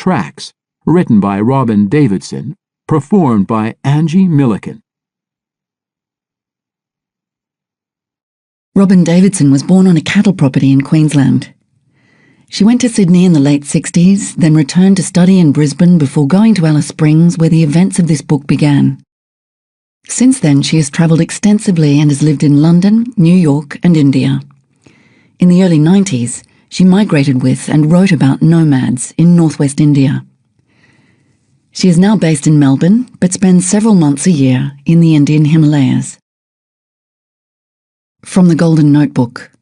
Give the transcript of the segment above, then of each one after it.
Tracks, written by Robyn Davidson, performed by Angie Milliken. Robyn Davidson was born on a cattle property in Queensland. She went to Sydney in the late 60s, then returned to study in Brisbane before going to Alice Springs, where the events of this book began. Since then, she has travelled extensively and has lived in London, New York, and India. In the early 90s, she migrated with and wrote about nomads in northwest India. She is now based in Melbourne, but spends several months a year in the Indian Himalayas. From the Golden Notebook,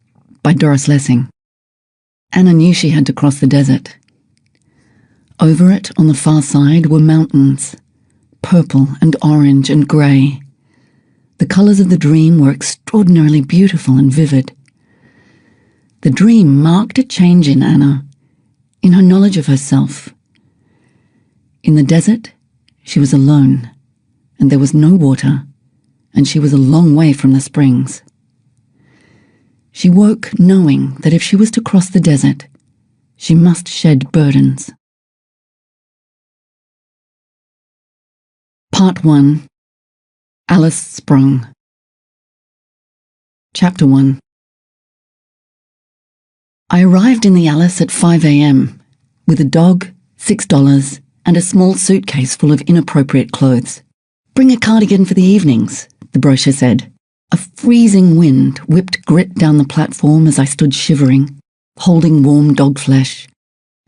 by Doris Lessing. Anna knew she had to cross the desert. Over it, on the far side, were mountains, purple and orange and grey. The colours of the dream were extraordinarily beautiful and vivid. The dream marked a change in Anna, in her knowledge of herself. In the desert, she was alone, and there was no water, and she was a long way from the springs. She woke knowing that if she was to cross the desert, she must shed burdens. Part 1. Alice Sprung. Chapter 1. I arrived in the Alice at 5 a.m. with a dog, $6, and a small suitcase full of inappropriate clothes. "Bring a cardigan for the evenings," the brochure said. A freezing wind whipped grit down the platform as I stood shivering, holding warm dog flesh,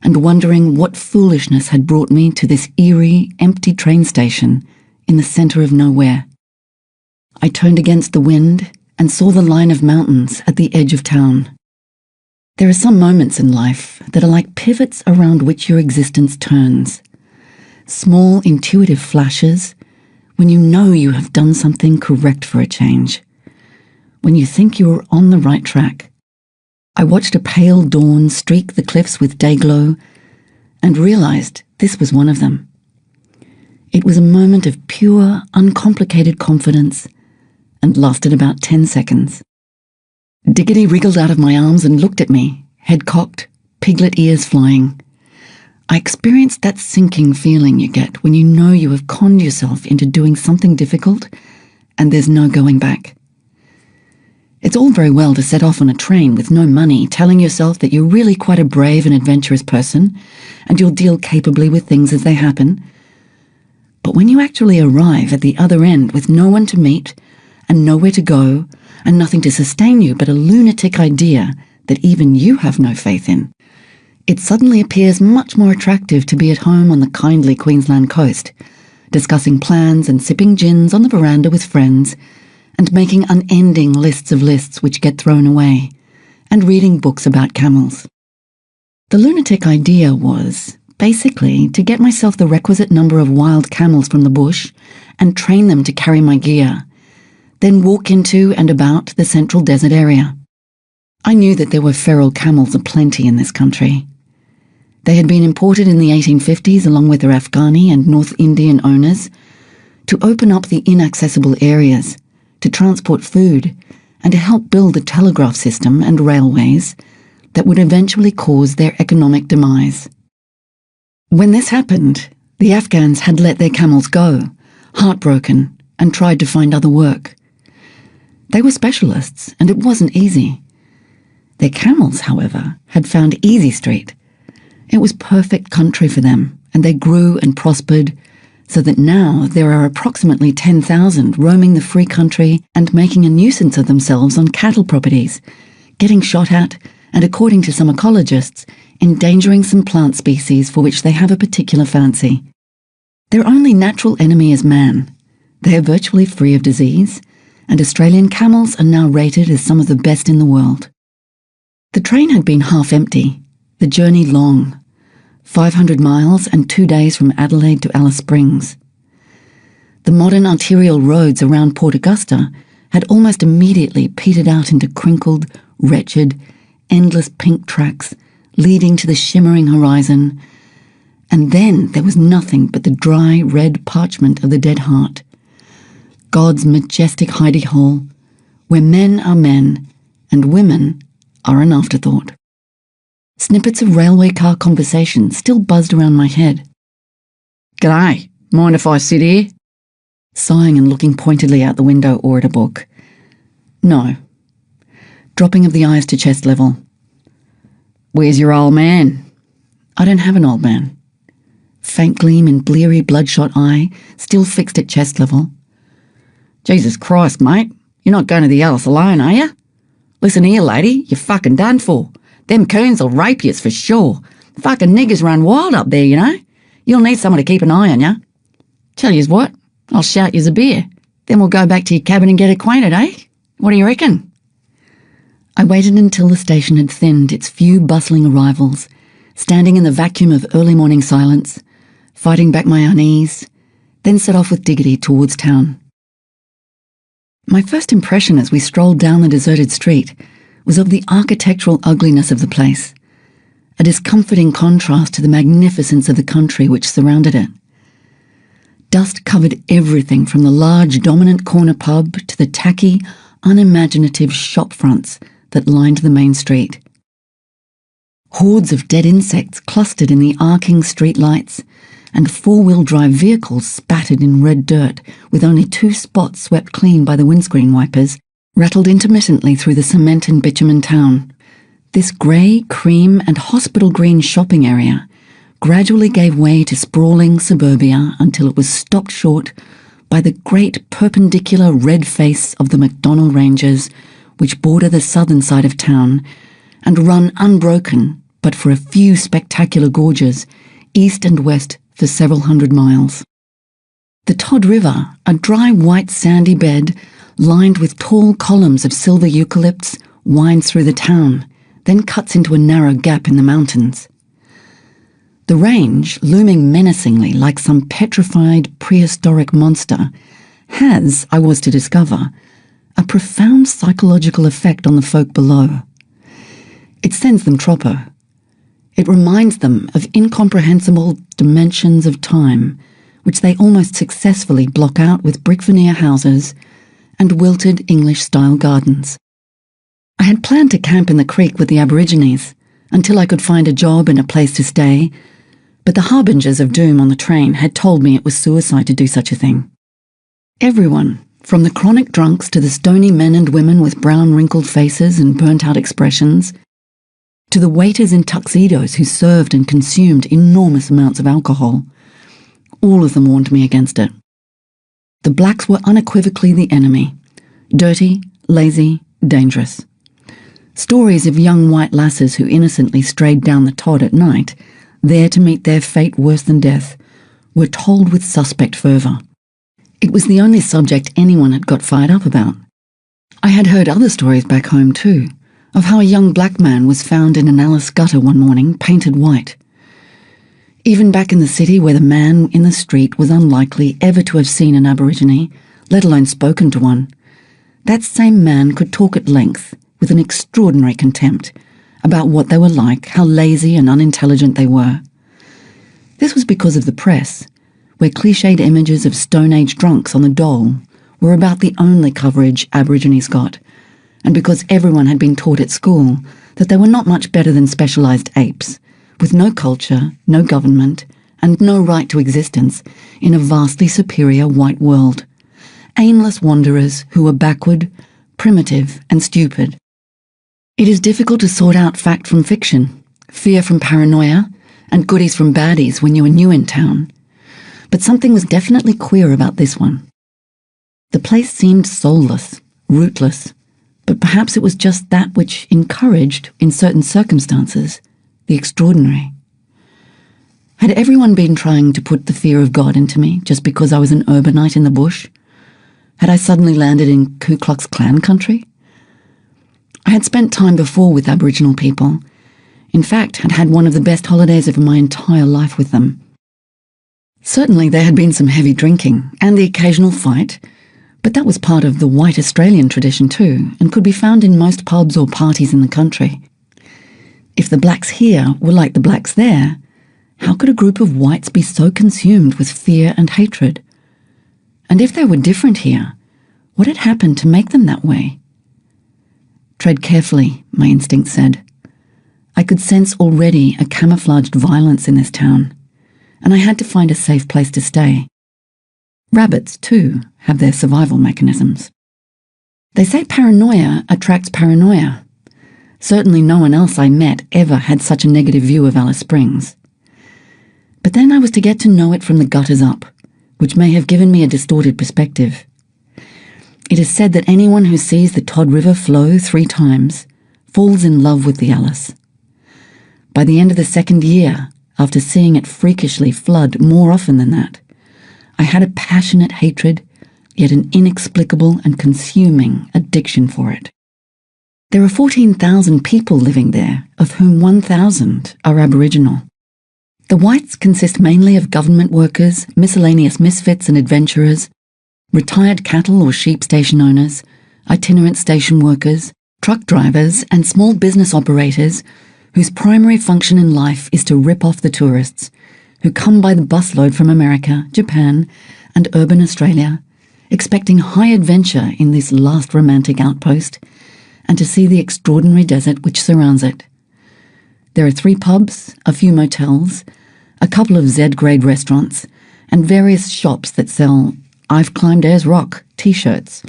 and wondering what foolishness had brought me to this eerie, empty train station in the centre of nowhere. I turned against the wind and saw the line of mountains at the edge of town. There are some moments in life that are like pivots around which your existence turns. Small, intuitive flashes when you know you have done something correct for a change. When you think you are on the right track. I watched a pale dawn streak the cliffs with dayglow and realised this was one of them. It was a moment of pure, uncomplicated confidence and lasted about 10 seconds. Diggity wriggled out of my arms and looked at me, head cocked, piglet ears flying. I experienced that sinking feeling you get when you know you have conned yourself into doing something difficult and there's no going back. It's all very well to set off on a train with no money, telling yourself that you're really quite a brave and adventurous person and you'll deal capably with things as they happen. But when you actually arrive at the other end with no one to meet and nowhere to go and nothing to sustain you but a lunatic idea that even you have no faith in, it suddenly appears much more attractive to be at home on the kindly Queensland coast, discussing plans and sipping gins on the veranda with friends, and making unending lists of lists which get thrown away, and reading books about camels. The lunatic idea was, basically, to get myself the requisite number of wild camels from the bush and train them to carry my gear, then walk into and about the central desert area. I knew that there were feral camels aplenty in this country. They had been imported in the 1850s along with their Afghani and North Indian owners to open up the inaccessible areas, to transport food, and to help build the telegraph system and railways that would eventually cause their economic demise. When this happened, the Afghans had let their camels go, heartbroken, and tried to find other work. They were specialists, and it wasn't easy. Their camels, however, had found Easy Street. It was perfect country for them, and they grew and prospered, so that now there are approximately 10,000 roaming the free country and making a nuisance of themselves on cattle properties, getting shot at, and according to some ecologists, endangering some plant species for which they have a particular fancy. Their only natural enemy is man. They are virtually free of disease, and Australian camels are now rated as some of the best in the world. The train had been half empty, the journey long, 500 miles and 2 days from Adelaide to Alice Springs. The modern arterial roads around Port Augusta had almost immediately petered out into crinkled, wretched, endless pink tracks leading to the shimmering horizon, and then there was nothing but the dry red parchment of the dead heart, God's majestic hidey hole, where men are men and women are an afterthought. Snippets of railway car conversation still buzzed around my head. "G'day, mind if I sit here?" Sighing and looking pointedly out the window or at a book. "No." Dropping of the eyes to chest level. "Where's your old man?" "I don't have an old man." Faint gleam in bleary bloodshot eye, still fixed at chest level. "Jesus Christ, mate, you're not going to the Alice alone, are you? Listen here, lady, you're fucking done for. Them coons will rape yous for sure. Fucking niggers run wild up there, you know. You'll need someone to keep an eye on you. Tell yous what, I'll shout yous a beer. Then we'll go back to your cabin and get acquainted, eh? What do you reckon?" I waited until the station had thinned its few bustling arrivals, standing in the vacuum of early morning silence, fighting back my unease, then set off with dignity towards town. My first impression as we strolled down the deserted street was of the architectural ugliness of the place, a discomforting contrast to the magnificence of the country which surrounded it. Dust covered everything from the large dominant corner pub to the tacky, unimaginative shop fronts that lined the main street. Hordes of dead insects clustered in the arcing street lights, and four-wheel drive vehicles spattered in red dirt with only 2 spots swept clean by the windscreen wipers rattled intermittently through the cement and bitumen town. This grey, cream and hospital green shopping area gradually gave way to sprawling suburbia until it was stopped short by the great perpendicular red face of the MacDonnell Ranges, which border the southern side of town and run unbroken but for a few spectacular gorges east and west for several hundred miles. The Todd River, a dry white sandy bed lined with tall columns of silver eucalypts, winds through the town, then cuts into a narrow gap in the mountains. The range, looming menacingly like some petrified prehistoric monster, has, I was to discover, a profound psychological effect on the folk below. It sends them troppo. It reminds them of incomprehensible dimensions of time, which they almost successfully block out with brick veneer houses and wilted English-style gardens. I had planned to camp in the creek with the Aborigines until I could find a job and a place to stay, but the harbingers of doom on the train had told me it was suicide to do such a thing. Everyone, from the chronic drunks to the stony men and women with brown wrinkled faces and burnt-out expressions, to the waiters in tuxedos who served and consumed enormous amounts of alcohol, all of them warned me against it. The blacks were unequivocally the enemy, dirty, lazy, dangerous. Stories of young white lasses who innocently strayed down the Todd at night, there to meet their fate worse than death, were told with suspect fervour. It was the only subject anyone had got fired up about. I had heard other stories back home too, of how a young black man was found in an Alice gutter one morning, painted white. Even back in the city where the man in the street was unlikely ever to have seen an Aborigine, let alone spoken to one, that same man could talk at length, with an extraordinary contempt, about what they were like, how lazy and unintelligent they were. This was because of the press, where cliched images of Stone Age drunks on the dole were about the only coverage Aborigines got, and because everyone had been taught at school that they were not much better than specialised apes, with no culture, no government, and no right to existence in a vastly superior white world. Aimless wanderers who were backward, primitive, and stupid. It is difficult to sort out fact from fiction, fear from paranoia, and goodies from baddies when you are new in town. But something was definitely queer about this one. The place seemed soulless, rootless, but perhaps it was just that which encouraged, in certain circumstances, the extraordinary. Had everyone been trying to put the fear of God into me just because I was an urbanite in the bush? Had I suddenly landed in Ku Klux Klan country? I had spent time before with Aboriginal people. In fact, had had one of the best holidays of my entire life with them. Certainly there had been some heavy drinking and the occasional fight, but that was part of the white Australian tradition too, and could be found in most pubs or parties in the country. If the blacks here were like the blacks there, how could a group of whites be so consumed with fear and hatred? And if they were different here, what had happened to make them that way? Tread carefully, my instinct said. I could sense already a camouflaged violence in this town, and I had to find a safe place to stay. Rabbits, too, have their survival mechanisms. They say paranoia attracts paranoia. Certainly no one else I met ever had such a negative view of Alice Springs. But then I was to get to know it from the gutters up, which may have given me a distorted perspective. It is said that anyone who sees the Todd River flow 3 times falls in love with the Alice. By the end of the 2nd year, after seeing it freakishly flood more often than that, I had a passionate hatred, yet an inexplicable and consuming addiction for it. There are 14,000 people living there, of whom 1,000 are Aboriginal. The whites consist mainly of government workers, miscellaneous misfits and adventurers, retired cattle or sheep station owners, itinerant station workers, truck drivers, and small business operators whose primary function in life is to rip off the tourists who come by the busload from America, Japan, and urban Australia, expecting high adventure in this last romantic outpost and to see the extraordinary desert which surrounds it. There are 3 pubs, a few motels, a couple of Z-grade restaurants, and various shops that sell "I've climbed Ayers Rock" t-shirts,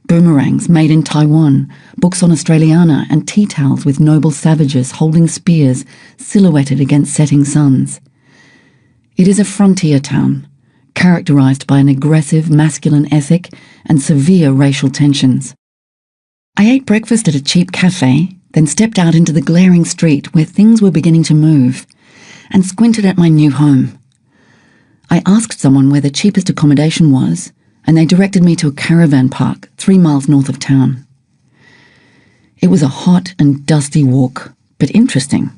boomerangs made in Taiwan, books on Australiana, and tea towels with noble savages holding spears silhouetted against setting suns. It is a frontier town, characterized by an aggressive masculine ethic and severe racial tensions. I ate breakfast at a cheap cafe, then stepped out into the glaring street where things were beginning to move, and squinted at my new home. I asked someone where the cheapest accommodation was, and they directed me to a caravan park 3 miles north of town. It was a hot and dusty walk, but interesting.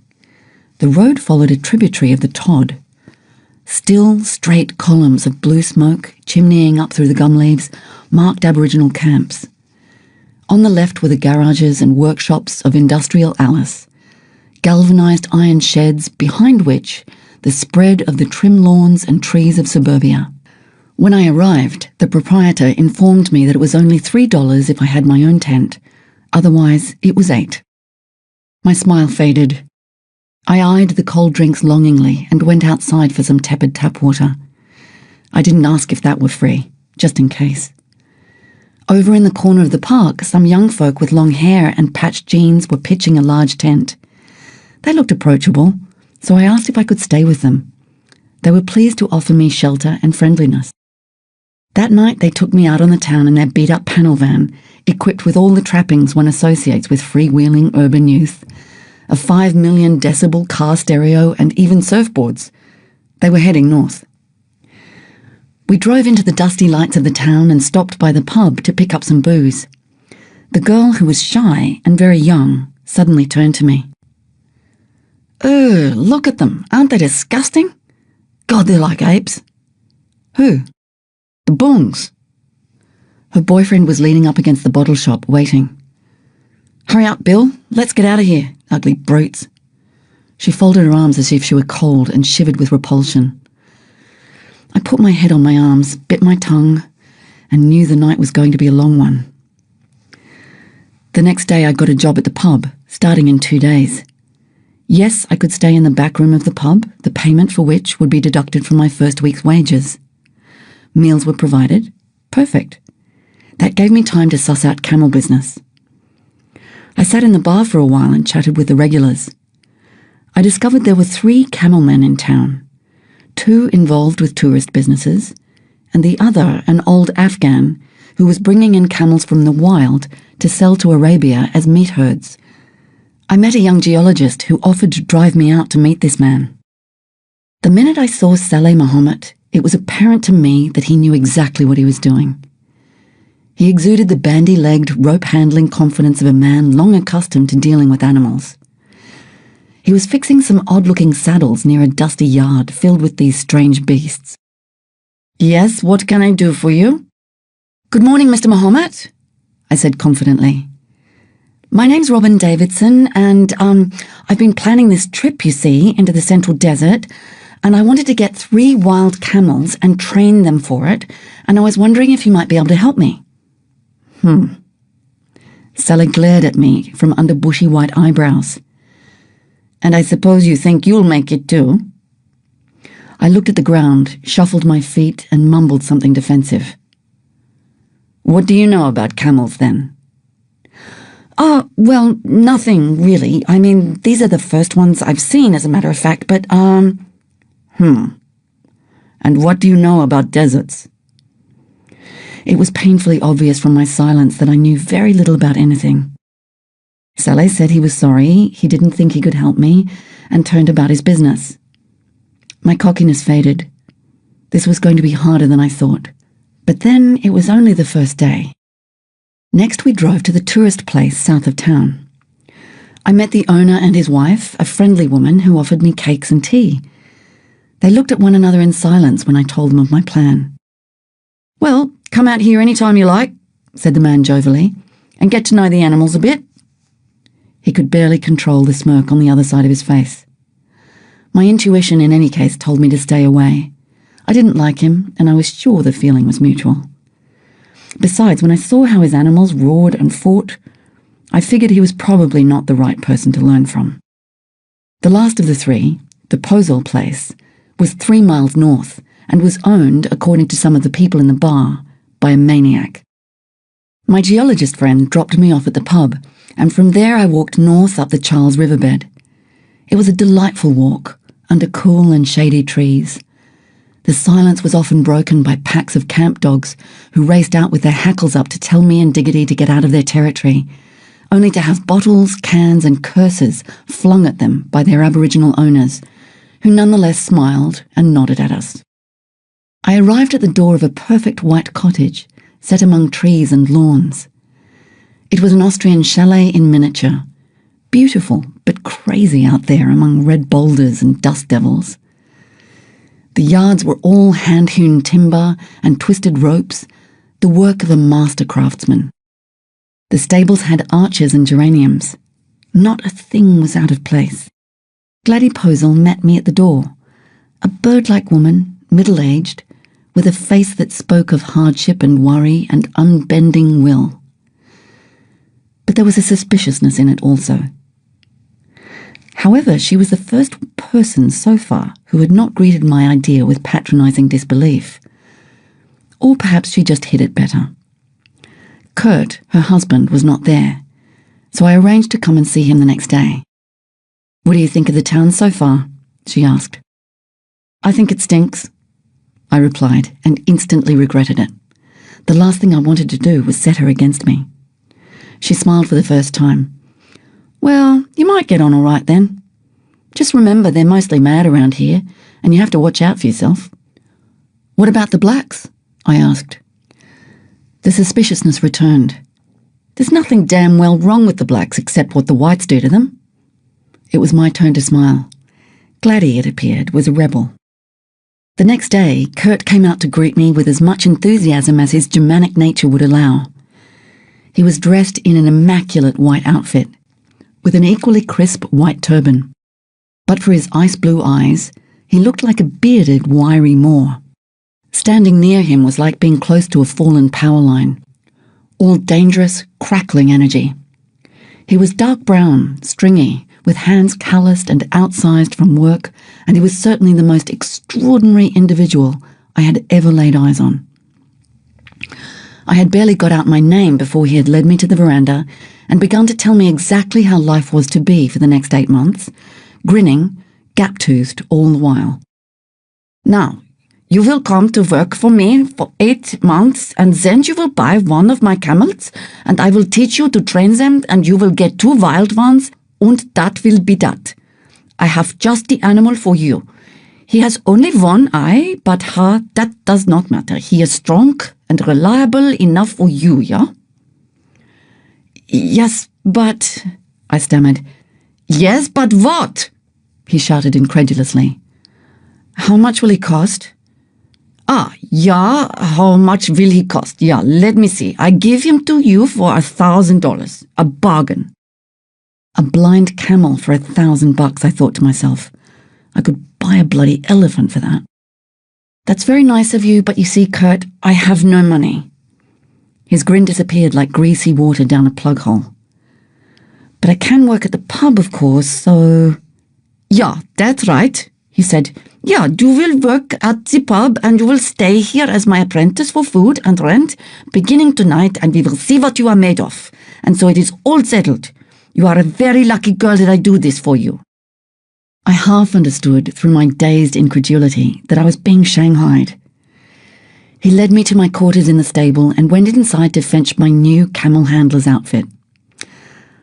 The road followed a tributary of the Todd. Still, straight columns of blue smoke, chimneying up through the gum leaves, marked Aboriginal camps. On the left were the garages and workshops of industrial Alice, galvanised iron sheds behind which the spread of the trim lawns and trees of suburbia. When I arrived, the proprietor informed me that it was only $3 if I had my own tent. Otherwise, it was $8. My smile faded. I eyed the cold drinks longingly and went outside for some tepid tap water. I didn't ask if that were free, just in case. Over in the corner of the park, some young folk with long hair and patched jeans were pitching a large tent. They looked approachable, so I asked if I could stay with them. They were pleased to offer me shelter and friendliness. That night they took me out on the town in their beat-up panel van, equipped with all the trappings one associates with freewheeling urban youth, a 5 million decibel car stereo and even surfboards. They were heading north. We drove into the dusty lights of the town and stopped by the pub to pick up some booze. The girl, who was shy and very young, suddenly turned to me. "Ugh, look at them. Aren't they disgusting? God, they're like apes." "Who?" "The Boongs." Her boyfriend was leaning up against the bottle shop, waiting. "Hurry up, Bill. Let's get out of here, ugly brutes." She folded her arms as if she were cold and shivered with repulsion. I put my head on my arms, bit my tongue, and knew the night was going to be a long one. The next day I got a job at the pub, starting in 2 days. Yes, I could stay in the back room of the pub, the payment for which would be deducted from my first week's wages. Meals were provided. Perfect. That gave me time to suss out camel business. I sat in the bar for a while and chatted with the regulars. I discovered there were 3 camel men in town, 2 involved with tourist businesses, and the other an old Afghan who was bringing in camels from the wild to sell to Arabia as meat herds. I met a young geologist who offered to drive me out to meet this man. The minute I saw Saleh Mohammed, it was apparent to me that he knew exactly what he was doing. He exuded the bandy-legged, rope-handling confidence of a man long accustomed to dealing with animals. He was fixing some odd-looking saddles near a dusty yard filled with these strange beasts. "Yes, what can I do for you?" "Good morning, Mr. Mohammed," I said confidently. "My name's Robyn Davidson, and I've been planning this trip, you see, into the Central Desert, and I wanted to get 3 wild camels and train them for it, and I was wondering if you might be able to help me." Saleh glared at me from under bushy white eyebrows. And I suppose you think you'll make it too? I looked at the ground, shuffled my feet, and mumbled something defensive. What do you know about camels, then? Well, nothing, really. I mean, these are the first ones I've seen, as a matter of fact, but, And what do you know about deserts? It was painfully obvious from my silence that I knew very little about anything. Saleh said he was sorry, he didn't think he could help me, and turned about his business. My cockiness faded. This was going to be harder than I thought. But then it was only the first day. Next we drove to the tourist place south of town. I met the owner and his wife, a friendly woman who offered me cakes and tea. They looked at one another in silence when I told them of my plan. Well, come out here any time you like, said the man jovially, and get to know the animals a bit. He could barely control the smirk on the other side of his face. My intuition in any case told me to stay away. I didn't like him, and I was sure the feeling was mutual. Besides, when I saw how his animals roared and fought, I figured he was probably not the right person to learn from. The last of the three, the Pozol place, was 3 miles north and was owned, according to some of the people in the bar, by a maniac. My geologist friend dropped me off at the pub, and from there I walked north up the Charles riverbed. It was a delightful walk, under cool and shady trees. The silence was often broken by packs of camp dogs who raced out with their hackles up to tell me and Diggity to get out of their territory, only to have bottles, cans and curses flung at them by their Aboriginal owners, who nonetheless smiled and nodded at us. I arrived at the door of a perfect white cottage, set among trees and lawns. It was an Austrian chalet in miniature, beautiful but crazy out there among red boulders and dust devils. The yards were all hand-hewn timber and twisted ropes, the work of a master craftsman. The stables had arches and geraniums. Not a thing was out of place. Gladdy Pozol met me at the door, a bird-like woman, middle-aged, with a face that spoke of hardship and worry and unbending will. But there was a suspiciousness in it also. However, she was the first person so far who had not greeted my idea with patronising disbelief. Or perhaps she just hid it better. Kurt, her husband, was not there, so I arranged to come and see him the next day. What do you think of the town so far? She asked. I think it stinks, I replied, and instantly regretted it. The last thing I wanted to do was set her against me. She smiled for the first time. Well, you might get on all right then. Just remember they're mostly mad around here, and you have to watch out for yourself. What about the blacks? I asked. The suspiciousness returned. There's nothing damn well wrong with the blacks except what the whites do to them. It was my turn to smile. Gladdy, it appeared, was a rebel. The next day, Kurt came out to greet me with as much enthusiasm as his Germanic nature would allow. He was dressed in an immaculate white outfit, with an equally crisp white turban. But for his ice-blue eyes, he looked like a bearded, wiry Moor. Standing near him was like being close to a fallen power line. All dangerous, crackling energy. He was dark brown, stringy, with hands calloused and outsized from work, and he was certainly the most extraordinary individual I had ever laid eyes on. I had barely got out my name before he had led me to the veranda and begun to tell me exactly how life was to be for the next 8 months, grinning, gap-toothed all the while. Now, you will come to work for me for 8 months, and then you will buy one of my camels, and I will teach you to train them, and you will get 2 wild ones, and that will be that. I have just the animal for you. He has only 1 eye, but that does not matter. He is strong and reliable enough for you, yeah? Yes, but... I stammered. Yes, but what? He shouted incredulously. How much will he cost? Yeah, how much will he cost? Yeah, let me see. I give him to you for $1,000. A bargain. A blind camel for $1,000, I thought to myself. I could buy a bloody elephant for that. That's very nice of you, but you see, Kurt, I have no money. His grin disappeared like greasy water down a plug hole. But I can work at the pub, of course, so... "Yeah, that's right," he said. "Yeah, you will work at the pub and you will stay here as my apprentice for food and rent, beginning tonight, and we will see what you are made of. And so it is all settled. You are a very lucky girl that I do this for you." I half understood through my dazed incredulity that I was being shanghaied. He led me to my quarters in the stable and went inside to fetch my new camel handler's outfit.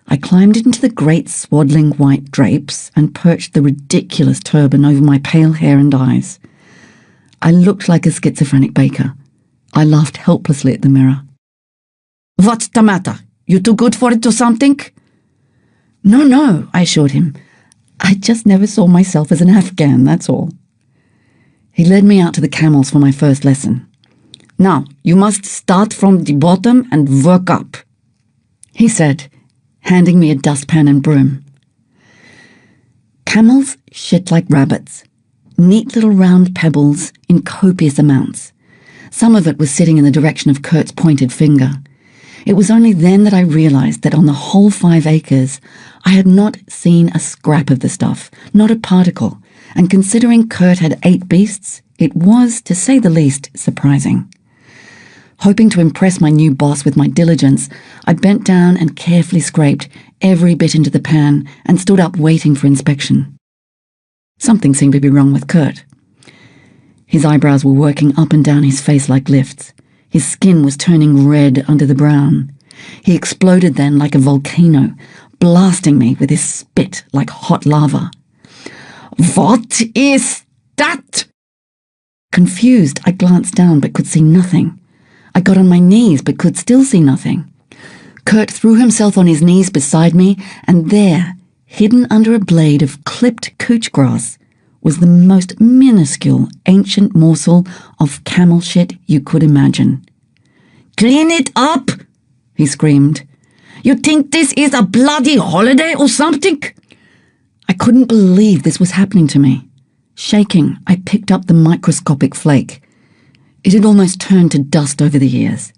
I climbed into the great swaddling white drapes and perched the ridiculous turban over my pale hair and eyes. I looked like a schizophrenic baker. I laughed helplessly at the mirror. "What's the matter? You too good for it or something?" No, I assured him. I just never saw myself as an Afghan, that's all. He led me out to the camels for my first lesson. "Now, you must start from the bottom and work up," he said, handing me a dustpan and broom. Camels shit like rabbits, neat little round pebbles in copious amounts. Some of it was sitting in the direction of Kurt's pointed finger. It was only then that I realised that on the whole 5 acres, I had not seen a scrap of the stuff, not a particle, and considering Kurt had 8 beasts, it was, to say the least, surprising. Hoping to impress my new boss with my diligence, I bent down and carefully scraped every bit into the pan and stood up waiting for inspection. Something seemed to be wrong with Kurt. His eyebrows were working up and down his face like lifts. His skin was turning red under the brown. He exploded then like a volcano, blasting me with his spit like hot lava. "What is that?" Confused, I glanced down but could see nothing. I got on my knees but could still see nothing. Kurt threw himself on his knees beside me, and there, hidden under a blade of clipped couch grass, was the most minuscule ancient morsel of camel shit you could imagine. "Clean it up!" he screamed. "You think this is a bloody holiday or something?" I couldn't believe this was happening to me. Shaking, I picked up the microscopic flake. It had almost turned to dust over the years,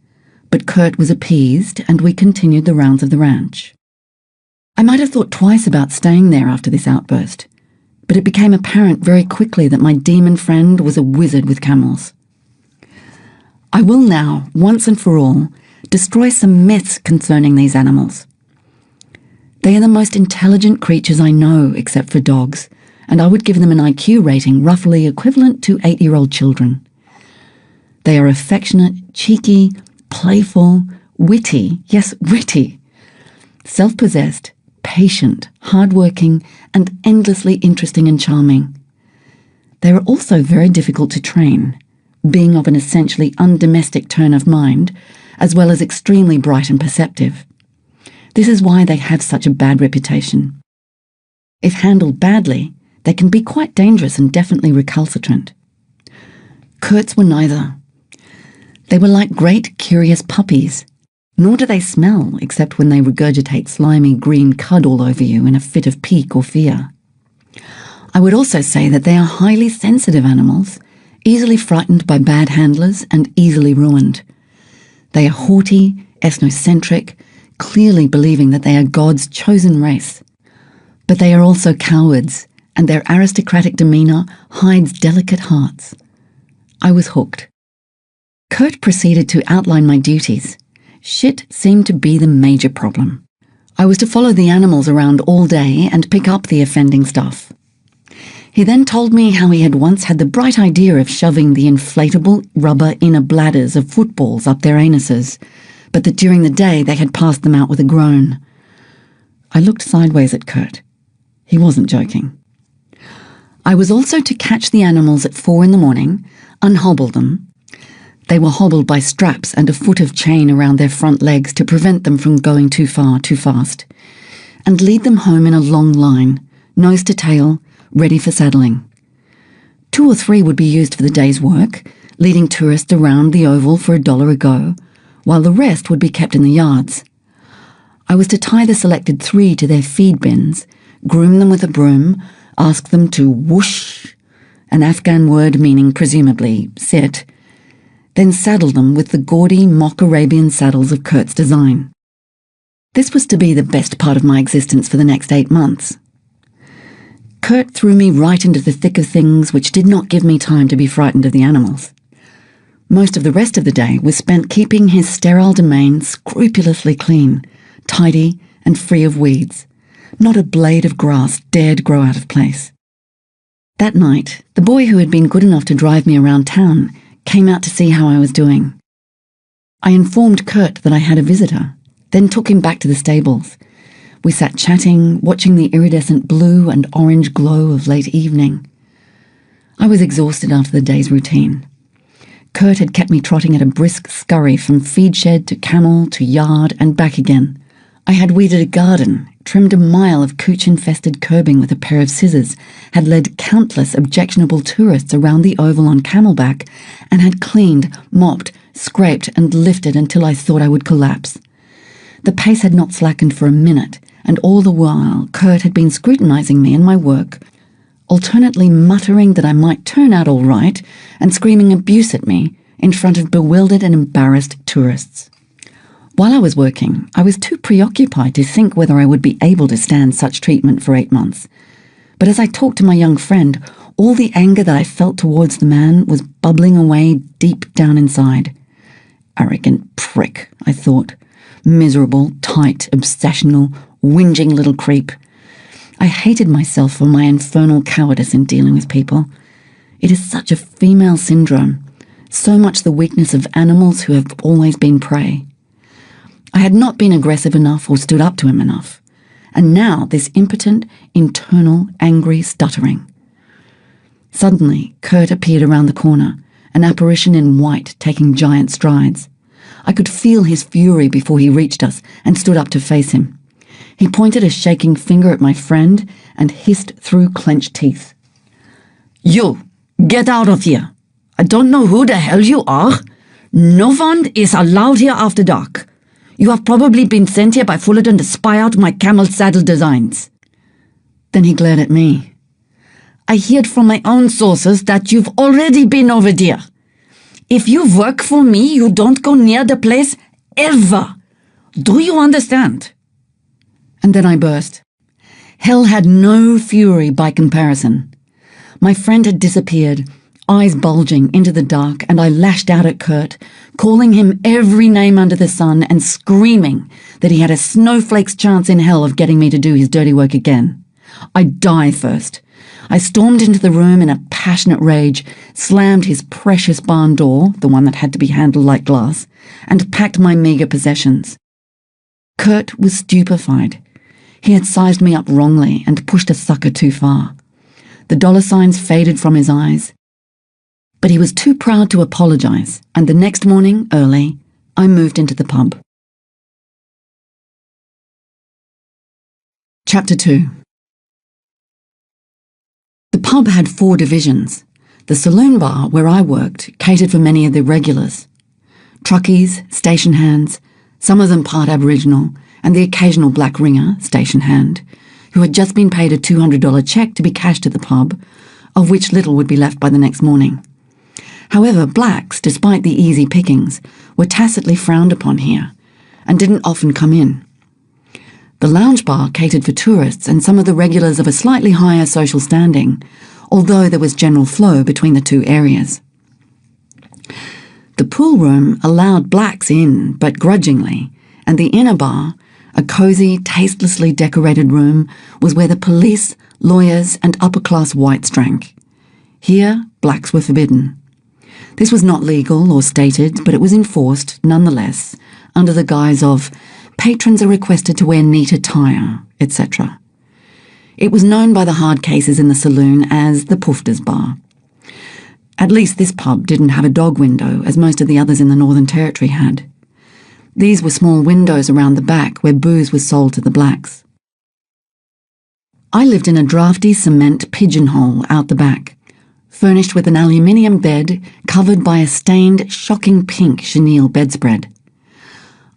but Kurt was appeased and we continued the rounds of the ranch. I might have thought twice about staying there after this outburst, but it became apparent very quickly that my demon friend was a wizard with camels. I will now, once and for all, destroy some myths concerning these animals. They are the most intelligent creatures I know, except for dogs, and I would give them an IQ rating roughly equivalent to 8-year-old children. They are affectionate, cheeky, playful, witty, yes, witty, self-possessed, patient, hard-working, and endlessly interesting and charming. They are also very difficult to train, being of an essentially undomestic turn of mind, as well as extremely bright and perceptive. This is why they have such a bad reputation. If handled badly, they can be quite dangerous and definitely recalcitrant. Kurt's were neither. They were like great curious puppies, nor do they smell except when they regurgitate slimy green cud all over you in a fit of pique or fear. I would also say that they are highly sensitive animals, easily frightened by bad handlers and easily ruined. They are haughty, ethnocentric, clearly believing that they are God's chosen race. But they are also cowards, and their aristocratic demeanour hides delicate hearts. I was hooked. Kurt proceeded to outline my duties. Shit seemed to be the major problem. I was to follow the animals around all day and pick up the offending stuff. He then told me how he had once had the bright idea of shoving the inflatable rubber inner bladders of footballs up their anuses, but that during the day they had passed them out with a groan. I looked sideways at Kurt. He wasn't joking. I was also to catch the animals at 4 a.m, unhobble them. They were hobbled by straps and a foot of chain around their front legs to prevent them from going too far too fast, and lead them home in a long line, nose to tail, ready for saddling. 2 or 3 would be used for the day's work, leading tourists around the oval for $1 a go, while the rest would be kept in the yards. I was to tie the selected 3 to their feed bins, groom them with a broom, ask them to whoosh, an Afghan word meaning presumably sit, then saddle them with the gaudy mock Arabian saddles of Kurt's design. This was to be the best part of my existence for the next 8 months. Kurt threw me right into the thick of things which did not give me time to be frightened of the animals. Most of the rest of the day was spent keeping his sterile domain scrupulously clean, tidy and free of weeds. Not a blade of grass dared grow out of place. That night, the boy who had been good enough to drive me around town came out to see how I was doing. I informed Kurt that I had a visitor, then took him back to the stables. We sat chatting, watching the iridescent blue and orange glow of late evening. I was exhausted after the day's routine. Kurt had kept me trotting at a brisk scurry from feed shed to camel to yard and back again. I had weeded a garden, trimmed a mile of cooch-infested curbing with a pair of scissors, had led countless objectionable tourists around the oval on camelback, and had cleaned, mopped, scraped and lifted until I thought I would collapse. The pace had not slackened for a minute, and all the while Kurt had been scrutinising me and my work, alternately muttering that I might turn out all right and screaming abuse at me in front of bewildered and embarrassed tourists. While I was working, I was too preoccupied to think whether I would be able to stand such treatment for 8 months. But as I talked to my young friend, all the anger that I felt towards the man was bubbling away deep down inside. Arrogant prick, I thought. Miserable, tight, obsessional, whinging little creep. I hated myself for my infernal cowardice in dealing with people. It is such a female syndrome, so much the weakness of animals who have always been prey. I had not been aggressive enough or stood up to him enough, and now this impotent, internal, angry stuttering. Suddenly, Kurt appeared around the corner, an apparition in white taking giant strides. I could feel his fury before he reached us and stood up to face him. He pointed a shaking finger at my friend and hissed through clenched teeth. "You, get out of here. I don't know who the hell you are. No one is allowed here after dark. You have probably been sent here by Fullerton to spy out my camel saddle designs." Then he glared at me. "I heard from my own sources that you've already been over there. If you work for me, you don't go near the place ever. Do you understand?" And then I burst. Hell had no fury by comparison. My friend had disappeared, eyes bulging into the dark, and I lashed out at Kurt, calling him every name under the sun and screaming that he had a snowflake's chance in hell of getting me to do his dirty work again. I'd die first. I stormed into the room in a passionate rage, slammed his precious barn door, the one that had to be handled like glass, and packed my meagre possessions. Kurt was stupefied. He had sized me up wrongly and pushed a sucker too far. The dollar signs faded from his eyes. But he was too proud to apologise, and the next morning, early, I moved into the pub. Chapter 2. The pub had 4 divisions. The saloon bar, where I worked, catered for many of the regulars. Truckies, station hands, some of them part Aboriginal, and the occasional black ringer, station hand, who had just been paid a $200 cheque to be cashed at the pub, of which little would be left by the next morning. However, blacks, despite the easy pickings, were tacitly frowned upon here, and didn't often come in. The lounge bar catered for tourists and some of the regulars of a slightly higher social standing, although there was general flow between the 2 areas. The pool room allowed blacks in, but grudgingly, and the inner bar, a cosy, tastelessly decorated room, was where the police, lawyers, and upper-class whites drank. Here, blacks were forbidden. This was not legal or stated, but it was enforced, nonetheless, under the guise of patrons are requested to wear neat attire, etc. It was known by the hard cases in the saloon as the Poofters Bar. At least this pub didn't have a dog window, as most of the others in the Northern Territory had. These were small windows around the back where booze was sold to the blacks. I lived in a drafty cement pigeonhole out the back, furnished with an aluminium bed covered by a stained, shocking pink chenille bedspread.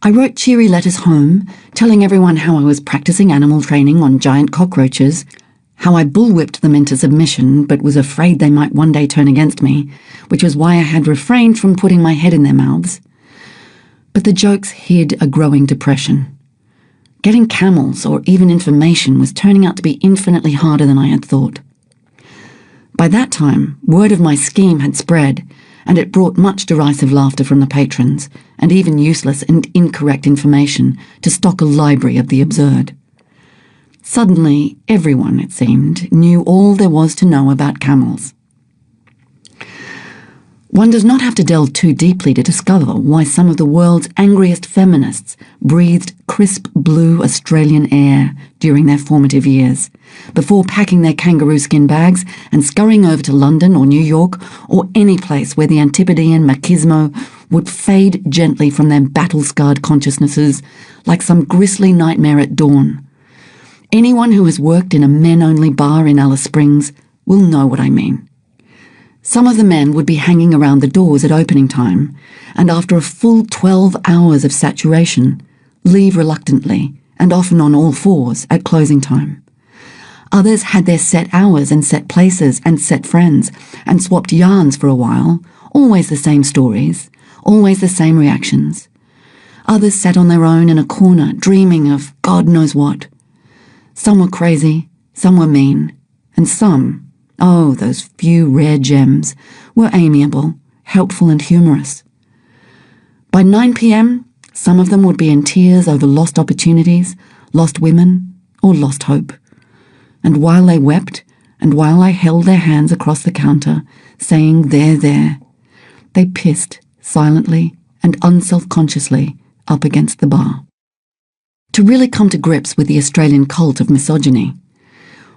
I wrote cheery letters home, telling everyone how I was practicing animal training on giant cockroaches, how I bullwhipped them into submission but was afraid they might one day turn against me, which was why I had refrained from putting my head in their mouths. But the jokes hid a growing depression. Getting camels or even information was turning out to be infinitely harder than I had thought. By that time, word of my scheme had spread, and it brought much derisive laughter from the patrons, and even useless and incorrect information to stock a library of the absurd. Suddenly, everyone, it seemed, knew all there was to know about camels. One does not have to delve too deeply to discover why some of the world's angriest feminists breathed crisp blue Australian air during their formative years, before packing their kangaroo skin bags and scurrying over to London or New York or any place where the Antipodean machismo would fade gently from their battle-scarred consciousnesses like some grisly nightmare at dawn. Anyone who has worked in a men-only bar in Alice Springs will know what I mean. Some of the men would be hanging around the doors at opening time, and after a full 12 hours of saturation, leave reluctantly, and often on all fours, at closing time. Others had their set hours and set places and set friends, and swapped yarns for a while, always the same stories, always the same reactions. Others sat on their own in a corner, dreaming of God knows what. Some were crazy, some were mean, and some, oh, those few rare gems, were amiable, helpful and humorous. By 9 p.m, some of them would be in tears over lost opportunities, lost women, or lost hope. And while they wept, and while I held their hands across the counter, saying, there, they pissed, silently and unself-consciously, up against the bar. To really come to grips with the Australian cult of misogyny,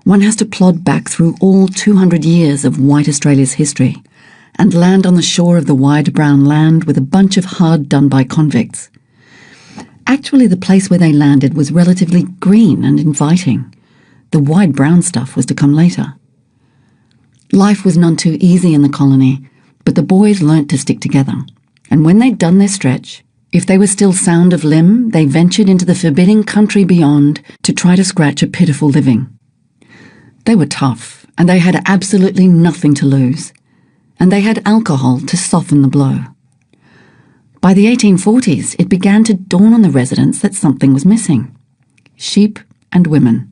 one has to plod back through all 200 years of white Australia's history and land on the shore of the wide brown land with a bunch of hard-done-by convicts. Actually, the place where they landed was relatively green and inviting. The wide brown stuff was to come later. Life was none too easy in the colony, but the boys learnt to stick together, and when they'd done their stretch, if they were still sound of limb, they ventured into the forbidding country beyond to try to scratch a pitiful living. They were tough, and they had absolutely nothing to lose, and they had alcohol to soften the blow. By the 1840s, it began to dawn on the residents that something was missing. Sheep and women.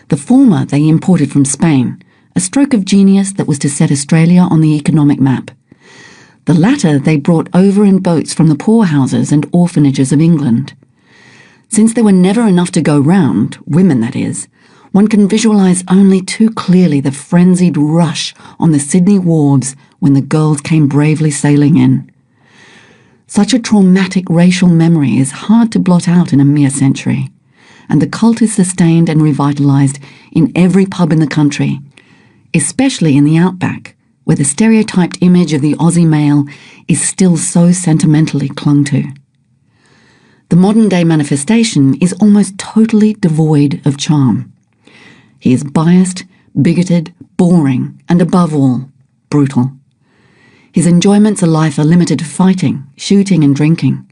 The former they imported from Spain, a stroke of genius that was to set Australia on the economic map. The latter they brought over in boats from the poorhouses and orphanages of England. Since there were never enough to go round, women that is, one can visualise only too clearly the frenzied rush on the Sydney wharves when the girls came bravely sailing in. Such a traumatic racial memory is hard to blot out in a mere century, and the cult is sustained and revitalised in every pub in the country, especially in the Outback, where the stereotyped image of the Aussie male is still so sentimentally clung to. The modern-day manifestation is almost totally devoid of charm. He is biased, bigoted, boring, and above all, brutal. His enjoyments of life are limited to fighting, shooting, and drinking.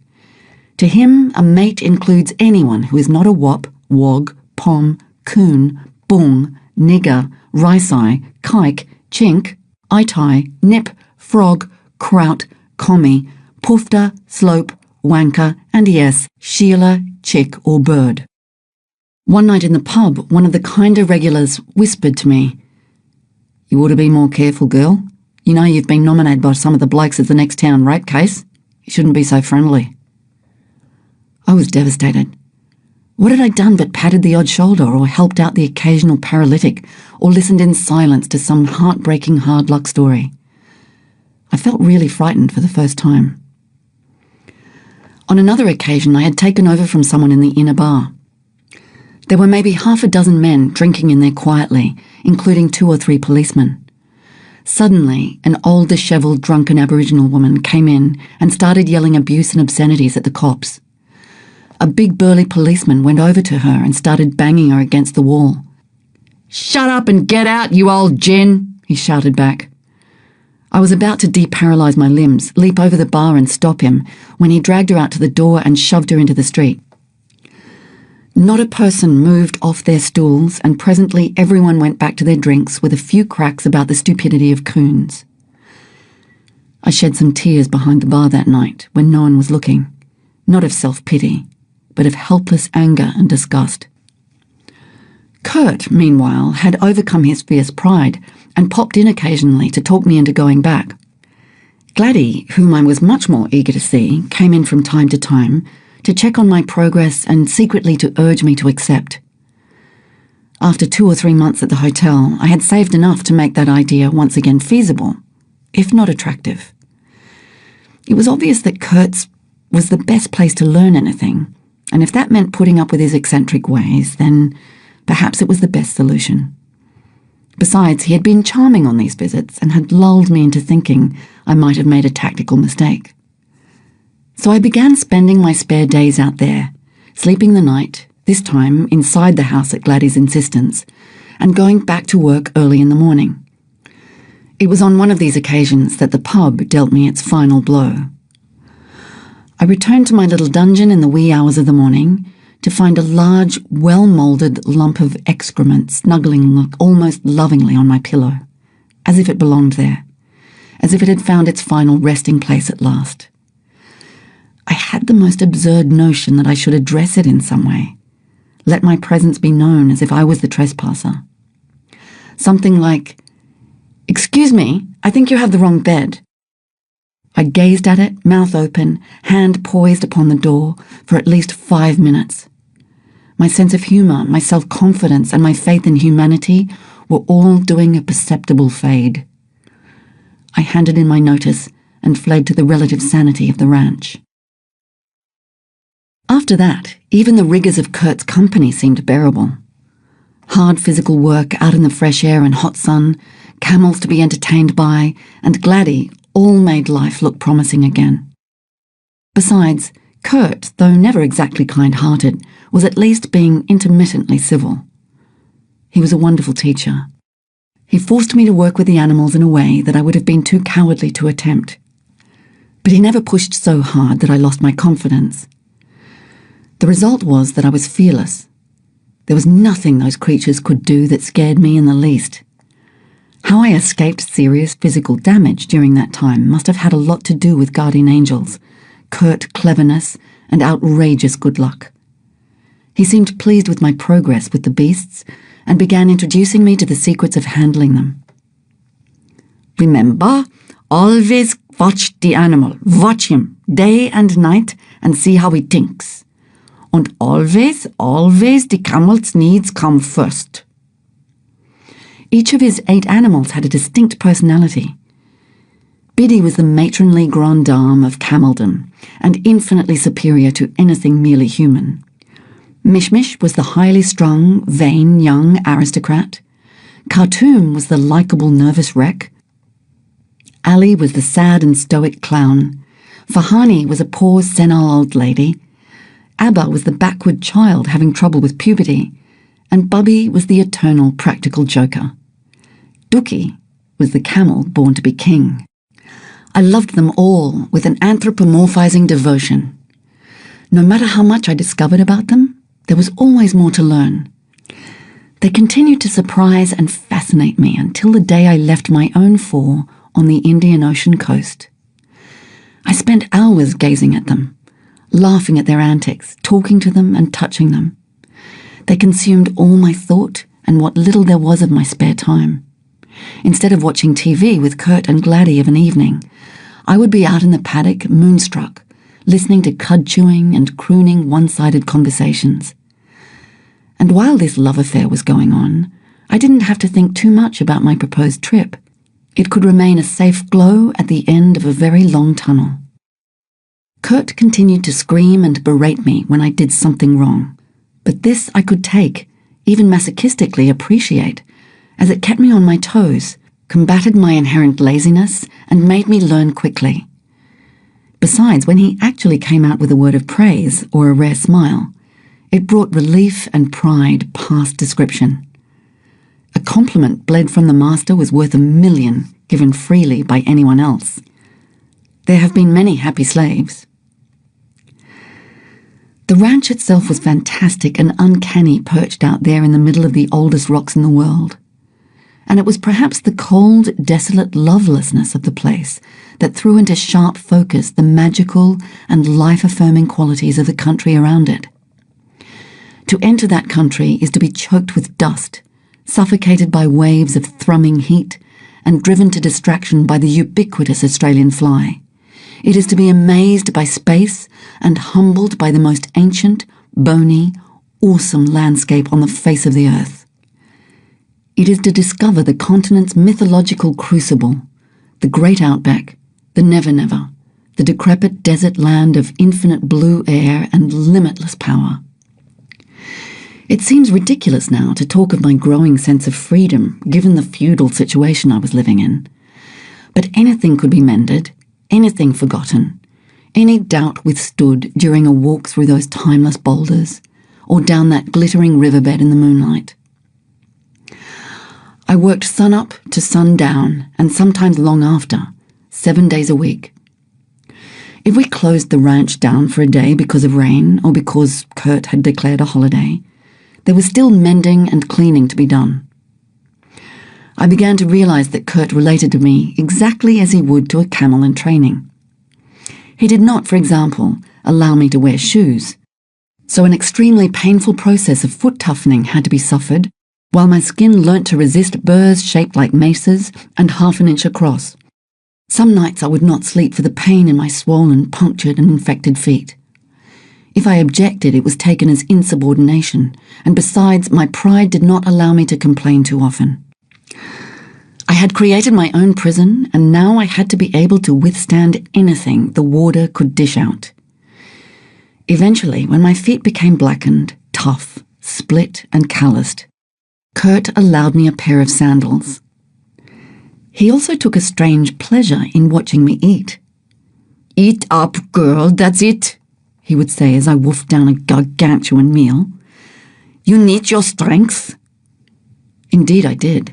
To him, a mate includes anyone who is not a wop, wog, pom, coon, bung, nigger, risai, kike, chink, itai, nip, frog, kraut, commie, pufta, slope, wanker, and yes, Sheila, chick, or bird. One night in the pub, one of the kinder regulars whispered to me, "You ought to be more careful, girl. You know you've been nominated by some of the blokes at the next town rape case. You shouldn't be so friendly." I was devastated. What had I done but patted the odd shoulder or helped out the occasional paralytic or listened in silence to some heartbreaking hard luck story? I felt really frightened for the first time. On another occasion, I had taken over from someone in the inner bar. There were maybe half a dozen men drinking in there quietly, including 2 or 3 policemen. Suddenly, an old, dishevelled, drunken Aboriginal woman came in and started yelling abuse and obscenities at the cops. A big burly policeman went over to her and started banging her against the wall. "Shut up and get out, you old gin!" he shouted back. I was about to deparalyse my limbs, leap over the bar and stop him, when he dragged her out to the door and shoved her into the street. Not a person moved off their stools, and presently everyone went back to their drinks with a few cracks about the stupidity of coons. I shed some tears behind the bar that night when no one was looking, not of self-pity, but of helpless anger and disgust. Kurt, meanwhile, had overcome his fierce pride and popped in occasionally to talk me into going back. Gladdy, whom I was much more eager to see, came in from time to time to check on my progress and secretly to urge me to accept. After 2 or 3 months at the hotel, I had saved enough to make that idea once again feasible, if not attractive. It was obvious that Kurt's was the best place to learn anything, and if that meant putting up with his eccentric ways, then perhaps it was the best solution. Besides, he had been charming on these visits and had lulled me into thinking I might have made a tactical mistake. So I began spending my spare days out there, sleeping the night, this time inside the house at Gladdy's insistence, and going back to work early in the morning. It was on one of these occasions that the pub dealt me its final blow. I returned to my little dungeon in the wee hours of the morning to find a large, well-moulded lump of excrement snuggling almost lovingly on my pillow, as if it belonged there, as if it had found its final resting place at last. I had the most absurd notion that I should address it in some way, let my presence be known as if I was the trespasser. Something like, "Excuse me, I think you have the wrong bed." I gazed at it, mouth open, hand poised upon the door, for at least 5 minutes. My sense of humour, my self-confidence, and my faith in humanity were all doing a perceptible fade. I handed in my notice and fled to the relative sanity of the ranch. After that, even the rigours of Kurt's company seemed bearable. Hard physical work out in the fresh air and hot sun, camels to be entertained by, and Gladdy all made life look promising again. Besides, Kurt, though never exactly kind-hearted, was at least being intermittently civil. He was a wonderful teacher. He forced me to work with the animals in a way that I would have been too cowardly to attempt. But he never pushed so hard that I lost my confidence. The result was that I was fearless. There was nothing those creatures could do that scared me in the least. How I escaped serious physical damage during that time must have had a lot to do with guardian angels, Kurt cleverness, and outrageous good luck. He seemed pleased with my progress with the beasts and began introducing me to the secrets of handling them. "Remember, always watch the animal. Watch him, day and night, and see how he thinks. And always, always the camel's needs come first." Each of his 8 animals had a distinct personality. Biddy was the matronly grande dame of cameldom, and infinitely superior to anything merely human. Mishmish was the highly strung, vain young aristocrat. Khartoum was the likeable nervous wreck. Ali was the sad and stoic clown. Fahani was a poor senile old lady. Abba was the backward child having trouble with puberty, and Bubby was the eternal practical joker. Dookie was the camel born to be king. I loved them all with an anthropomorphizing devotion. No matter how much I discovered about them, there was always more to learn. They continued to surprise and fascinate me until the day I left my own 4 on the Indian Ocean coast. I spent hours gazing at them, laughing at their antics, talking to them and touching them. They consumed all my thought and what little there was of my spare time. Instead of watching TV with Kurt and Gladdy of an evening, I would be out in the paddock, moonstruck, listening to cud-chewing and crooning one-sided conversations. And while this love affair was going on, I didn't have to think too much about my proposed trip. It could remain a safe glow at the end of a very long tunnel. Kurt continued to scream and berate me when I did something wrong, but this I could take, even masochistically appreciate, as it kept me on my toes, combated my inherent laziness, and made me learn quickly. Besides, when he actually came out with a word of praise or a rare smile, it brought relief and pride past description. A compliment bled from the master was worth 1,000,000 given freely by anyone else. There have been many happy slaves. The ranch itself was fantastic and uncanny, perched out there in the middle of the oldest rocks in the world. And it was perhaps the cold, desolate lovelessness of the place that threw into sharp focus the magical and life-affirming qualities of the country around it. To enter that country is to be choked with dust, suffocated by waves of thrumming heat, and driven to distraction by the ubiquitous Australian fly. It is to be amazed by space and humbled by the most ancient, bony, awesome landscape on the face of the earth. It is to discover the continent's mythological crucible, the great Outback, the Never-Never, the decrepit desert land of infinite blue air and limitless power. It seems ridiculous now to talk of my growing sense of freedom, given the feudal situation I was living in. But anything could be mended, anything forgotten, any doubt withstood during a walk through those timeless boulders, or down that glittering riverbed in the moonlight. I worked sun-up to sundown, and sometimes long after, 7 days a week. If we closed the ranch down for a day because of rain, or because Kurt had declared a holiday, there was still mending and cleaning to be done. I began to realize that Kurt related to me exactly as he would to a camel in training. He did not, for example, allow me to wear shoes, so an extremely painful process of foot toughening had to be suffered, while my skin learnt to resist burrs shaped like maces and 1/2 inch across. Some nights I would not sleep for the pain in my swollen, punctured and infected feet. If I objected, it was taken as insubordination, and besides, my pride did not allow me to complain too often. I had created my own prison, and now I had to be able to withstand anything the warder could dish out. Eventually, when my feet became blackened, tough, split and calloused, Kurt allowed me a pair of sandals. He also took a strange pleasure in watching me eat. "Eat up, girl, that's it," he would say as I wolfed down a gargantuan meal. "You need your strength." Indeed I did.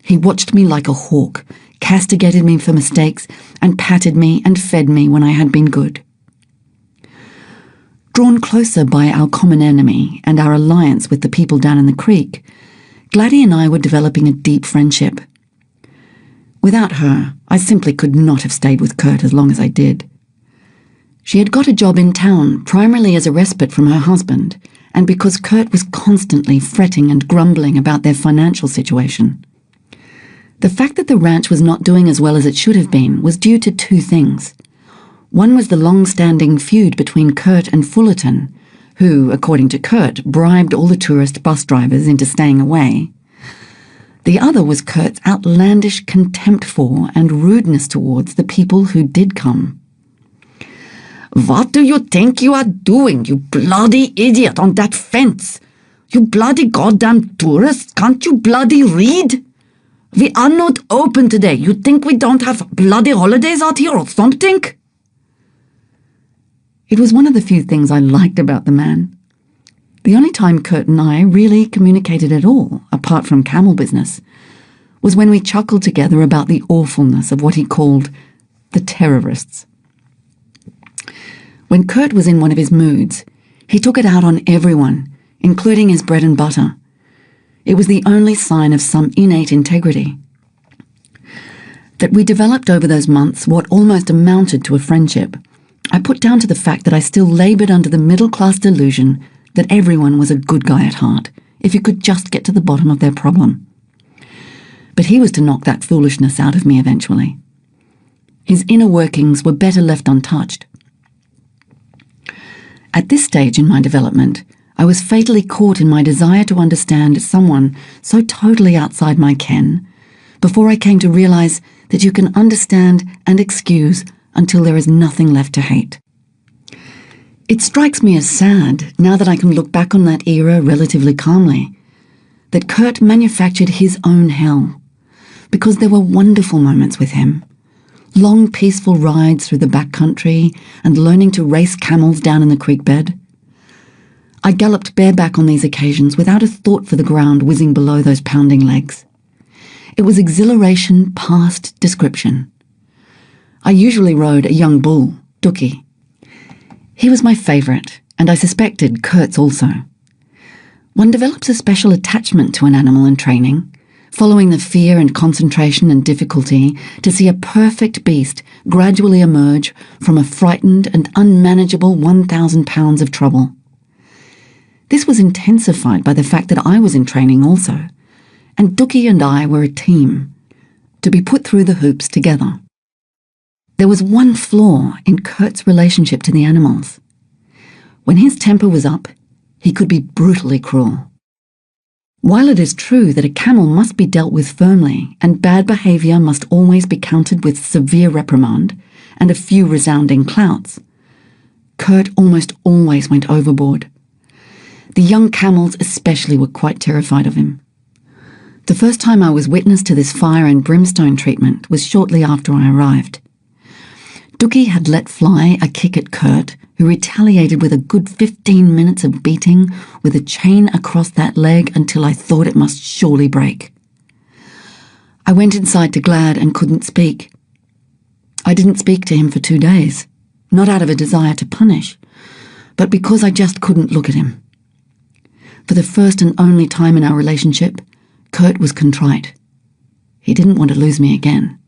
He watched me like a hawk, castigated me for mistakes, and patted me and fed me when I had been good. Drawn closer by our common enemy and our alliance with the people down in the creek, Gladdy and I were developing a deep friendship. Without her, I simply could not have stayed with Kurt as long as I did. She had got a job in town, primarily as a respite from her husband, and because Kurt was constantly fretting and grumbling about their financial situation. The fact that the ranch was not doing as well as it should have been was due to 2 things. One was the long-standing feud between Kurt and Fullerton, who, according to Kurt, bribed all the tourist bus drivers into staying away. The other was Kurt's outlandish contempt for and rudeness towards the people who did come. "What do you think you are doing, you bloody idiot on that fence? You bloody goddamn tourist, can't you bloody read? We are not open today. You think we don't have bloody holidays out here or something?" It was one of the few things I liked about the man. The only time Kurt and I really communicated at all, apart from camel business, was when we chuckled together about the awfulness of what he called the terrorists. When Kurt was in one of his moods, he took it out on everyone, including his bread and butter. It was the only sign of some innate integrity. That we developed over those months what almost amounted to a friendship, I put down to the fact that I still laboured under the middle-class delusion that everyone was a good guy at heart, if you could just get to the bottom of their problem. But he was to knock that foolishness out of me eventually. His inner workings were better left untouched. At this stage in my development, I was fatally caught in my desire to understand someone so totally outside my ken, before I came to realise that you can understand and excuse until there is nothing left to hate. It strikes me as sad, now that I can look back on that era relatively calmly, that Kurt manufactured his own hell, because there were wonderful moments with him. Long peaceful rides through the backcountry and learning to race camels down in the creek bed. I galloped bareback on these occasions without a thought for the ground whizzing below those pounding legs. It was exhilaration past description. I usually rode a young bull, Dookie. He was my favourite, and I suspected Kurt's also. One develops a special attachment to an animal in training, following the fear and concentration and difficulty to see a perfect beast gradually emerge from a frightened and unmanageable 1,000 pounds of trouble. This was intensified by the fact that I was in training also, and Dookie and I were a team, to be put through the hoops together. There was one flaw in Kurt's relationship to the animals. When his temper was up, he could be brutally cruel. While it is true that a camel must be dealt with firmly and bad behaviour must always be countered with severe reprimand and a few resounding clouts, Kurt almost always went overboard. The young camels especially were quite terrified of him. The first time I was witness to this fire and brimstone treatment was shortly after I arrived. Dookie had let fly a kick at Kurt, who retaliated with a good 15 minutes of beating with a chain across that leg until I thought it must surely break. I went inside to Glad and couldn't speak. I didn't speak to him for 2 days, not out of a desire to punish, but because I just couldn't look at him. For the first and only time in our relationship, Kurt was contrite. He didn't want to lose me again.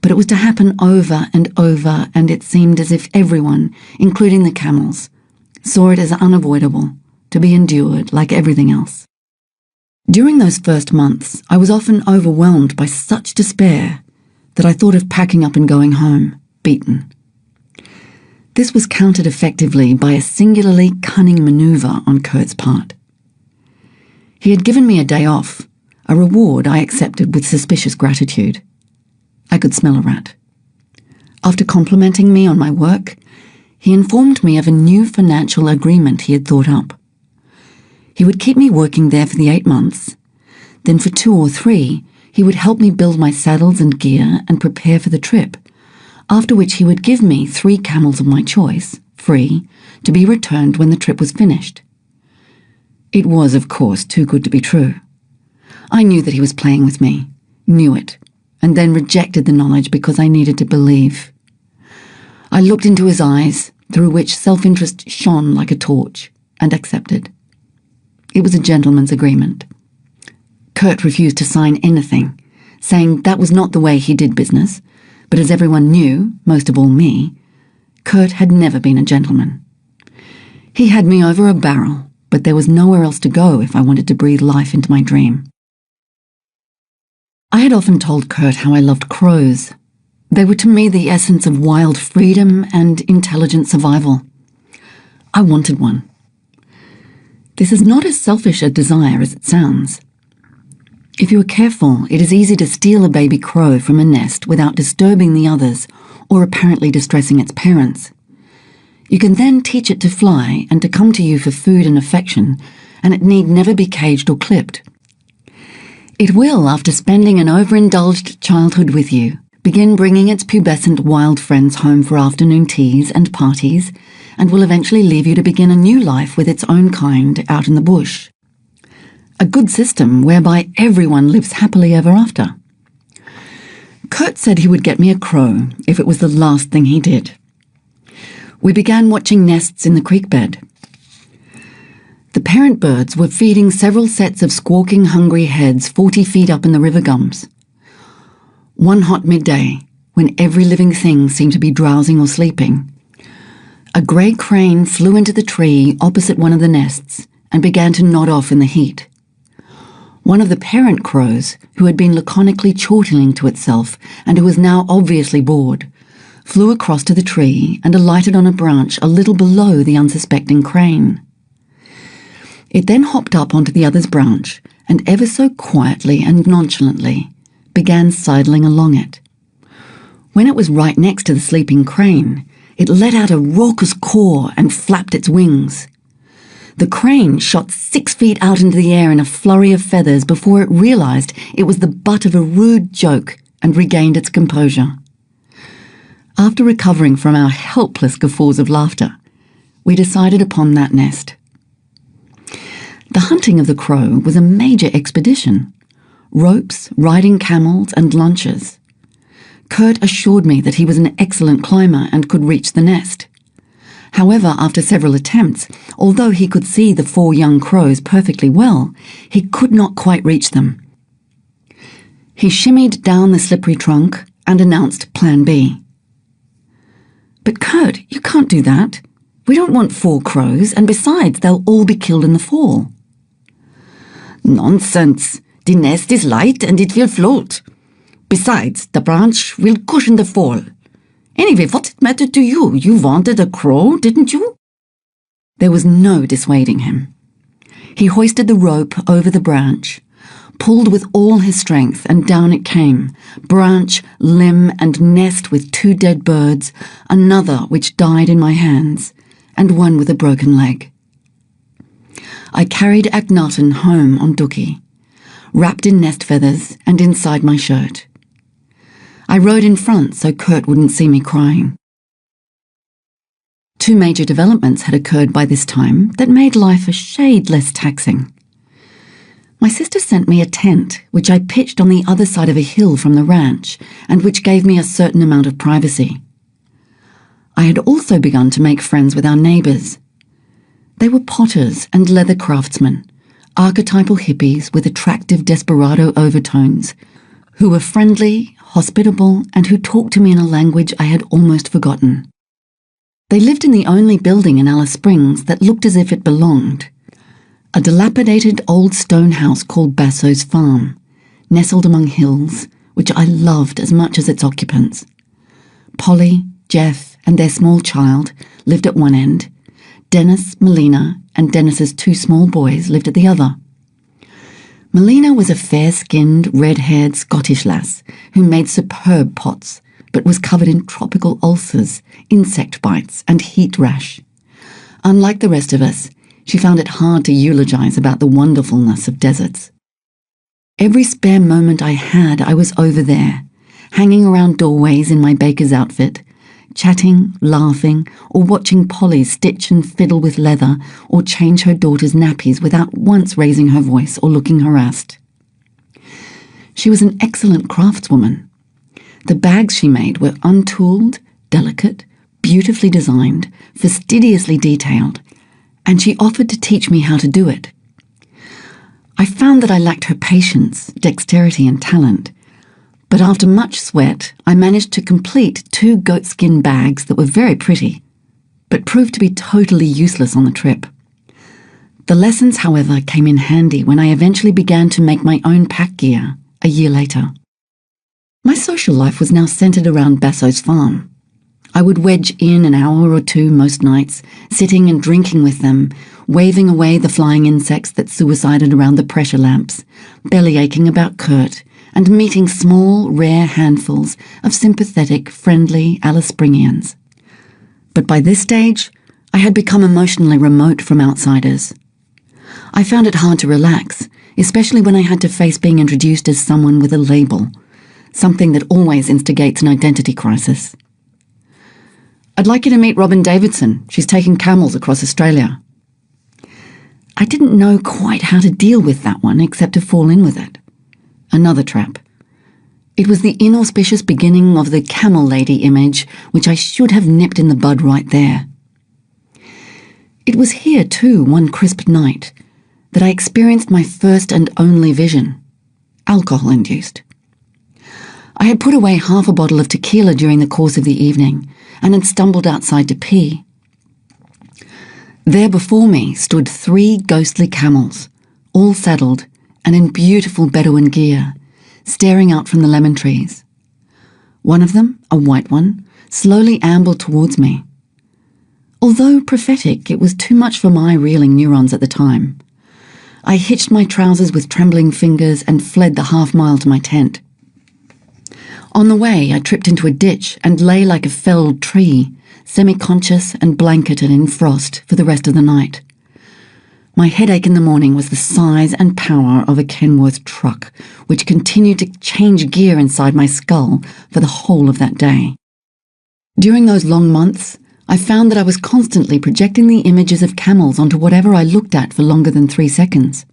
But it was to happen over and over, and it seemed as if everyone, including the camels, saw it as unavoidable, to be endured like everything else. During those first months, I was often overwhelmed by such despair that I thought of packing up and going home, beaten. This was countered effectively by a singularly cunning manoeuvre on Kurt's part. He had given me a day off, a reward I accepted with suspicious gratitude. I could smell a rat. After complimenting me on my work, he informed me of a new financial agreement he had thought up. He would keep me working there for the 8 months, then for 2 or 3 he would help me build my saddles and gear and prepare for the trip, after which he would give me 3 camels of my choice, free, to be returned when the trip was finished. It was, of course, too good to be true. I knew that he was playing with me, knew it, and then rejected the knowledge because I needed to believe. I looked into his eyes, through which self-interest shone like a torch, and accepted. It was a gentleman's agreement. Kurt refused to sign anything, saying that was not the way he did business, but as everyone knew, most of all me, Kurt had never been a gentleman. He had me over a barrel, but there was nowhere else to go if I wanted to breathe life into my dream. I had often told Kurt how I loved crows. They were to me the essence of wild freedom and intelligent survival. I wanted one. This is not as selfish a desire as it sounds. If you are careful, it is easy to steal a baby crow from a nest without disturbing the others or apparently distressing its parents. You can then teach it to fly and to come to you for food and affection, and it need never be caged or clipped. It will, after spending an overindulged childhood with you, begin bringing its pubescent wild friends home for afternoon teas and parties, and will eventually leave you to begin a new life with its own kind out in the bush. A good system whereby everyone lives happily ever after. Kurt said he would get me a crow if it was the last thing he did. We began watching nests in the creek bed. The parent birds were feeding several sets of squawking hungry heads 40 feet up in the river gums. One hot midday, when every living thing seemed to be drowsing or sleeping, a grey crane flew into the tree opposite one of the nests and began to nod off in the heat. One of the parent crows, who had been laconically chortling to itself and who was now obviously bored, flew across to the tree and alighted on a branch a little below the unsuspecting crane. It then hopped up onto the other's branch and ever so quietly and nonchalantly began sidling along it. When it was right next to the sleeping crane, it let out a raucous caw and flapped its wings. The crane shot 6 feet out into the air in a flurry of feathers before it realized it was the butt of a rude joke and regained its composure. After recovering from our helpless guffaws of laughter, we decided upon that nest. The hunting of the crow was a major expedition. Ropes, riding camels, and lunches. Kurt assured me that he was an excellent climber and could reach the nest. However, after several attempts, although he could see the 4 young crows perfectly well, he could not quite reach them. He shimmied down the slippery trunk and announced Plan B. "But Kurt, you can't do that. We don't want 4 crows, and besides, they'll all be killed in the fall." "Nonsense. The nest is light and it will float. Besides, the branch will cushion the fall. Anyway, what's it matter to you? You wanted a crow, didn't you?" There was no dissuading him. He hoisted the rope over the branch, pulled with all his strength, and down it came, branch, limb, and nest with 2 dead birds, another which died in my hands, and one with a broken leg. I carried Akhenaten home on Dookie, wrapped in nest feathers and inside my shirt. I rode in front so Kurt wouldn't see me crying. 2 major developments had occurred by this time that made life a shade less taxing. My sister sent me a tent, which I pitched on the other side of a hill from the ranch, and which gave me a certain amount of privacy. I had also begun to make friends with our neighbours. They were potters and leather craftsmen, archetypal hippies with attractive desperado overtones, who were friendly, hospitable, and who talked to me in a language I had almost forgotten. They lived in the only building in Alice Springs that looked as if it belonged, a dilapidated old stone house called Basso's Farm, nestled among hills, which I loved as much as its occupants. Polly, Jeff, and their small child lived at one end. Dennis, Melina, and Dennis's 2 small boys lived at the other. Melina was a fair-skinned, red-haired Scottish lass who made superb pots, but was covered in tropical ulcers, insect bites, and heat rash. Unlike the rest of us, she found it hard to eulogize about the wonderfulness of deserts. Every spare moment I had, I was over there, hanging around doorways in my baker's outfit, chatting, laughing, or watching Polly stitch and fiddle with leather or change her daughter's nappies without once raising her voice or looking harassed. She was an excellent craftswoman. The bags she made were untooled, delicate, beautifully designed, fastidiously detailed, and she offered to teach me how to do it. I found that I lacked her patience, dexterity, and talent, but after much sweat, I managed to complete 2 goatskin bags that were very pretty, but proved to be totally useless on the trip. The lessons, however, came in handy when I eventually began to make my own pack gear a year later. My social life was now centered around Basso's Farm. I would wedge in an hour or 2 most nights, sitting and drinking with them, waving away the flying insects that suicided around the pressure lamps, belly-aching about Kurt, and meeting small, rare handfuls of sympathetic, friendly Alice Springians. But by this stage, I had become emotionally remote from outsiders. I found it hard to relax, especially when I had to face being introduced as someone with a label, something that always instigates an identity crisis. "I'd like you to meet Robyn Davidson. She's taking camels across Australia." I didn't know quite how to deal with that one except to fall in with it. Another trap. It was the inauspicious beginning of the camel lady image, which I should have nipped in the bud right there. It was here, too, one crisp night, that I experienced my first and only vision, alcohol-induced. I had put away half a bottle of tequila during the course of the evening and had stumbled outside to pee. There before me stood 3 ghostly camels, all saddled and in beautiful Bedouin gear, staring out from the lemon trees. One of them, a white one, slowly ambled towards me. Although prophetic, it was too much for my reeling neurons at the time. I hitched my trousers with trembling fingers and fled the half-mile to my tent. On the way, I tripped into a ditch and lay like a felled tree, semi-conscious and blanketed in frost for the rest of the night. My headache in the morning was the size and power of a Kenworth truck, which continued to change gear inside my skull for the whole of that day. During those long months, I found that I was constantly projecting the images of camels onto whatever I looked at for longer than 3 seconds.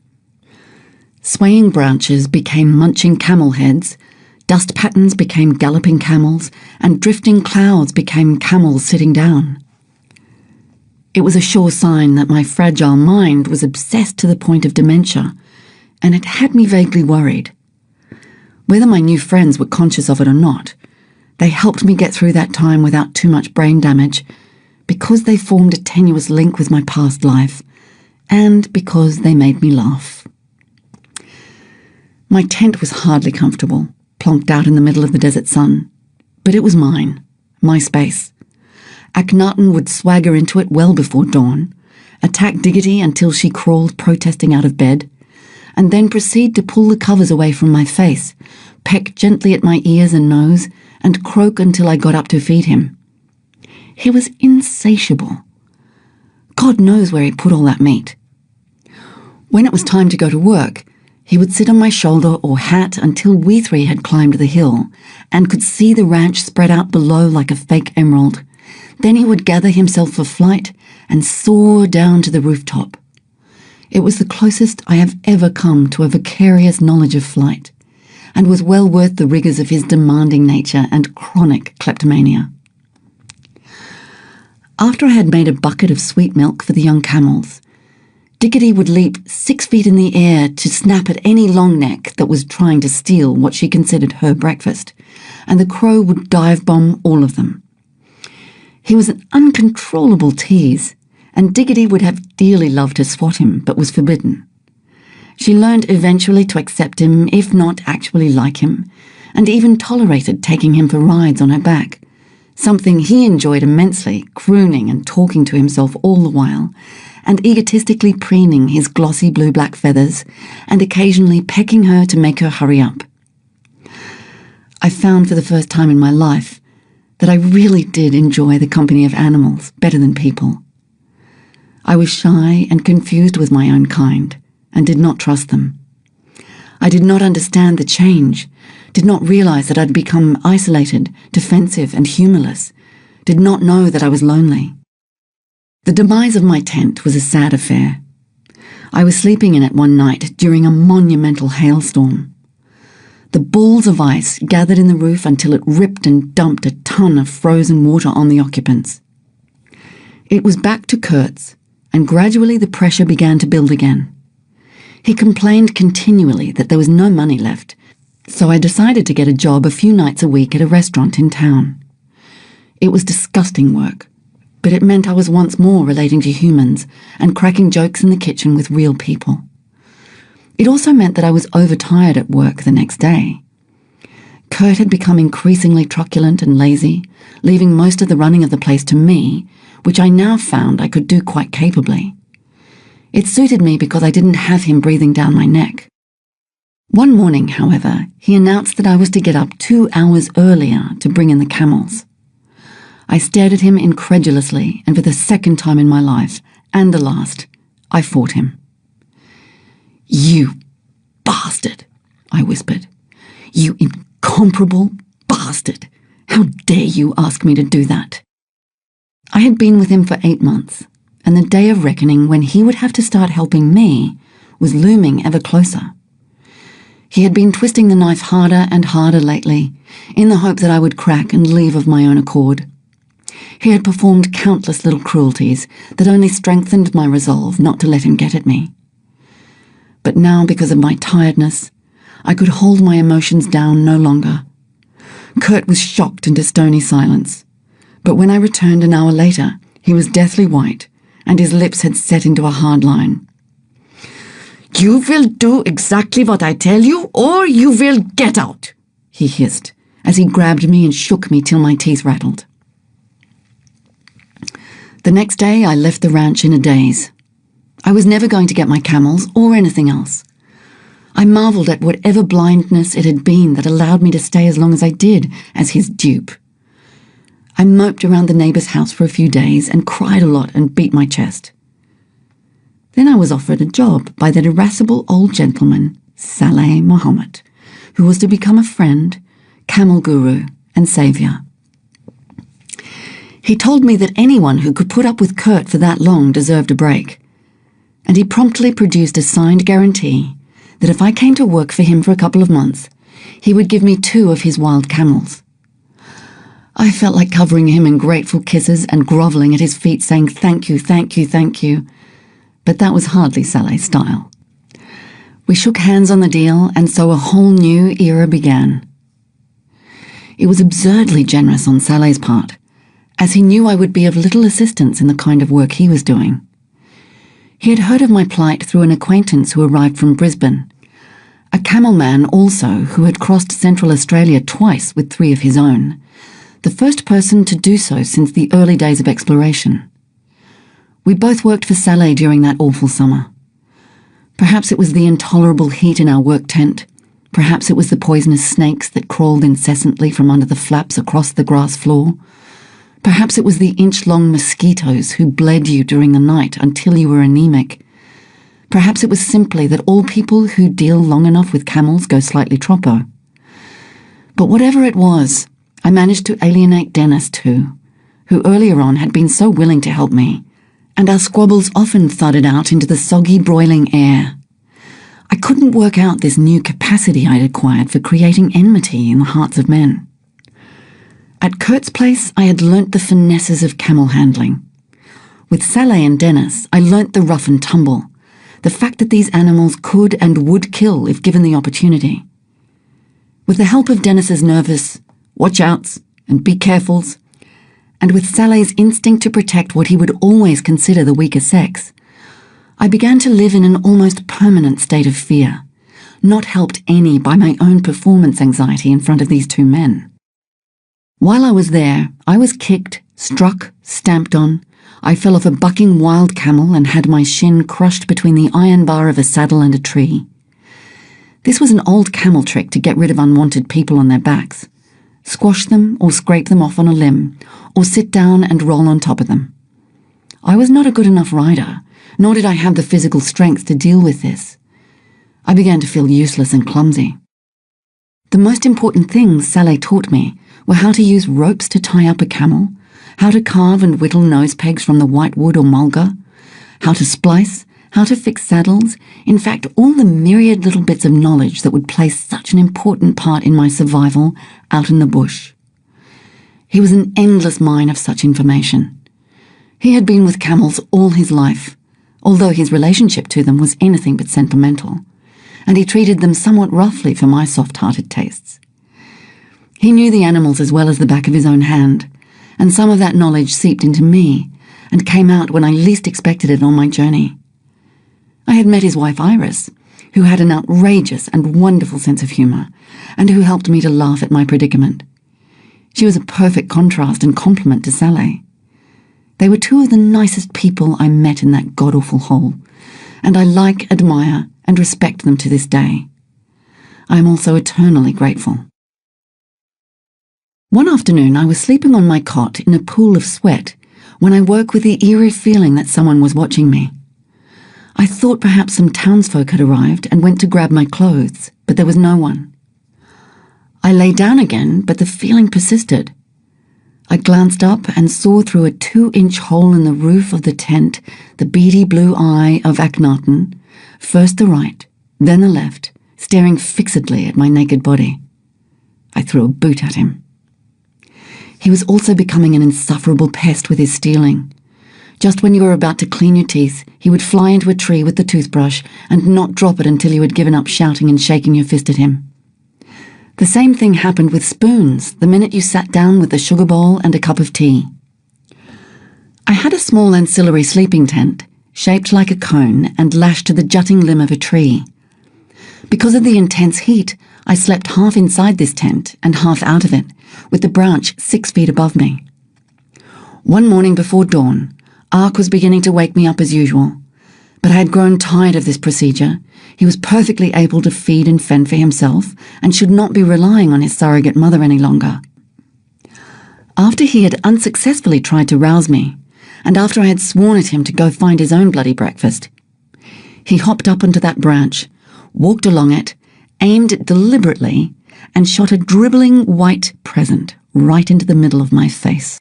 Swaying branches became munching camel heads, dust patterns became galloping camels, and drifting clouds became camels sitting down. It was a sure sign that my fragile mind was obsessed to the point of dementia, and it had me vaguely worried. Whether my new friends were conscious of it or not, they helped me get through that time without too much brain damage, because they formed a tenuous link with my past life, and because they made me laugh. My tent was hardly comfortable, plonked out in the middle of the desert sun, but it was mine, my space. Akhenaten would swagger into it well before dawn, attack Diggity until she crawled protesting out of bed, and then proceed to pull the covers away from my face, peck gently at my ears and nose, and croak until I got up to feed him. He was insatiable. God knows where he put all that meat. When it was time to go to work, he would sit on my shoulder or hat until we three had climbed the hill and could see the ranch spread out below like a fake emerald. Then he would gather himself for flight and soar down to the rooftop. It was the closest I have ever come to a vicarious knowledge of flight, and was well worth the rigours of his demanding nature and chronic kleptomania. After I had made a bucket of sweet milk for the young camels, Diggity would leap 6 feet in the air to snap at any long neck that was trying to steal what she considered her breakfast, and the crow would dive-bomb all of them. He was an uncontrollable tease, and Diggity would have dearly loved to swat him, but was forbidden. She learned eventually to accept him, if not actually like him, and even tolerated taking him for rides on her back, something he enjoyed immensely, crooning and talking to himself all the while, and egotistically preening his glossy blue-black feathers, and occasionally pecking her to make her hurry up. I found for the first time in my life that I really did enjoy the company of animals better than people. I was shy and confused with my own kind, and did not trust them. I did not understand the change, did not realise that I'd become isolated, defensive and humourless, did not know that I was lonely. The demise of my tent was a sad affair. I was sleeping in it one night during a monumental hailstorm. The balls of ice gathered in the roof until it ripped and dumped a ton of frozen water on the occupants. It was back to Kurt's, and gradually the pressure began to build again. He complained continually that there was no money left, so I decided to get a job a few nights a week at a restaurant in town. It was disgusting work, but it meant I was once more relating to humans and cracking jokes in the kitchen with real people. It also meant that I was overtired at work the next day. Kurt had become increasingly truculent and lazy, leaving most of the running of the place to me, which I now found I could do quite capably. It suited me because I didn't have him breathing down my neck. One morning, however, he announced that I was to get up 2 hours earlier to bring in the camels. I stared at him incredulously, and for the second time in my life, and the last, I fought him. "You bastard," I whispered. "You incomparable bastard. How dare you ask me to do that?" I had been with him for 8 months, and the day of reckoning when he would have to start helping me was looming ever closer. He had been twisting the knife harder and harder lately, in the hope that I would crack and leave of my own accord. He had performed countless little cruelties that only strengthened my resolve not to let him get at me. But now, because of my tiredness, I could hold my emotions down no longer. Kurt was shocked into stony silence, but when I returned an hour later, he was deathly white, and his lips had set into a hard line. "You will do exactly what I tell you, or you will get out," he hissed, as he grabbed me and shook me till my teeth rattled. The next day I left the ranch in a daze. I was never going to get my camels or anything else. I marvelled at whatever blindness it had been that allowed me to stay as long as I did as his dupe. I moped around the neighbour's house for a few days and cried a lot and beat my chest. Then I was offered a job by that irascible old gentleman, Saleh Mohammed, who was to become a friend, camel guru and saviour. He told me that anyone who could put up with Kurt for that long deserved a break, and he promptly produced a signed guarantee that if I came to work for him for a couple of months, he would give me 2 of his wild camels. I felt like covering him in grateful kisses and grovelling at his feet saying thank you, thank you, thank you, but that was hardly Saleh's style. We shook hands on the deal, and so a whole new era began. It was absurdly generous on Saleh's part, as he knew I would be of little assistance in the kind of work he was doing. He had heard of my plight through an acquaintance who arrived from Brisbane, a camel man also who had crossed Central Australia twice with 3 of his own, the first person to do so since the early days of exploration. We both worked for Saleh during that awful summer. Perhaps it was the intolerable heat in our work tent. Perhaps it was the poisonous snakes that crawled incessantly from under the flaps across the grass floor. Perhaps it was the inch-long mosquitoes who bled you during the night until you were anemic. Perhaps it was simply that all people who deal long enough with camels go slightly troppo. But whatever it was, I managed to alienate Dennis too, who earlier on had been so willing to help me, and our squabbles often thudded out into the soggy, broiling air. I couldn't work out this new capacity I'd acquired for creating enmity in the hearts of men. At Kurt's place, I had learnt the finesses of camel handling. With Saleh and Dennis, I learnt the rough and tumble, the fact that these animals could and would kill if given the opportunity. With the help of Dennis's nervous watch-outs and be carefuls, and with Saleh's instinct to protect what he would always consider the weaker sex, I began to live in an almost permanent state of fear, not helped any by my own performance anxiety in front of these 2 men. While I was there, I was kicked, struck, stamped on. I fell off a bucking wild camel and had my shin crushed between the iron bar of a saddle and a tree. This was an old camel trick to get rid of unwanted people on their backs. Squash them or scrape them off on a limb, or sit down and roll on top of them. I was not a good enough rider, nor did I have the physical strength to deal with this. I began to feel useless and clumsy. The most important things Saleh taught me were how to use ropes to tie up a camel, how to carve and whittle nose pegs from the whitewood or mulga, how to splice, how to fix saddles, in fact, all the myriad little bits of knowledge that would play such an important part in my survival out in the bush. He was an endless mine of such information. He had been with camels all his life, although his relationship to them was anything but sentimental, and he treated them somewhat roughly for my soft-hearted tastes. He knew the animals as well as the back of his own hand, and some of that knowledge seeped into me and came out when I least expected it on my journey. I had met his wife Iris, who had an outrageous and wonderful sense of humour, and who helped me to laugh at my predicament. She was a perfect contrast and complement to Saleh. They were 2 of the nicest people I met in that god-awful hole, and I like, admire, and respect them to this day. I am also eternally grateful. One afternoon I was sleeping on my cot in a pool of sweat when I woke with the eerie feeling that someone was watching me. I thought perhaps some townsfolk had arrived and went to grab my clothes, but there was no one. I lay down again, but the feeling persisted. I glanced up and saw through a 2-inch hole in the roof of the tent the beady blue eye of Akhenaten, first the right, then the left, staring fixedly at my naked body. I threw a boot at him. He was also becoming an insufferable pest with his stealing. Just when you were about to clean your teeth, he would fly into a tree with the toothbrush and not drop it until you had given up shouting and shaking your fist at him. The same thing happened with spoons the minute you sat down with a sugar bowl and a cup of tea. I had a small ancillary sleeping tent, shaped like a cone and lashed to the jutting limb of a tree. Because of the intense heat, I slept half inside this tent and half out of it, with the branch 6 feet above me. One morning before dawn, Ark was beginning to wake me up as usual, but I had grown tired of this procedure. He was perfectly able to feed and fend for himself and should not be relying on his surrogate mother any longer. After he had unsuccessfully tried to rouse me, and after I had sworn at him to go find his own bloody breakfast, he hopped up onto that branch, walked along it, aimed deliberately, and shot a dribbling white present right into the middle of my face.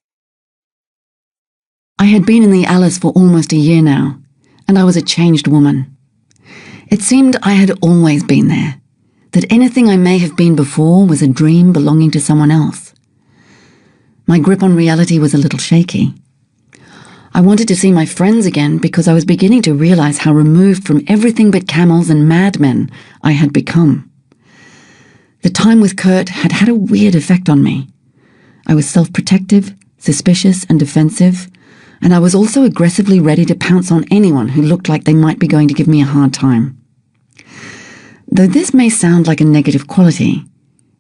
I had been in the Alice for almost a year now, and I was a changed woman. It seemed I had always been there, that anything I may have been before was a dream belonging to someone else. My grip on reality was a little shaky. I wanted to see my friends again because I was beginning to realize how removed from everything but camels and madmen I had become. The time with Kurt had had a weird effect on me. I was self-protective, suspicious and defensive, and I was also aggressively ready to pounce on anyone who looked like they might be going to give me a hard time. Though this may sound like a negative quality,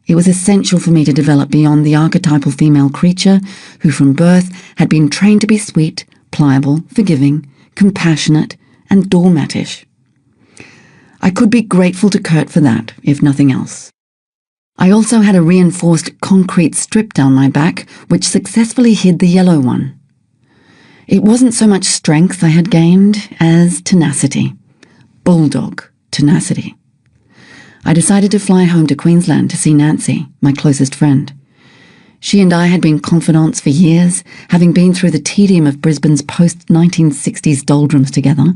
it was essential for me to develop beyond the archetypal female creature who from birth had been trained to be sweet, pliable, forgiving, compassionate, and doormatish. I could be grateful to Kurt for that, if nothing else. I also had a reinforced concrete strip down my back which successfully hid the yellow one. It wasn't so much strength I had gained as tenacity. Bulldog tenacity. I decided to fly home to Queensland to see Nancy, my closest friend. She and I had been confidants for years, having been through the tedium of Brisbane's post-1960s doldrums together,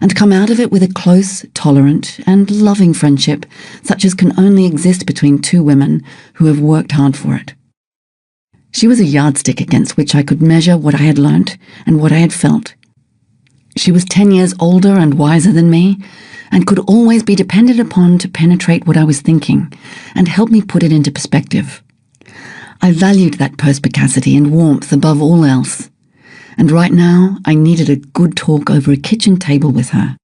and come out of it with a close, tolerant, and loving friendship such as can only exist between two women who have worked hard for it. She was a yardstick against which I could measure what I had learnt and what I had felt. She was 10 years older and wiser than me, and could always be depended upon to penetrate what I was thinking and help me put it into perspective. I valued that perspicacity and warmth above all else, and right now I needed a good talk over a kitchen table with her.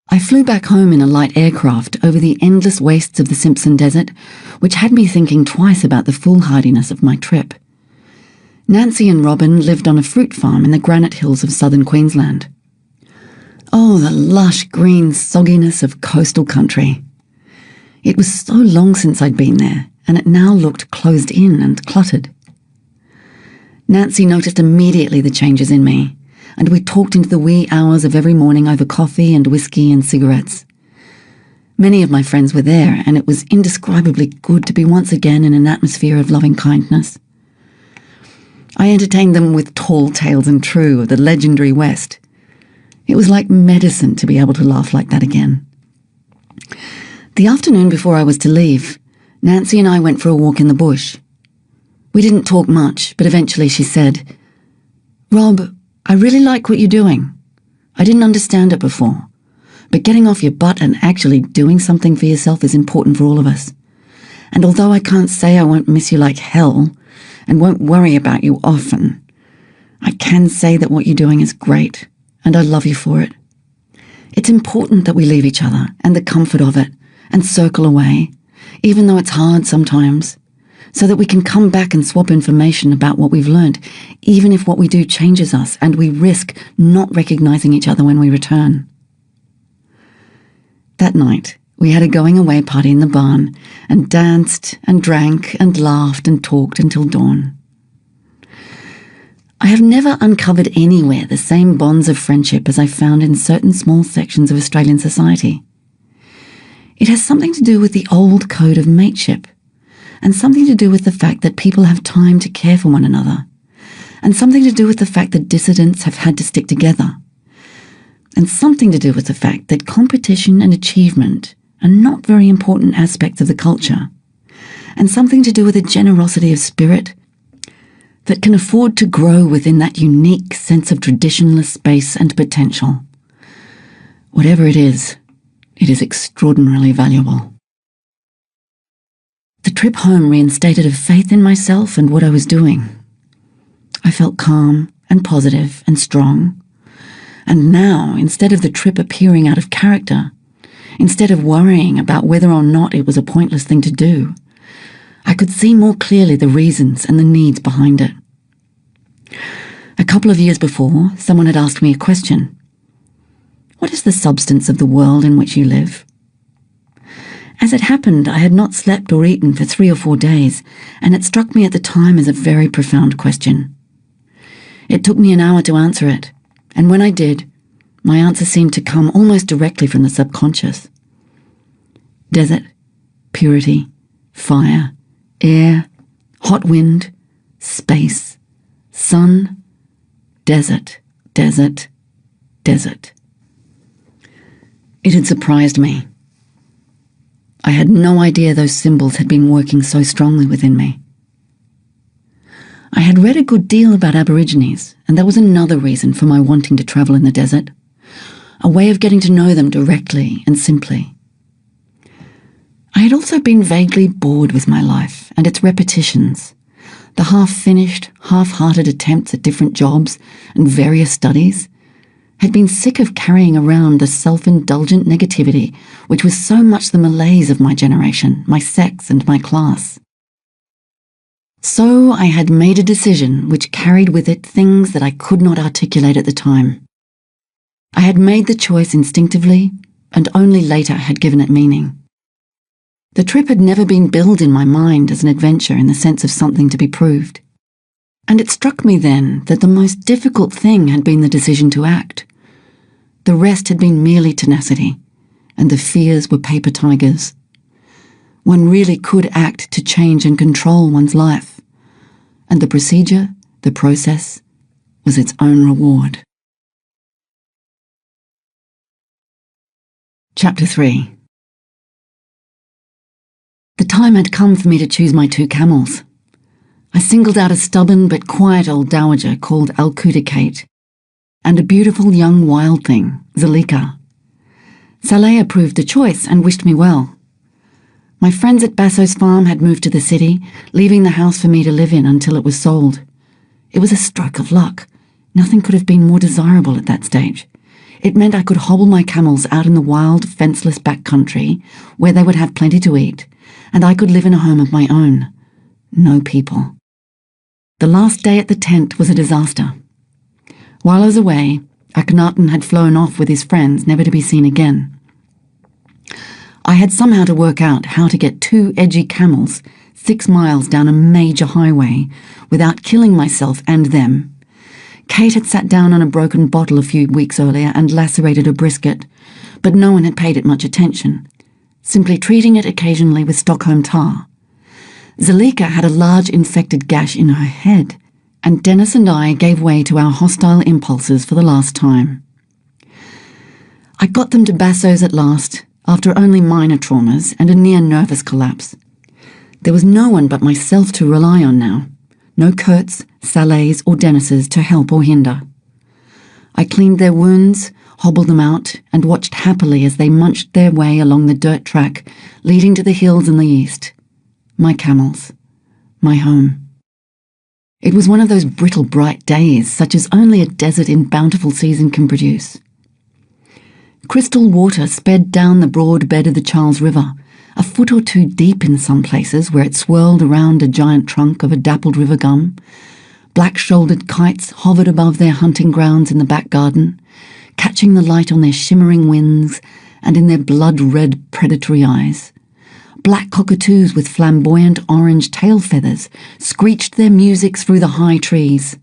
I flew back home in a light aircraft over the endless wastes of the Simpson Desert, which had me thinking twice about the foolhardiness of my trip. Nancy and Robyn lived on a fruit farm in the granite hills of southern Queensland. Oh, the lush green sogginess of coastal country. It was so long since I'd been there, and it now looked closed in and cluttered. Nancy noticed immediately the changes in me, and we talked into the wee hours of every morning over coffee and whiskey and cigarettes. Many of my friends were there, and it was indescribably good to be once again in an atmosphere of loving kindness. I entertained them with tall tales and true of the legendary West. It was like medicine to be able to laugh like that again. The afternoon before I was to leave, Nancy and I went for a walk in the bush. We didn't talk much, but eventually she said, "Rob, I really like what you're doing. I didn't understand it before, but getting off your butt and actually doing something for yourself is important for all of us. And although I can't say I won't miss you like hell and won't worry about you often, I can say that what you're doing is great. And I love you for it. It's important that we leave each other and the comfort of it and circle away, even though it's hard sometimes, so that we can come back and swap information about what we've learned, even if what we do changes us and we risk not recognizing each other when we return." That night, we had a going-away party in the barn and danced and drank and laughed and talked until dawn. I have never uncovered anywhere the same bonds of friendship as I found in certain small sections of Australian society. It has something to do with the old code of mateship, and something to do with the fact that people have time to care for one another, and something to do with the fact that dissidents have had to stick together, and something to do with the fact that competition and achievement are not very important aspects of the culture, and something to do with a generosity of spirit that can afford to grow within that unique sense of traditionless space and potential. Whatever it is extraordinarily valuable. The trip home reinstated a faith in myself and what I was doing. I felt calm and positive and strong. And now, instead of the trip appearing out of character, instead of worrying about whether or not it was a pointless thing to do, I could see more clearly the reasons and the needs behind it. A couple of years before, someone had asked me a question. What is the substance of the world in which you live? As it happened, I had not slept or eaten for 3 or 4 days, and it struck me at the time as a very profound question. It took me an hour to answer it, and when I did, my answer seemed to come almost directly from the subconscious. Desert, purity, fire, air, hot wind, space, sun, desert, desert, desert. It had surprised me. I had no idea those symbols had been working so strongly within me. I had read a good deal about Aborigines, and that was another reason for my wanting to travel in the desert, a way of getting to know them directly and simply. I had also been vaguely bored with my life and its repetitions, The half-finished, half-hearted attempts at different jobs and various studies had been sick of carrying around the self-indulgent negativity which was so much the malaise of my generation, my sex and my class. So I had made a decision which carried with it things that I could not articulate at the time. I had made the choice instinctively and only later had given it meaning. The trip had never been billed in my mind as an adventure in the sense of something to be proved. And it struck me then that the most difficult thing had been the decision to act. The rest had been merely tenacity, and the fears were paper tigers. One really could act to change and control one's life, and the procedure, the process, was its own reward. Chapter 3. The time had come for me to choose my 2 camels. I singled out a stubborn but quiet old dowager called Kate, and a beautiful young wild thing, Zalika. Saleh approved the choice and wished me well. My friends at Basso's farm had moved to the city, leaving the house for me to live in until it was sold. It was a stroke of luck. Nothing could have been more desirable at that stage. It meant I could hobble my camels out in the wild, fenceless back country, where they would have plenty to eat, and I could live in a home of my own. No people. The last day at the tent was a disaster. While I was away, Akhenaten had flown off with his friends, never to be seen again. I had somehow to work out how to get 2 edgy camels 6 miles down a major highway without killing myself and them. Kate had sat down on a broken bottle a few weeks earlier and lacerated a brisket, but no one had paid it much attention, simply treating it occasionally with Stockholm tar. Zalika had a large infected gash in her head, and Dennis and I gave way to our hostile impulses for the last time. I got them to Basso's at last, after only minor traumas and a near-nervous collapse. There was no one but myself to rely on now. No Kurt's, Saleh's or Dennis's to help or hinder. I cleaned their wounds, hobbled them out, and watched happily as they munched their way along the dirt track leading to the hills in the east. My camels. My home. It was one of those brittle, bright days, such as only a desert in bountiful season can produce. Crystal water sped down the broad bed of the Charles River, a foot or 2 deep in some places where it swirled around a giant trunk of a dappled river gum. Black-shouldered kites hovered above their hunting grounds in the back garden, catching the light on their shimmering wings and in their blood-red predatory eyes. Black cockatoos with flamboyant orange tail feathers screeched their music through the high trees.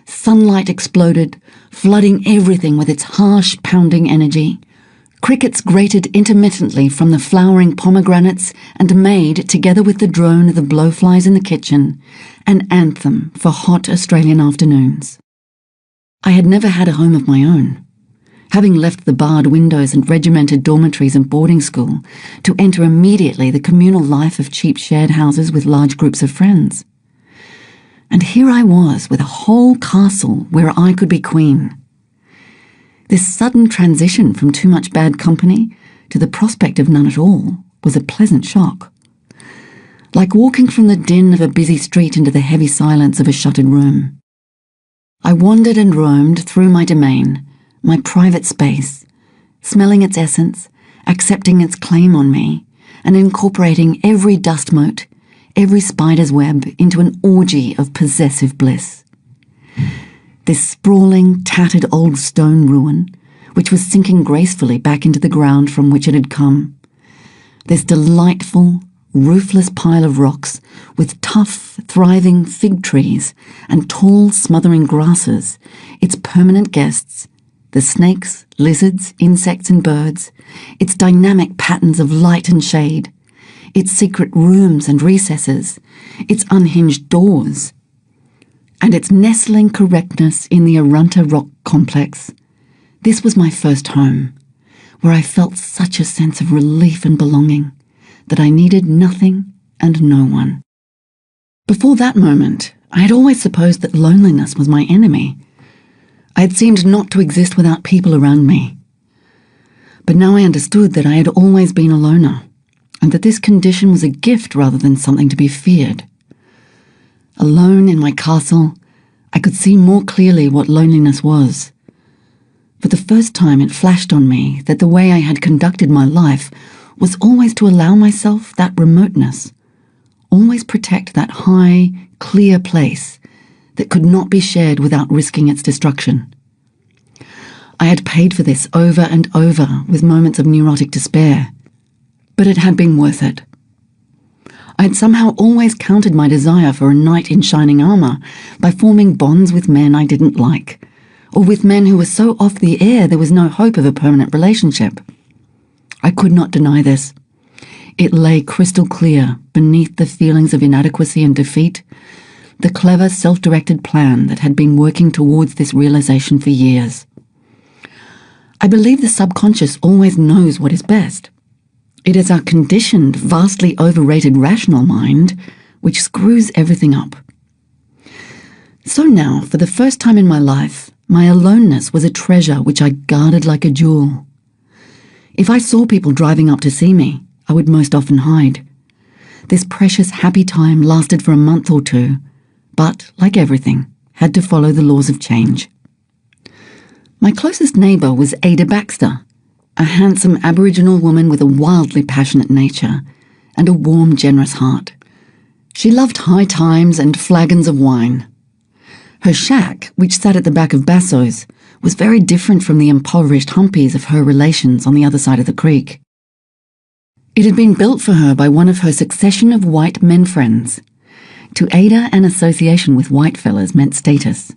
Sunlight exploded, flooding everything with its harsh, pounding energy. Crickets grated intermittently from the flowering pomegranates and made, together with the drone of the blowflies in the kitchen, an anthem for hot Australian afternoons. I had never had a home of my own, having left the barred windows and regimented dormitories and boarding school to enter immediately the communal life of cheap shared houses with large groups of friends. And here I was with a whole castle where I could be queen. This sudden transition from too much bad company to the prospect of none at all was a pleasant shock. Like walking from the din of a busy street into the heavy silence of a shuttered room. I wandered and roamed through my domain, my private space, smelling its essence, accepting its claim on me, and incorporating every dust mote, every spider's web into an orgy of possessive bliss. This sprawling, tattered old stone ruin, which was sinking gracefully back into the ground from which it had come. This delightful, roofless pile of rocks with tough, thriving fig trees and tall, smothering grasses, its permanent guests, the snakes, lizards, insects and birds, its dynamic patterns of light and shade, its secret rooms and recesses, its unhinged doors, and its nestling correctness in the Arunta rock complex. This was my first home, where I felt such a sense of relief and belonging that I needed nothing and no one. Before that moment, I had always supposed that loneliness was my enemy. I had seemed not to exist without people around me. But now I understood that I had always been a loner, and that this condition was a gift rather than something to be feared. Alone in my castle, I could see more clearly what loneliness was. For the first time it flashed on me that the way I had conducted my life was always to allow myself that remoteness, always protect that high, clear place that could not be shared without risking its destruction. I had paid for this over and over with moments of neurotic despair, but it had been worth it. I had somehow always countered my desire for a knight in shining armour by forming bonds with men I didn't like, or with men who were so off the air there was no hope of a permanent relationship. I could not deny this. It lay crystal clear beneath the feelings of inadequacy and defeat, the clever self-directed plan that had been working towards this realization for years. I believe the subconscious always knows what is best. It is our conditioned, vastly overrated rational mind which screws everything up. So now, for the first time in my life, my aloneness was a treasure which I guarded like a jewel. If I saw people driving up to see me, I would most often hide. This precious happy time lasted for a month or two, but, like everything, had to follow the laws of change. My closest neighbour was Ada Baxter, a handsome Aboriginal woman with a wildly passionate nature and a warm, generous heart. She loved high times and flagons of wine. Her shack, which sat at the back of Basso's, was very different from the impoverished humpies of her relations on the other side of the creek. It had been built for her by one of her succession of white men friends. To Ada, an association with white fellas meant status.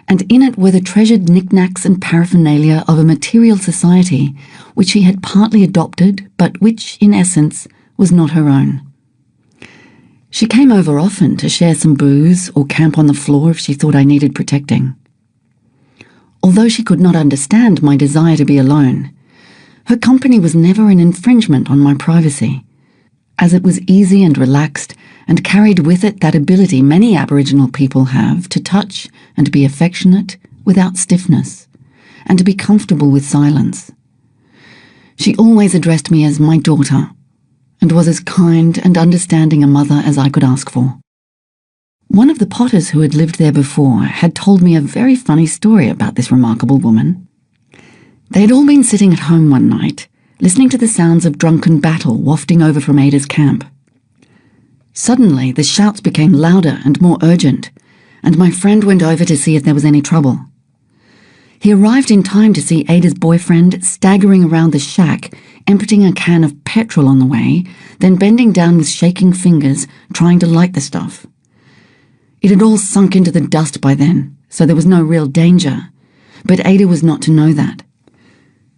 And in it were the treasured knickknacks and paraphernalia of a material society which she had partly adopted, but which, in essence, was not her own. She came over often to share some booze or camp on the floor if she thought I needed protecting. Although she could not understand my desire to be alone, her company was never an infringement on my privacy, as it was easy and relaxed and carried with it that ability many Aboriginal people have to touch and be affectionate without stiffness, and to be comfortable with silence. She always addressed me as my daughter, and was as kind and understanding a mother as I could ask for. One of the potters who had lived there before had told me a very funny story about this remarkable woman. They had all been sitting at home one night, listening to the sounds of drunken battle wafting over from Ada's camp. Suddenly, the shouts became louder and more urgent, and my friend went over to see if there was any trouble. He arrived in time to see Ada's boyfriend staggering around the shack, emptying a can of petrol on the way, then bending down with shaking fingers, trying to light the stuff. It had all sunk into the dust by then, so there was no real danger, but Ada was not to know that.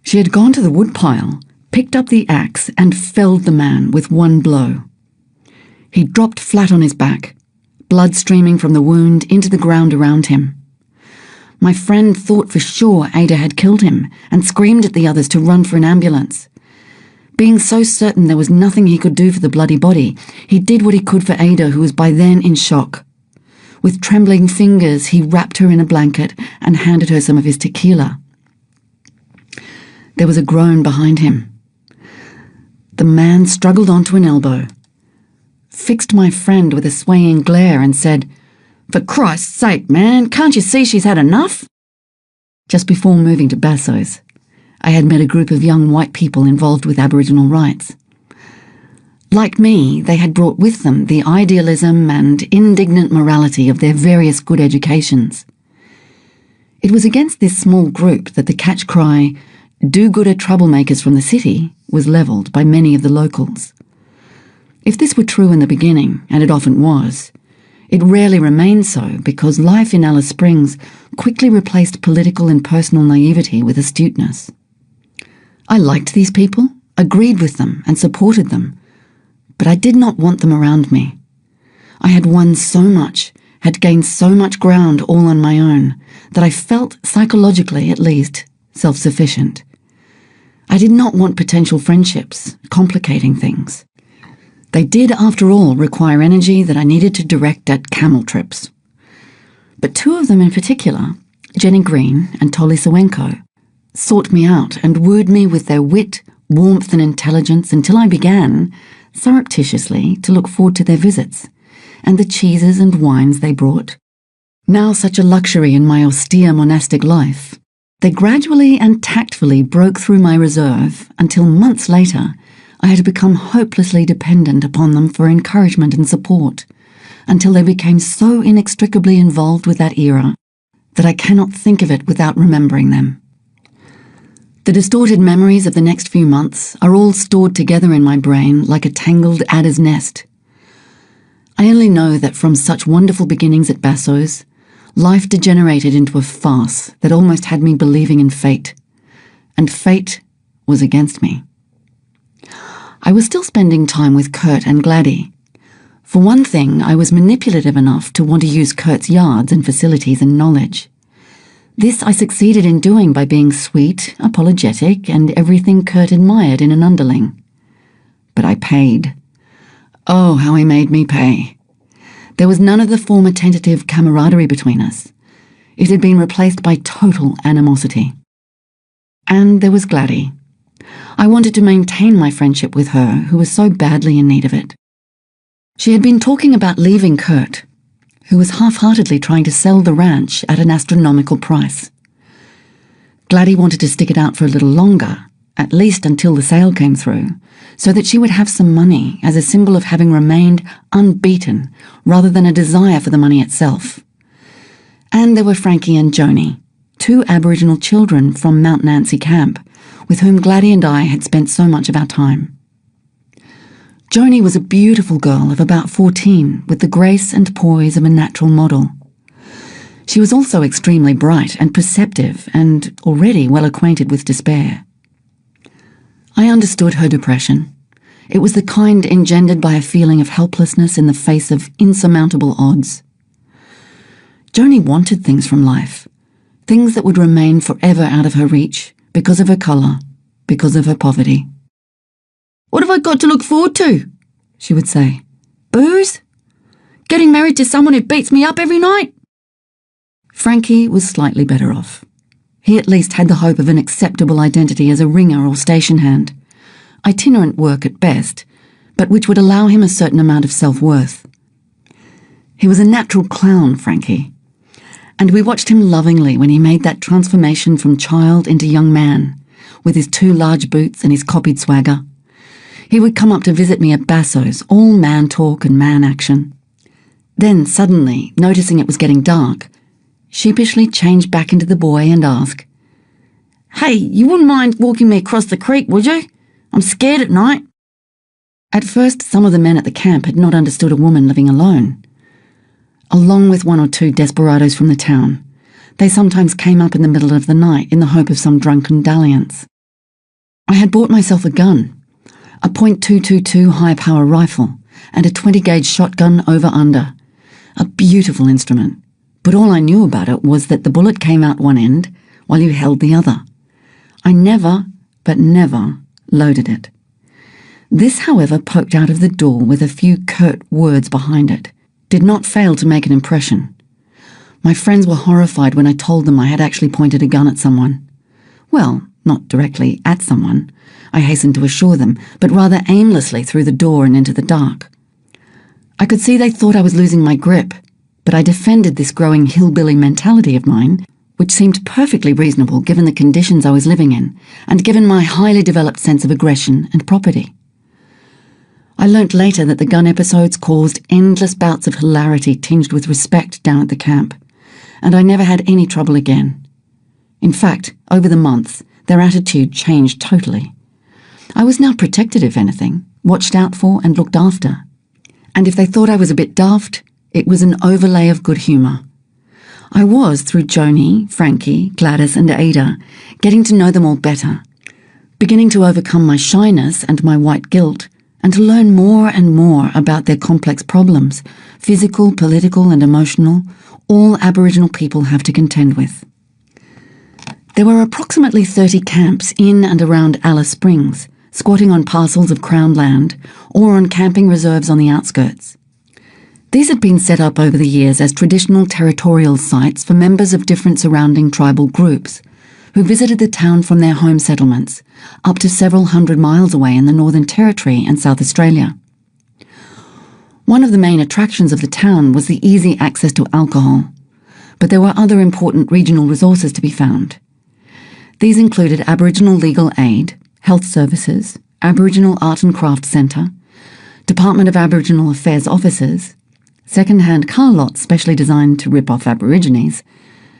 She had gone to the woodpile, picked up the axe, and felled the man with one blow. He dropped flat on his back, blood streaming from the wound into the ground around him. My friend thought for sure Ada had killed him and screamed at the others to run for an ambulance. Being so certain there was nothing he could do for the bloody body, he did what he could for Ada, who was by then in shock. With trembling fingers, he wrapped her in a blanket and handed her some of his tequila. There was a groan behind him. The man struggled onto an elbow, fixed my friend with a swaying glare and said, "For Christ's sake, man, can't you see she's had enough?" Just before moving to Basso's, I had met a group of young white people involved with Aboriginal rights. Like me, they had brought with them the idealism and indignant morality of their various good educations. It was against this small group that the catch cry, "Do-gooder troublemakers from the city," was levelled by many of the locals. If this were true in the beginning, and it often was, it rarely remained so because life in Alice Springs quickly replaced political and personal naivety with astuteness. I liked these people, agreed with them, and supported them, but I did not want them around me. I had won so much, had gained so much ground all on my own, that I felt, psychologically at least, self-sufficient. I did not want potential friendships, complicating things. They did, after all, require energy that I needed to direct at camel trips. But two of them in particular, Jenny Green and Tolly Sawenko, sought me out and wooed me with their wit, warmth and intelligence until I began, surreptitiously, to look forward to their visits, and the cheeses and wines they brought, now such a luxury in my austere monastic life, they gradually and tactfully broke through my reserve until months later I had become hopelessly dependent upon them for encouragement and support, until they became so inextricably involved with that era that I cannot think of it without remembering them. The distorted memories of the next few months are all stored together in my brain like a tangled adder's nest. I only know that from such wonderful beginnings at Basso's, life degenerated into a farce that almost had me believing in fate, and fate was against me. I was still spending time with Kurt and Gladdy. For one thing, I was manipulative enough to want to use Kurt's yards and facilities and knowledge. This I succeeded in doing by being sweet, apologetic, and everything Kurt admired in an underling. But I paid. Oh, how he made me pay. There was none of the former tentative camaraderie between us. It had been replaced by total animosity. And there was Gladdy. I wanted to maintain my friendship with her, who was so badly in need of it. She had been talking about leaving Kurt, who was half-heartedly trying to sell the ranch at an astronomical price. Gladdy wanted to stick it out for a little longer, at least until the sale came through, so that she would have some money as a symbol of having remained unbeaten rather than a desire for the money itself. And there were Frankie and Joni, 2 Aboriginal children from Mount Nancy Camp, with whom Gladdy and I had spent so much of our time. Joni was a beautiful girl of about 14, with the grace and poise of a natural model. She was also extremely bright and perceptive, and already well acquainted with despair. I understood her depression. It was the kind engendered by a feeling of helplessness in the face of insurmountable odds. Joni wanted things from life, things that would remain forever out of her reach, because of her colour, because of her poverty. "What have I got to look forward to?" she would say. "Booze? Getting married to someone who beats me up every night?" Frankie was slightly better off. He at least had the hope of an acceptable identity as a ringer or station hand, itinerant work at best, but which would allow him a certain amount of self-worth. He was a natural clown, Frankie, and we watched him lovingly when he made that transformation from child into young man, with his 2 large boots and his copied swagger. He would come up to visit me at Basso's, all man talk and man action. Then, suddenly, noticing it was getting dark, sheepishly change back into the boy and ask, "Hey, you wouldn't mind walking me across the creek, would you? I'm scared at night." At first, some of the men at the camp had not understood a woman living alone. Along with 1 or 2 desperados from the town, they sometimes came up in the middle of the night in the hope of some drunken dalliance. I had bought myself a gun, a .222 high-power rifle, and a 20-gauge shotgun over-under, a beautiful instrument. But all I knew about it was that the bullet came out one end while you held the other. I never, but never, loaded it. This, however, poked out of the door with a few curt words behind it, did not fail to make an impression. My friends were horrified when I told them I had actually pointed a gun at someone. Well, not directly at someone, I hastened to assure them, but rather aimlessly through the door and into the dark. I could see they thought I was losing my grip, but I defended this growing hillbilly mentality of mine, which seemed perfectly reasonable given the conditions I was living in, and given my highly developed sense of aggression and property. I learnt later that the gun episodes caused endless bouts of hilarity tinged with respect down at the camp, and I never had any trouble again. In fact, over the months, their attitude changed totally. I was now protected, if anything, watched out for and looked after. And if they thought I was a bit daft, it was an overlay of good humour. I was, through Joni, Frankie, Gladys and Ada, getting to know them all better, beginning to overcome my shyness and my white guilt, and to learn more and more about their complex problems, physical, political and emotional, all Aboriginal people have to contend with. There were approximately 30 camps in and around Alice Springs, squatting on parcels of Crown land or on camping reserves on the outskirts. These had been set up over the years as traditional territorial sites for members of different surrounding tribal groups, who visited the town from their home settlements, up to several hundred miles away in the Northern Territory and South Australia. One of the main attractions of the town was the easy access to alcohol, but there were other important regional resources to be found. These included Aboriginal legal aid, health services, Aboriginal Art and Craft Centre, Department of Aboriginal Affairs offices, second-hand car lots specially designed to rip off Aborigines,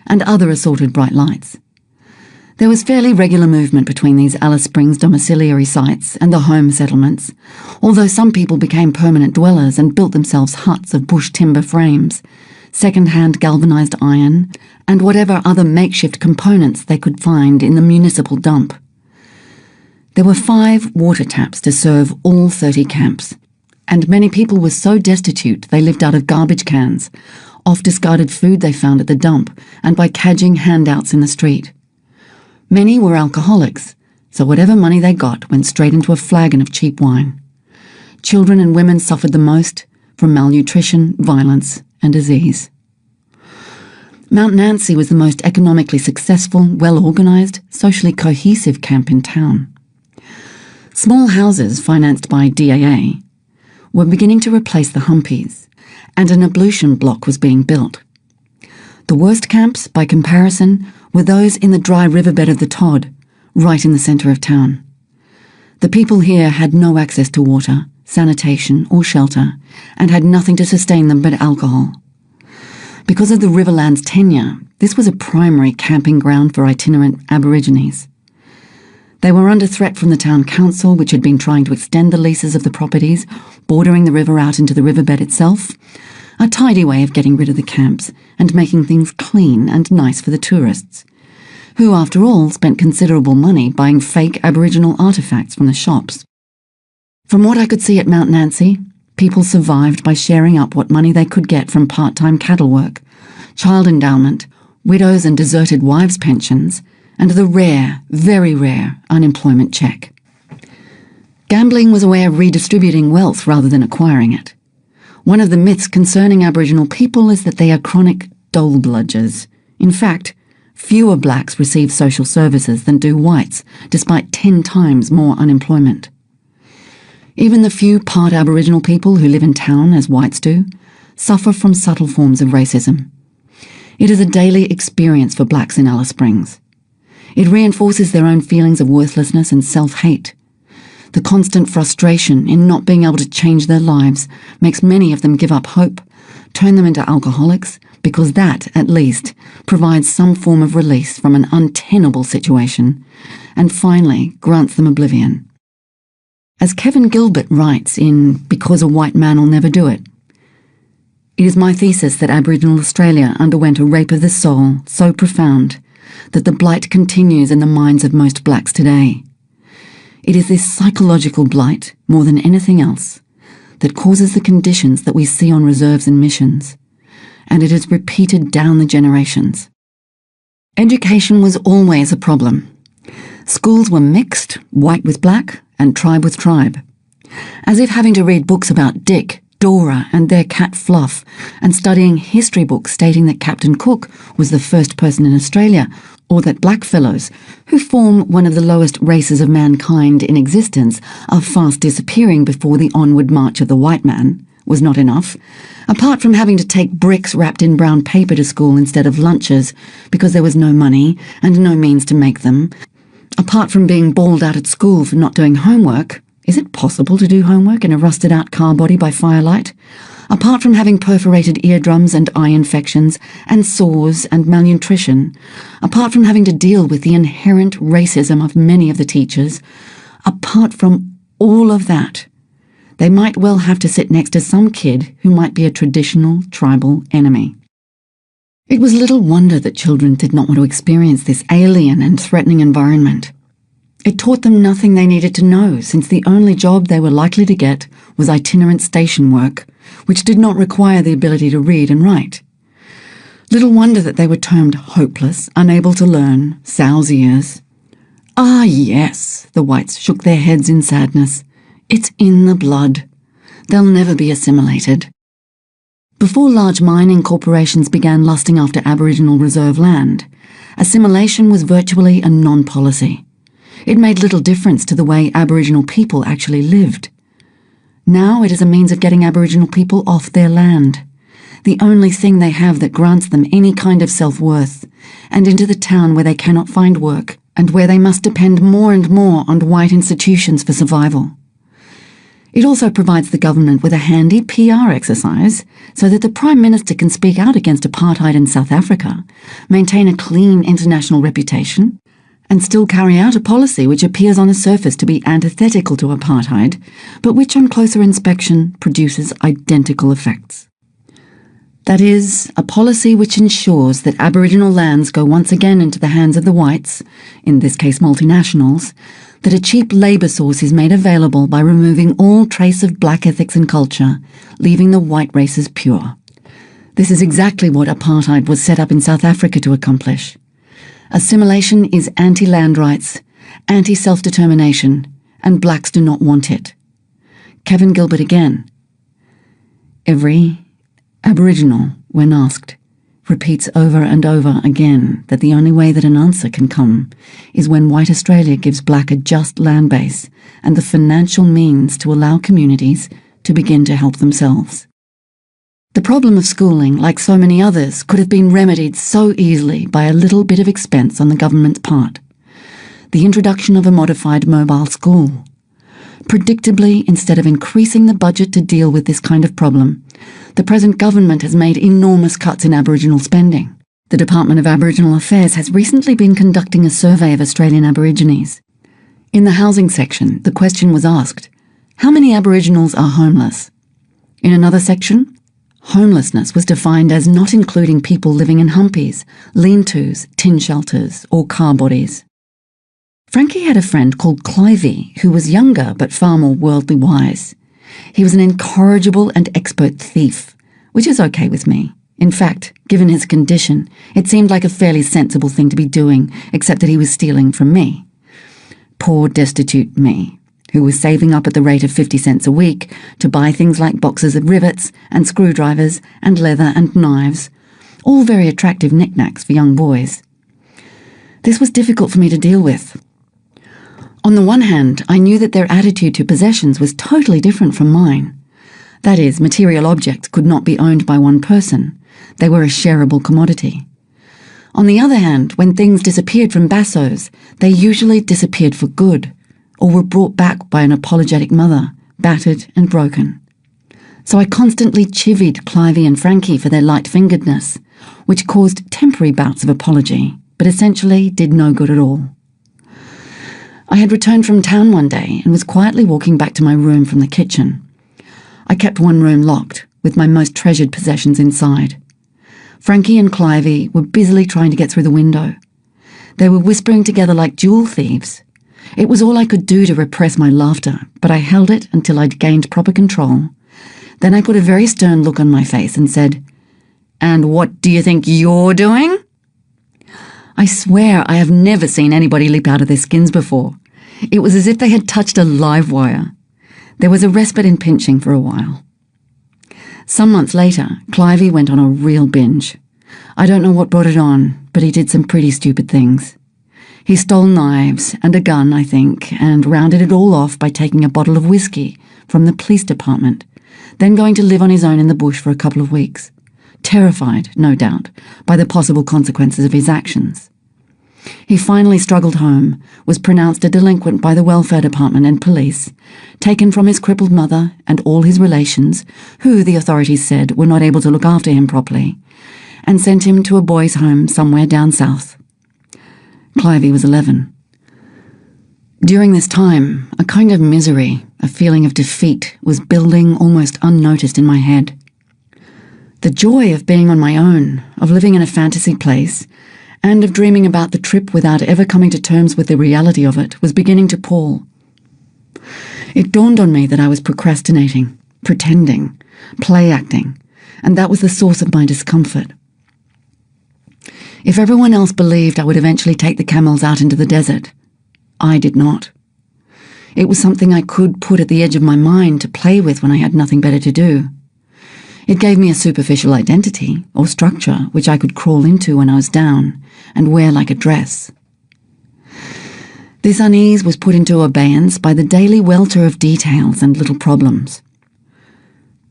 and other assorted bright lights. There was fairly regular movement between these Alice Springs domiciliary sites and the home settlements, although some people became permanent dwellers and built themselves huts of bush timber frames, second-hand galvanised iron, and whatever other makeshift components they could find in the municipal dump. There were 5 water taps to serve all 30 camps, and many people were so destitute they lived out of garbage cans, off discarded food they found at the dump, and by cadging handouts in the street. Many were alcoholics, so whatever money they got went straight into a flagon of cheap wine. Children and women suffered the most from malnutrition, violence, and disease. Mount Nancy was the most economically successful, well-organised, socially cohesive camp in town. Small houses financed by DAA were beginning to replace the humpies, and an ablution block was being built. The worst camps, by comparison, were those in the dry riverbed of the Todd, right in the centre of town. The people here had no access to water, sanitation or shelter, and had nothing to sustain them but alcohol. Because of the Riverland's tenure, this was a primary camping ground for itinerant Aborigines. They were under threat from the town council, which had been trying to extend the leases of the properties, bordering the river out into the riverbed itself, a tidy way of getting rid of the camps and making things clean and nice for the tourists, who, after all, spent considerable money buying fake Aboriginal artefacts from the shops. From what I could see at Mount Nancy, people survived by sharing up what money they could get from part-time cattle work, child endowment, widows' and deserted wives' pensions, and the rare, very rare, unemployment check. Gambling was a way of redistributing wealth rather than acquiring it. One of the myths concerning Aboriginal people is that they are chronic dole-bludgers. In fact, fewer blacks receive social services than do whites, despite 10 times more unemployment. Even the few part Aboriginal people who live in town, as whites do, suffer from subtle forms of racism. It is a daily experience for blacks in Alice Springs. It reinforces their own feelings of worthlessness and self-hate. The constant frustration in not being able to change their lives makes many of them give up hope, turn them into alcoholics, because that, at least, provides some form of release from an untenable situation, and finally grants them oblivion. As Kevin Gilbert writes in Because a White Man'll Never Do It, it is my thesis that Aboriginal Australia underwent a rape of the soul so profound that the blight continues in the minds of most blacks today. It is this psychological blight, more than anything else, that causes the conditions that we see on reserves and missions, and it is repeated down the generations. Education was always a problem. Schools were mixed, white with black, and tribe with tribe. As if having to read books about Dick, Dora, and their cat Fluff, and studying history books stating that Captain Cook was the first person in Australia, or that blackfellows, who form one of the lowest races of mankind in existence, are fast disappearing before the onward march of the white man, was not enough, apart from having to take bricks wrapped in brown paper to school instead of lunches because there was no money and no means to make them, apart from being bawled out at school for not doing homework. Is it possible to do homework in a rusted-out car body by firelight? Apart from having perforated eardrums and eye infections and sores and malnutrition, apart from having to deal with the inherent racism of many of the teachers, apart from all of that, they might well have to sit next to some kid who might be a traditional tribal enemy. It was little wonder that children did not want to experience this alien and threatening environment. It taught them nothing they needed to know, since the only job they were likely to get was itinerant station work, which did not require the ability to read and write. Little wonder that they were termed hopeless, unable to learn, sow's ears. Ah, yes, the whites shook their heads in sadness. It's in the blood. They'll never be assimilated. Before large mining corporations began lusting after Aboriginal reserve land, assimilation was virtually a non-policy. It made little difference to the way Aboriginal people actually lived. Now it is a means of getting Aboriginal people off their land, the only thing they have that grants them any kind of self-worth, and into the town where they cannot find work and where they must depend more and more on white institutions for survival. It also provides the government with a handy PR exercise so that the Prime Minister can speak out against apartheid in South Africa, maintain a clean international reputation, and still carry out a policy which appears on the surface to be antithetical to apartheid, but which on closer inspection produces identical effects. That is, a policy which ensures that Aboriginal lands go once again into the hands of the whites, in this case multinationals, that a cheap labour source is made available by removing all trace of black ethics and culture, leaving the white races pure. This is exactly what apartheid was set up in South Africa to accomplish. Assimilation is anti-land rights, anti-self-determination, and blacks do not want it. Kevin Gilbert again. Every Aboriginal, when asked, repeats over and over again that the only way that an answer can come is when white Australia gives black a just land base and the financial means to allow communities to begin to help themselves. The problem of schooling, like so many others, could have been remedied so easily by a little bit of expense on the government's part. The introduction of a modified mobile school. Predictably, instead of increasing the budget to deal with this kind of problem, the present government has made enormous cuts in Aboriginal spending. The Department of Aboriginal Affairs has recently been conducting a survey of Australian Aborigines. In the housing section, the question was asked, how many Aboriginals are homeless? In another section, homelessness was defined as not including people living in humpies, lean-tos, tin shelters, or car bodies. Frankie had a friend called Clivey who was younger but far more worldly wise. He was an incorrigible and expert thief, which is okay with me. In fact, given his condition, it seemed like a fairly sensible thing to be doing, except that he was stealing from me. Poor destitute me, who was saving up at the rate of 50 cents a week to buy things like boxes of rivets and screwdrivers and leather and knives, all very attractive knickknacks for young boys. This was difficult for me to deal with. On the one hand, I knew that their attitude to possessions was totally different from mine. That is, material objects could not be owned by one person. They were a shareable commodity. On the other hand, when things disappeared from bassos, they usually disappeared for good, or were brought back by an apologetic mother, battered and broken. So I constantly chivied Clivey and Frankie for their light-fingeredness, which caused temporary bouts of apology, but essentially did no good at all. I had returned from town one day and was quietly walking back to my room from the kitchen. I kept one room locked, with my most treasured possessions inside. Frankie and Clivey were busily trying to get through the window. They were whispering together like jewel thieves. It was all I could do to repress my laughter, but I held it until I'd gained proper control. Then I put a very stern look on my face and said, "And what do you think you're doing?" I swear I have never seen anybody leap out of their skins before. It was as if they had touched a live wire. There was a respite in pinching for a while. Some months later, Clivey went on a real binge. I don't know what brought it on, but he did some pretty stupid things. He stole knives and a gun, I think, and rounded it all off by taking a bottle of whiskey from the police department, then going to live on his own in the bush for a couple of weeks. Terrified, no doubt, by the possible consequences of his actions. He finally struggled home, was pronounced a delinquent by the welfare department and police, taken from his crippled mother and all his relations, who, the authorities said, were not able to look after him properly, and sent him to a boys' home somewhere down south. Clivey was 11. During this time, a kind of misery, a feeling of defeat, was building almost unnoticed in my head. The joy of being on my own, of living in a fantasy place, and of dreaming about the trip without ever coming to terms with the reality of it was beginning to pall. It dawned on me that I was procrastinating, pretending, play-acting, and that was the source of my discomfort. If everyone else believed I would eventually take the camels out into the desert, I did not. It was something I could put at the edge of my mind to play with when I had nothing better to do. It gave me a superficial identity, or structure, which I could crawl into when I was down, and wear like a dress. This unease was put into abeyance by the daily welter of details and little problems.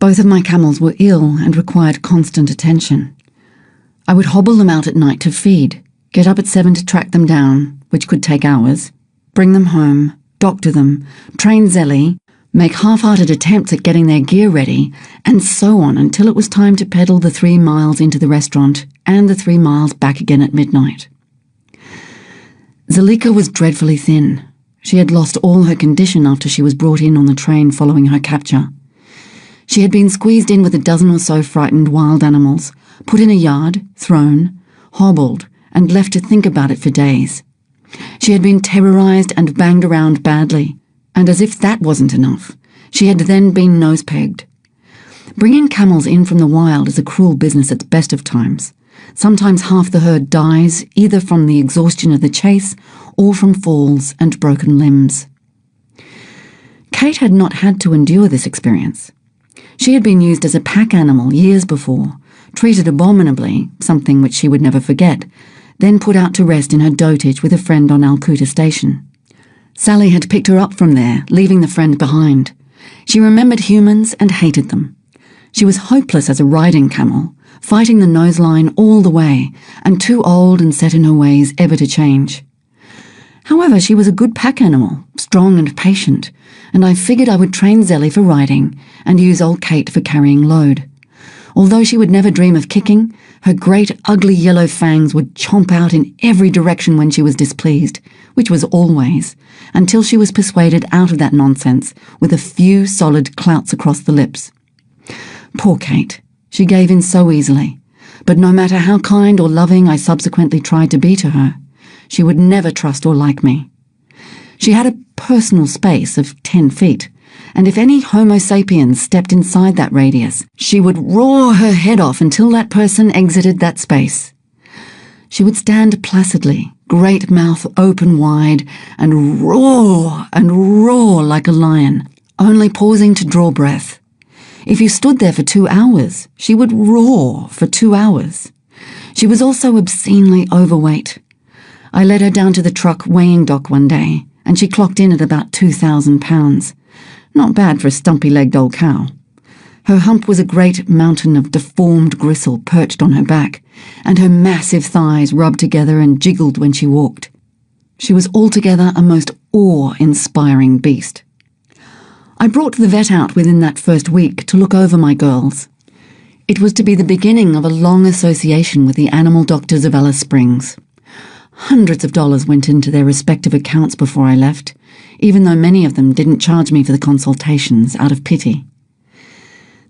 Both of my camels were ill and required constant attention. I would hobble them out at night to feed, get up at 7 to track them down, which could take hours, bring them home, doctor them, train Zelly, make half-hearted attempts at getting their gear ready, and so on until it was time to pedal the 3 miles into the restaurant and the 3 miles back again at midnight. Zelika was dreadfully thin. She had lost all her condition after she was brought in on the train following her capture. She had been squeezed in with a dozen or so frightened wild animals, put in a yard, thrown, hobbled, and left to think about it for days. She had been terrorised and banged around badly, and as if that wasn't enough, she had then been nose-pegged. Bringing camels in from the wild is a cruel business at the best of times. Sometimes half the herd dies, either from the exhaustion of the chase or from falls and broken limbs. Kate had not had to endure this experience. She had been used as a pack animal years before, treated abominably, something which she would never forget, then put out to rest in her dotage with a friend on Alcuta Station. Sally had picked her up from there, leaving the friend behind. She remembered humans and hated them. She was hopeless as a riding camel, fighting the noseline all the way, and too old and set in her ways ever to change. However, she was a good pack animal, strong and patient, and I figured I would train Zelly for riding and use old Kate for carrying load. Although she would never dream of kicking, her great ugly yellow fangs would chomp out in every direction when she was displeased, which was always, until she was persuaded out of that nonsense with a few solid clouts across the lips. Poor Kate, she gave in so easily, but no matter how kind or loving I subsequently tried to be to her, she would never trust or like me. She had a personal space of 10 feet, and if any Homo sapiens stepped inside that radius, she would roar her head off until that person exited that space. She would stand placidly, great mouth open wide, and roar like a lion, only pausing to draw breath. If you stood there for 2 hours, she would roar for 2 hours. She was also obscenely overweight. I led her down to the truck weighing dock one day, and she clocked in at about 2,000 pounds. Not bad for a stumpy-legged old cow. Her hump was a great mountain of deformed gristle perched on her back, and her massive thighs rubbed together and jiggled when she walked. She was altogether a most awe-inspiring beast. I brought the vet out within that first week to look over my girls. It was to be the beginning of a long association with the animal doctors of Alice Springs. Hundreds of dollars went into their respective accounts before I left, even though many of them didn't charge me for the consultations out of pity.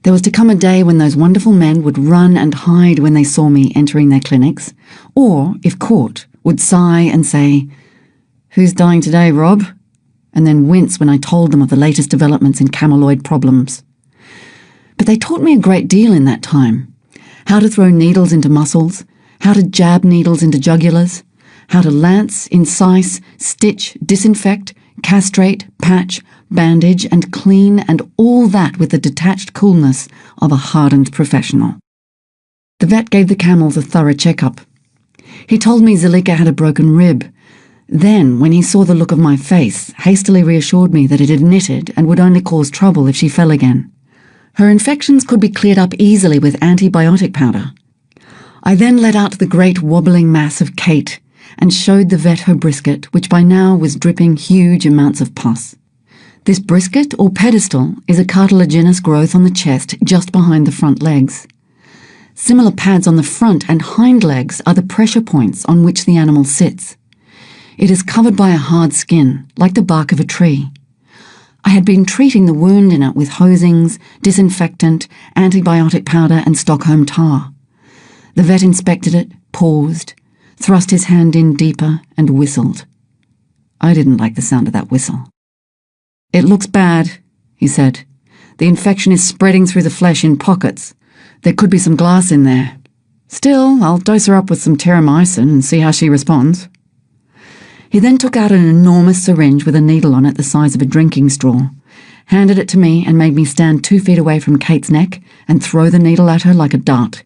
There was to come a day when those wonderful men would run and hide when they saw me entering their clinics, or, if caught, would sigh and say, "Who's dying today, Rob?" and then wince when I told them of the latest developments in cameloid problems. But they taught me a great deal in that time. How to throw needles into muscles, how to jab needles into jugulars, how to lance, incise, stitch, disinfect, castrate, patch, bandage, and clean, and all that with the detached coolness of a hardened professional. The vet gave the camels a thorough checkup. He told me Zelika had a broken rib. Then, when he saw the look of my face, hastily reassured me that it had knitted and would only cause trouble if she fell again. Her infections could be cleared up easily with antibiotic powder. I then let out the great wobbling mass of Kate and showed the vet her brisket, which by now was dripping huge amounts of pus. This brisket, or pedestal, is a cartilaginous growth on the chest just behind the front legs. Similar pads on the front and hind legs are the pressure points on which the animal sits. It is covered by a hard skin, like the bark of a tree. I had been treating the wound in it with hosings, disinfectant, antibiotic powder, and Stockholm tar. The vet inspected it, paused, thrust his hand in deeper, and whistled. I didn't like the sound of that whistle. "It looks bad," he said. "The infection is spreading through the flesh in pockets. There could be some glass in there. Still, I'll dose her up with some terramycin and see how she responds." He then took out an enormous syringe with a needle on it the size of a drinking straw, handed it to me and made me stand 2 feet away from Kate's neck and throw the needle at her like a dart.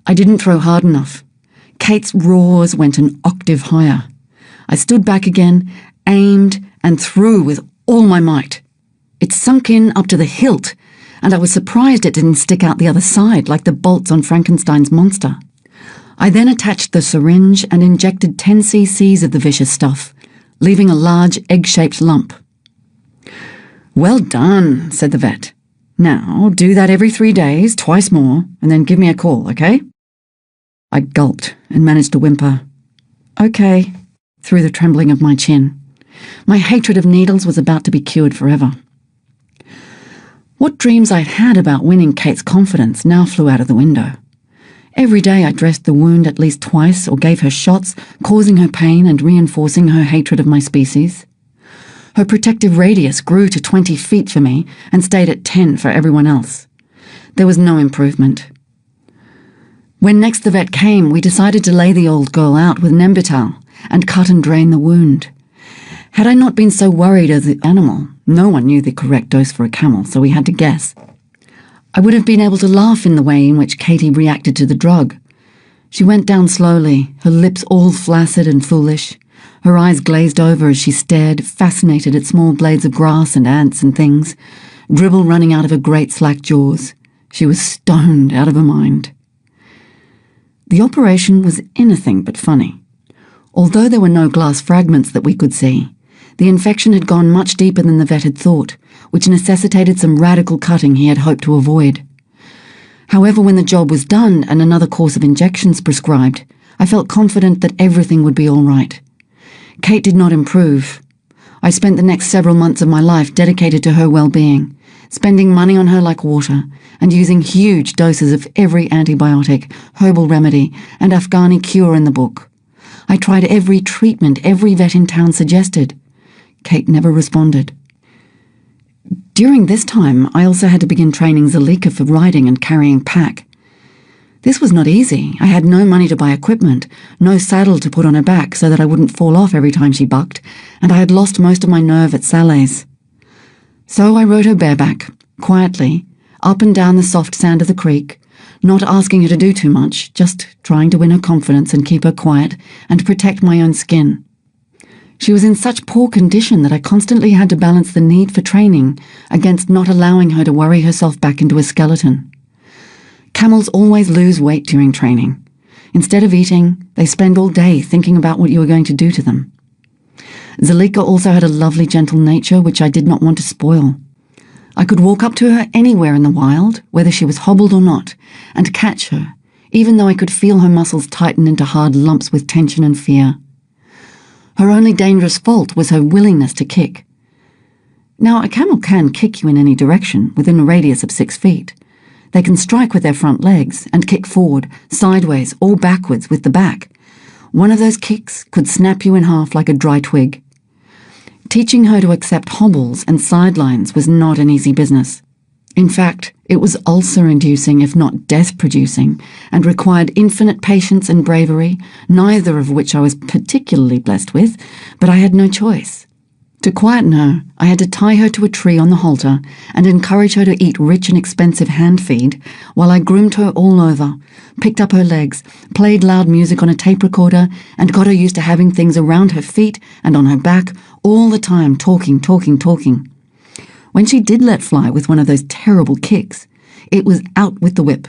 I didn't throw hard enough. Kate's roars went an octave higher. I stood back again, aimed, and threw with all my might. It sunk in up to the hilt, and I was surprised it didn't stick out the other side like the bolts on Frankenstein's monster. I then attached the syringe and injected 10 cc's of the vicious stuff, leaving a large egg-shaped lump. "Well done," said the vet. "Now, do that every 3 days, twice more, and then give me a call, okay?" I gulped and managed to whimper, "Okay," through the trembling of my chin. My hatred of needles was about to be cured forever. What dreams I'd had about winning Kate's confidence now flew out of the window. Every day I dressed the wound at least twice or gave her shots, causing her pain and reinforcing her hatred of my species. Her protective radius grew to 20 feet for me and stayed at 10 for everyone else. There was no improvement. When next the vet came, we decided to lay the old girl out with Nembutal and cut and drain the wound. Had I not been so worried of the animal, no one knew the correct dose for a camel, so we had to guess. I would have been able to laugh in the way in which Katie reacted to the drug. She went down slowly, her lips all flaccid and foolish, her eyes glazed over as she stared, fascinated at small blades of grass and ants and things, dribble running out of her great slack jaws. She was stoned out of her mind. The operation was anything but funny. Although there were no glass fragments that we could see, the infection had gone much deeper than the vet had thought, which necessitated some radical cutting he had hoped to avoid. However, when the job was done and another course of injections prescribed, I felt confident that everything would be all right. Kate did not improve. I spent the next several months of my life dedicated to her well-being, spending money on her like water, and using huge doses of every antibiotic, herbal remedy, and Afghani cure in the book. I tried every treatment every vet in town suggested. Kate never responded. During this time, I also had to begin training Zalika for riding and carrying pack. This was not easy. I had no money to buy equipment, no saddle to put on her back so that I wouldn't fall off every time she bucked, and I had lost most of my nerve at Saleh's. So I rode her bareback, quietly, up and down the soft sand of the creek, not asking her to do too much, just trying to win her confidence and keep her quiet and protect my own skin. She was in such poor condition that I constantly had to balance the need for training against not allowing her to worry herself back into a skeleton. Camels always lose weight during training. Instead of eating, they spend all day thinking about what you are going to do to them. Zalika also had a lovely, gentle nature which I did not want to spoil. I could walk up to her anywhere in the wild, whether she was hobbled or not, and catch her, even though I could feel her muscles tighten into hard lumps with tension and fear. Her only dangerous fault was her willingness to kick. Now, a camel can kick you in any direction within a radius of 6 feet. They can strike with their front legs and kick forward, sideways, or backwards with the back. One of those kicks could snap you in half like a dry twig. Teaching her to accept hobbles and sidelines was not an easy business. In fact, it was ulcer-inducing, if not death-producing, and required infinite patience and bravery, neither of which I was particularly blessed with, but I had no choice. To quieten her, I had to tie her to a tree on the halter and encourage her to eat rich and expensive hand feed while I groomed her all over, picked up her legs, played loud music on a tape recorder, and got her used to having things around her feet and on her back all the time, talking. When she did let fly with one of those terrible kicks, it was out with the whip.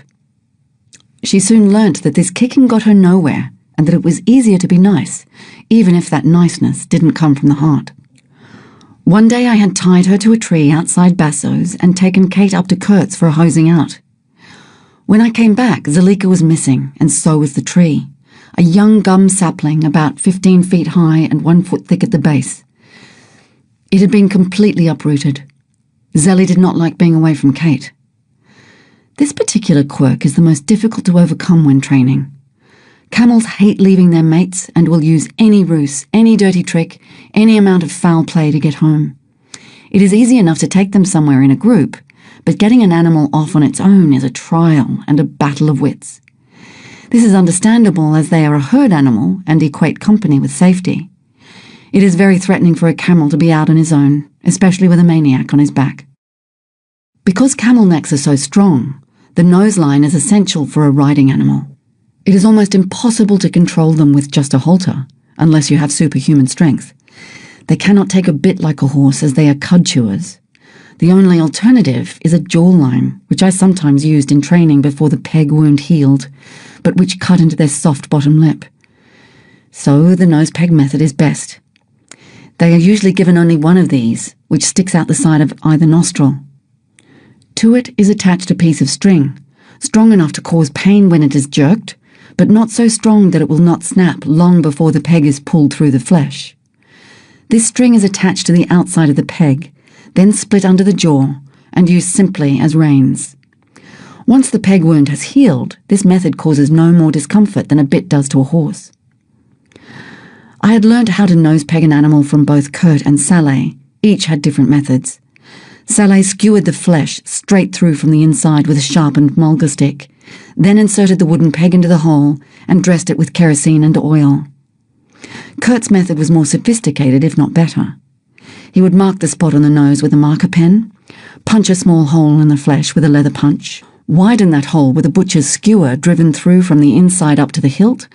She soon learnt that this kicking got her nowhere and that it was easier to be nice, even if that niceness didn't come from the heart. One day I had tied her to a tree outside Basso's and taken Kate up to Kurt's for a hosing out. When I came back, Zalika was missing, and so was the tree, a young gum sapling about 15 feet high and 1 foot thick at the base. It had been completely uprooted. Zelly did not like being away from Kate. This particular quirk is the most difficult to overcome when training. Camels hate leaving their mates and will use any ruse, any dirty trick, any amount of foul play to get home. It is easy enough to take them somewhere in a group, but getting an animal off on its own is a trial and a battle of wits. This is understandable as they are a herd animal and equate company with safety. It is very threatening for a camel to be out on his own, especially with a maniac on his back. Because camel necks are so strong, the nose line is essential for a riding animal. It is almost impossible to control them with just a halter, unless you have superhuman strength. They cannot take a bit like a horse as they are cud chewers. The only alternative is a jawline, which I sometimes used in training before the peg wound healed, but which cut into their soft bottom lip. So the nose peg method is best. They are usually given only one of these, which sticks out the side of either nostril. To it is attached a piece of string, strong enough to cause pain when it is jerked, but not so strong that it will not snap long before the peg is pulled through the flesh. This string is attached to the outside of the peg, then split under the jaw and used simply as reins. Once the peg wound has healed, this method causes no more discomfort than a bit does to a horse. I had learned how to nose peg an animal from both Kurt and Saleh. Each had different methods. Saleh skewered the flesh straight through from the inside with a sharpened mulga stick, then inserted the wooden peg into the hole and dressed it with kerosene and oil. Kurt's method was more sophisticated, if not better. He would mark the spot on the nose with a marker pen, punch a small hole in the flesh with a leather punch, widen that hole with a butcher's skewer driven through from the inside up to the hilt,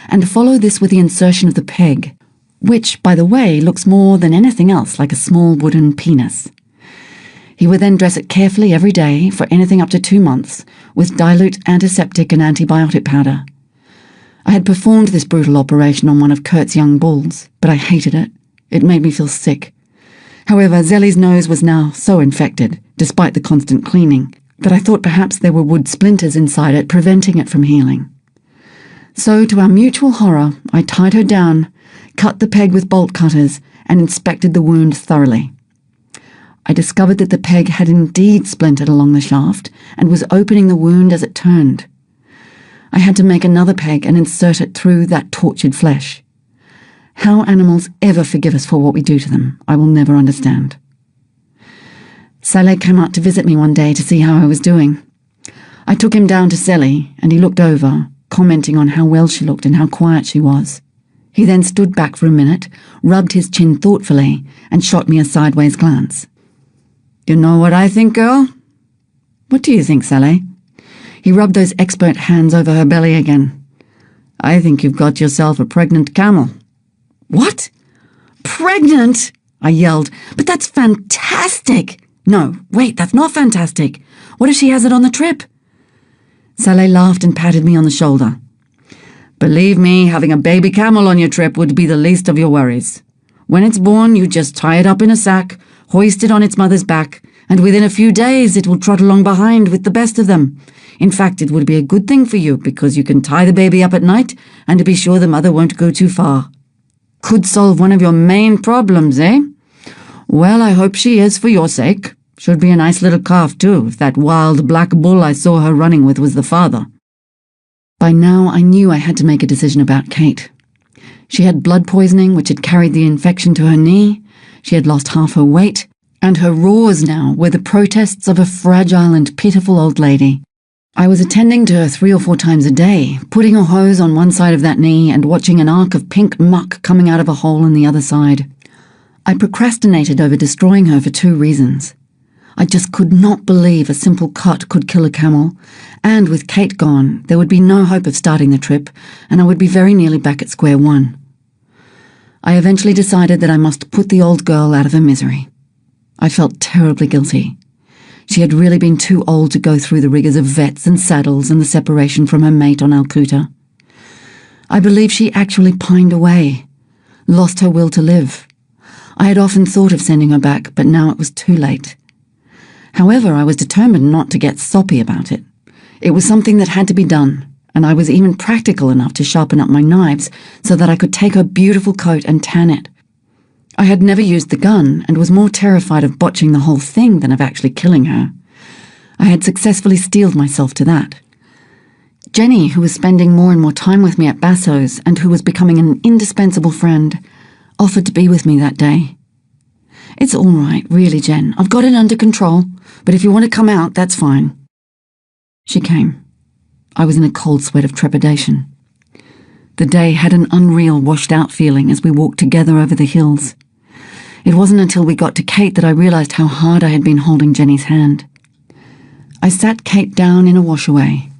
and follow this with the insertion of the peg, which, by the way, looks more than anything else like a small wooden penis. He would then dress it carefully every day for anything up to 2 months with dilute antiseptic and antibiotic powder. I had performed this brutal operation on one of Kurt's young bulls, but I hated it. It made me feel sick. However, Zelly's nose was now so infected, despite the constant cleaning, that I thought perhaps there were wood splinters inside it preventing it from healing. So, to our mutual horror, I tied her down, cut the peg with bolt cutters, and inspected the wound thoroughly. I discovered that the peg had indeed splintered along the shaft and was opening the wound as it turned. I had to make another peg and insert it through that tortured flesh. How animals ever forgive us for what we do to them, I will never understand. Saleh came out to visit me one day to see how I was doing. I took him down to Sally, and he looked over, commenting on how well she looked and how quiet she was. He then stood back for a minute, rubbed his chin thoughtfully, and shot me a sideways glance. "You know what I think, girl?" "What do you think, Saleh?" He rubbed those expert hands over her belly again. "I think you've got yourself a pregnant camel." "What? Pregnant?" I yelled. "But that's fantastic!" "No, wait, that's not fantastic. What if she has it on the trip?" Saleh laughed and patted me on the shoulder. "Believe me, having a baby camel on your trip would be the least of your worries. When it's born, you just tie it up in a sack, hoist it on its mother's back, and within a few days it will trot along behind with the best of them. In fact, it would be a good thing for you because you can tie the baby up at night and be sure the mother won't go too far. Could solve one of your main problems, eh? Well, I hope she is for your sake. Should be a nice little calf, too, if that wild black bull I saw her running with was the father." By now, I knew I had to make a decision about Kate. She had blood poisoning, which had carried the infection to her knee. She had lost half her weight, and her roars now were the protests of a fragile and pitiful old lady. I was attending to her 3 or 4 times a day, putting a hose on one side of that knee and watching an arc of pink muck coming out of a hole in the other side. I procrastinated over destroying her for 2 reasons. I just could not believe a simple cut could kill a camel, and with Kate gone, there would be no hope of starting the trip, and I would be very nearly back at square one. I eventually decided that I must put the old girl out of her misery. I felt terribly guilty. She had really been too old to go through the rigours of vets and saddles and the separation from her mate on Al-Quta. I believe she actually pined away, lost her will to live. I had often thought of sending her back, but now it was too late. However, I was determined not to get soppy about it. It was something that had to be done, and I was even practical enough to sharpen up my knives so that I could take her beautiful coat and tan it. I had never used the gun and was more terrified of botching the whole thing than of actually killing her. I had successfully steeled myself to that. Jenny, who was spending more and more time with me at Basso's and who was becoming an indispensable friend, offered to be with me that day. "It's all right, really, Jen. I've got it under control, but if you want to come out, that's fine." She came. I was in a cold sweat of trepidation. The day had an unreal, washed-out feeling as we walked together over the hills. It wasn't until we got to Kate that I realised how hard I had been holding Jenny's hand. I sat Kate down in a washaway,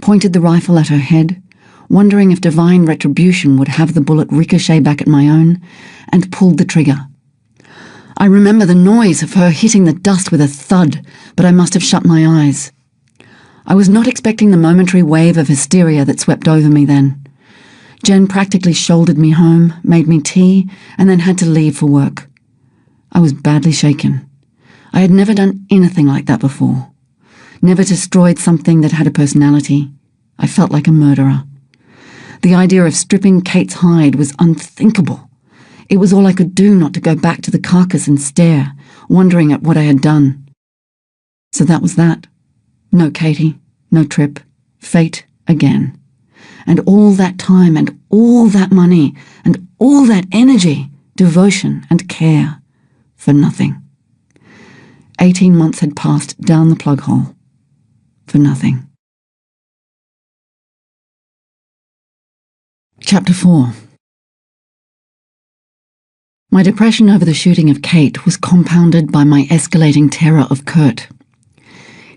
pointed the rifle at her head, wondering if divine retribution would have the bullet ricochet back at my own, and pulled the trigger. I remember the noise of her hitting the dust with a thud, but I must have shut my eyes. I was not expecting the momentary wave of hysteria that swept over me then. Jen practically shouldered me home, made me tea, and then had to leave for work. I was badly shaken. I had never done anything like that before. Never destroyed something that had a personality. I felt like a murderer. The idea of stripping Kate's hide was unthinkable. It was all I could do not to go back to the carcass and stare, wondering at what I had done. So that was that. No Katie, no trip, fate again. And all that time and all that money and all that energy, devotion and care for nothing. 18 months had passed down the plug hole for nothing. Chapter 4. My depression over the shooting of Kate was compounded by my escalating terror of Kurt.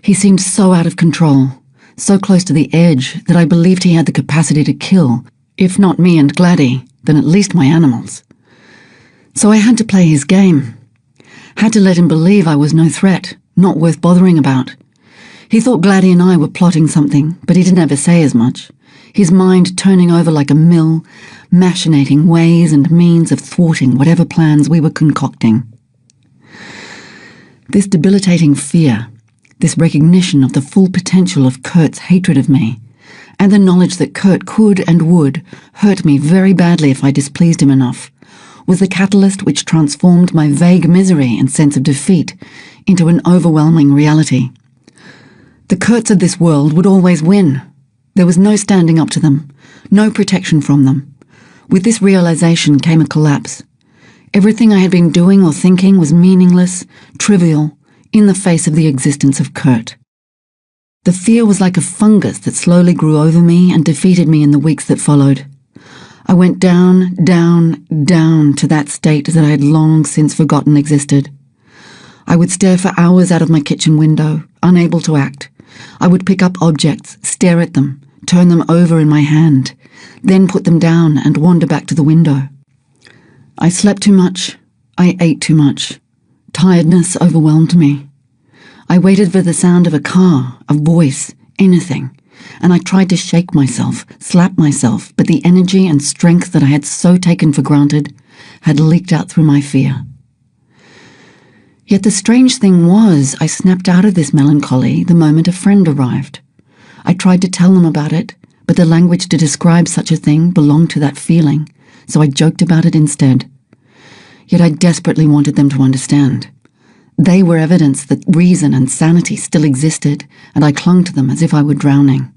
He seemed so out of control, so close to the edge that I believed he had the capacity to kill, if not me and Gladdy, then at least my animals. So I had to play his game. Had to let him believe I was no threat, not worth bothering about. He thought Gladdy and I were plotting something, but he didn't ever say as much. His mind turning over like a mill, machinating ways and means of thwarting whatever plans we were concocting. This debilitating fear, this recognition of the full potential of Kurt's hatred of me, and the knowledge that Kurt could and would hurt me very badly if I displeased him enough, was the catalyst which transformed my vague misery and sense of defeat into an overwhelming reality. The Kurts of this world would always win. There was no standing up to them, no protection from them. With this realization came a collapse. Everything I had been doing or thinking was meaningless, trivial, in the face of the existence of Kurt. The fear was like a fungus that slowly grew over me and defeated me in the weeks that followed. I went down, down, down to that state that I had long since forgotten existed. I would stare for hours out of my kitchen window, unable to act. I would pick up objects, stare at them, turn them over in my hand, then put them down and wander back to the window. I slept too much. I ate too much. Tiredness overwhelmed me. I waited for the sound of a car, a voice, anything, and I tried to shake myself, slap myself, but the energy and strength that I had so taken for granted had leaked out through my fear. Yet the strange thing was, I snapped out of this melancholy the moment a friend arrived. I tried to tell them about it, but the language to describe such a thing belonged to that feeling, so I joked about it instead. Yet I desperately wanted them to understand. They were evidence that reason and sanity still existed, and I clung to them as if I were drowning.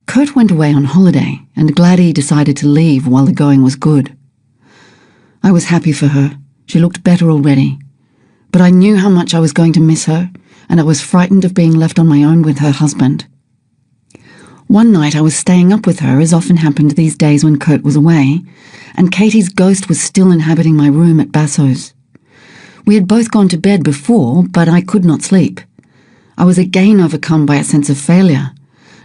Kurt went away on holiday, and Gladdy decided to leave while the going was good. I was happy for her. She looked better already. But I knew how much I was going to miss her, and I was frightened of being left on my own with her husband. One night I was staying up with her, as often happened these days when Kurt was away, and Katie's ghost was still inhabiting my room at Basso's. We had both gone to bed before, but I could not sleep. I was again overcome by a sense of failure,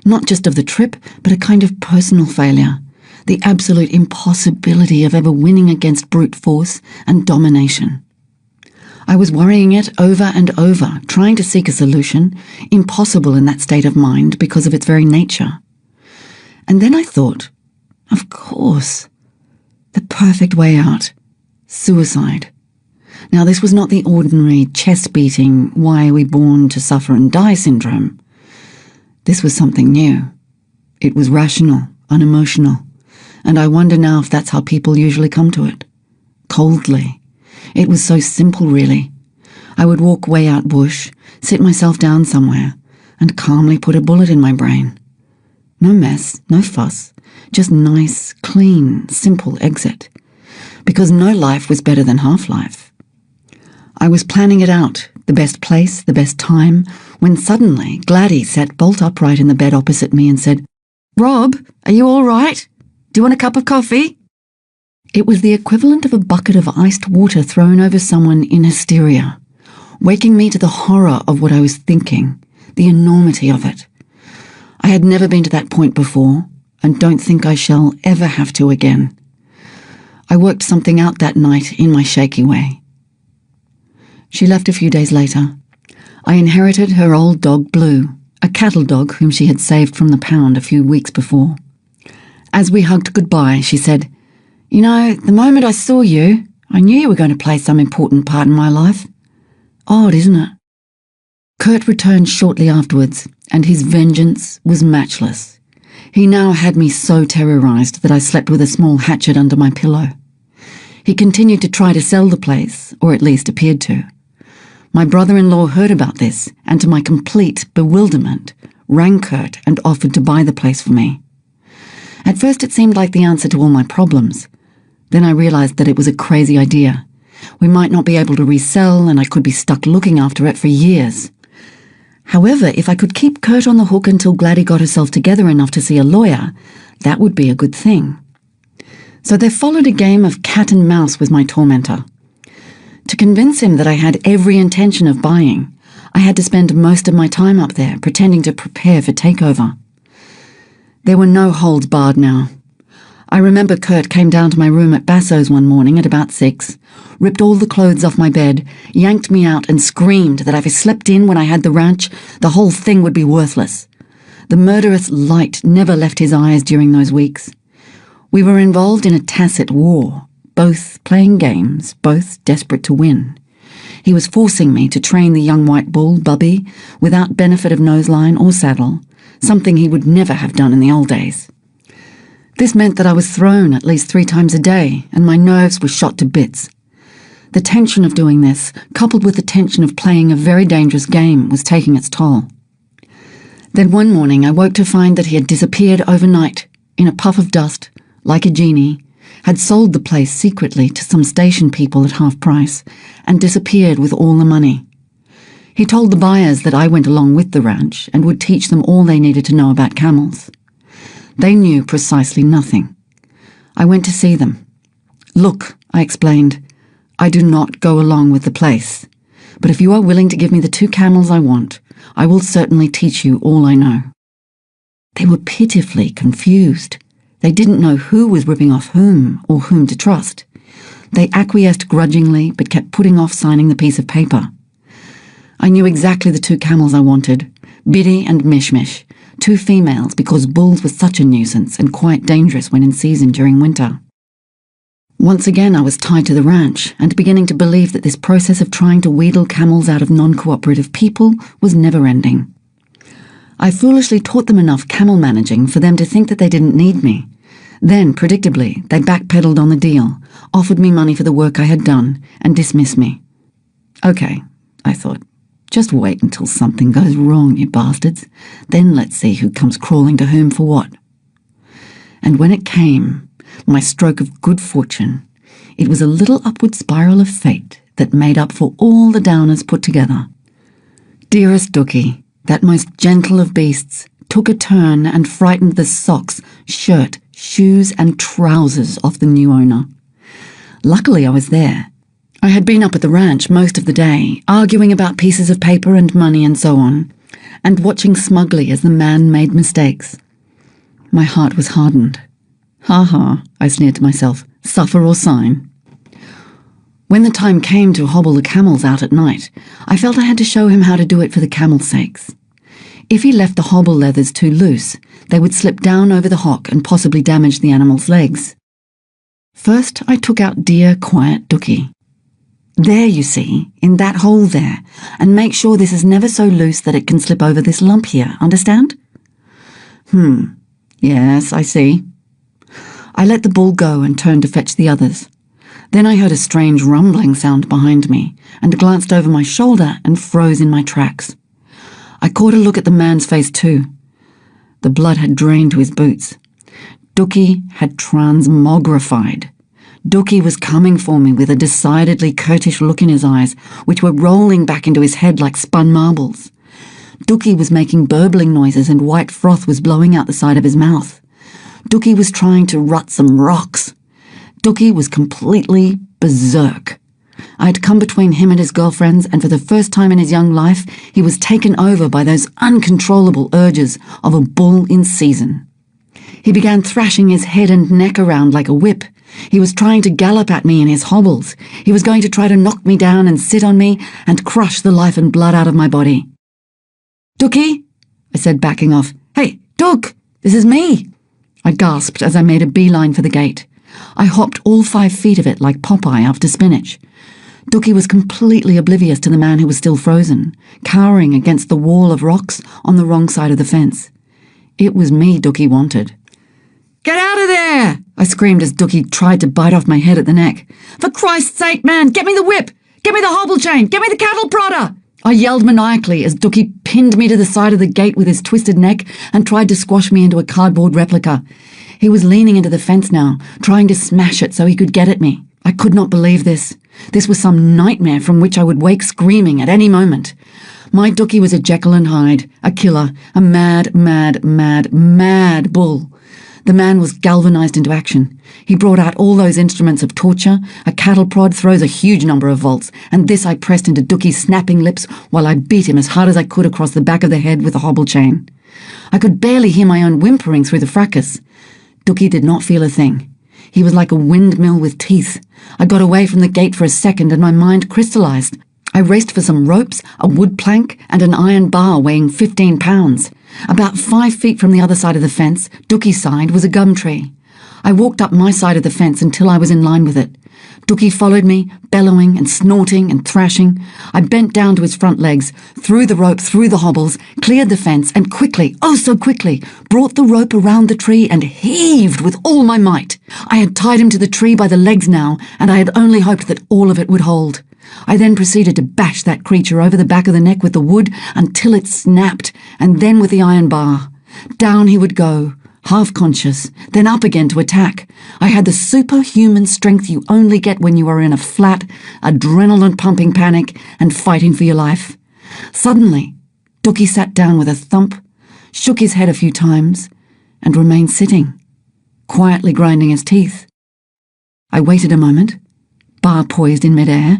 not just of the trip, but a kind of personal failure, the absolute impossibility of ever winning against brute force and domination. I was worrying it over and over, trying to seek a solution, impossible in that state of mind because of its very nature. And then I thought, of course, the perfect way out, suicide. Now this was not the ordinary chest-beating, why are we born to suffer and die syndrome. This was something new. It was rational, unemotional, and I wonder now if that's how people usually come to it. Coldly. It was so simple, really. I would walk way out bush, sit myself down somewhere, and calmly put a bullet in my brain. No mess, no fuss, just nice, clean, simple exit. Because no life was better than half-life. I was planning it out, the best place, the best time, when suddenly Gladdy sat bolt upright in the bed opposite me and said, "Rob, are you all right? Do you want a cup of coffee?" It was the equivalent of a bucket of iced water thrown over someone in hysteria, waking me to the horror of what I was thinking, the enormity of it. I had never been to that point before, and don't think I shall ever have to again. I worked something out that night in my shaky way. She left a few days later. I inherited her old dog Blue, a cattle dog whom she had saved from the pound a few weeks before. As we hugged goodbye, she said, "You know, the moment I saw you, I knew you were going to play some important part in my life. Odd, isn't it?" Kurt returned shortly afterwards, and his vengeance was matchless. He now had me so terrorised that I slept with a small hatchet under my pillow. He continued to try to sell the place, or at least appeared to. My brother-in-law heard about this, and to my complete bewilderment, rang Kurt and offered to buy the place for me. At first it seemed like the answer to all my problems. Then I realised that it was a crazy idea. We might not be able to resell, and I could be stuck looking after it for years. However, if I could keep Kurt on the hook until Gladdy got herself together enough to see a lawyer, that would be a good thing. So there followed a game of cat and mouse with my tormentor. To convince him that I had every intention of buying, I had to spend most of my time up there pretending to prepare for takeover. There were no holds barred now. I remember Kurt came down to my room at Basso's one morning at about 6, ripped all the clothes off my bed, yanked me out and screamed that if I slept in when I had the ranch, the whole thing would be worthless. The murderous light never left his eyes during those weeks. We were involved in a tacit war, both playing games, both desperate to win. He was forcing me to train the young white bull, Bubby, without benefit of noseline or saddle, something he would never have done in the old days. This meant that I was thrown at least 3 times a day, and my nerves were shot to bits. The tension of doing this, coupled with the tension of playing a very dangerous game, was taking its toll. Then one morning I woke to find that he had disappeared overnight, in a puff of dust, like a genie, had sold the place secretly to some station people at half price, and disappeared with all the money. He told the buyers that I went along with the ranch and would teach them all they needed to know about camels. They knew precisely nothing. I went to see them. "Look," I explained, "I do not go along with the place, but if you are willing to give me the 2 camels I want, I will certainly teach you all I know." They were pitifully confused. They didn't know who was ripping off whom or whom to trust. They acquiesced grudgingly but kept putting off signing the piece of paper. I knew exactly the 2 camels I wanted, Biddy and Mishmish, 2 females because bulls were such a nuisance and quite dangerous when in season during winter. Once again I was tied to the ranch and beginning to believe that this process of trying to wheedle camels out of non-cooperative people was never-ending. I foolishly taught them enough camel managing for them to think that they didn't need me. Then, predictably, they backpedaled on the deal, offered me money for the work I had done, and dismissed me. "Okay," I thought, "just wait until something goes wrong, you bastards. Then let's see who comes crawling to whom for what." And when it came, my stroke of good fortune, it was a little upward spiral of fate that made up for all the downers put together. Dearest Dookie, that most gentle of beasts, took a turn and frightened the socks, shirt, shoes and trousers off the new owner. Luckily I was there. I had been up at the ranch most of the day, arguing about pieces of paper and money and so on, and watching smugly as the man made mistakes. My heart was hardened. "Ha ha," I sneered to myself, "suffer or sign." When the time came to hobble the camels out at night, I felt I had to show him how to do it for the camel's sakes. If he left the hobble leathers too loose, they would slip down over the hock and possibly damage the animal's legs. First, I took out dear, quiet Dookie. "There, you see, in that hole there, and make sure this is never so loose that it can slip over this lump here, understand?" Yes, I see." I let the bull go and turned to fetch the others. Then I heard a strange rumbling sound behind me, and glanced over my shoulder and froze in my tracks. I caught a look at the man's face too. The blood had drained to his boots. Dookie had transmogrified. Dookie was coming for me with a decidedly curtish look in his eyes, which were rolling back into his head like spun marbles. Dookie was making burbling noises and white froth was blowing out the side of his mouth. Dookie was trying to rut some rocks. Dookie was completely berserk. I had come between him and his girlfriends, and for the first time in his young life, he was taken over by those uncontrollable urges of a bull in season. He began thrashing his head and neck around like a whip. He was trying to gallop at me in his hobbles. He was going to try to knock me down and sit on me and crush the life and blood out of my body. "Dookie," I said, backing off. "Hey, Dook, this is me." I gasped as I made a beeline for the gate. I hopped all 5 feet of it like Popeye after spinach. Dookie was completely oblivious to the man who was still frozen, cowering against the wall of rocks on the wrong side of the fence. It was me Dookie wanted. "Get out of there!" I screamed as Dookie tried to bite off my head at the neck. "For Christ's sake, man, get me the whip! Get me the hobble chain! Get me the cattle prodder!" I yelled maniacally as Dookie pinned me to the side of the gate with his twisted neck and tried to squash me into a cardboard replica. He was leaning into the fence now, trying to smash it so he could get at me. I could not believe this. This was some nightmare from which I would wake screaming at any moment. My Dookie was a Jekyll and Hyde, a killer, a mad bull. The man was galvanized into action. He brought out all those instruments of torture. A cattle prod throws a huge number of volts, and this I pressed into Dookie's snapping lips while I beat him as hard as I could across the back of the head with a hobble chain. I could barely hear my own whimpering through the fracas. Dookie did not feel a thing. He was like a windmill with teeth. I got away from the gate for a second and my mind crystallized. I raced for some ropes, a wood plank, and an iron bar weighing 15 pounds. About 5 feet from the other side of the fence, Dookie's side, was a gum tree. I walked up my side of the fence until I was in line with it. Dookie followed me, bellowing and snorting and thrashing. I bent down to his front legs, threw the rope through the hobbles, cleared the fence, and quickly, oh so quickly, brought the rope around the tree and heaved with all my might. I had tied him to the tree by the legs now, and I had only hoped that all of it would hold. I then proceeded to bash that creature over the back of the neck with the wood until it snapped, and then with the iron bar. Down he would go, half conscious, then up again to attack. I had the superhuman strength you only get when you are in a flat, adrenaline-pumping panic and fighting for your life. Suddenly, Dookie sat down with a thump, shook his head a few times, and remained sitting, quietly grinding his teeth. I waited a moment, bar poised in midair.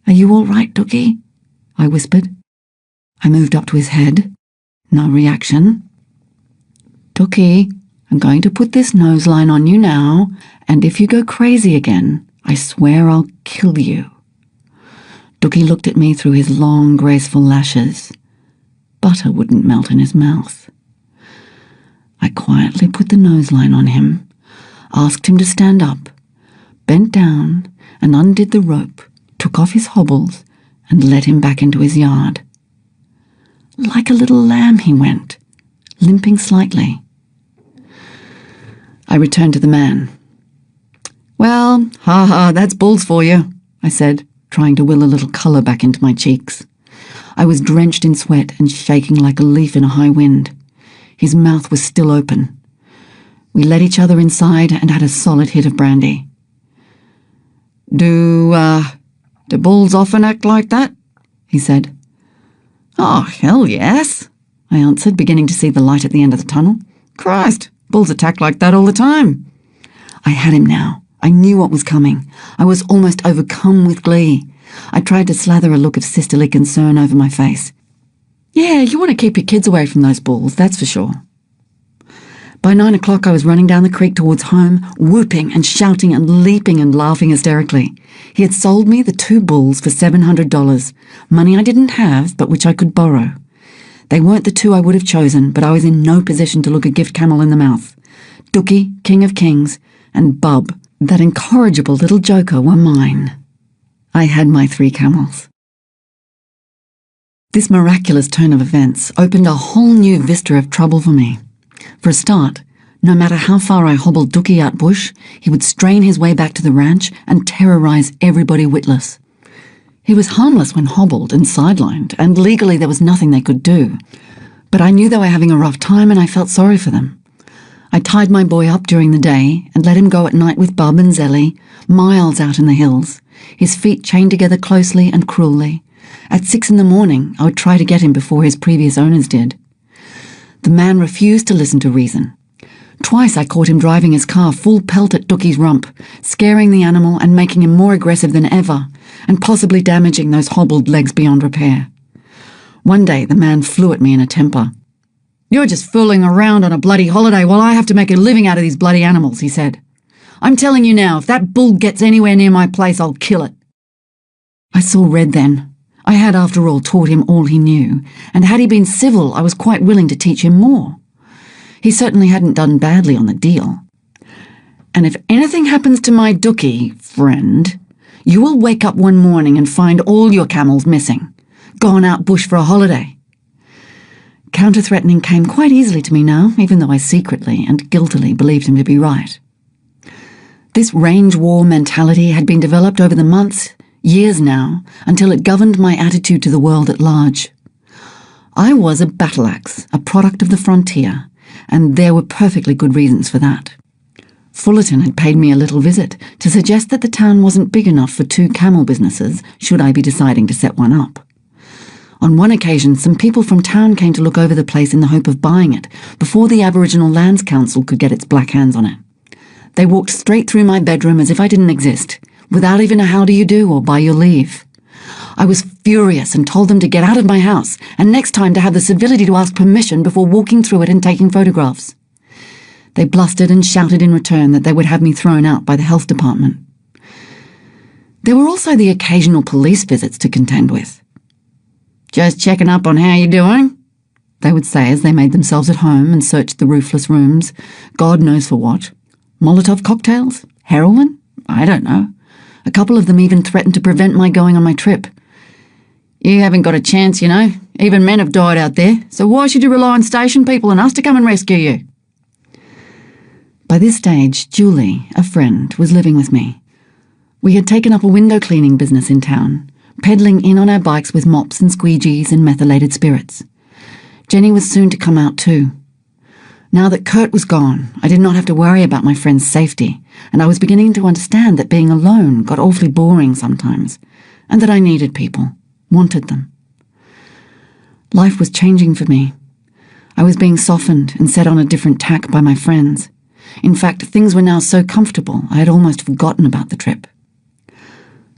"Are you all right, Dookie?" I whispered. I moved up to his head. No reaction. "Dookie, I'm going to put this noseline on you now, and if you go crazy again, I swear I'll kill you." Dookie looked at me through his long, graceful lashes. Butter wouldn't melt in his mouth. I quietly put the noseline on him, asked him to stand up, bent down and undid the rope, took off his hobbles, and led him back into his yard. Like a little lamb he went, limping slightly. I returned to the man. "Well, that's bulls for you," I said, trying to will a little colour back into my cheeks. I was drenched in sweat and shaking like a leaf in a high wind. His mouth was still open. We led each other inside and had a solid hit of brandy. Do bulls often act like that?" he said. "Oh, hell yes," I answered, beginning to see the light at the end of the tunnel. "Christ, bulls attack like that all the time." I had him now. I knew what was coming. I was almost overcome with glee. I tried to slather a look of sisterly concern over my face. "Yeah, you want to keep your kids away from those bulls, that's for sure." By 9 o'clock I was running down the creek towards home, whooping and shouting and leaping and laughing hysterically. He had sold me the 2 bulls for $700, money I didn't have but which I could borrow. They weren't the 2 I would have chosen, but I was in no position to look a gift camel in the mouth. Dookie, King of Kings, and Bub, that incorrigible little joker, were mine. I had my 3 camels. This miraculous turn of events opened a whole new vista of trouble for me. For a start, no matter how far I hobbled Dookie out bush, he would strain his way back to the ranch and terrorise everybody witless. He was harmless when hobbled and sidelined, and legally there was nothing they could do. But I knew they were having a rough time and I felt sorry for them. I tied my boy up during the day and let him go at night with Bub and Zelly, miles out in the hills, his feet chained together closely and cruelly. At 6 in the morning, I would try to get him before his previous owners did. The man refused to listen to reason. Twice I caught him driving his car full pelt at Dookie's rump, scaring the animal and making him more aggressive than ever, and possibly damaging those hobbled legs beyond repair. One day the man flew at me in a temper. "You're just fooling around on a bloody holiday while I have to make a living out of these bloody animals," he said. "I'm telling you now, if that bull gets anywhere near my place, I'll kill it." I saw red then. I had, after all, taught him all he knew, and had he been civil, I was quite willing to teach him more. He certainly hadn't done badly on the deal. "And if anything happens to my dookie, friend, you will wake up one morning and find all your camels missing, gone out bush for a holiday." Counter-threatening came quite easily to me now, even though I secretly and guiltily believed him to be right. This range war mentality had been developed over the months, years now, until it governed my attitude to the world at large. I was a battle axe, a product of the frontier, and there were perfectly good reasons for that. Fullerton had paid me a little visit to suggest that the town wasn't big enough for 2 camel businesses, should I be deciding to set one up. On one occasion, some people from town came to look over the place in the hope of buying it, before the Aboriginal Lands Council could get its black hands on it. They walked straight through my bedroom as if I didn't exist, without even a how do you do or by your leave. I was furious and told them to get out of my house, and next time to have the civility to ask permission before walking through it and taking photographs. They blustered and shouted in return that they would have me thrown out by the health department. There were also the occasional police visits to contend with. "Just checking up on how you're doing," they would say as they made themselves at home and searched the roofless rooms, God knows for what. Molotov cocktails? Heroin? I don't know. A couple of them even threatened to prevent my going on my trip. "You haven't got a chance, you know. Even men have died out there, so why should you rely on station people and us to come and rescue you?" By this stage, Julie, a friend, was living with me. We had taken up a window cleaning business in town, peddling in on our bikes with mops and squeegees and methylated spirits. Jenny was soon to come out too. Now that Kurt was gone, I did not have to worry about my friend's safety, and I was beginning to understand that being alone got awfully boring sometimes, and that I needed people, wanted them. Life was changing for me. I was being softened and set on a different tack by my friends. In fact, things were now so comfortable I had almost forgotten about the trip.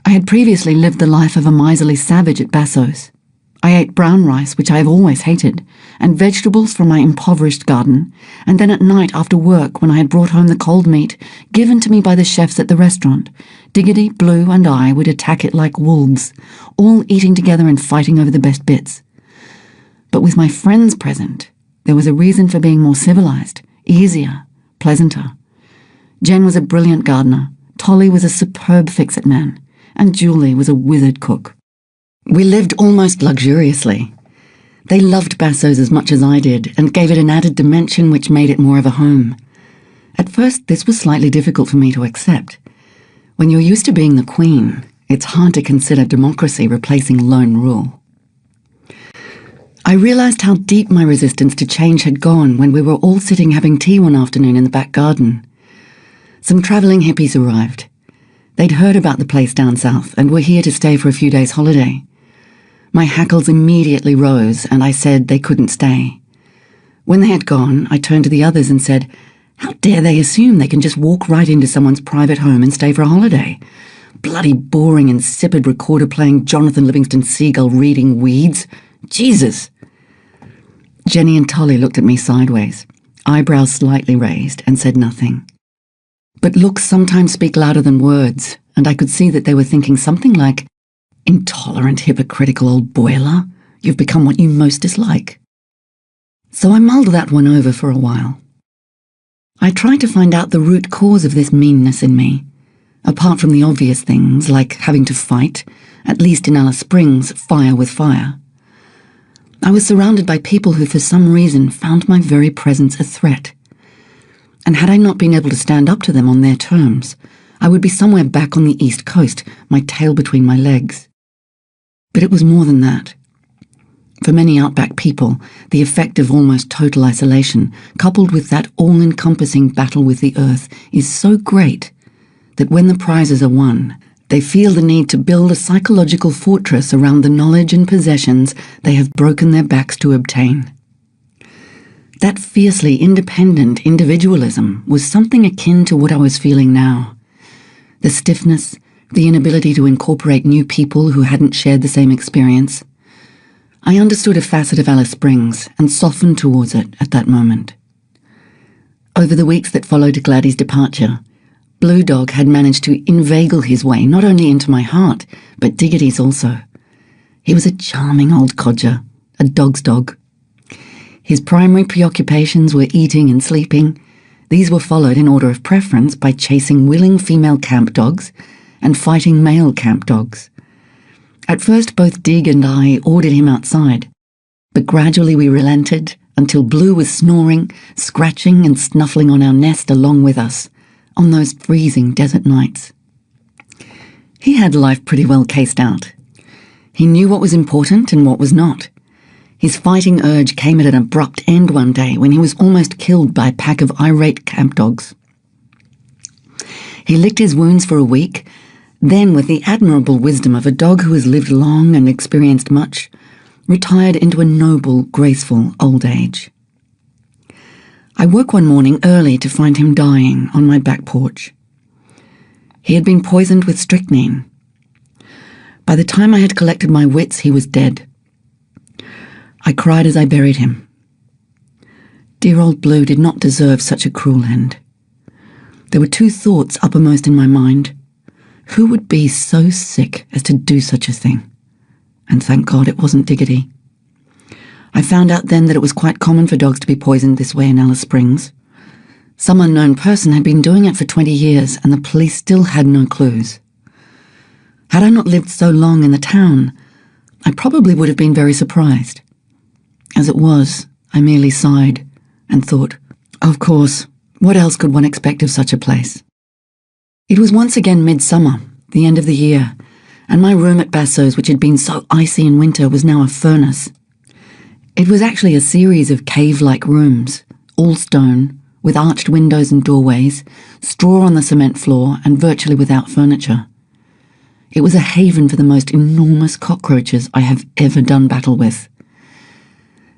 I had previously lived the life of a miserly savage at Basso's. I ate brown rice, which I have always hated, and vegetables from my impoverished garden, and then at night after work, when I had brought home the cold meat given to me by the chefs at the restaurant, Diggity, Blue, and I would attack it like wolves, all eating together and fighting over the best bits. But with my friends present, there was a reason for being more civilized, easier, pleasanter. Jen was a brilliant gardener, Tolly was a superb fix-it man, and Julie was a withered cook. We lived almost luxuriously. They loved Basso's as much as I did, and gave it an added dimension which made it more of a home. At first, this was slightly difficult for me to accept. When you're used to being the queen, it's hard to consider democracy replacing lone rule. I realised how deep my resistance to change had gone when we were all sitting having tea one afternoon in the back garden. Some travelling hippies arrived. They'd heard about the place down south and were here to stay for a few days' holiday. My hackles immediately rose, and I said they couldn't stay. When they had gone, I turned to the others and said, "How dare they assume they can just walk right into someone's private home and stay for a holiday? Bloody boring, insipid recorder playing Jonathan Livingston Seagull reading weeds. Jesus!" Jenny and Tolly looked at me sideways, eyebrows slightly raised, and said nothing. But looks sometimes speak louder than words, and I could see that they were thinking something like, "Intolerant, hypocritical old boiler, you've become what you most dislike." So I mulled that one over for a while. I tried to find out the root cause of this meanness in me, apart from the obvious things like having to fight, at least in Alice Springs, fire with fire. I was surrounded by people who for some reason found my very presence a threat. And had I not been able to stand up to them on their terms, I would be somewhere back on the East Coast, my tail between my legs. But it was more than that. For many Outback people, the effect of almost total isolation, coupled with that all-encompassing battle with the earth, is so great that when the prizes are won, they feel the need to build a psychological fortress around the knowledge and possessions they have broken their backs to obtain. That fiercely independent individualism was something akin to what I was feeling now. The stiffness, the inability to incorporate new people who hadn't shared the same experience. I understood a facet of Alice Springs and softened towards it at that moment. Over the weeks that followed Gladdy's departure, Blue Dog had managed to inveigle his way not only into my heart, but Diggity's also. He was a charming old codger, a dog's dog. His primary preoccupations were eating and sleeping. These were followed in order of preference by chasing willing female camp dogs and fighting male camp dogs. At first both Dig and I ordered him outside, but gradually we relented until Blue was snoring, scratching and snuffling on our nest along with us on those freezing desert nights. He had life pretty well cased out. He knew what was important and what was not. His fighting urge came at an abrupt end one day when he was almost killed by a pack of irate camp dogs. He licked his wounds for a week, then, with the admirable wisdom of a dog who has lived long and experienced much, retired into a noble, graceful old age. I woke one morning early to find him dying on my back porch. He had been poisoned with strychnine. By the time I had collected my wits, he was dead. I cried as I buried him. Dear old Blue did not deserve such a cruel end. There were two thoughts uppermost in my mind. Who would be so sick as to do such a thing? And thank God it wasn't Diggity. I found out then that it was quite common for dogs to be poisoned this way in Alice Springs. Some unknown person had been doing it for 20 years and the police still had no clues. Had I not lived so long in the town, I probably would have been very surprised. As it was, I merely sighed and thought, of course, what else could one expect of such a place? It was once again midsummer, the end of the year, and my room at Basso's, which had been so icy in winter, was now a furnace. It was actually a series of cave-like rooms, all stone, with arched windows and doorways, straw on the cement floor, and virtually without furniture. It was a haven for the most enormous cockroaches I have ever done battle with.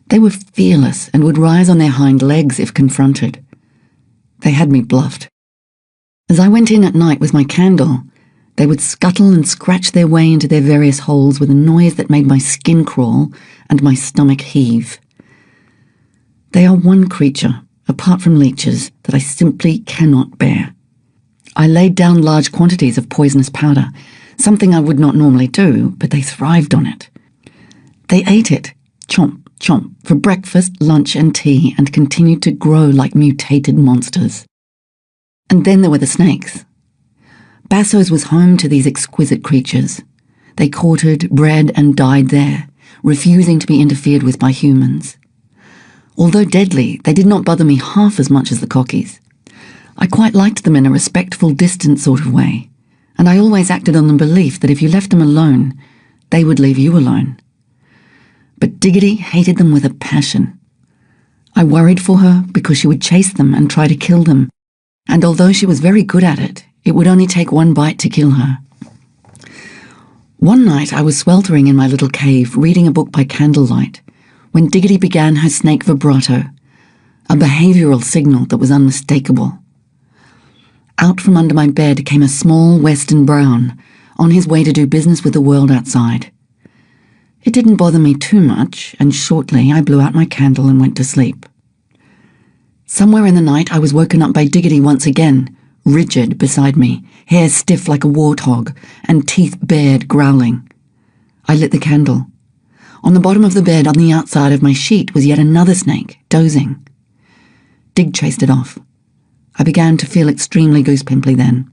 They were fearless and would rise on their hind legs if confronted. They had me bluffed. As I went in at night with my candle, they would scuttle and scratch their way into their various holes with a noise that made my skin crawl and my stomach heave. They are one creature, apart from leeches, that I simply cannot bear. I laid down large quantities of poisonous powder, something I would not normally do, but they thrived on it. They ate it, chomp, chomp, for breakfast, lunch and tea, and continued to grow like mutated monsters. And then there were the snakes. Basso's was home to these exquisite creatures. They courted, bred and died there, refusing to be interfered with by humans. Although deadly, they did not bother me half as much as the cockies. I quite liked them in a respectful, distant sort of way, and I always acted on the belief that if you left them alone, they would leave you alone. But Diggity hated them with a passion. I worried for her because she would chase them and try to kill them, and although she was very good at it, it would only take one bite to kill her. One night I was sweltering in my little cave, reading a book by candlelight, when Diggity began her snake vibrato, a behavioural signal that was unmistakable. Out from under my bed came a small Western brown, on his way to do business with the world outside. It didn't bother me too much, and shortly I blew out my candle and went to sleep. Somewhere in the night I was woken up by Diggity once again, rigid beside me, hair stiff like a warthog, and teeth bared, growling. I lit the candle. On the bottom of the bed on the outside of my sheet was yet another snake, dozing. Dig chased it off. I began to feel extremely goosepimply then,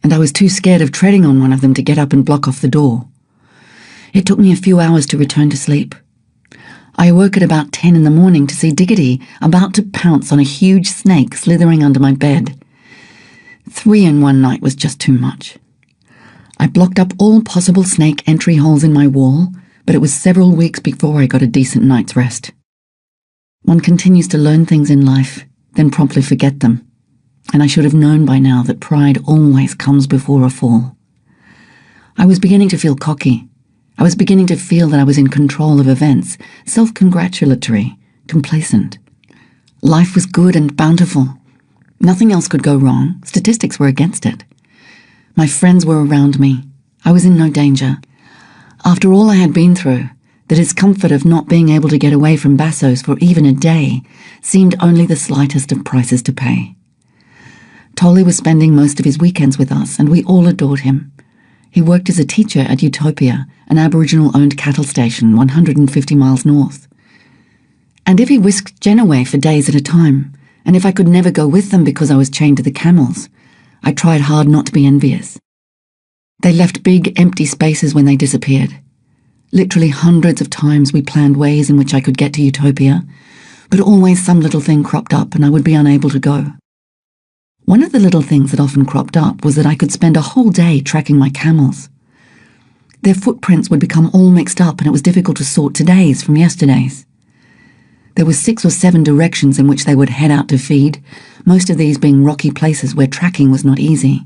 and I was too scared of treading on one of them to get up and block off the door. It took me a few hours to return to sleep. I awoke at about 10 in the morning to see Diggity about to pounce on a huge snake slithering under my bed. 3 in one night was just too much. I blocked up all possible snake entry holes in my wall, but it was several weeks before I got a decent night's rest. One continues to learn things in life, then promptly forget them, and I should have known by now that pride always comes before a fall. I was beginning to feel cocky. I was beginning to feel that I was in control of events, self-congratulatory, complacent. Life was good and bountiful. Nothing else could go wrong. Statistics were against it. My friends were around me. I was in no danger. After all I had been through, The discomfort of not being able to get away from Bassos for even a day seemed only the slightest of prices to pay. Tolly was spending most of his weekends with us, and we all adored him. He worked as a teacher at Utopia, an Aboriginal-owned cattle station 150 miles north. And if he whisked Jen away for days at a time, and if I could never go with them because I was chained to the camels, I tried hard not to be envious. They left big, empty spaces when they disappeared. Literally hundreds of times we planned ways in which I could get to Utopia, but always some little thing cropped up and I would be unable to go. One of the little things that often cropped up was that I could spend a whole day tracking my camels. Their footprints would become all mixed up and it was difficult to sort today's from yesterday's. There were 6 or 7 directions in which they would head out to feed, most of these being rocky places where tracking was not easy.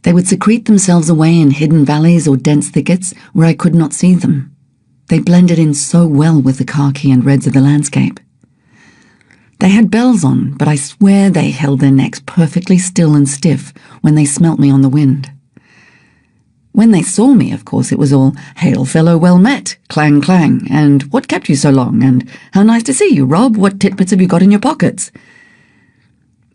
They would secrete themselves away in hidden valleys or dense thickets where I could not see them. They blended in so well with the khaki and reds of the landscape. They had bells on, but I swear they held their necks perfectly still and stiff when they smelt me on the wind. When they saw me, of course, it was all, "Hail, fellow, well met, clang, clang, and what kept you so long, and how nice to see you, Rob, what titbits have you got in your pockets?"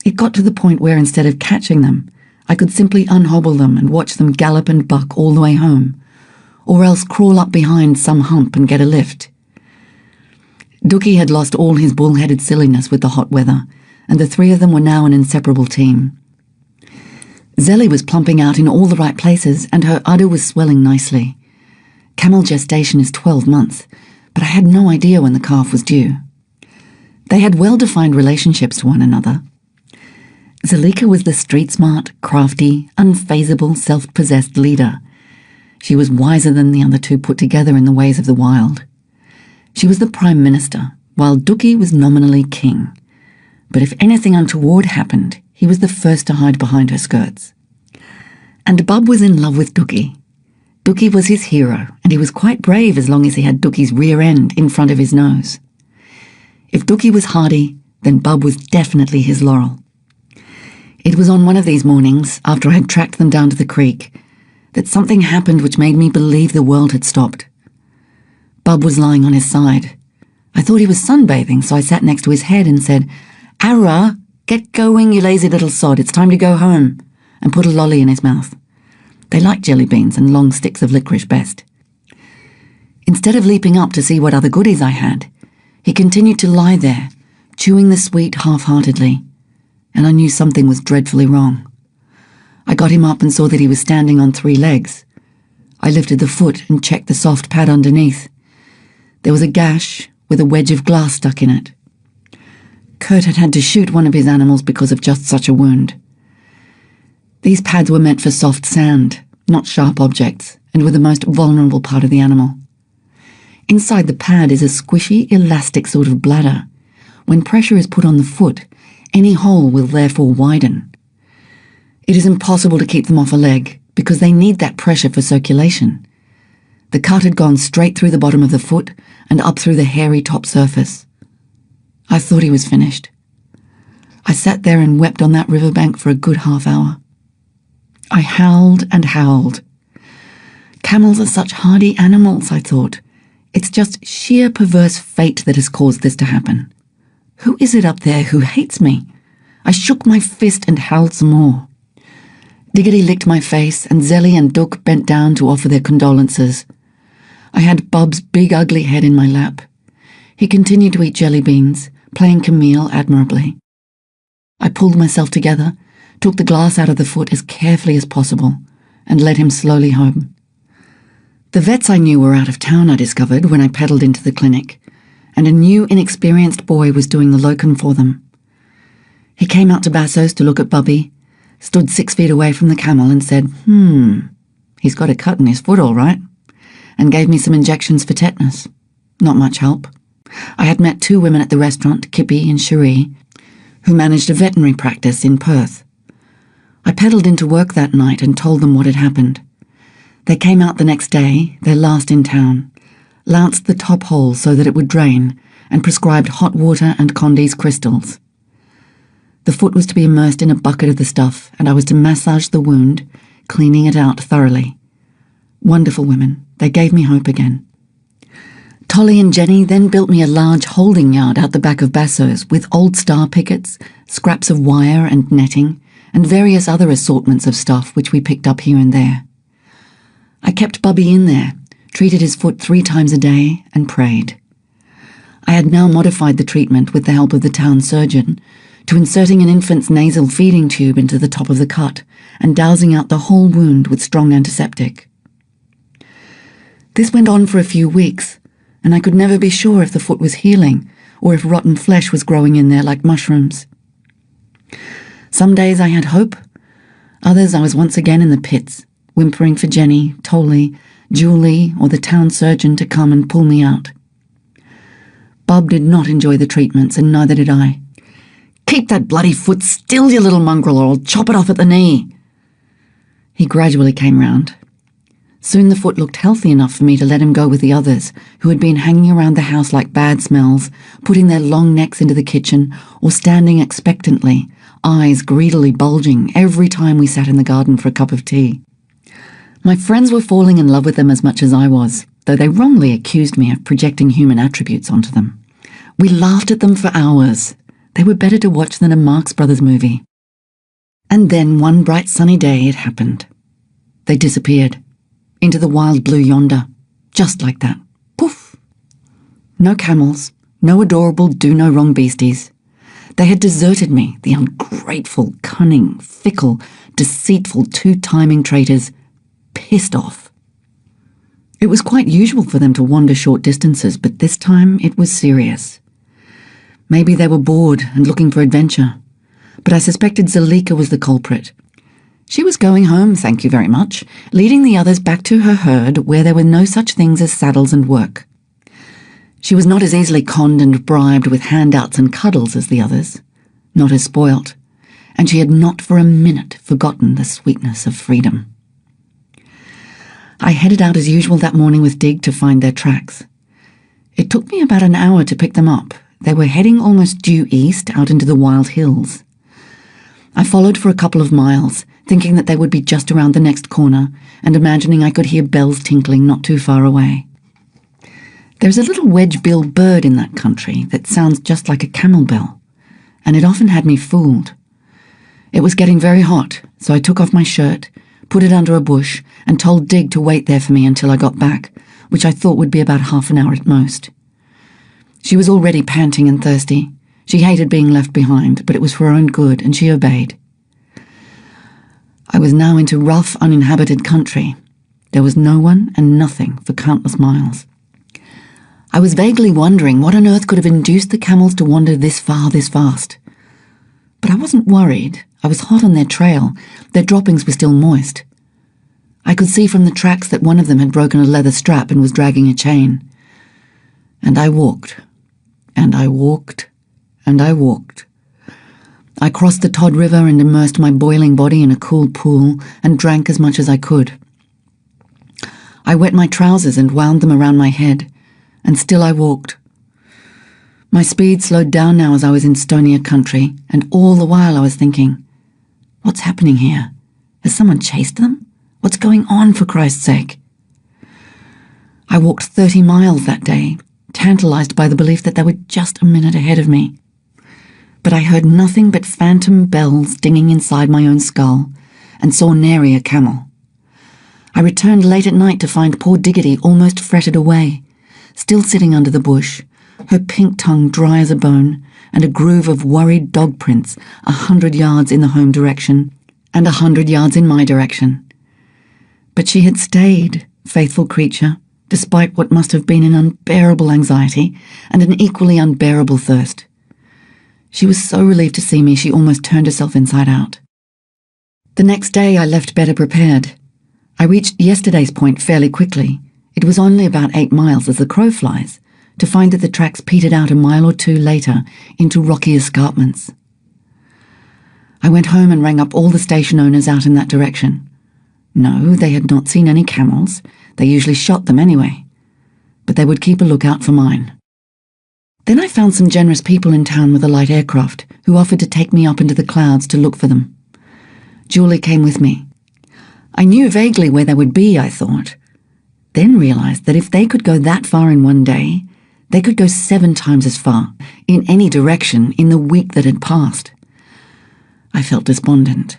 It got to the point where instead of catching them, I could simply unhobble them and watch them gallop and buck all the way home, or else crawl up behind some hump and get a lift. Dookie had lost all his bull-headed silliness with the hot weather, and the 3 of them were now an inseparable team. Zelly was plumping out in all the right places, and her udder was swelling nicely. Camel gestation is 12 months, but I had no idea when the calf was due. They had well-defined relationships to one another. Zalika was the street-smart, crafty, unfazable, self-possessed leader. She was wiser than the other 2 put together in the ways of the wild. She was the Prime Minister, while Dookie was nominally king. But if anything untoward happened, he was the first to hide behind her skirts. And Bub was in love with Dookie. Dookie was his hero, and he was quite brave as long as he had Dookie's rear end in front of his nose. If Dookie was hardy, then Bub was definitely his laurel. It was on one of these mornings, after I had tracked them down to the creek, that something happened which made me believe the world had stopped. Bub was lying on his side. I thought he was sunbathing, so I sat next to his head and said, "Ara, get going, you lazy little sod, it's time to go home," and put a lolly in his mouth. They liked jelly beans and long sticks of licorice best. Instead of leaping up to see what other goodies I had, he continued to lie there, chewing the sweet half-heartedly, and I knew something was dreadfully wrong. I got him up and saw that he was standing on 3 legs. I lifted the foot and checked the soft pad underneath. There was a gash with a wedge of glass stuck in it. Kurt had had to shoot one of his animals because of just such a wound. These pads were meant for soft sand, not sharp objects, and were the most vulnerable part of the animal. Inside the pad is a squishy, elastic sort of bladder. When pressure is put on the foot, any hole will therefore widen. It is impossible to keep them off a leg, because they need that pressure for circulation. The cut had gone straight through the bottom of the foot and up through the hairy top surface. I thought he was finished. I sat there and wept on that riverbank for a good half hour. I howled and howled. Camels are such hardy animals, I thought. It's just sheer perverse fate that has caused this to happen. Who is it up there who hates me? I shook my fist and howled some more. Diggity licked my face, and Zelly and Dook bent down to offer their condolences. I had Bub's big ugly head in my lap. He continued to eat jelly beans, playing Camille admirably. I pulled myself together, took the glass out of the foot as carefully as possible, and led him slowly home. The vets I knew were out of town, I discovered, when I pedalled into the clinic, and a new, inexperienced boy was doing the locum for them. He came out to Bassos to look at Bubby, stood 6 feet away from the camel and said, he's got a cut in his foot all right, and gave me some injections for tetanus. Not much help. I had met 2 women at the restaurant, Kippy and Cherie, who managed a veterinary practice in Perth. I pedalled into work that night and told them what had happened. They came out the next day, their last in town, lanced the top hole so that it would drain, and prescribed hot water and Condy's crystals. The foot was to be immersed in a bucket of the stuff, and I was to massage the wound, cleaning it out thoroughly. Wonderful women. They gave me hope again. Tolly and Jenny then built me a large holding yard out the back of Basso's with old star pickets, scraps of wire and netting, and various other assortments of stuff which we picked up here and there. I kept Bubby in there, treated his foot 3 times a day, and prayed. I had now modified the treatment with the help of the town surgeon to inserting an infant's nasal feeding tube into the top of the cut and dousing out the whole wound with strong antiseptic. This went on for a few weeks, and I could never be sure if the foot was healing or if rotten flesh was growing in there like mushrooms. Some days I had hope, others I was once again in the pits, whimpering for Jenny, Tolly, Julie, or the town surgeon to come and pull me out. Bub did not enjoy the treatments, and neither did I. "Keep that bloody foot still, you little mongrel, or I'll chop it off at the knee." He gradually came round. Soon the foot looked healthy enough for me to let him go with the others, who had been hanging around the house like bad smells, putting their long necks into the kitchen, or standing expectantly, eyes greedily bulging every time we sat in the garden for a cup of tea. My friends were falling in love with them as much as I was, though they wrongly accused me of projecting human attributes onto them. We laughed at them for hours. They were better to watch than a Marx Brothers movie. And then one bright sunny day it happened. They disappeared. Into the wild blue yonder. Just like that. Poof! No camels, no adorable do-no-wrong beasties. They had deserted me, the ungrateful, cunning, fickle, deceitful, two-timing traitors, pissed off. It was quite usual for them to wander short distances, but this time it was serious. Maybe they were bored and looking for adventure, but I suspected Zalika was the culprit. She was going home, thank you very much, leading the others back to her herd where there were no such things as saddles and work. She was not as easily conned and bribed with handouts and cuddles as the others, not as spoilt, and she had not for a minute forgotten the sweetness of freedom. I headed out as usual that morning with Dig to find their tracks. It took me about an hour to pick them up. They were heading almost due east out into the wild hills. I followed for a couple of miles, thinking that they would be just around the next corner and imagining I could hear bells tinkling not too far away. There's a little wedge-billed bird in that country that sounds just like a camel bell, and it often had me fooled. It was getting very hot, so I took off my shirt, put it under a bush, and told Dig to wait there for me until I got back, which I thought would be about half an hour at most. She was already panting and thirsty. She hated being left behind, but it was for her own good, and she obeyed. I was now into rough, uninhabited country. There was no one and nothing for countless miles. I was vaguely wondering what on earth could have induced the camels to wander this far this fast. But I wasn't worried. I was hot on their trail. Their droppings were still moist. I could see from the tracks that one of them had broken a leather strap and was dragging a chain. And I walked, and I walked, and I walked. I crossed the Todd River and immersed my boiling body in a cool pool and drank as much as I could. I wet my trousers and wound them around my head, and still I walked. My speed slowed down now as I was in stonier country, and all the while I was thinking, what's happening here? Has someone chased them? What's going on, for Christ's sake? I walked 30 miles that day, tantalized by the belief that they were just a minute ahead of me. But I heard nothing but phantom bells dinging inside my own skull, and saw nary a camel. I returned late at night to find poor Diggity almost fretted away, still sitting under the bush, her pink tongue dry as a bone, and a groove of worried dog prints 100 yards in the home direction, and 100 yards in my direction. But she had stayed, faithful creature, despite what must have been an unbearable anxiety and an equally unbearable thirst. She was so relieved to see me she almost turned herself inside out. The next day I left better prepared. I reached yesterday's point fairly quickly. It was only about 8 miles as the crow flies, to find that the tracks petered out a mile or two later into rocky escarpments. I went home and rang up all the station owners out in that direction. No, they had not seen any camels. They usually shot them anyway. But they would keep a lookout for mine. Then I found some generous people in town with a light aircraft who offered to take me up into the clouds to look for them. Julie came with me. I knew vaguely where they would be, I thought. then realised that if they could go that far in one day, they could go 7 times as far, in any direction, in the week that had passed. I felt despondent.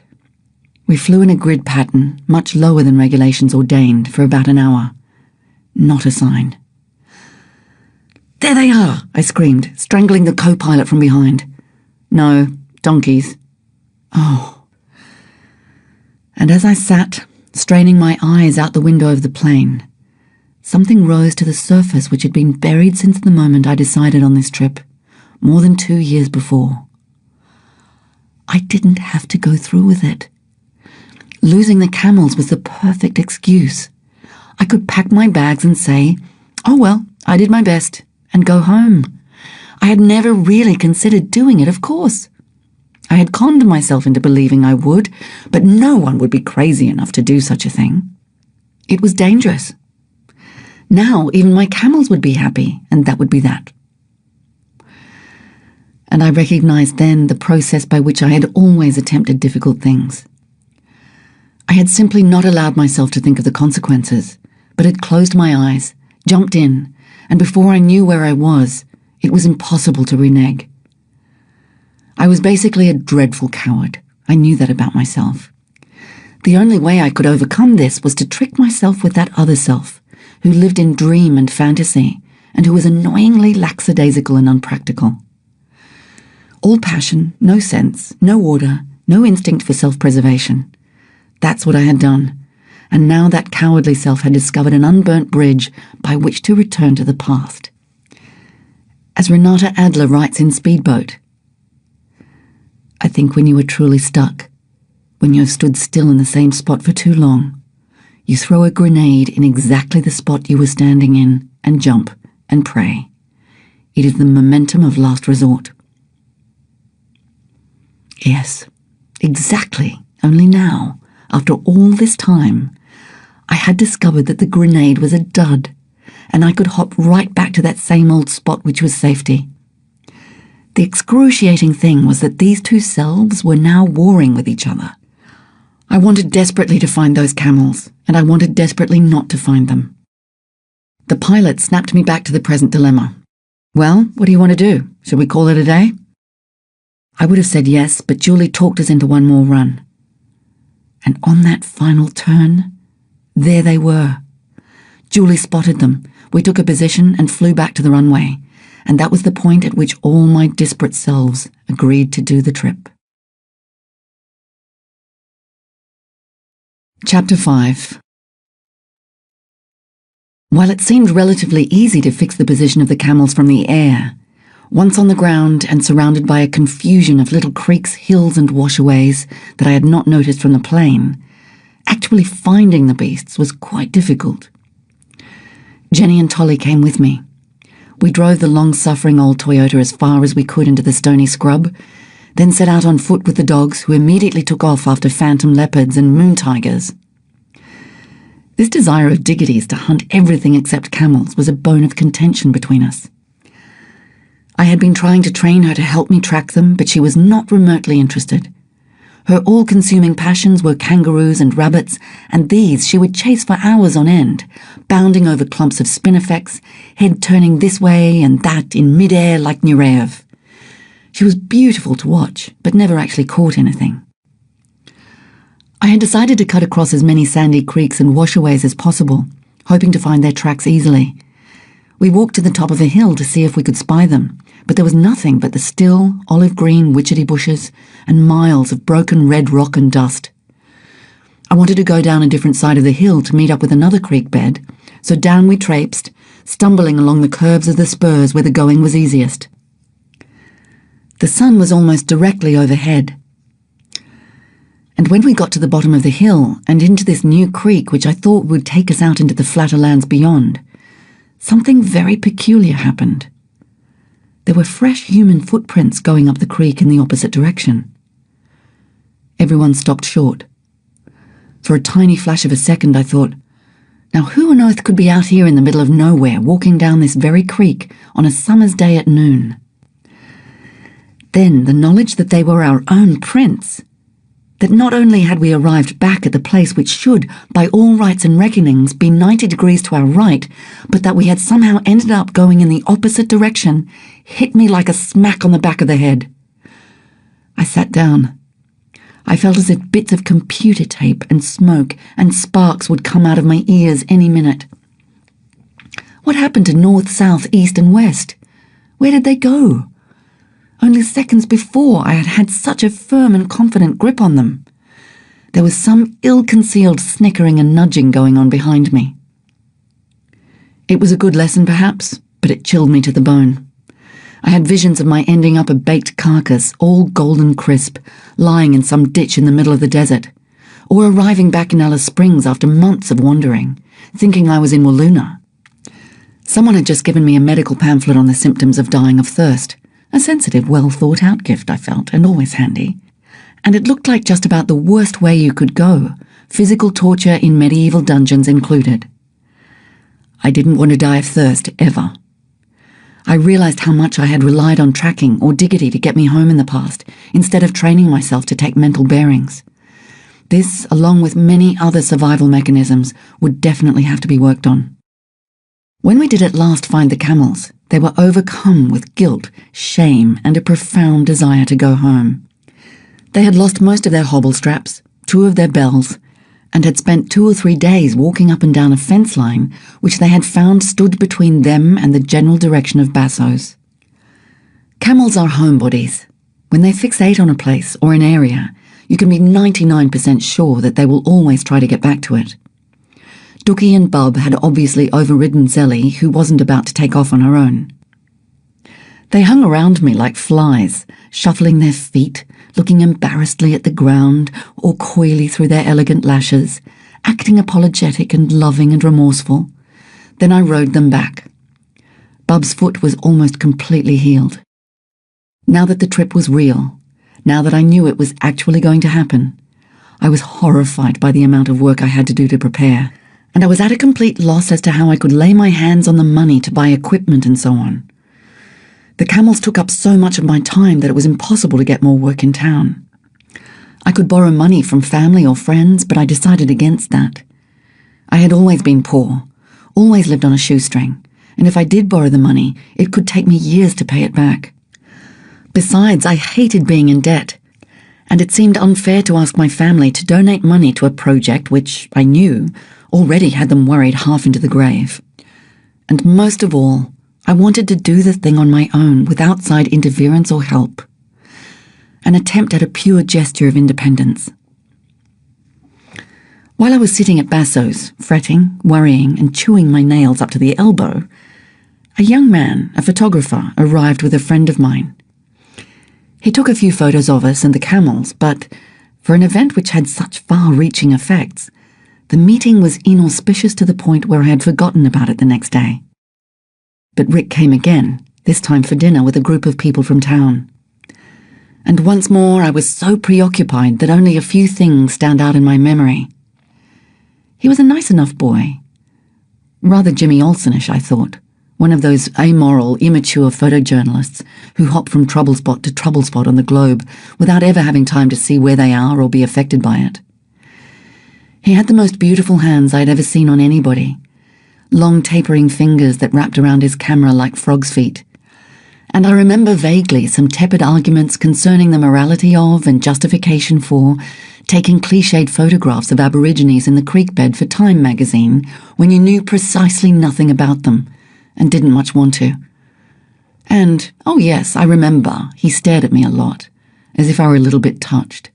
We flew in a grid pattern, much lower than regulations ordained, for about an hour. Not a sign. "There they are!" I screamed, strangling the co-pilot from behind. "No, donkeys." Oh. And as I sat, straining my eyes out the window of the plane, something rose to the surface which had been buried since the moment I decided on this trip, more than 2 years before. I didn't have to go through with it. Losing the camels was the perfect excuse. I could pack my bags and say, "Oh well, I did my best," and go home. I had never really considered doing it, of course. I had conned myself into believing I would, but no one would be crazy enough to do such a thing. It was dangerous. Now even my camels would be happy, and that would be that. And I recognized then the process by which I had always attempted difficult things. I had simply not allowed myself to think of the consequences, but had closed my eyes, jumped in, and before I knew where I was, it was impossible to renege. I was basically a dreadful coward. I knew that about myself. The only way I could overcome this was to trick myself with that other self, who lived in dream and fantasy, and who was annoyingly lackadaisical and unpractical. All passion, no sense, no order, no instinct for self-preservation. That's what I had done, and now that cowardly self had discovered an unburnt bridge by which to return to the past. As Renata Adler writes in Speedboat, "I think when you are truly stuck, when you have stood still in the same spot for too long, you throw a grenade in exactly the spot you were standing in and jump and pray. It is the momentum of last resort." Yes, exactly, only now, after all this time, I had discovered that the grenade was a dud, and I could hop right back to that same old spot which was safety. The excruciating thing was that these two selves were now warring with each other. I wanted desperately to find those camels, and I wanted desperately not to find them. The pilot snapped me back to the present dilemma. "Well, what do you want to do? Shall we call it a day?" I would have said yes, but Julie talked us into one more run. And on that final turn, there they were. Julie spotted them. We took a position and flew back to the runway, and that was the point at which all my disparate selves agreed to do the trip. Chapter 5. While it seemed relatively easy to fix the position of the camels from the air, once on the ground and surrounded by a confusion of little creeks, hills and washaways that I had not noticed from the plane, actually finding the beasts was quite difficult. Jenny and Tolly came with me. We drove the long-suffering old Toyota as far as we could into the stony scrub, then set out on foot with the dogs, who immediately took off after phantom leopards and moon tigers. This desire of Diggity's to hunt everything except camels was a bone of contention between us. I had been trying to train her to help me track them, but she was not remotely interested. Her all-consuming passions were kangaroos and rabbits, and these she would chase for hours on end, bounding over clumps of spinifex, head turning this way and that in mid-air like Nureyev. She was beautiful to watch, but never actually caught anything. I had decided to cut across as many sandy creeks and washaways as possible, hoping to find their tracks easily. We walked to the top of a hill to see if we could spy them, but there was nothing but the still, olive-green witchetty bushes and miles of broken red rock and dust. I wanted to go down a different side of the hill to meet up with another creek bed, so down we traipsed, stumbling along the curves of the spurs where the going was easiest. The sun was almost directly overhead, and when we got to the bottom of the hill and into this new creek which I thought would take us out into the flatter lands beyond, something very peculiar happened. There were fresh human footprints going up the creek in the opposite direction. Everyone stopped short. For a tiny flash of a second I thought, now who on earth could be out here in the middle of nowhere walking down this very creek on a summer's day at noon? Then the knowledge that they were our own prints. that not only had we arrived back at the place which should, by all rights and reckonings, be 90 degrees to our right, but that we had somehow ended up going in the opposite direction, hit me like a smack on the back of the head. I sat down. I felt as if bits of computer tape and smoke and sparks would come out of my ears any minute. What happened to north, south, east and west? Where did they go? Only seconds before I had had such a firm and confident grip on them. There was some ill-concealed snickering and nudging going on behind me. It was a good lesson, perhaps, but it chilled me to the bone. I had visions of my ending up a baked carcass, all golden crisp, lying in some ditch in the middle of the desert, or arriving back in Alice Springs after months of wandering, thinking I was in Walloona. Someone had just given me a medical pamphlet on the symptoms of dying of thirst, a sensitive, well-thought-out gift, I felt, and always handy. And it looked like just about the worst way you could go, physical torture in medieval dungeons included. I didn't want to die of thirst, ever. I realised how much I had relied on tracking or diggity to get me home in the past, instead of training myself to take mental bearings. This, along with many other survival mechanisms, would definitely have to be worked on. When we did at last find the camels, they were overcome with guilt, shame, and a profound desire to go home. They had lost most of their hobble straps, 2 of their bells, and had spent 2 or 3 days walking up and down a fence line which they had found stood between them and the general direction of Basso's. Camels are homebodies. When they fixate on a place or an area, you can be 99% sure that they will always try to get back to it. Dookie and Bub had obviously overridden Zelly, who wasn't about to take off on her own. They hung around me like flies, shuffling their feet, looking embarrassedly at the ground or coyly through their elegant lashes, acting apologetic and loving and remorseful. Then I rode them back. Bub's foot was almost completely healed. Now that the trip was real, now that I knew it was actually going to happen, I was horrified by the amount of work I had to do to prepare, and I was at a complete loss as to how I could lay my hands on the money to buy equipment and so on. The camels took up so much of my time that it was impossible to get more work in town. I could borrow money from family or friends, but I decided against that. I had always been poor, always lived on a shoestring, and if I did borrow the money, it could take me years to pay it back. Besides, I hated being in debt, and it seemed unfair to ask my family to donate money to a project which, I knew, already had them worried half into the grave. And most of all, I wanted to do the thing on my own with outside interference or help. An attempt at a pure gesture of independence. While I was sitting at Basso's, fretting, worrying, and chewing my nails up to the elbow, a young man, a photographer, arrived with a friend of mine. He took a few photos of us and the camels, but for an event which had such far-reaching effects, the meeting was inauspicious to the point where I had forgotten about it the next day. But Rick came again, this time for dinner with a group of people from town. And once more I was so preoccupied that only a few things stand out in my memory. He was a nice enough boy. Rather Jimmy Olsenish, I thought, one of those amoral, immature photojournalists who hop from trouble spot to trouble spot on the globe without ever having time to see where they are or be affected by it. He had the most beautiful hands I'd ever seen on anybody, long tapering fingers that wrapped around his camera like frog's feet. And I remember vaguely some tepid arguments concerning the morality of and justification for taking cliched photographs of Aborigines in the creek bed for Time magazine when you knew precisely nothing about them and didn't much want to. And, oh yes, I remember, he stared at me a lot, as if I were a little bit touched.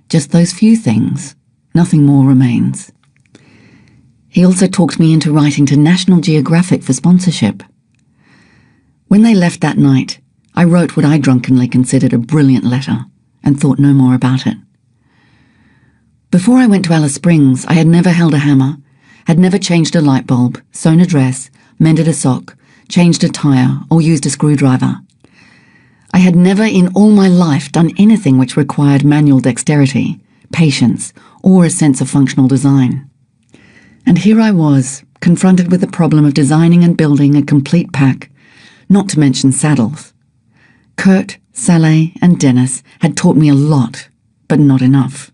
Just those few things, nothing more remains. He also talked me into writing to National Geographic for sponsorship. When they left that night, I wrote what I drunkenly considered a brilliant letter and thought no more about it. Before I went to Alice Springs, I had never held a hammer, had never changed a light bulb, sewn a dress, mended a sock, changed a tire, or used a screwdriver. I had never in all my life done anything which required manual dexterity, patience, or a sense of functional design. And here I was, confronted with the problem of designing and building a complete pack, not to mention saddles. Kurt, Saleh, and Dennis had taught me a lot, but not enough.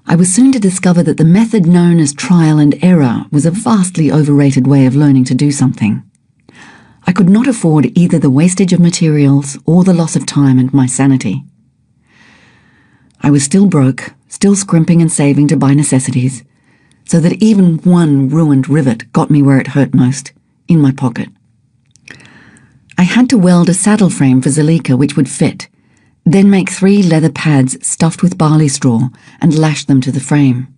I was soon to discover that the method known as trial and error was a vastly overrated way of learning to do something. I could not afford either the wastage of materials or the loss of time and my sanity. I was still broke, still scrimping and saving to buy necessities, so that even one ruined rivet got me where it hurt most, in my pocket. I had to weld a saddle frame for Zelika which would fit, then make 3 leather pads stuffed with barley straw and lash them to the frame.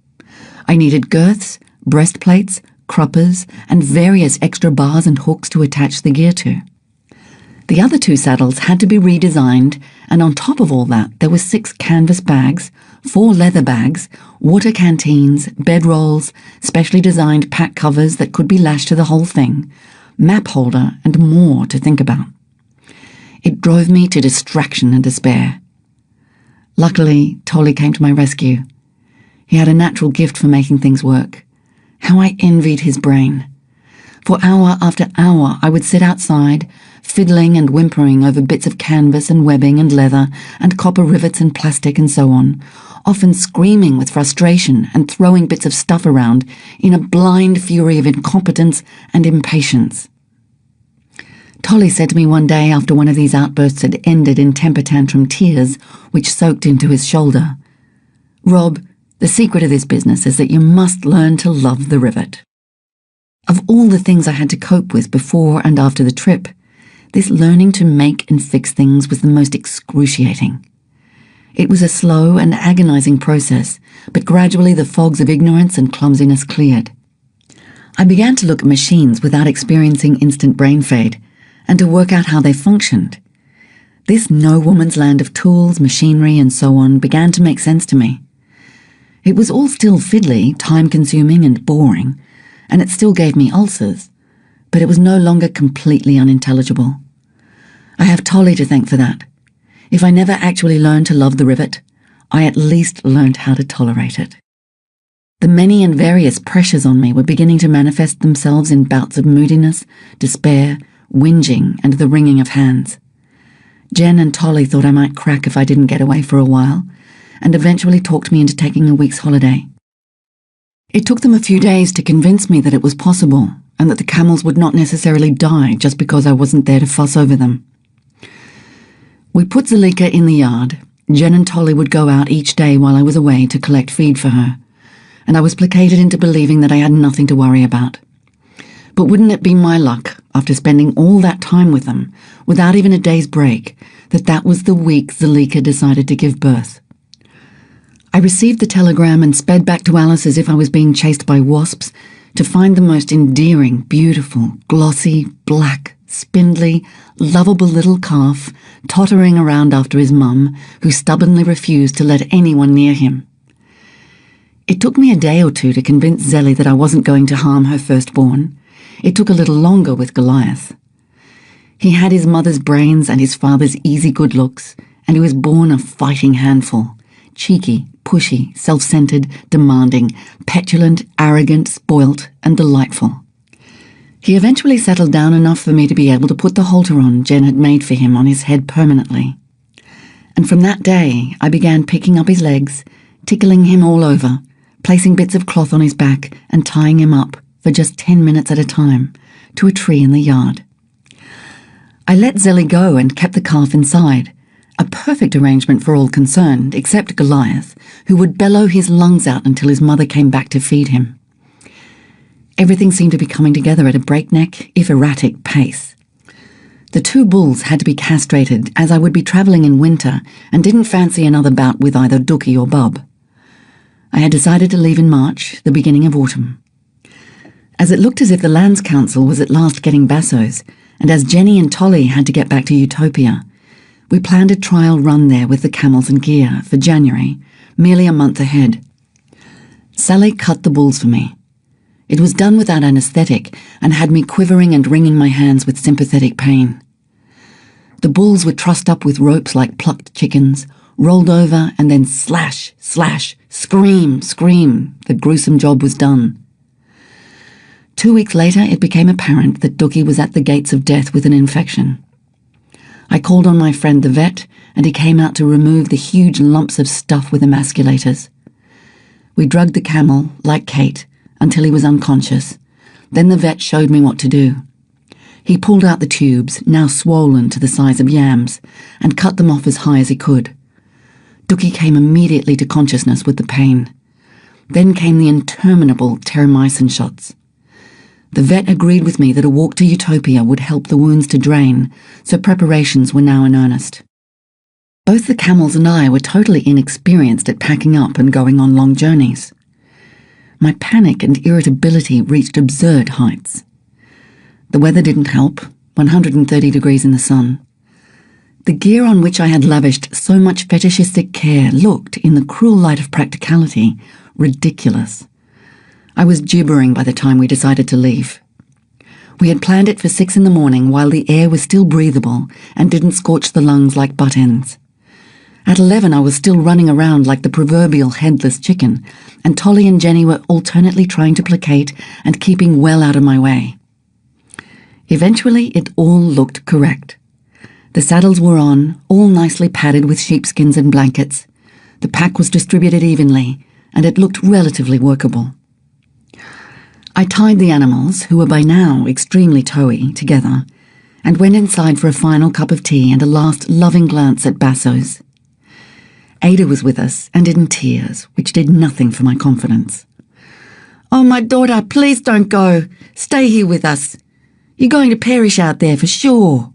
I needed girths, breastplates, cruppers, and various extra bars and hooks to attach the gear to. The other 2 saddles had to be redesigned, and on top of all that there were 6 canvas bags, 4 leather bags, water canteens, bedrolls, specially designed pack covers that could be lashed to the whole thing, map holder, and more to think about. It drove me to distraction and despair. Luckily, Tolly came to my rescue. He had a natural gift for making things work. How I envied his brain. For hour after hour I would sit outside, fiddling and whimpering over bits of canvas and webbing and leather and copper rivets and plastic and so on, often screaming with frustration and throwing bits of stuff around in a blind fury of incompetence and impatience. Tolly said to me one day after one of these outbursts had ended in temper tantrum tears which soaked into his shoulder, "Rob, the secret of this business is that you must learn to love the rivet." Of all the things I had to cope with before and after the trip, this learning to make and fix things was the most excruciating. It was a slow and agonizing process, but gradually the fogs of ignorance and clumsiness cleared. I began to look at machines without experiencing instant brain fade, and to work out how they functioned. This no woman's land of tools, machinery, and so on began to make sense to me. It was all still fiddly, time-consuming, and boring, and it still gave me ulcers, but it was no longer completely unintelligible. I have Tolly to thank for that. If I never actually learned to love the rivet, I at least learned how to tolerate it. The many and various pressures on me were beginning to manifest themselves in bouts of moodiness, despair, whinging, and the wringing of hands. Jen and Tolly thought I might crack if I didn't get away for a while, and eventually talked me into taking a week's holiday. It took them a few days to convince me that it was possible, and that the camels would not necessarily die just because I wasn't there to fuss over them. We put Zelika in the yard. Jen and Tolly would go out each day while I was away to collect feed for her, and I was placated into believing that I had nothing to worry about. But wouldn't it be my luck, after spending all that time with them, without even a day's break, that was the week Zelika decided to give birth? I received the telegram and sped back to Alice as if I was being chased by wasps, to find the most endearing, beautiful, glossy, black, spindly, lovable little calf tottering around after his mum, who stubbornly refused to let anyone near him. It took me a day or 2 to convince Zelly that I wasn't going to harm her firstborn. It took a little longer with Goliath. He had his mother's brains and his father's easy good looks, and he was born a fighting handful, cheeky, pushy, self-centered, demanding, petulant, arrogant, spoilt, and delightful. He eventually settled down enough for me to be able to put the halter on Jen had made for him on his head permanently. And from that day I began picking up his legs, tickling him all over, placing bits of cloth on his back and tying him up, for just 10 minutes at a time, to a tree in the yard. I let Zelly go and kept the calf inside, a perfect arrangement for all concerned, except Goliath, who would bellow his lungs out until his mother came back to feed him. Everything seemed to be coming together at a breakneck, if erratic, pace. The 2 bulls had to be castrated, as I would be travelling in winter and didn't fancy another bout with either Dookie or Bub. I had decided to leave in March, the beginning of autumn. As it looked as if the Lands Council was at last getting bassos, and as Jenny and Tolly had to get back to Utopia, we planned a trial run there with the camels and gear for January, merely a month ahead. Sally cut the bulls for me. It was done without anaesthetic and had me quivering and wringing my hands with sympathetic pain. The bulls were trussed up with ropes like plucked chickens, rolled over, and then slash, slash, scream, scream. The gruesome job was done. 2 weeks later, it became apparent that Dookie was at the gates of death with an infection. I called on my friend the vet, and he came out to remove the huge lumps of stuff with emasculators. We drugged the camel, like Kate, until he was unconscious. Then the vet showed me what to do. He pulled out the tubes, now swollen to the size of yams, and cut them off as high as he could. Dookie came immediately to consciousness with the pain. Then came the interminable terramycin shots. The vet agreed with me that a walk to Utopia would help the wounds to drain, so preparations were now in earnest. Both the camels and I were totally inexperienced at packing up and going on long journeys. My panic and irritability reached absurd heights. The weather didn't help, 130 degrees in the sun. The gear on which I had lavished so much fetishistic care looked, in the cruel light of practicality, ridiculous. I was gibbering by the time we decided to leave. We had planned it for 6 in the morning while the air was still breathable and didn't scorch the lungs like butt ends. At 11 I was still running around like the proverbial headless chicken, and Tolly and Jenny were alternately trying to placate and keeping well out of my way. Eventually it all looked correct. The saddles were on, all nicely padded with sheepskins and blankets. The pack was distributed evenly, and it looked relatively workable. I tied the animals, who were by now extremely towy, together, and went inside for a final cup of tea and a last loving glance at Basso's. Ada was with us and in tears, which did nothing for my confidence. "Oh, my daughter, please don't go. Stay here with us. You're going to perish out there for sure."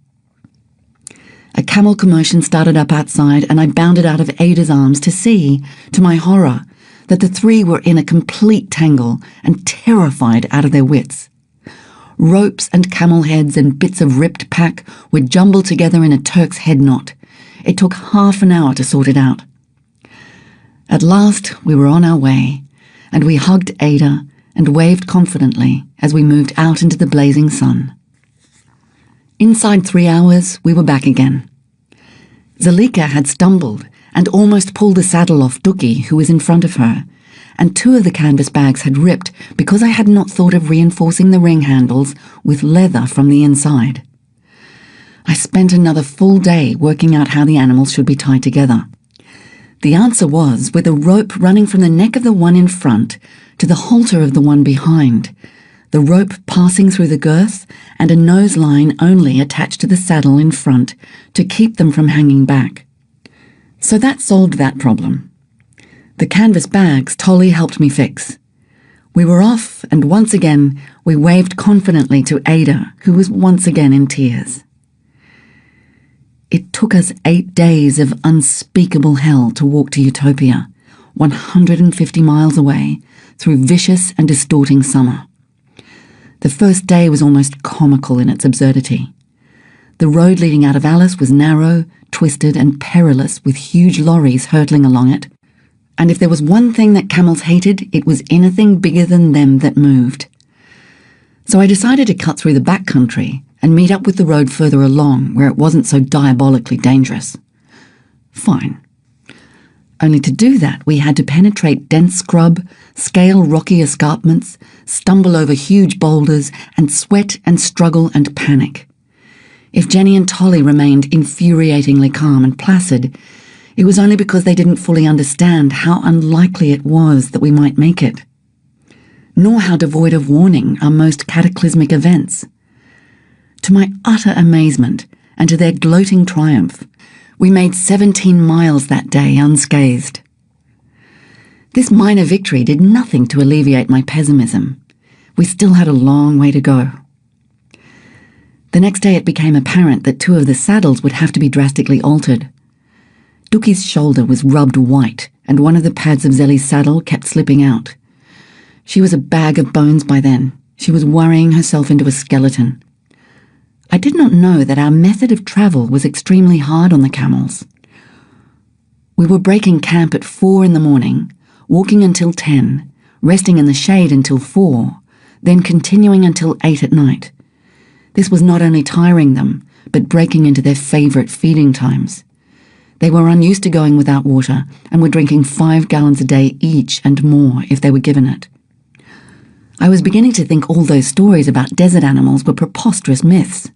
A camel commotion started up outside, and I bounded out of Ada's arms to see, to my horror, that the three were in a complete tangle and terrified out of their wits. Ropes and camel heads and bits of ripped pack were jumbled together in a Turk's head knot. It took half an hour to sort it out. At last we were on our way, and we hugged Ada and waved confidently as we moved out into the blazing sun. Inside 3 hours, we were back again. Zalika had stumbled and almost pulled the saddle off Dookie, who was in front of her, and 2 of the canvas bags had ripped because I had not thought of reinforcing the ring handles with leather from the inside. I spent another full day working out how the animals should be tied together. The answer was with a rope running from the neck of the one in front to the halter of the one behind, the rope passing through the girth and a nose line only attached to the saddle in front to keep them from hanging back. So that solved that problem. The canvas bags Tolly helped me fix. We were off, and once again we waved confidently to Ada, who was once again in tears. It took us 8 days of unspeakable hell to walk to Utopia, 150 miles away, through vicious and distorting summer. The first day was almost comical in its absurdity. The road leading out of Alice was narrow, twisted and perilous, with huge lorries hurtling along it. And if there was one thing that camels hated, it was anything bigger than them that moved. So I decided to cut through the back country and meet up with the road further along, where it wasn't so diabolically dangerous. Fine. Only to do that, we had to penetrate dense scrub, scale rocky escarpments, stumble over huge boulders, and sweat and struggle and panic. If Jenny and Tolly remained infuriatingly calm and placid, it was only because they didn't fully understand how unlikely it was that we might make it, nor how devoid of warning are most cataclysmic events. To my utter amazement, and to their gloating triumph, we made 17 miles that day unscathed. This minor victory did nothing to alleviate my pessimism. We still had a long way to go. The next day it became apparent that 2 of the saddles would have to be drastically altered. Dookie's shoulder was rubbed white, and one of the pads of Zelly's saddle kept slipping out. She was a bag of bones by then. She was worrying herself into a skeleton. I did not know that our method of travel was extremely hard on the camels. We were breaking camp at 4 in the morning, walking until 10, resting in the shade until 4, then continuing until 8 at night. This was not only tiring them, but breaking into their favourite feeding times. They were unused to going without water and were drinking 5 gallons a day each and more if they were given it. I was beginning to think all those stories about desert animals were preposterous myths.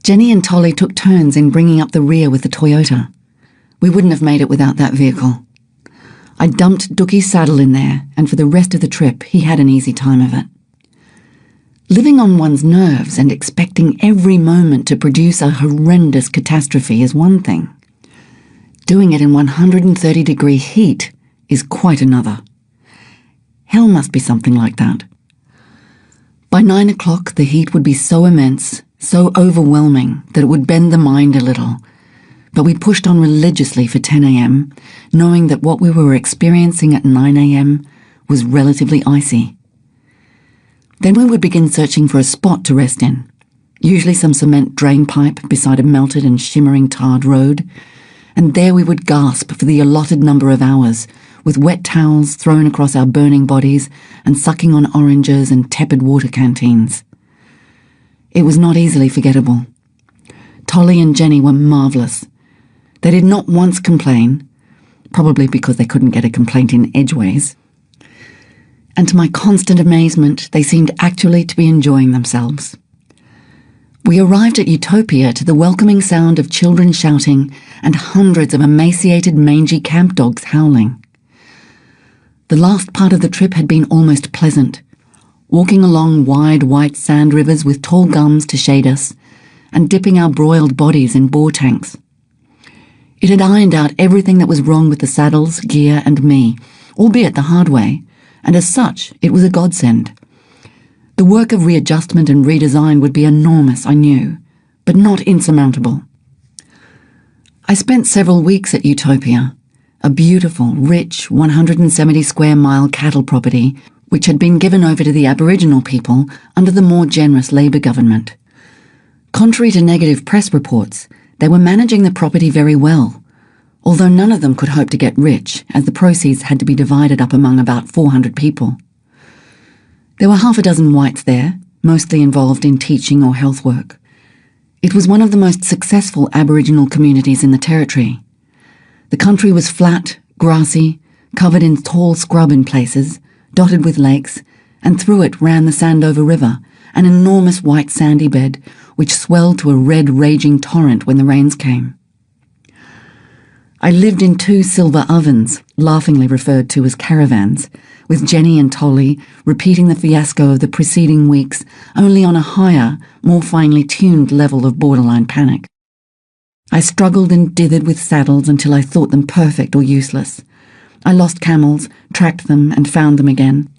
Jenny and Tolly took turns in bringing up the rear with the Toyota. We wouldn't have made it without that vehicle. I dumped Dookie's saddle in there, and for the rest of the trip he had an easy time of it. Living on one's nerves and expecting every moment to produce a horrendous catastrophe is one thing. Doing it in 130-degree heat is quite another. Hell must be something like that. By 9 o'clock, the heat would be so immense, so overwhelming, that it would bend the mind a little. But we pushed on religiously for 10 a.m., knowing that what we were experiencing at 9 a.m. was relatively icy. Then we would begin searching for a spot to rest in, usually some cement drain pipe beside a melted and shimmering tarred road, and there we would gasp for the allotted number of hours, with wet towels thrown across our burning bodies and sucking on oranges and tepid water canteens. It was not easily forgettable. Tolly and Jenny were marvellous. They did not once complain, probably because they couldn't get a complaint in edgeways. And to my constant amazement, they seemed actually to be enjoying themselves. We arrived at Utopia to the welcoming sound of children shouting and hundreds of emaciated, mangy camp dogs howling. The last part of the trip had been almost pleasant, walking along wide white sand rivers with tall gums to shade us, and dipping our broiled bodies in boar tanks. It had ironed out everything that was wrong with the saddles, gear, and me, albeit the hard way, and as such it was a godsend. The work of readjustment and redesign would be enormous, I knew, but not insurmountable. I spent several weeks at Utopia, a beautiful, rich, 170-square-mile cattle property which had been given over to the Aboriginal people under the more generous Labour government. Contrary to negative press reports, they were managing the property very well, although none of them could hope to get rich, as the proceeds had to be divided up among about 400 people. There were half a dozen whites there, mostly involved in teaching or health work. It was one of the most successful Aboriginal communities in the territory. The country was flat, grassy, covered in tall scrub in places, dotted with lakes, and through it ran the Sandover River, an enormous white sandy bed which swelled to a red raging torrent when the rains came. I lived in 2 silver ovens, laughingly referred to as caravans, with Jenny and Tolly repeating the fiasco of the preceding weeks, only on a higher, more finely tuned level of borderline panic. I struggled and dithered with saddles until I thought them perfect or useless. I lost camels, tracked them, and found them again.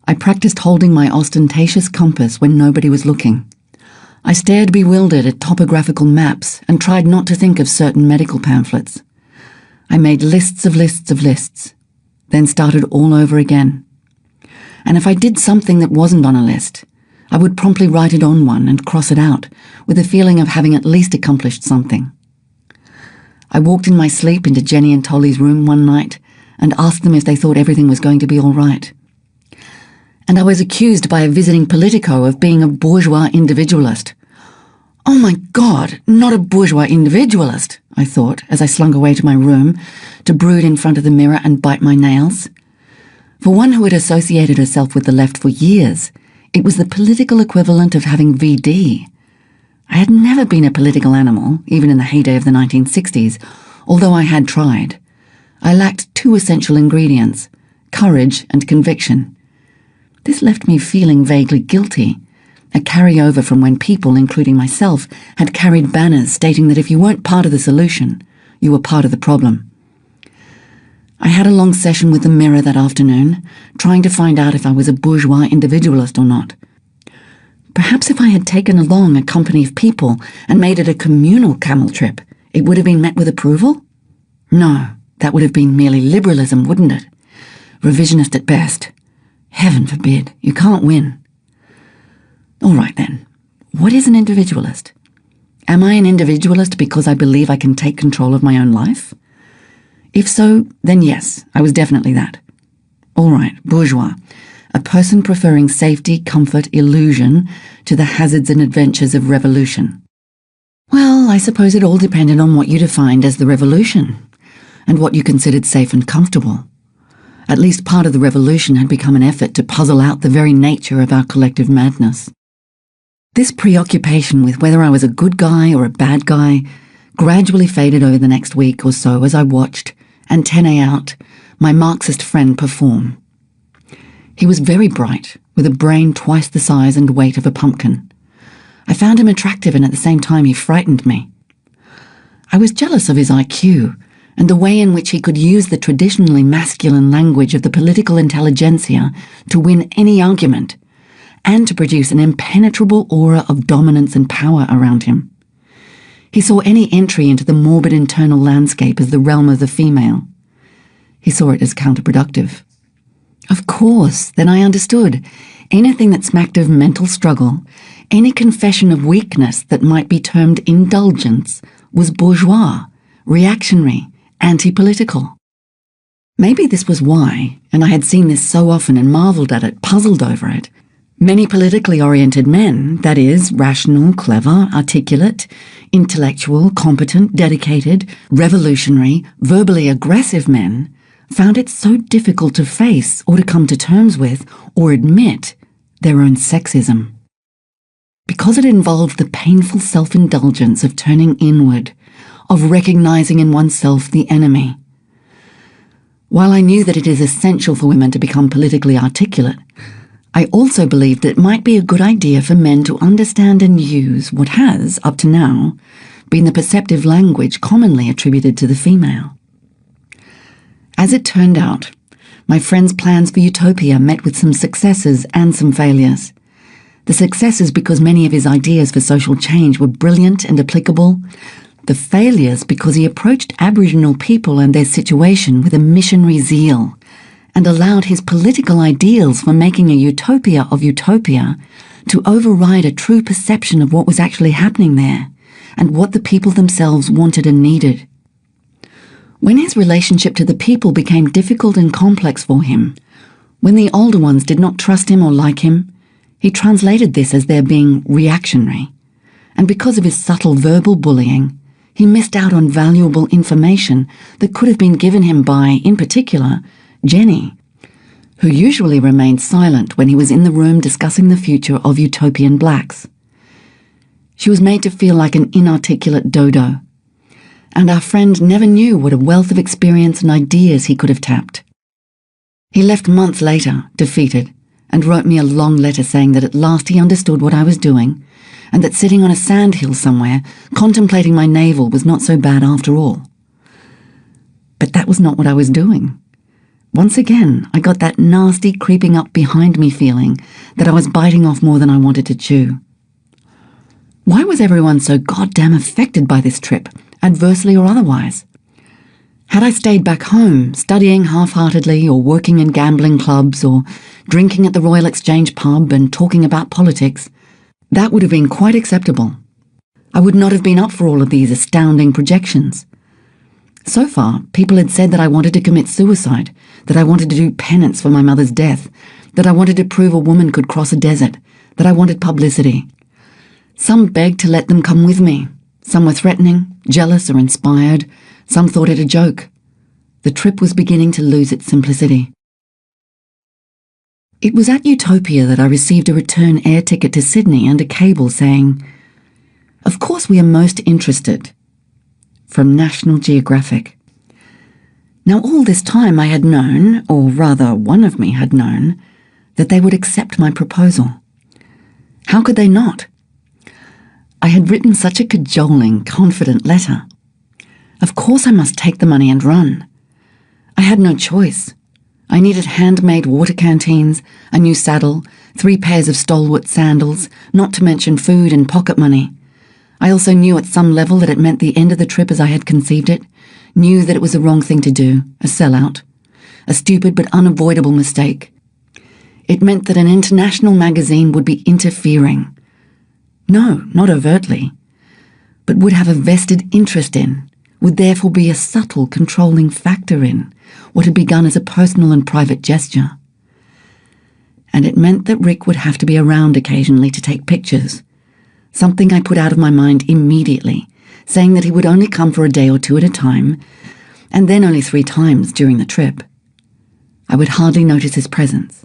I practiced holding my ostentatious compass when nobody was looking. I stared bewildered at topographical maps and tried not to think of certain medical pamphlets. I made lists of lists of lists, then started all over again. And if I did something that wasn't on a list, I would promptly write it on one and cross it out, with a feeling of having at least accomplished something. I walked in my sleep into Jenny and Tolly's room one night and asked them if they thought everything was going to be all right. And I was accused by a visiting politico of being a bourgeois individualist. Oh my God, not a bourgeois individualist, I thought as I slunk away to my room to brood in front of the mirror and bite my nails. For one who had associated herself with the left for years, it was the political equivalent of having VD. I had never been a political animal, even in the heyday of the 1960s, although I had tried. I lacked 2 essential ingredients, courage and conviction. This left me feeling vaguely guilty, a carryover from when people, including myself, had carried banners stating that if you weren't part of the solution, you were part of the problem. I had a long session with the mirror that afternoon, trying to find out if I was a bourgeois individualist or not. Perhaps if I had taken along a company of people and made it a communal camel trip, it would have been met with approval? No, that would have been merely liberalism, wouldn't it? Revisionist at best. Heaven forbid, you can't win. All right then, what is an individualist? Am I an individualist because I believe I can take control of my own life? If so, then yes, I was definitely that. All right, bourgeois. A person preferring safety, comfort, illusion to the hazards and adventures of revolution. Well, I suppose it all depended on what you defined as the revolution, and what you considered safe and comfortable. At least part of the revolution had become an effort to puzzle out the very nature of our collective madness. This preoccupation with whether I was a good guy or a bad guy gradually faded over the next week or so as I watched, antennae out, my Marxist friend perform. He was very bright, with a brain twice the size and weight of a pumpkin. I found him attractive, and at the same time he frightened me. I was jealous of his IQ and the way in which he could use the traditionally masculine language of the political intelligentsia to win any argument, and to produce an impenetrable aura of dominance and power around him. He saw any entry into the morbid internal landscape as the realm of the female. He saw it as counterproductive. Of course, then I understood. Anything that smacked of mental struggle, any confession of weakness that might be termed indulgence, was bourgeois, reactionary, anti-political. Maybe this was why, and I had seen this so often and marvelled at it, puzzled over it. Many politically oriented men, that is, rational, clever, articulate, intellectual, competent, dedicated, revolutionary, verbally aggressive men, found it so difficult to face or to come to terms with or admit their own sexism. Because it involved the painful self-indulgence of turning inward, of recognizing in oneself the enemy. While I knew that it is essential for women to become politically articulate, I also believed that it might be a good idea for men to understand and use what has, up to now, been the perceptive language commonly attributed to the female. As it turned out, my friend's plans for utopia met with some successes and some failures. The successes because many of his ideas for social change were brilliant and applicable. The failures because he approached Aboriginal people and their situation with a missionary zeal and allowed his political ideals for making a utopia of utopia to override a true perception of what was actually happening there and what the people themselves wanted and needed. When his relationship to the people became difficult and complex for him, when the older ones did not trust him or like him, he translated this as their being reactionary, and because of his subtle verbal bullying, he missed out on valuable information that could have been given him by, in particular, Jenny, who usually remained silent when he was in the room discussing the future of utopian blacks. She was made to feel like an inarticulate dodo, and our friend never knew what a wealth of experience and ideas he could have tapped. He left months later, defeated, and wrote me a long letter saying that at last he understood what I was doing, and that sitting on a sandhill somewhere, contemplating my navel was not so bad after all. But that was not what I was doing. Once again, I got that nasty creeping up behind me feeling that I was biting off more than I wanted to chew. Why was everyone so goddamn affected by this trip, adversely or otherwise? Had I stayed back home, studying half-heartedly or working in gambling clubs or drinking at the Royal Exchange pub and talking about politics, that would have been quite acceptable. I would not have been up for all of these astounding projections. So far, people had said that I wanted to commit suicide, that I wanted to do penance for my mother's death, that I wanted to prove a woman could cross a desert, that I wanted publicity. Some begged to let them come with me. Some were threatening, jealous or inspired. Some thought it a joke. The trip was beginning to lose its simplicity. It was at Utopia that I received a return air ticket to Sydney and a cable saying, "Of course we are most interested," from National Geographic. Now all this time I had known, or rather one of me had known, that they would accept my proposal. How could they not? I had written such a cajoling, confident letter. Of course I must take the money and run. I had no choice. I needed handmade water canteens, a new saddle, 3 pairs of stalwart sandals, not to mention food and pocket money. I also knew at some level that it meant the end of the trip as I had conceived it, knew that it was the wrong thing to do, a sellout, a stupid but unavoidable mistake. It meant that an international magazine would be interfering. No, not overtly, but would have a vested interest in, would therefore be a subtle controlling factor in what had begun as a personal and private gesture. And it meant that Rick would have to be around occasionally to take pictures, something I put out of my mind immediately, saying that he would only come for a day or 2 at a time, and then only 3 times during the trip. I would hardly notice his presence.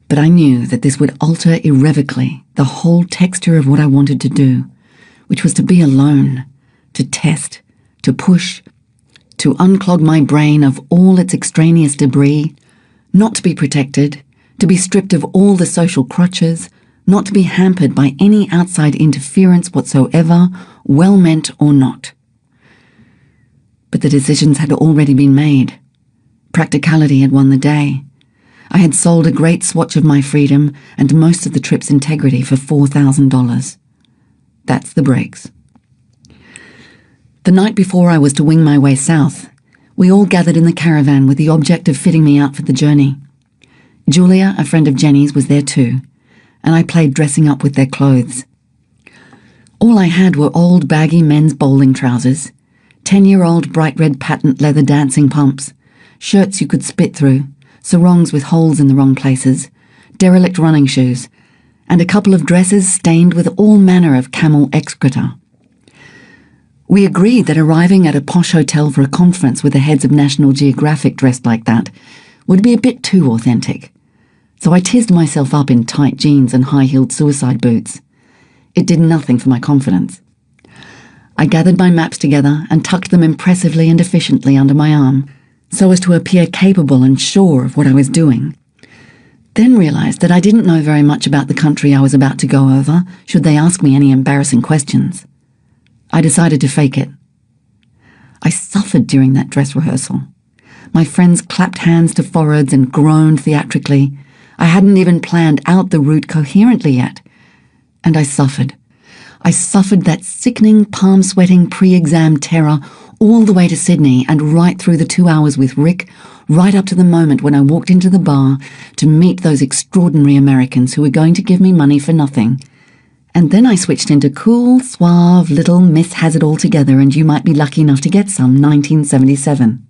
But I knew that this would alter irrevocably the whole texture of what I wanted to do, which was to be alone, to test, to push, to unclog my brain of all its extraneous debris, not to be protected, to be stripped of all the social crutches, not to be hampered by any outside interference whatsoever, well-meant or not. But the decisions had already been made. Practicality had won the day. I had sold a great swatch of my freedom and most of the trip's integrity for $4,000. That's the breaks. The night before I was to wing my way south, we all gathered in the caravan with the object of fitting me out for the journey. Julia, a friend of Jenny's, was there too, and I played dressing up with their clothes. All I had were old baggy men's bowling trousers, 10-year-old bright red patent leather dancing pumps, shirts you could spit through, sarongs with holes in the wrong places, derelict running shoes, and a couple of dresses stained with all manner of camel excreta. We agreed that arriving at a posh hotel for a conference with the heads of National Geographic dressed like that would be a bit too authentic, so I tizzed myself up in tight jeans and high-heeled suicide boots. It did nothing for my confidence. I gathered my maps together and tucked them impressively and efficiently under my arm, so as to appear capable and sure of what I was doing. Then realised that I didn't know very much about the country I was about to go over, should they ask me any embarrassing questions. I decided to fake it. I suffered during that dress rehearsal. My friends clapped hands to foreheads and groaned theatrically. I hadn't even planned out the route coherently yet. And I suffered. I suffered that sickening, palm-sweating pre-exam terror all the way to Sydney and right through the 2 hours with Rick, right up to the moment when I walked into the bar to meet those extraordinary Americans who were going to give me money for nothing. And then I switched into cool, suave little Miss Has It All Together and You Might Be Lucky Enough to Get Some 1977.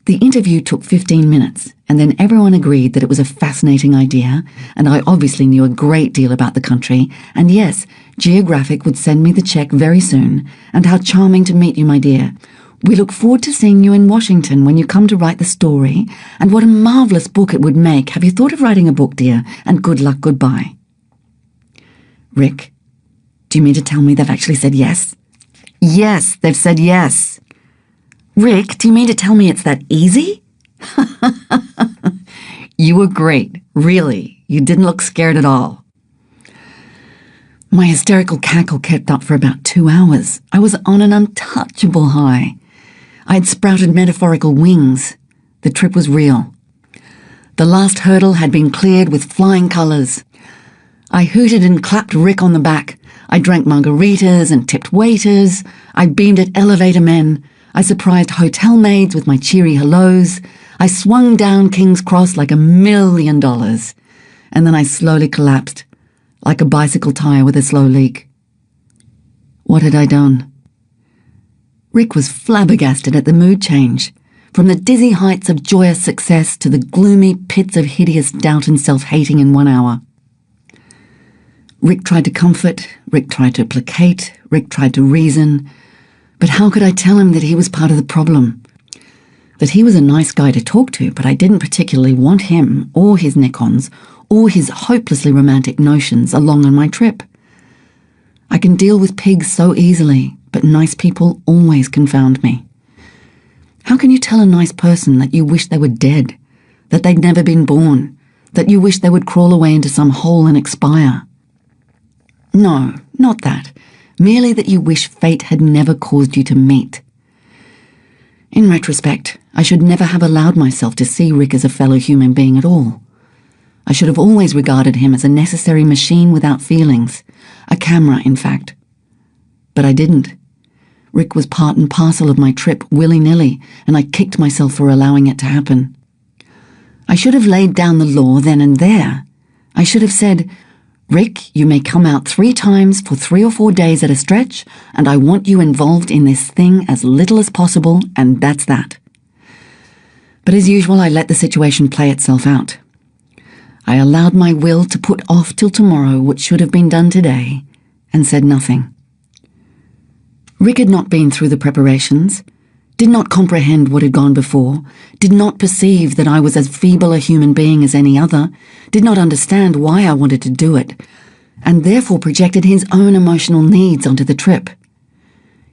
The interview took 15 minutes, and then everyone agreed that it was a fascinating idea, and I obviously knew a great deal about the country, and yes, Geographic would send me the check very soon, and how charming to meet you, my dear. We look forward to seeing you in Washington when you come to write the story, and what a marvellous book it would make. Have you thought of writing a book, dear? And good luck, goodbye. Rick, do you mean to tell me they've actually said yes? Yes, they've said yes. Rick, do you mean to tell me it's that easy? You were great, really. You didn't look scared at all. My hysterical cackle kept up for about 2 hours. I was on an untouchable high. I had sprouted metaphorical wings. The trip was real. The last hurdle had been cleared with flying colours. I hooted and clapped Rick on the back. I drank margaritas and tipped waiters. I beamed at elevator men. I surprised hotel maids with my cheery hellos. I swung down King's Cross like $1 million. And then I slowly collapsed, like a bicycle tyre with a slow leak. What had I done? Rick was flabbergasted at the mood change, from the dizzy heights of joyous success to the gloomy pits of hideous doubt and self-hating in 1 hour. Rick tried to comfort, Rick tried to placate, Rick tried to reason, but how could I tell him that he was part of the problem? That he was a nice guy to talk to, but I didn't particularly want him, or his Nikons, or his hopelessly romantic notions along on my trip. I can deal with pigs so easily, but nice people always confound me. How can you tell a nice person that you wish they were dead, that they'd never been born, that you wish they would crawl away into some hole and expire? No, not that. Merely that you wish fate had never caused you to meet. In retrospect, I should never have allowed myself to see Rick as a fellow human being at all. I should have always regarded him as a necessary machine without feelings, a camera, in fact. But I didn't. Rick was part and parcel of my trip willy-nilly, and I kicked myself for allowing it to happen. I should have laid down the law then and there. I should have said, Rick, you may come out 3 times for 3 or 4 days at a stretch, and I want you involved in this thing as little as possible, and that's that. But as usual, I let the situation play itself out. I allowed my will to put off till tomorrow what should have been done today, and said nothing. Rick had not been through the preparations, did not comprehend what had gone before, did not perceive that I was as feeble a human being as any other, did not understand why I wanted to do it, and therefore projected his own emotional needs onto the trip.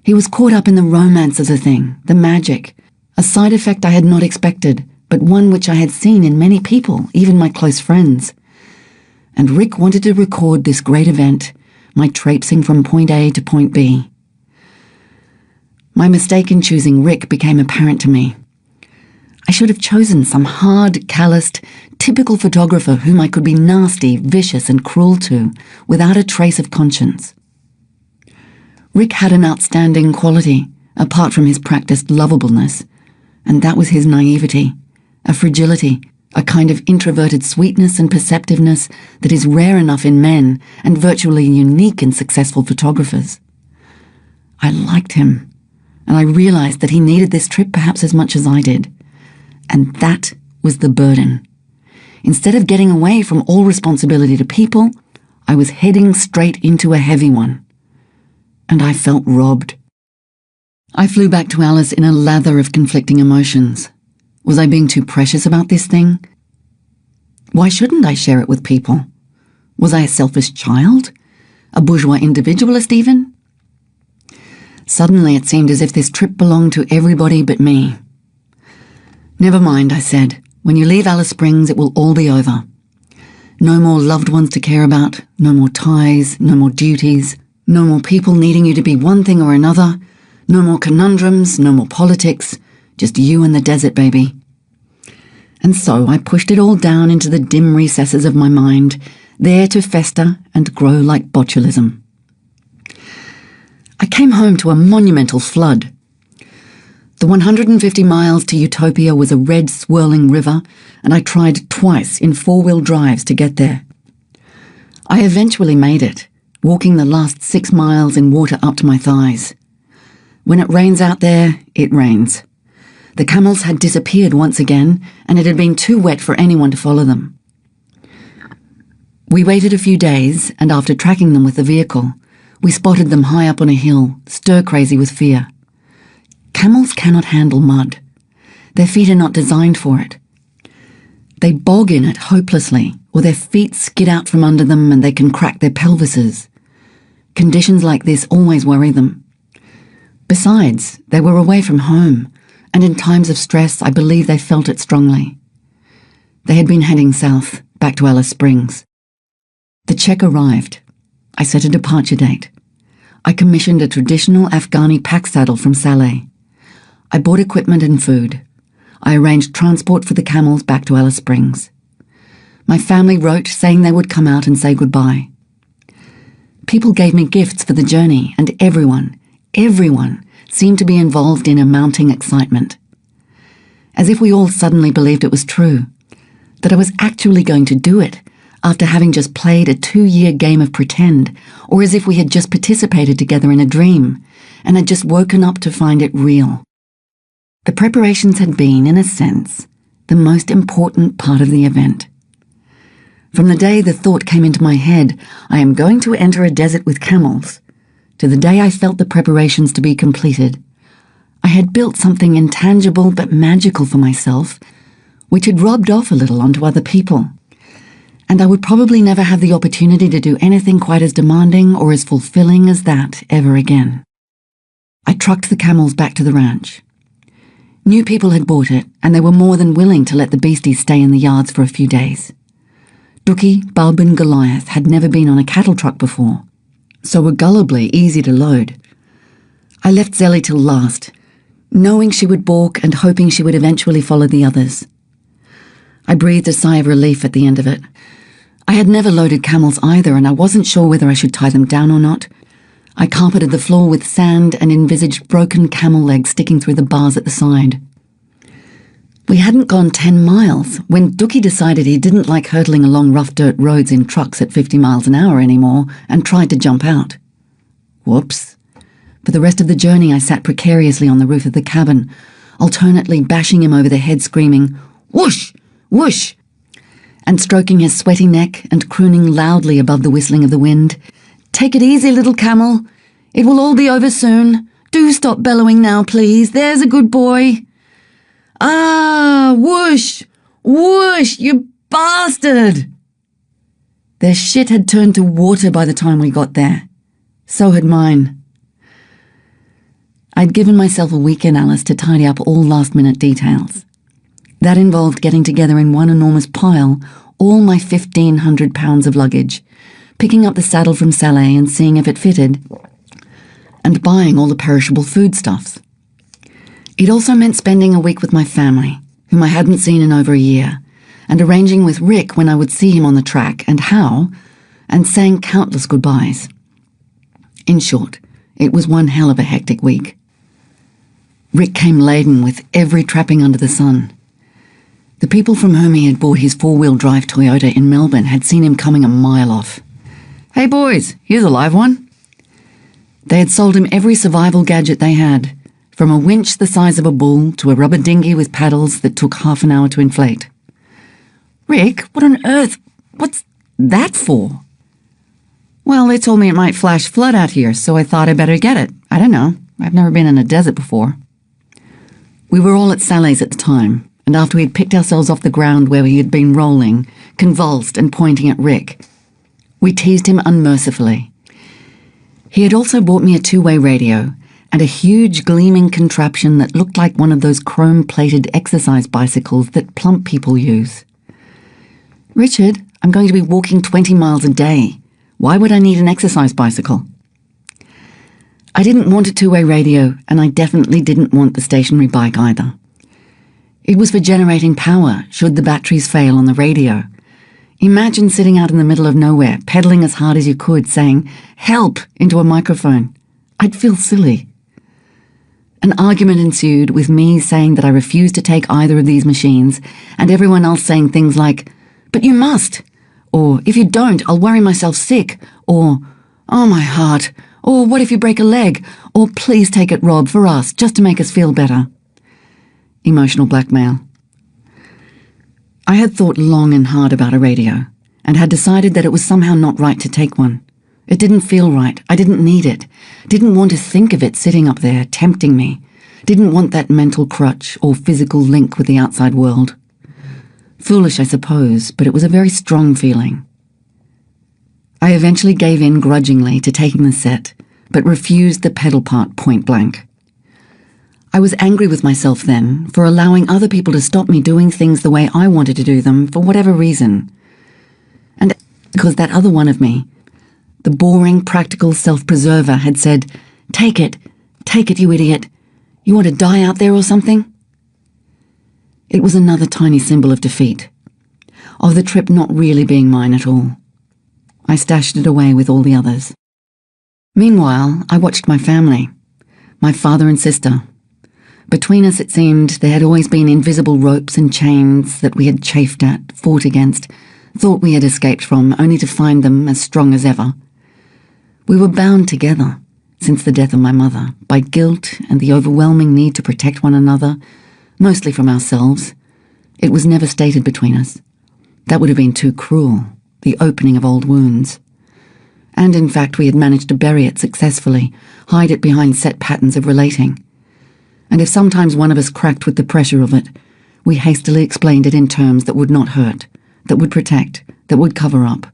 He was caught up in the romance of the thing, the magic, a side effect I had not expected, but one which I had seen in many people, even my close friends. And Rick wanted to record this great event, my traipsing from point A to point B. My mistake in choosing Rick became apparent to me. I should have chosen some hard, calloused, typical photographer whom I could be nasty, vicious, and cruel to, without a trace of conscience. Rick had an outstanding quality, apart from his practiced lovableness, and that was his naivety, a fragility, a kind of introverted sweetness and perceptiveness that is rare enough in men and virtually unique in successful photographers. I liked him, and I realized that he needed this trip perhaps as much as I did. And that was the burden. Instead of getting away from all responsibility to people, I was heading straight into a heavy one. And I felt robbed. I flew back to Alice in a lather of conflicting emotions. Was I being too precious about this thing? Why shouldn't I share it with people? Was I a selfish child? A bourgeois individualist even? Suddenly it seemed as if this trip belonged to everybody but me. Never mind, I said. When you leave Alice Springs, it will all be over. No more loved ones to care about, no more ties, no more duties, no more people needing you to be one thing or another, no more conundrums, no more politics, just you and the desert, baby. And so I pushed it all down into the dim recesses of my mind, there to fester and grow like botulism. I came home to a monumental flood. The 150 miles to Utopia was a red swirling river, and I tried twice in four-wheel drives to get there. I eventually made it, walking the last 6 miles in water up to my thighs. When it rains out there, it rains. The camels had disappeared once again, and it had been too wet for anyone to follow them. We waited a few days, and after tracking them with the vehicle, we spotted them high up on a hill, stir-crazy with fear. Camels cannot handle mud. Their feet are not designed for it. They bog in it hopelessly, or their feet skid out from under them and they can crack their pelvises. Conditions like this always worry them. Besides, they were away from home, and in times of stress I believe they felt it strongly. They had been heading south, back to Alice Springs. The check arrived. I set a departure date. I commissioned a traditional Afghani pack saddle from Saleh. I bought equipment and food. I arranged transport for the camels back to Alice Springs. My family wrote saying they would come out and say goodbye. People gave me gifts for the journey, and everyone seemed to be involved in a mounting excitement. As if we all suddenly believed it was true, that I was actually going to do it after having just played a 2-year game of pretend, or as if we had just participated together in a dream and had just woken up to find it real. The preparations had been, in a sense, the most important part of the event. From the day the thought came into my head, I am going to enter a desert with camels, to the day I felt the preparations to be completed, I had built something intangible but magical for myself, which had rubbed off a little onto other people. And I would probably never have the opportunity to do anything quite as demanding or as fulfilling as that ever again. I trucked the camels back to the ranch. New people had bought it, and they were more than willing to let the beasties stay in the yards for a few days. Dookie, Bub, and Goliath had never been on a cattle truck before, so were gullibly easy to load. I left Zelly till last, knowing she would balk and hoping she would eventually follow the others. I breathed a sigh of relief at the end of it. I had never loaded camels either, and I wasn't sure whether I should tie them down or not. I carpeted the floor with sand and envisaged broken camel legs sticking through the bars at the side. We hadn't gone 10 miles when Dookie decided he didn't like hurtling along rough dirt roads in trucks at 50 miles an hour anymore and tried to jump out. Whoops. For the rest of the journey I sat precariously on the roof of the cabin, alternately bashing him over the head screaming, "Whoosh! Whoosh!" and stroking his sweaty neck and crooning loudly above the whistling of the wind. "Take it easy, little camel. It will all be over soon. Do stop bellowing now, please. There's a good boy. Ah, whoosh! Whoosh, you bastard!" Their shit had turned to water by the time we got there. So had mine. I'd given myself a week in Alice to tidy up all last-minute details. That involved getting together in one enormous pile all my 1,500 pounds of luggage, picking up the saddle from Saleh and seeing if it fitted, and buying all the perishable foodstuffs. It also meant spending a week with my family, whom I hadn't seen in over a year, and arranging with Rick when I would see him on the track and how, and saying countless goodbyes. In short, it was one hell of a hectic week. Rick came laden with every trapping under the sun. The people from whom he had bought his four-wheel drive Toyota in Melbourne had seen him coming a mile off. "Hey boys, here's a live one." They had sold him every survival gadget they had, from a winch the size of a bull to a rubber dinghy with paddles that took half an hour to inflate. "Rick, what on earth? What's that for?" "Well, they told me it might flash flood out here, so I thought I'd better get it. I don't know. I've never been in a desert before." We were all at Saleh's at the time, and after we had picked ourselves off the ground where he had been rolling, convulsed and pointing at Rick, we teased him unmercifully. He had also bought me a two-way radio and a huge gleaming contraption that looked like one of those chrome-plated exercise bicycles that plump people use. "Richard, I'm going to be walking 20 miles a day. Why would I need an exercise bicycle?" I didn't want a two-way radio, and I definitely didn't want the stationary bike either. It was for generating power should the batteries fail on the radio. Imagine sitting out in the middle of nowhere, pedaling as hard as you could, saying, "Help!" into a microphone. I'd feel silly. An argument ensued with me saying that I refused to take either of these machines, and everyone else saying things like, "But you must," or "If you don't, I'll worry myself sick," or "Oh my heart," or "What if you break a leg?" or "Please take it, Rob, for us, just to make us feel better." Emotional blackmail. I had thought long and hard about a radio, and had decided that it was somehow not right to take one. It didn't feel right. I didn't need it. Didn't want to think of it sitting up there, tempting me. Didn't want that mental crutch or physical link with the outside world. Foolish, I suppose, but it was a very strong feeling. I eventually gave in grudgingly to taking the set, but refused the pedal part point blank. I was angry with myself then for allowing other people to stop me doing things the way I wanted to do them for whatever reason. And because that other one of me, the boring, practical self-preserver, had said, take it, you idiot. You want to die out there or something?" It was another tiny symbol of defeat, of the trip not really being mine at all. I stashed it away with all the others. Meanwhile, I watched my family, my father and sister. Between us, it seemed, there had always been invisible ropes and chains that we had chafed at, fought against, thought we had escaped from, only to find them as strong as ever. We were bound together, since the death of my mother, by guilt and the overwhelming need to protect one another, mostly from ourselves. It was never stated between us. That would have been too cruel, the opening of old wounds. And in fact, we had managed to bury it successfully, hide it behind set patterns of relating. And if sometimes one of us cracked with the pressure of it, we hastily explained it in terms that would not hurt, that would protect, that would cover up.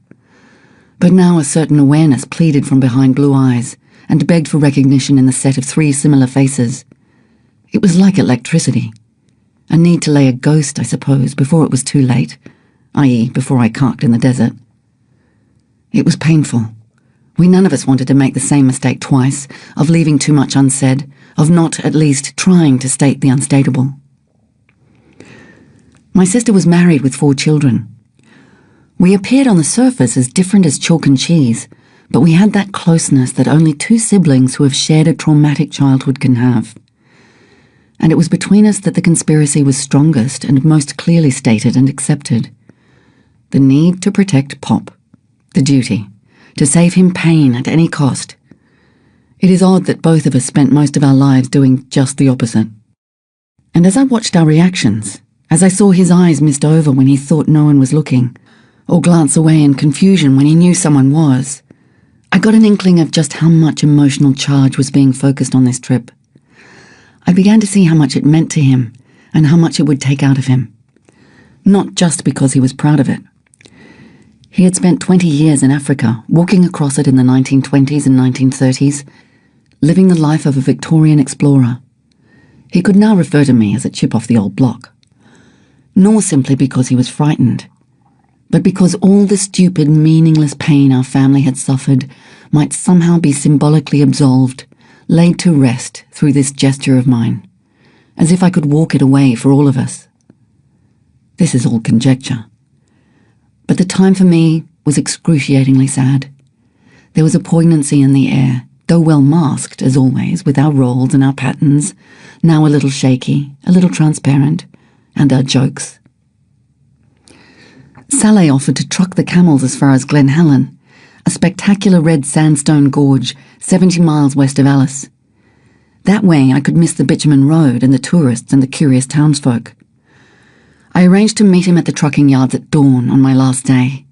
But now a certain awareness pleaded from behind blue eyes and begged for recognition in the set of three similar faces. It was like electricity. A need to lay a ghost, I suppose, before it was too late, i.e. before I carked in the desert. It was painful. We none of us wanted to make the same mistake twice, of leaving too much unsaid, of not at least trying to state the unstatable. My sister was married with 4 children. We appeared on the surface as different as chalk and cheese, but we had that closeness that only 2 siblings who have shared a traumatic childhood can have. And it was between us that the conspiracy was strongest and most clearly stated and accepted. The need to protect Pop. The duty. To save him pain at any cost. It is odd that both of us spent most of our lives doing just the opposite. And as I watched our reactions, as I saw his eyes mist over when he thought no one was looking, or glance away in confusion when he knew someone was, I got an inkling of just how much emotional charge was being focused on this trip. I began to see how much it meant to him, and how much it would take out of him. Not just because he was proud of it. He had spent 20 years in Africa, walking across it in the 1920s and 1930s, living the life of a Victorian explorer. He could now refer to me as a chip off the old block. Nor simply because he was frightened, but because all the stupid, meaningless pain our family had suffered might somehow be symbolically absolved, laid to rest through this gesture of mine, as if I could walk it away for all of us. This is all conjecture. But the time for me was excruciatingly sad. There was a poignancy in the air, though well masked, as always, with our roles and our patterns, now a little shaky, a little transparent, and our jokes. Sally offered to truck the camels as far as Glen Helen, a spectacular red sandstone gorge 70 miles west of Alice. That way I could miss the bitumen road and the tourists and the curious townsfolk. I arranged to meet him at the trucking yards at dawn on my last day.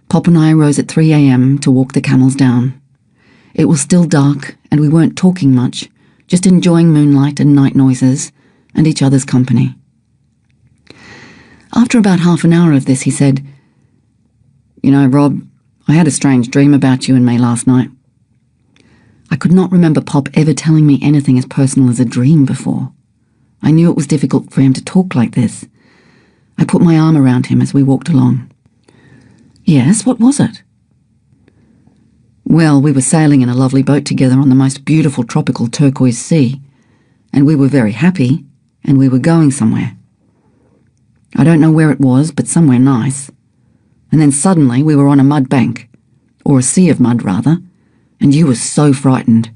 Pop and I rose at 3 a.m. to walk the camels down. It was still dark and we weren't talking much, just enjoying moonlight and night noises and each other's company. After about half an hour of this, he said, "You know, Rob, I had a strange dream about you and me last night." I could not remember Pop ever telling me anything as personal as a dream before. I knew it was difficult for him to talk like this. I put my arm around him as we walked along. "Yes, what was it?" "Well, we were sailing in a lovely boat together on the most beautiful tropical turquoise sea, and we were very happy, and we were going somewhere. I don't know where it was, but somewhere nice. And then suddenly we were on a mud bank, or a sea of mud rather, and you were so frightened.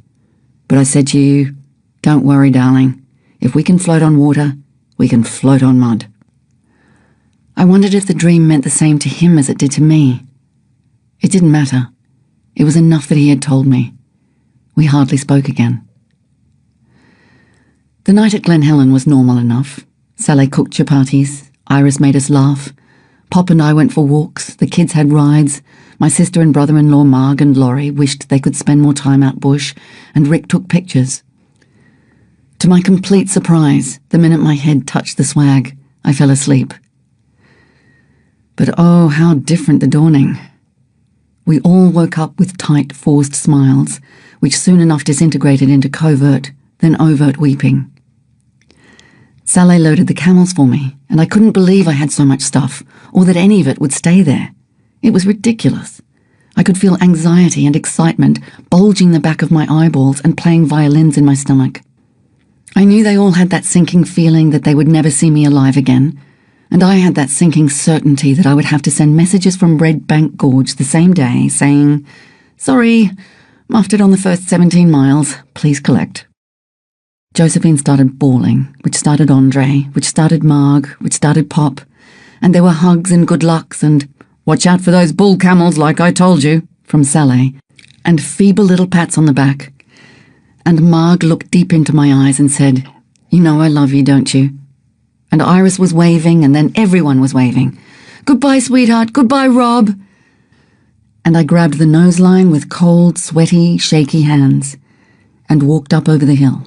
But I said to you, 'Don't worry, darling. If we can float on water, we can float on mud.'" I wondered if the dream meant the same to him as it did to me. It didn't matter. It was enough that he had told me. We hardly spoke again. The night at Glen Helen was normal enough. Sally cooked chapatis, Iris made us laugh, Pop and I went for walks, the kids had rides, my sister and brother-in-law Marg and Laurie wished they could spend more time out bush, and Rick took pictures. To my complete surprise, the minute my head touched the swag, I fell asleep. But oh, how different the dawning. We all woke up with tight, forced smiles, which soon enough disintegrated into covert, then overt weeping. Sally loaded the camels for me, and I couldn't believe I had so much stuff, or that any of it would stay there. It was ridiculous. I could feel anxiety and excitement bulging the back of my eyeballs and playing violins in my stomach. I knew they all had that sinking feeling that they would never see me alive again, and I had that sinking certainty that I would have to send messages from Red Bank Gorge the same day saying, "Sorry, muffed it on the first 17 miles, please collect." Josephine started bawling, which started Andre, which started Marg, which started Pop, and there were hugs and good lucks and "Watch out for those bull camels like I told you" from Sally, and feeble little pats on the back. And Marg looked deep into my eyes and said, "You know I love you, don't you?" And Iris was waving, and then everyone was waving. "Goodbye, sweetheart, goodbye, Rob." And I grabbed the noseline with cold, sweaty, shaky hands and walked up over the hill.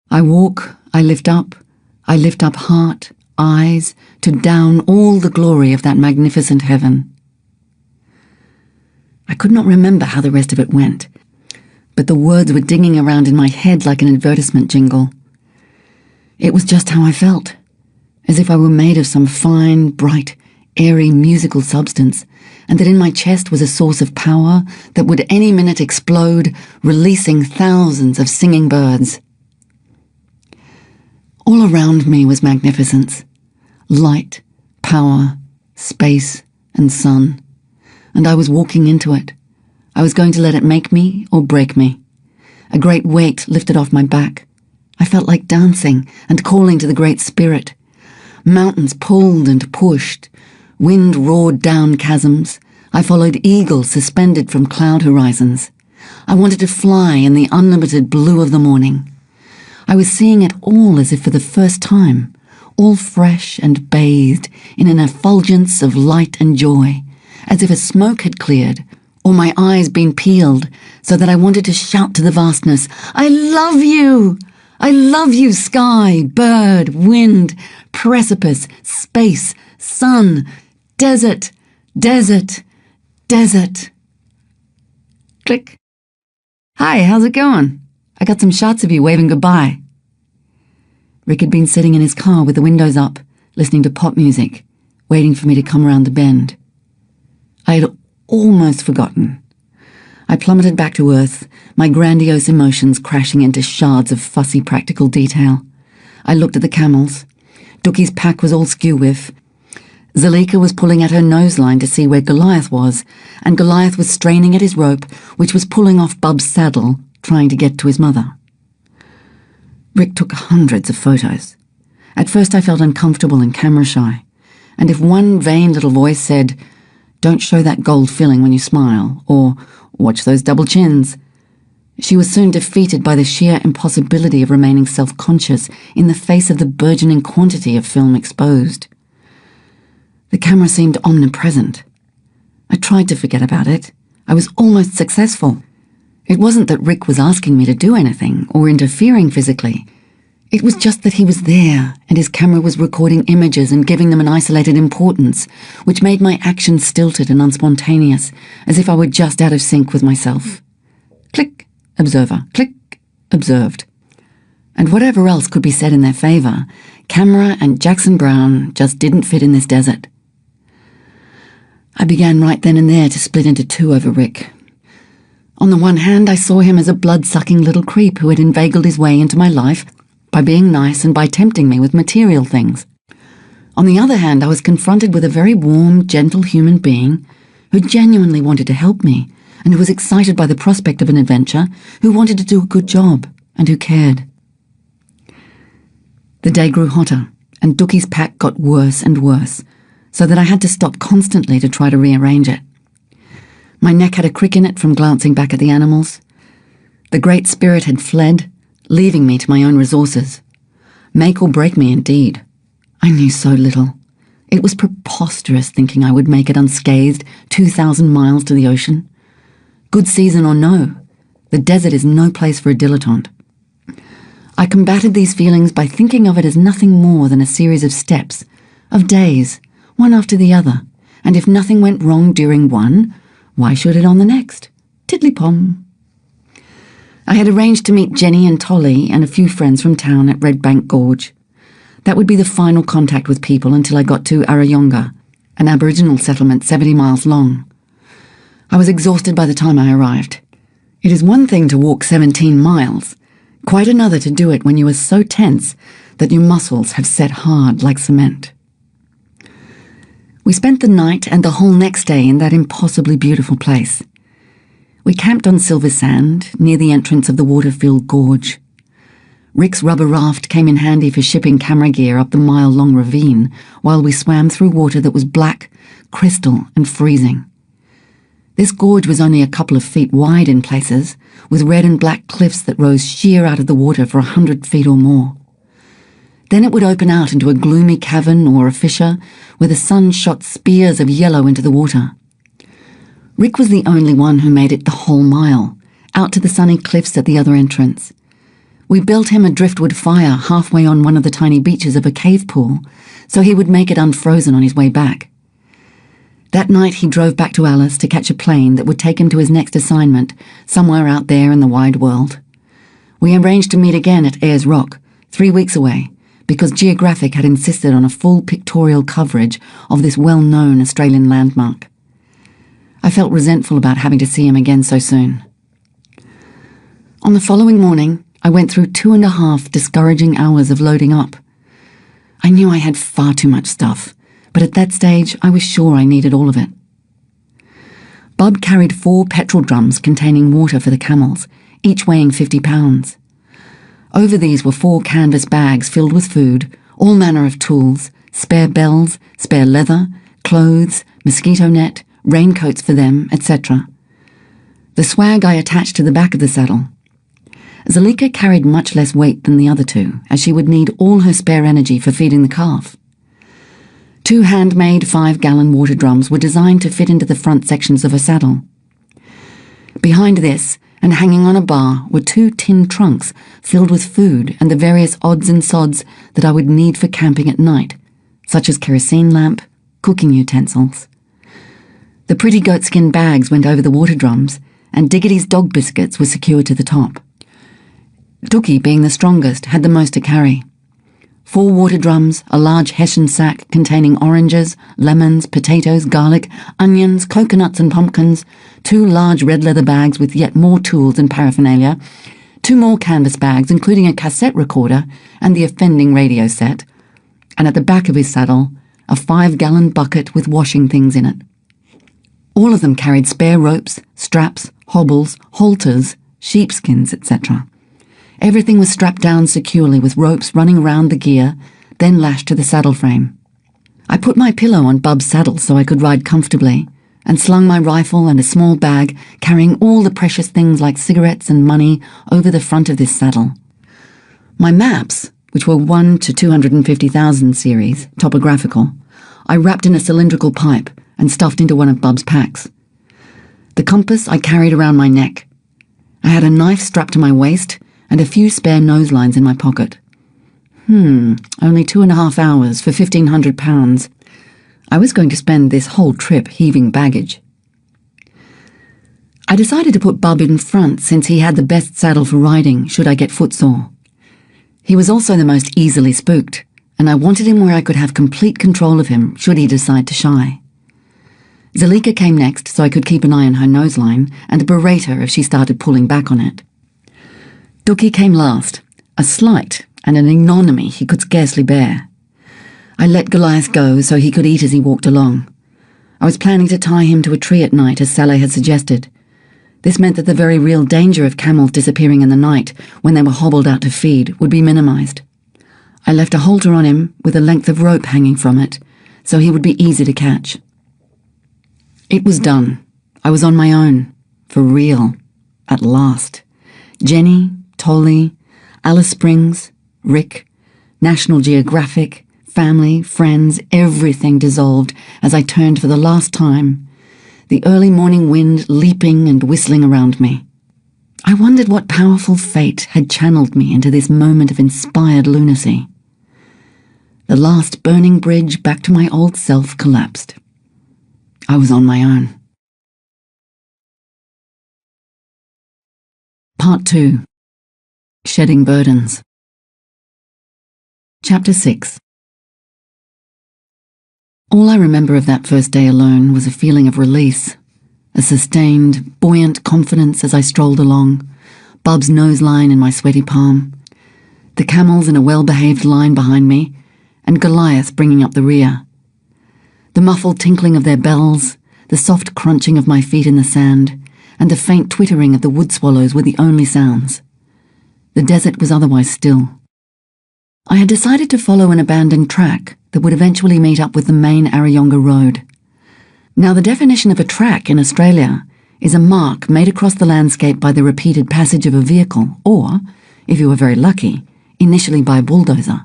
I walk, I lift up heart, eyes, to down all the glory of that magnificent heaven. I could not remember how the rest of it went, but the words were dinging around in my head like an advertisement jingle. It was just how I felt, as if I were made of some fine, bright, airy musical substance, and that in my chest was a source of power that would any minute explode, releasing thousands of singing birds. All around me was magnificence, light, power, space, and sun, and I was walking into it. I was going to let it make me or break me. A great weight lifted off my back. I felt like dancing and calling to the Great Spirit. Mountains pulled and pushed. Wind roared down chasms. I followed eagles suspended from cloud horizons. I wanted to fly in the unlimited blue of the morning. I was seeing it all as if for the first time, all fresh and bathed in an effulgence of light and joy, as if a smoke had cleared, or my eyes been peeled, so that I wanted to shout to the vastness, "I love you! I love you, sky, bird, wind, precipice, space, sun, desert, desert, desert." Click. "Hi, how's it going? I got some shots of you waving goodbye." Rick had been sitting in his car with the windows up, listening to pop music, waiting for me to come around the bend. I had almost forgotten. I plummeted back to earth, my grandiose emotions crashing into shards of fussy practical detail. I looked at the camels. Dookie's pack was all skew with. Zalika was pulling at her noseline to see where Goliath was, and Goliath was straining at his rope, which was pulling off Bub's saddle, trying to get to his mother. Rick took hundreds of photos. At first I felt uncomfortable and camera shy, and if one vain little voice said, "Don't show that gold filling when you smile," or "Watch those double chins," she was soon defeated by the sheer impossibility of remaining self-conscious in the face of the burgeoning quantity of film exposed. The camera seemed omnipresent. I tried to forget about it. I was almost successful. It wasn't that Rick was asking me to do anything or interfering physically. It was just that he was there, and his camera was recording images and giving them an isolated importance, which made my actions stilted and unspontaneous, as if I were just out of sync with myself. Click, observer, click, observed. And whatever else could be said in their favour, camera and Jackson Browne just didn't fit in this desert. I began right then and there to split into two over Rick. On the one hand, I saw him as a blood-sucking little creep who had inveigled his way into my life by being nice and by tempting me with material things. On the other hand, I was confronted with a very warm, gentle human being who genuinely wanted to help me and who was excited by the prospect of an adventure, who wanted to do a good job and who cared. The day grew hotter, and Dookie's pack got worse and worse, so that I had to stop constantly to try to rearrange it. My neck had a crick in it from glancing back at the animals. The Great Spirit had fled, leaving me to my own resources. Make or break me, indeed. I knew so little. It was preposterous thinking I would make it unscathed 2,000 miles to the ocean. Good season or no, the desert is no place for a dilettante. I combated these feelings by thinking of it as nothing more than a series of steps, of days, one after the other, and if nothing went wrong during one, why should it on the next? Tiddly-pom. I had arranged to meet Jenny and Tolly and a few friends from town at Red Bank Gorge. That would be the final contact with people until I got to Arayonga, an Aboriginal settlement 70 miles long. I was exhausted by the time I arrived. It is one thing to walk 17 miles, quite another to do it when you are so tense that your muscles have set hard like cement. We spent the night and the whole next day in that impossibly beautiful place. We camped on silver sand near the entrance of the water-filled gorge. Rick's rubber raft came in handy for shipping camera gear up the mile-long ravine while we swam through water that was black, crystal, and freezing. This gorge was only a couple of feet wide in places, with red and black cliffs that rose sheer out of the water for 100 feet or more. Then it would open out into a gloomy cavern or a fissure where the sun shot spears of yellow into the water. Rick was the only one who made it the whole mile, out to the sunny cliffs at the other entrance. We built him a driftwood fire halfway on one of the tiny beaches of a cave pool, so he would make it unfrozen on his way back. That night he drove back to Alice to catch a plane that would take him to his next assignment, somewhere out there in the wide world. We arranged to meet again at Ayers Rock, 3 weeks away, because Geographic had insisted on a full pictorial coverage of this well-known Australian landmark. I felt resentful about having to see him again so soon. On the following morning, I went through 2.5 discouraging hours of loading up. I knew I had far too much stuff, but at that stage I was sure I needed all of it. Bub carried 4 petrol drums containing water for the camels, each weighing 50 pounds. Over these were 4 canvas bags filled with food, all manner of tools, spare bells, spare leather, clothes, mosquito net, raincoats for them, etc. The swag I attached to the back of the saddle. Zalika carried much less weight than the other 2, as she would need all her spare energy for feeding the calf. 2 handmade 5-gallon water drums were designed to fit into the front sections of her saddle. Behind this, and hanging on a bar, were 2 tin trunks filled with food and the various odds and sods that I would need for camping at night, such as kerosene lamp, cooking utensils. The pretty goatskin bags went over the water drums, and Diggity's dog biscuits were secured to the top. Dookie, being the strongest, had the most to carry. 4 water drums, a large Hessian sack containing oranges, lemons, potatoes, garlic, onions, coconuts and pumpkins, 2 large red leather bags with yet more tools and paraphernalia, 2 more canvas bags including a cassette recorder and the offending radio set, and at the back of his saddle, a 5-gallon bucket with washing things in it. All of them carried spare ropes, straps, hobbles, halters, sheepskins, etc. Everything was strapped down securely with ropes running around the gear, then lashed to the saddle frame. I put my pillow on Bub's saddle so I could ride comfortably, and slung my rifle and a small bag carrying all the precious things like cigarettes and money over the front of this saddle. My maps, which were 1 to 250,000 series, topographical, I wrapped in a cylindrical pipe and stuffed into one of Bub's packs. The compass I carried around my neck. I had a knife strapped to my waist and a few spare noselines in my pocket. Only 2.5 hours for 1,500 pounds. I was going to spend this whole trip heaving baggage. I decided to put Bub in front since he had the best saddle for riding should I get footsore. He was also the most easily spooked, and I wanted him where I could have complete control of him should he decide to shy. Zalika came next so I could keep an eye on her noseline and berate her if she started pulling back on it. Dookie came last, a slight and an ignominy he could scarcely bear. I let Goliath go so he could eat as he walked along. I was planning to tie him to a tree at night as Saleh had suggested. This meant that the very real danger of camels disappearing in the night when they were hobbled out to feed would be minimised. I left a halter on him with a length of rope hanging from it, so he would be easy to catch. It was done. I was on my own. For real. At last. Jenny, Tolly, Alice Springs, Rick, National Geographic, family, friends, everything dissolved as I turned for the last time, the early morning wind leaping and whistling around me. I wondered what powerful fate had channeled me into this moment of inspired lunacy. The last burning bridge back to my old self collapsed. I was on my own. Part 2. Shedding Burdens. Chapter 6. All I remember of that first day alone was a feeling of release, a sustained, buoyant confidence as I strolled along, Bub's noseline in my sweaty palm, the camels in a well-behaved line behind me, and Goliath bringing up the rear. The muffled tinkling of their bells, the soft crunching of my feet in the sand, and the faint twittering of the wood swallows were the only sounds. The desert was otherwise still. I had decided to follow an abandoned track that would eventually meet up with the main Arayonga Road. Now, the definition of a track in Australia is a mark made across the landscape by the repeated passage of a vehicle, or, if you were very lucky, initially by a bulldozer.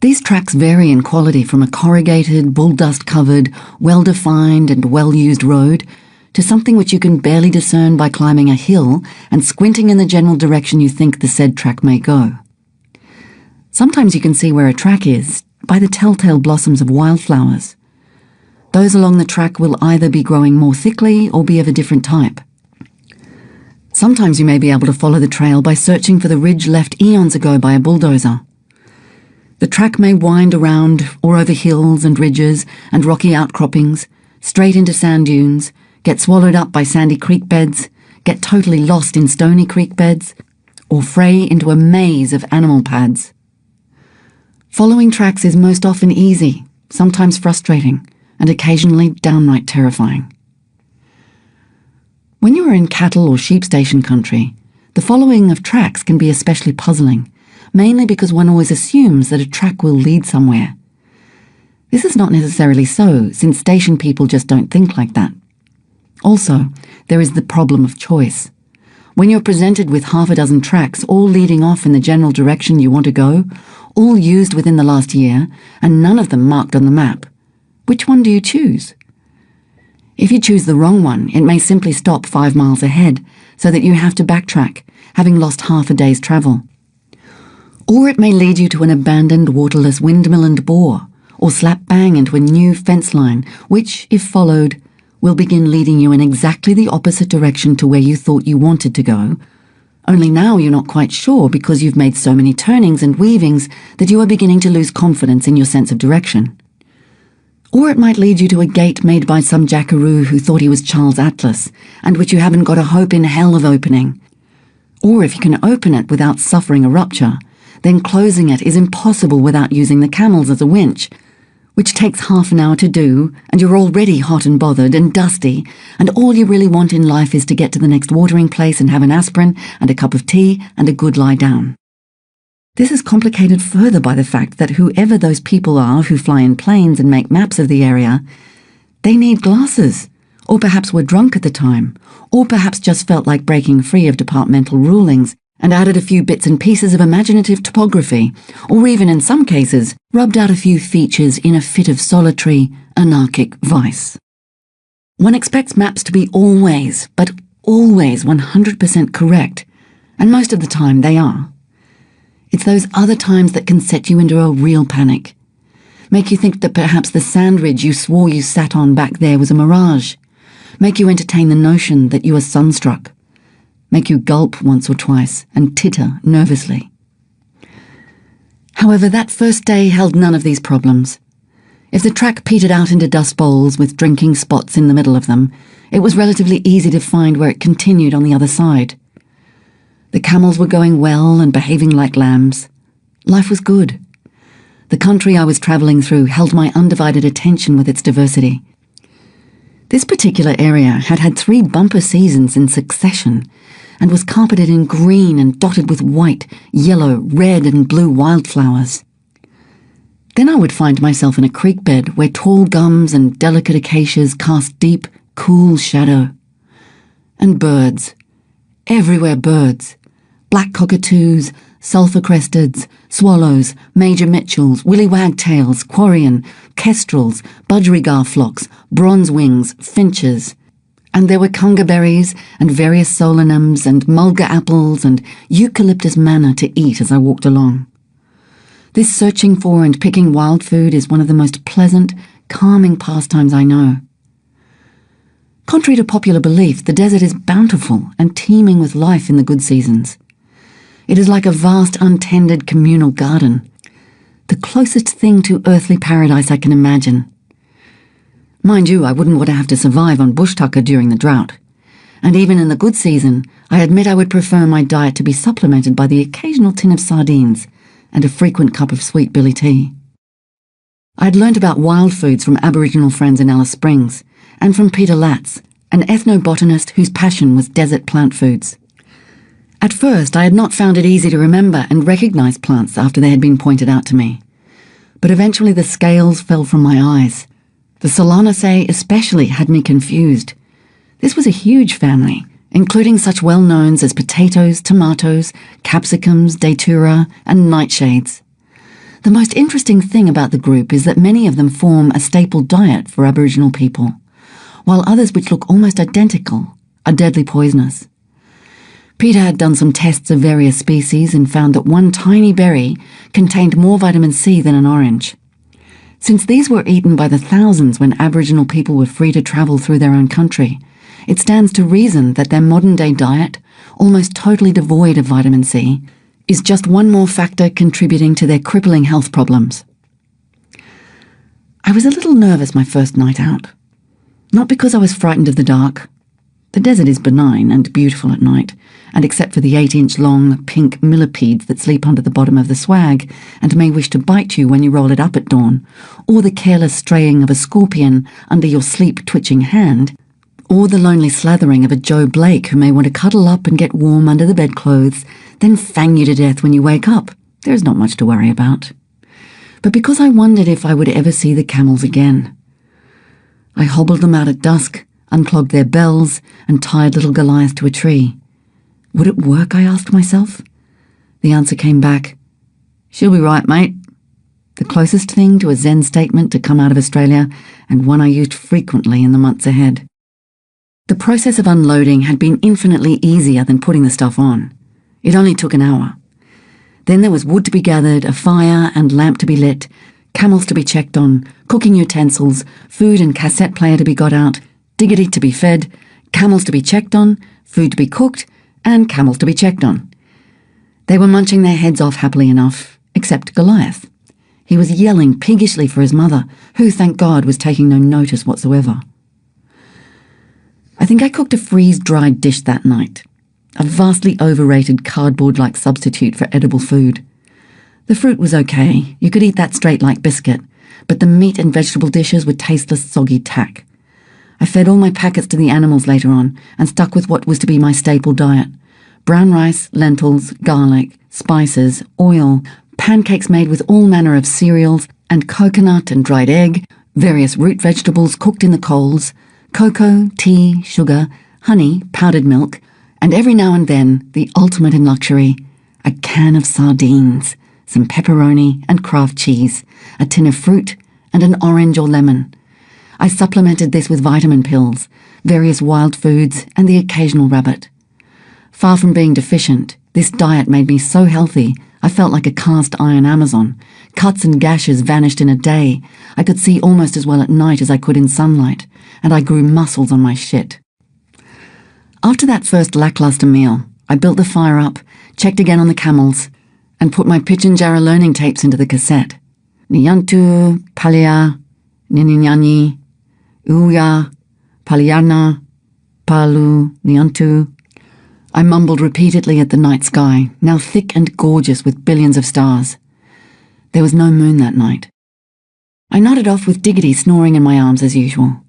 These tracks vary in quality from a corrugated, bull-dust-covered, well-defined and well-used road to something which you can barely discern by climbing a hill and squinting in the general direction you think the said track may go. Sometimes you can see where a track is by the telltale blossoms of wildflowers. Those along the track will either be growing more thickly or be of a different type. Sometimes you may be able to follow the trail by searching for the ridge left eons ago by a bulldozer. The track may wind around or over hills and ridges and rocky outcroppings, straight into sand dunes, get swallowed up by sandy creek beds, get totally lost in stony creek beds, or fray into a maze of animal pads. Following tracks is most often easy, sometimes frustrating, and occasionally downright terrifying. When you are in cattle or sheep station country, the following of tracks can be especially puzzling, mainly because one always assumes that a track will lead somewhere. This is not necessarily so, since station people just don't think like that. Also, there is the problem of choice. When you're presented with half a dozen tracks all leading off in the general direction you want to go, all used within the last year, and none of them marked on the map, which one do you choose? If you choose the wrong one, it may simply stop 5 miles ahead, so that you have to backtrack, having lost half a day's travel. Or it may lead you to an abandoned waterless windmill and bore, or slap bang into a new fence line, which, if followed, will begin leading you in exactly the opposite direction to where you thought you wanted to go, only now you're not quite sure because you've made so many turnings and weavings that you are beginning to lose confidence in your sense of direction. Or it might lead you to a gate made by some jackaroo who thought he was Charles Atlas, and which you haven't got a hope in hell of opening. Or if you can open it without suffering a rupture, then closing it is impossible without using the camels as a winch, which takes half an hour to do, and you're already hot and bothered and dusty, and all you really want in life is to get to the next watering place and have an aspirin and a cup of tea and a good lie down. This is complicated further by the fact that whoever those people are who fly in planes and make maps of the area, they need glasses, or perhaps were drunk at the time, or perhaps just felt like breaking free of departmental rulings and added a few bits and pieces of imaginative topography, or even in some cases, rubbed out a few features in a fit of solitary, anarchic vice. One expects maps to be always, but always 100% correct, and most of the time they are. It's those other times that can set you into a real panic, make you think that perhaps the sand ridge you swore you sat on back there was a mirage, make you entertain the notion that you are sunstruck, make you gulp once or twice and titter nervously. However, that first day held none of these problems. If the track petered out into dust bowls with drinking spots in the middle of them, it was relatively easy to find where it continued on the other side. The camels were going well and behaving like lambs. Life was good. The country I was travelling through held my undivided attention with its diversity. This particular area had had 3 bumper seasons in succession and was carpeted in green and dotted with white, yellow, red and blue wildflowers. Then I would find myself in a creek bed where tall gums and delicate acacias cast deep, cool shadow. And birds. Everywhere birds. Black cockatoos, sulphur-cresteds, swallows, major mitchells, willy wagtails, quarian, kestrels, budgerigar flocks, bronze-wings, finches. And there were congaberries and various solanums and mulga apples and eucalyptus manna to eat as I walked along. This searching for and picking wild food is one of the most pleasant, calming pastimes I know. Contrary to popular belief, the desert is bountiful and teeming with life in the good seasons. It is like a vast, untended communal garden, the closest thing to earthly paradise I can imagine. Mind you, I wouldn't want to have to survive on bush tucker during the drought. And even in the good season, I admit I would prefer my diet to be supplemented by the occasional tin of sardines and a frequent cup of sweet billy tea. I had learnt about wild foods from Aboriginal friends in Alice Springs, and from Peter Latz, an ethnobotanist whose passion was desert plant foods. At first, I had not found it easy to remember and recognise plants after they had been pointed out to me. But eventually the scales fell from my eyes. The Solanaceae especially had me confused. This was a huge family, including such well-knowns as potatoes, tomatoes, capsicums, datura, and nightshades. The most interesting thing about the group is that many of them form a staple diet for Aboriginal people, while others which look almost identical are deadly poisonous. Peter had done some tests of various species and found that one tiny berry contained more vitamin C than an orange. Since these were eaten by the thousands when Aboriginal people were free to travel through their own country, it stands to reason that their modern-day diet, almost totally devoid of vitamin C, is just one more factor contributing to their crippling health problems. I was a little nervous my first night out. Not because I was frightened of the dark. The desert is benign and beautiful at night, and except for the 8-inch-long pink millipedes that sleep under the bottom of the swag and may wish to bite you when you roll it up at dawn, or the careless straying of a scorpion under your sleep-twitching hand, or the lonely slathering of a Joe Blake who may want to cuddle up and get warm under the bedclothes, then fang you to death when you wake up, there is not much to worry about. But because I wondered if I would ever see the camels again, I hobbled them out at dusk, unclogged their bells, and tied little Goliath to a tree. Would it work, I asked myself? The answer came back, "She'll be right, mate." The closest thing to a Zen statement to come out of Australia, and one I used frequently in the months ahead. The process of unloading had been infinitely easier than putting the stuff on. It only took an hour. Then there was wood to be gathered, a fire and lamp to be lit, camels to be checked on, cooking utensils, food and cassette player to be got out, Diggity to be fed, camels to be checked on, food to be cooked, and camels to be checked on. They were munching their heads off happily enough, except Goliath. He was yelling piggishly for his mother, who, thank God, was taking no notice whatsoever. I think I cooked a freeze-dried dish that night, a vastly overrated cardboard-like substitute for edible food. The fruit was okay, you could eat that straight like biscuit, but the meat and vegetable dishes were tasteless, soggy tack. I fed all my packets to the animals later on and stuck with what was to be my staple diet: brown rice, lentils, garlic, spices, oil, pancakes made with all manner of cereals, and coconut and dried egg, various root vegetables cooked in the coals, cocoa, tea, sugar, honey, powdered milk, and every now and then, the ultimate in luxury, a can of sardines, some pepperoni and Kraft cheese, a tin of fruit, and an orange or lemon. I supplemented this with vitamin pills, various wild foods, and the occasional rabbit. Far from being deficient, this diet made me so healthy I felt like a cast-iron Amazon. Cuts and gashes vanished in a day. I could see almost as well at night as I could in sunlight, and I grew muscles on my shit. After that first lackluster meal, I built the fire up, checked again on the camels, and put my pitch and jarrah learning tapes into the cassette. Niyantu, Palia, Nininyani, Uya, Paliana, Palu, Niyantu. I mumbled repeatedly at the night sky, now thick and gorgeous with billions of stars. There was no moon that night. I nodded off with Diggity snoring in my arms as usual,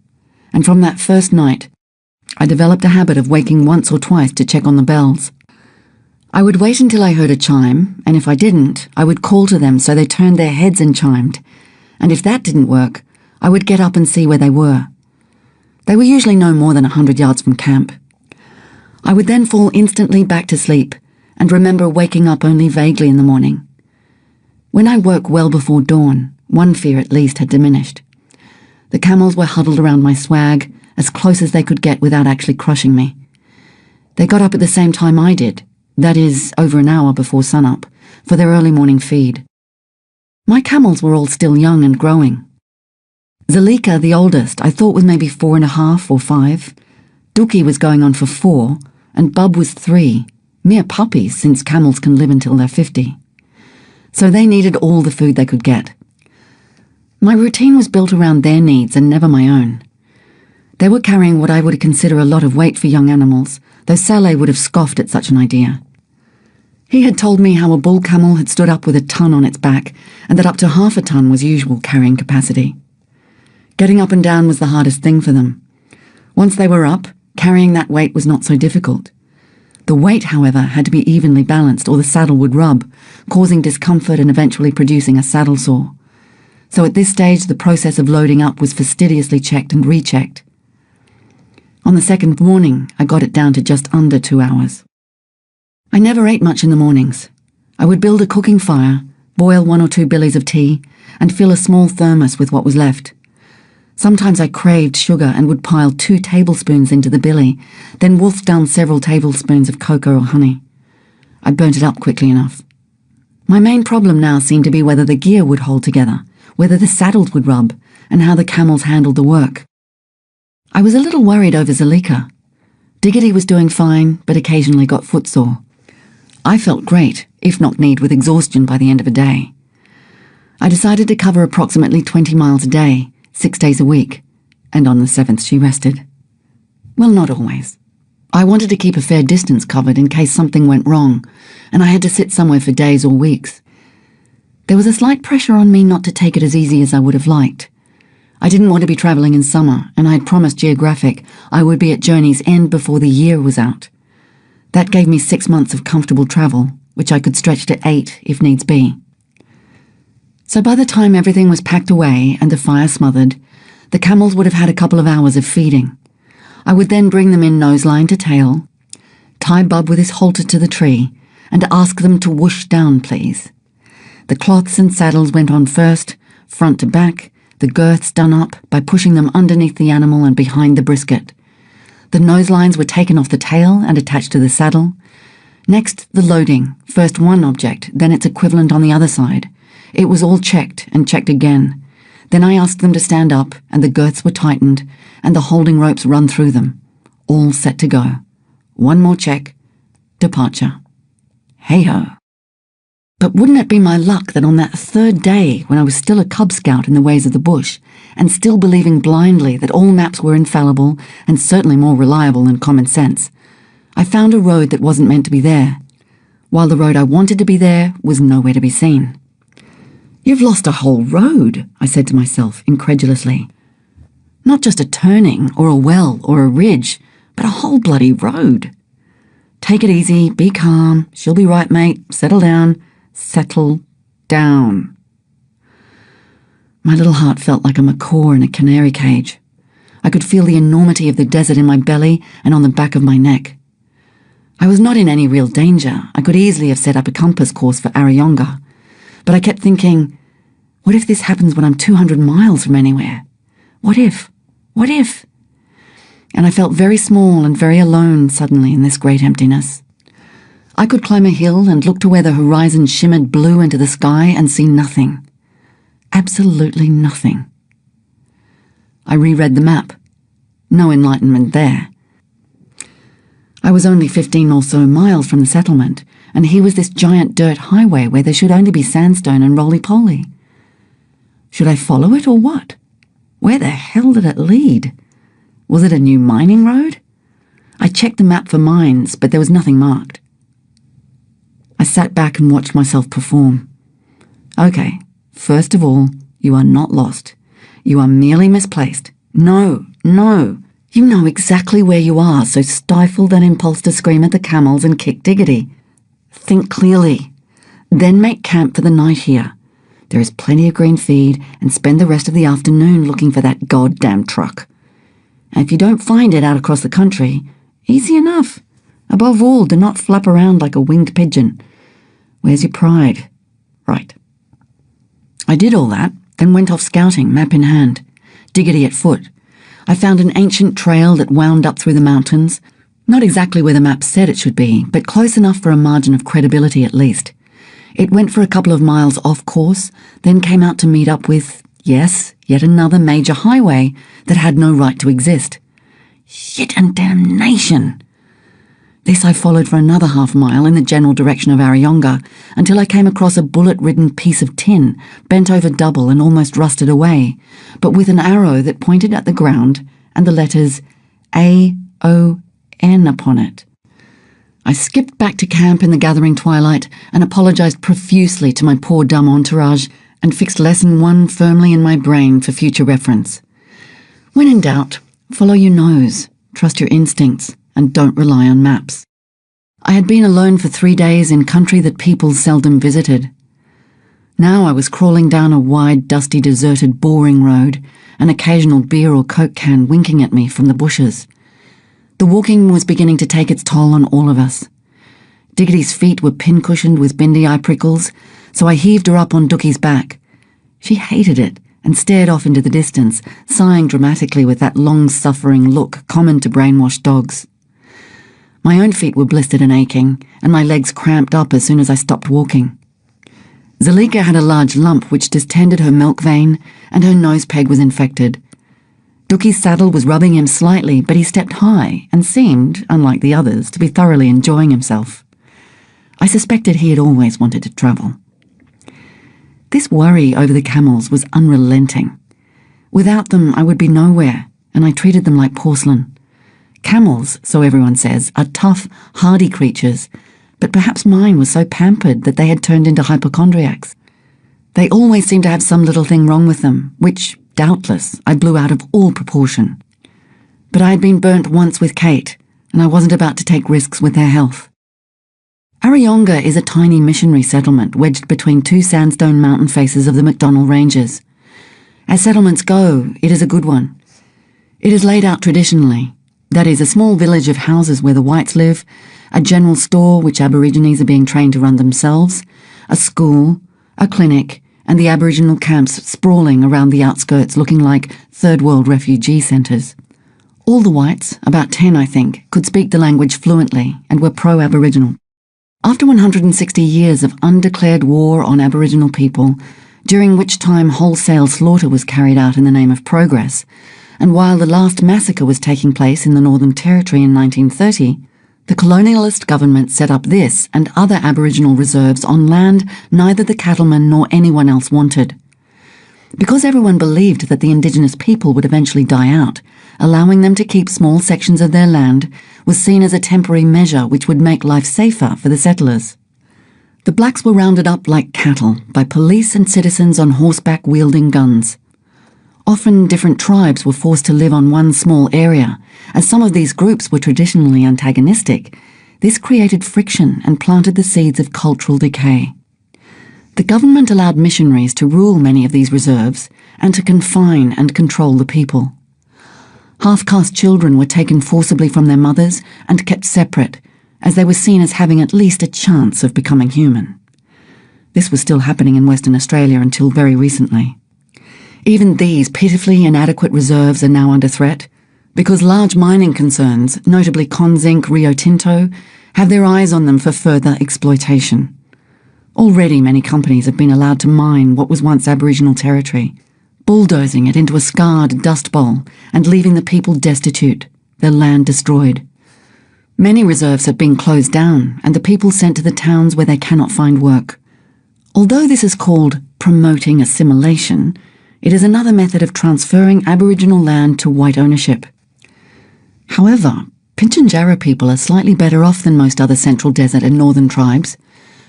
and from that first night, I developed a habit of waking once or twice to check on the bells. I would wait until I heard a chime, and if I didn't, I would call to them so they turned their heads and chimed, and if that didn't work, I would get up and see where they were. They were usually no more than 100 yards from camp. I would then fall instantly back to sleep and remember waking up only vaguely in the morning. When I woke well before dawn, one fear at least had diminished. The camels were huddled around my swag, as close as they could get without actually crushing me. They got up at the same time I did, that is, over an hour before sunup, for their early morning feed. My camels were all still young and growing. Zalika, the oldest, I thought was maybe 4.5 or 5. Dookie was going on for 4, and Bub was 3, mere puppies since camels can live until they're 50. So they needed all the food they could get. My routine was built around their needs and never my own. They were carrying what I would consider a lot of weight for young animals, though Saleh would have scoffed at such an idea. He had told me how a bull camel had stood up with a ton on its back, and that up to half a ton was usual carrying capacity. Getting up and down was the hardest thing for them. Once they were up, carrying that weight was not so difficult. The weight, however, had to be evenly balanced or the saddle would rub, causing discomfort and eventually producing a saddle sore. So at this stage, the process of loading up was fastidiously checked and rechecked. On the second morning, I got it down to just under 2 hours. I never ate much in the mornings. I would build a cooking fire, boil 1 or 2 billies of tea, and fill a small thermos with what was left. Sometimes I craved sugar and would pile 2 tablespoons into the billy, then wolf down several tablespoons of cocoa or honey. I burnt it up quickly enough. My main problem now seemed to be whether the gear would hold together, whether the saddles would rub, and how the camels handled the work. I was a little worried over Zalika. Diggity was doing fine, but occasionally got footsore. I felt great, if knock-kneed with exhaustion by the end of a day. I decided to cover approximately 20 miles a day, 6 days a week, and on the 7th she rested. Well, not always. I wanted to keep a fair distance covered in case something went wrong, and I had to sit somewhere for days or weeks. There was a slight pressure on me not to take it as easy as I would have liked. I didn't want to be travelling in summer, and I had promised Geographic I would be at Journey's End before the year was out. That gave me 6 months of comfortable travel, which I could stretch to 8 if needs be. So by the time everything was packed away and the fire smothered, the camels would have had a couple of hours of feeding. I would then bring them in noseline to tail, tie Bub with his halter to the tree, and ask them to whoosh down, please. The cloths and saddles went on first, front to back, the girths done up by pushing them underneath the animal and behind the brisket. The noselines were taken off the tail and attached to the saddle. Next, the loading, first one object, then its equivalent on the other side. It was all checked and checked again. Then I asked them to stand up, and the girths were tightened, and the holding ropes run through them. All set to go. One more check. Departure. Hey-ho. But wouldn't it be my luck that on that third day, when I was still a Cub Scout in the ways of the bush, and still believing blindly that all maps were infallible and certainly more reliable than common sense, I found a road that wasn't meant to be there, while the road I wanted to be there was nowhere to be seen. "You've lost a whole road," I said to myself incredulously. "Not just a turning or a well or a ridge, but a whole bloody road. Take it easy, be calm, she'll be right, mate, settle down, settle down." My little heart felt like a macaw in a canary cage. I could feel the enormity of the desert in my belly and on the back of my neck. I was not in any real danger. I could easily have set up a compass course for Arayonga. But I kept thinking, what if this happens when I'm 200 miles from anywhere? What if? What if? And I felt very small and very alone suddenly in this great emptiness. I could climb a hill and look to where the horizon shimmered blue into the sky and see nothing. Absolutely nothing. I reread the map. No enlightenment there. I was only 15 or so miles from the settlement, and here was this giant dirt highway where there should only be sandstone and roly-poly. Should I follow it or what? Where the hell did it lead? Was it a new mining road? I checked the map for mines, but there was nothing marked. I sat back and watched myself perform. Okay, first of all, you are not lost. You are merely misplaced. No. You know exactly where you are, so stifle that impulse to scream at the camels and kick diggity. Think clearly. Then make camp for the night here. There is plenty of green feed, and spend the rest of the afternoon looking for that goddamn truck. And if you don't find it out across the country, easy enough. Above all, do not flap around like a winged pigeon. Where's your pride? Right. I did all that, then went off scouting, map in hand. Diggity at foot. I found an ancient trail that wound up through the mountains, not exactly where the map said it should be, but close enough for a margin of credibility at least. It went for a couple of miles off course, then came out to meet up with, yes, yet another major highway that had no right to exist. Shit and damnation! This I followed for another half-mile in the general direction of Arayonga until I came across a bullet-ridden piece of tin, bent over double and almost rusted away, but with an arrow that pointed at the ground and the letters A-O-N upon it. I skipped back to camp in the gathering twilight and apologized profusely to my poor dumb entourage and fixed Lesson 1 firmly in my brain for future reference. When in doubt, follow your nose, trust your instincts, and don't rely on maps. I had been alone for 3 days in country that people seldom visited. Now I was crawling down a wide, dusty, deserted, boring road, an occasional beer or coke can winking at me from the bushes. The walking was beginning to take its toll on all of us. Diggity's feet were pin-cushioned with bindi eye prickles, so I heaved her up on Dookie's back. She hated it and stared off into the distance, sighing dramatically with that long-suffering look common to brainwashed dogs. My own feet were blistered and aching, and my legs cramped up as soon as I stopped walking. Zalika had a large lump which distended her milk vein, and her nose peg was infected. Dookie's saddle was rubbing him slightly, but he stepped high and seemed, unlike the others, to be thoroughly enjoying himself. I suspected he had always wanted to travel. This worry over the camels was unrelenting. Without them, I would be nowhere, and I treated them like porcelain. Camels, so everyone says, are tough, hardy creatures, but perhaps mine was so pampered that they had turned into hypochondriacs. They always seemed to have some little thing wrong with them, which, doubtless, I blew out of all proportion. But I had been burnt once with Kate, and I wasn't about to take risks with their health. Arayonga is a tiny missionary settlement wedged between two sandstone mountain faces of the McDonnell Ranges. As settlements go, it is a good one. It is laid out traditionally. That is, a small village of houses where the whites live, a general store which Aborigines are being trained to run themselves, a school, a clinic, and the Aboriginal camps sprawling around the outskirts looking like third world refugee centres. All the whites, about 10 I think, could speak the language fluently and were pro-Aboriginal. After 160 years of undeclared war on Aboriginal people, during which time wholesale slaughter was carried out in the name of progress, and while the last massacre was taking place in the Northern Territory in 1930, the colonialist government set up this and other Aboriginal reserves on land neither the cattlemen nor anyone else wanted. Because everyone believed that the Indigenous people would eventually die out, allowing them to keep small sections of their land was seen as a temporary measure which would make life safer for the settlers. The blacks were rounded up like cattle by police and citizens on horseback wielding guns. Often different tribes were forced to live on one small area. As some of these groups were traditionally antagonistic, this created friction and planted the seeds of cultural decay. The government allowed missionaries to rule many of these reserves and to confine and control the people. Half-caste children were taken forcibly from their mothers and kept separate, as they were seen as having at least a chance of becoming human. This was still happening in Western Australia until very recently. Even these pitifully inadequate reserves are now under threat, because large mining concerns, notably Conzinc, Rio Tinto, have their eyes on them for further exploitation. Already many companies have been allowed to mine what was once Aboriginal territory, bulldozing it into a scarred dust bowl and leaving the people destitute, their land destroyed. Many reserves have been closed down and the people sent to the towns where they cannot find work. Although this is called promoting assimilation, it is another method of transferring Aboriginal land to white ownership. However, Pitjantjatjara people are slightly better off than most other Central Desert and Northern tribes,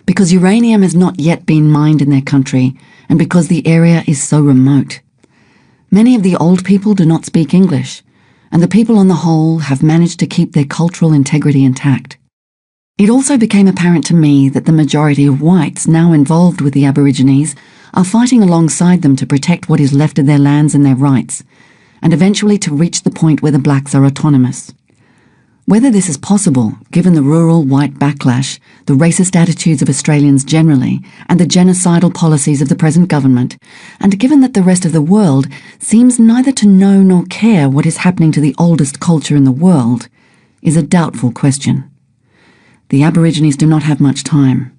because uranium has not yet been mined in their country and because the area is so remote. Many of the old people do not speak English, and the people on the whole have managed to keep their cultural integrity intact. It also became apparent to me that the majority of whites now involved with the Aborigines are fighting alongside them to protect what is left of their lands and their rights, and eventually to reach the point where the blacks are autonomous. Whether this is possible, given the rural white backlash, the racist attitudes of Australians generally, and the genocidal policies of the present government, and given that the rest of the world seems neither to know nor care what is happening to the oldest culture in the world, is a doubtful question. The Aborigines do not have much time.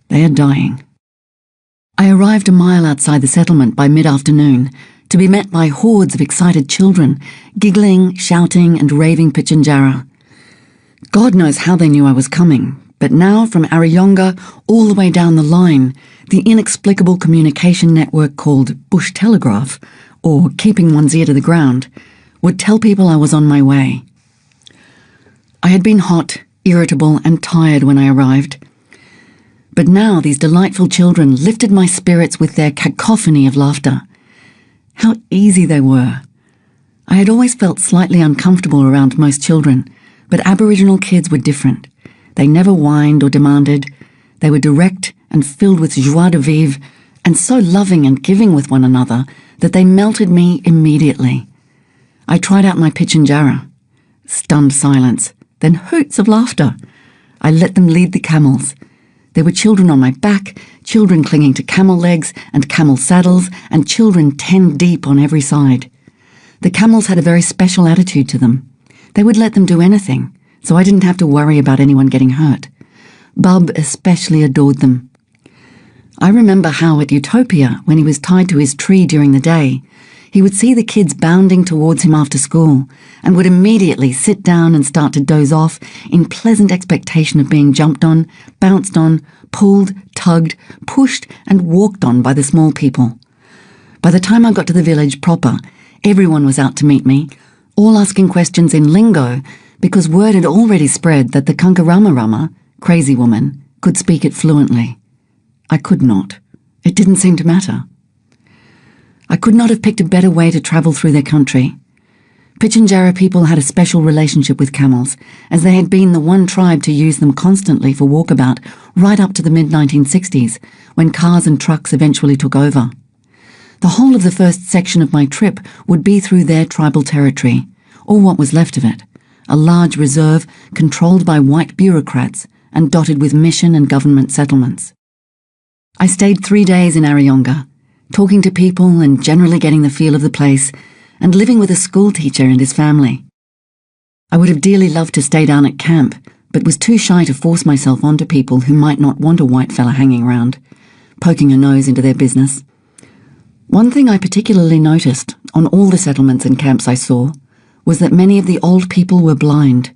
They are dying. I arrived a mile outside the settlement by mid-afternoon, to be met by hordes of excited children, giggling, shouting and raving Pitjantjatjara. God knows how they knew I was coming, but now from Arayonga all the way down the line, the inexplicable communication network called Bush Telegraph, or keeping one's ear to the ground, would tell people I was on my way. I had been hot, irritable and tired when I arrived, but now these delightful children lifted my spirits with their cacophony of laughter. How easy they were. I had always felt slightly uncomfortable around most children, but Aboriginal kids were different. They never whined or demanded. They were direct and filled with joie de vivre, and so loving and giving with one another that they melted me immediately. I tried out my Pitjantjatjara. Stunned silence, then hoots of laughter. I let them lead the camels. There were children on my back, children clinging to camel legs and camel saddles, and children 10 deep on every side. The camels had a very special attitude to them. They would let them do anything, so I didn't have to worry about anyone getting hurt. Bub especially adored them. I remember how at Utopia, when he was tied to his tree during the day, he would see the kids bounding towards him after school and would immediately sit down and start to doze off in pleasant expectation of being jumped on, bounced on, pulled, tugged, pushed and walked on by the small people. By the time I got to the village proper, everyone was out to meet me, all asking questions in lingo because word had already spread that the Kankarama, crazy woman, could speak it fluently. I could not. It didn't seem to matter. I could not have picked a better way to travel through their country. Pitjantjatjara people had a special relationship with camels, as they had been the one tribe to use them constantly for walkabout right up to the mid-1960s, when cars and trucks eventually took over. The whole of the first section of my trip would be through their tribal territory, or what was left of it, a large reserve controlled by white bureaucrats and dotted with mission and government settlements. I stayed 3 days in Arayonga, talking to people and generally getting the feel of the place, and living with a school teacher and his family. I would have dearly loved to stay down at camp, but was too shy to force myself onto people who might not want a white fella hanging around. poking her nose into their business. One thing I particularly noticed on all the settlements and camps I saw was that many of the old people were blind.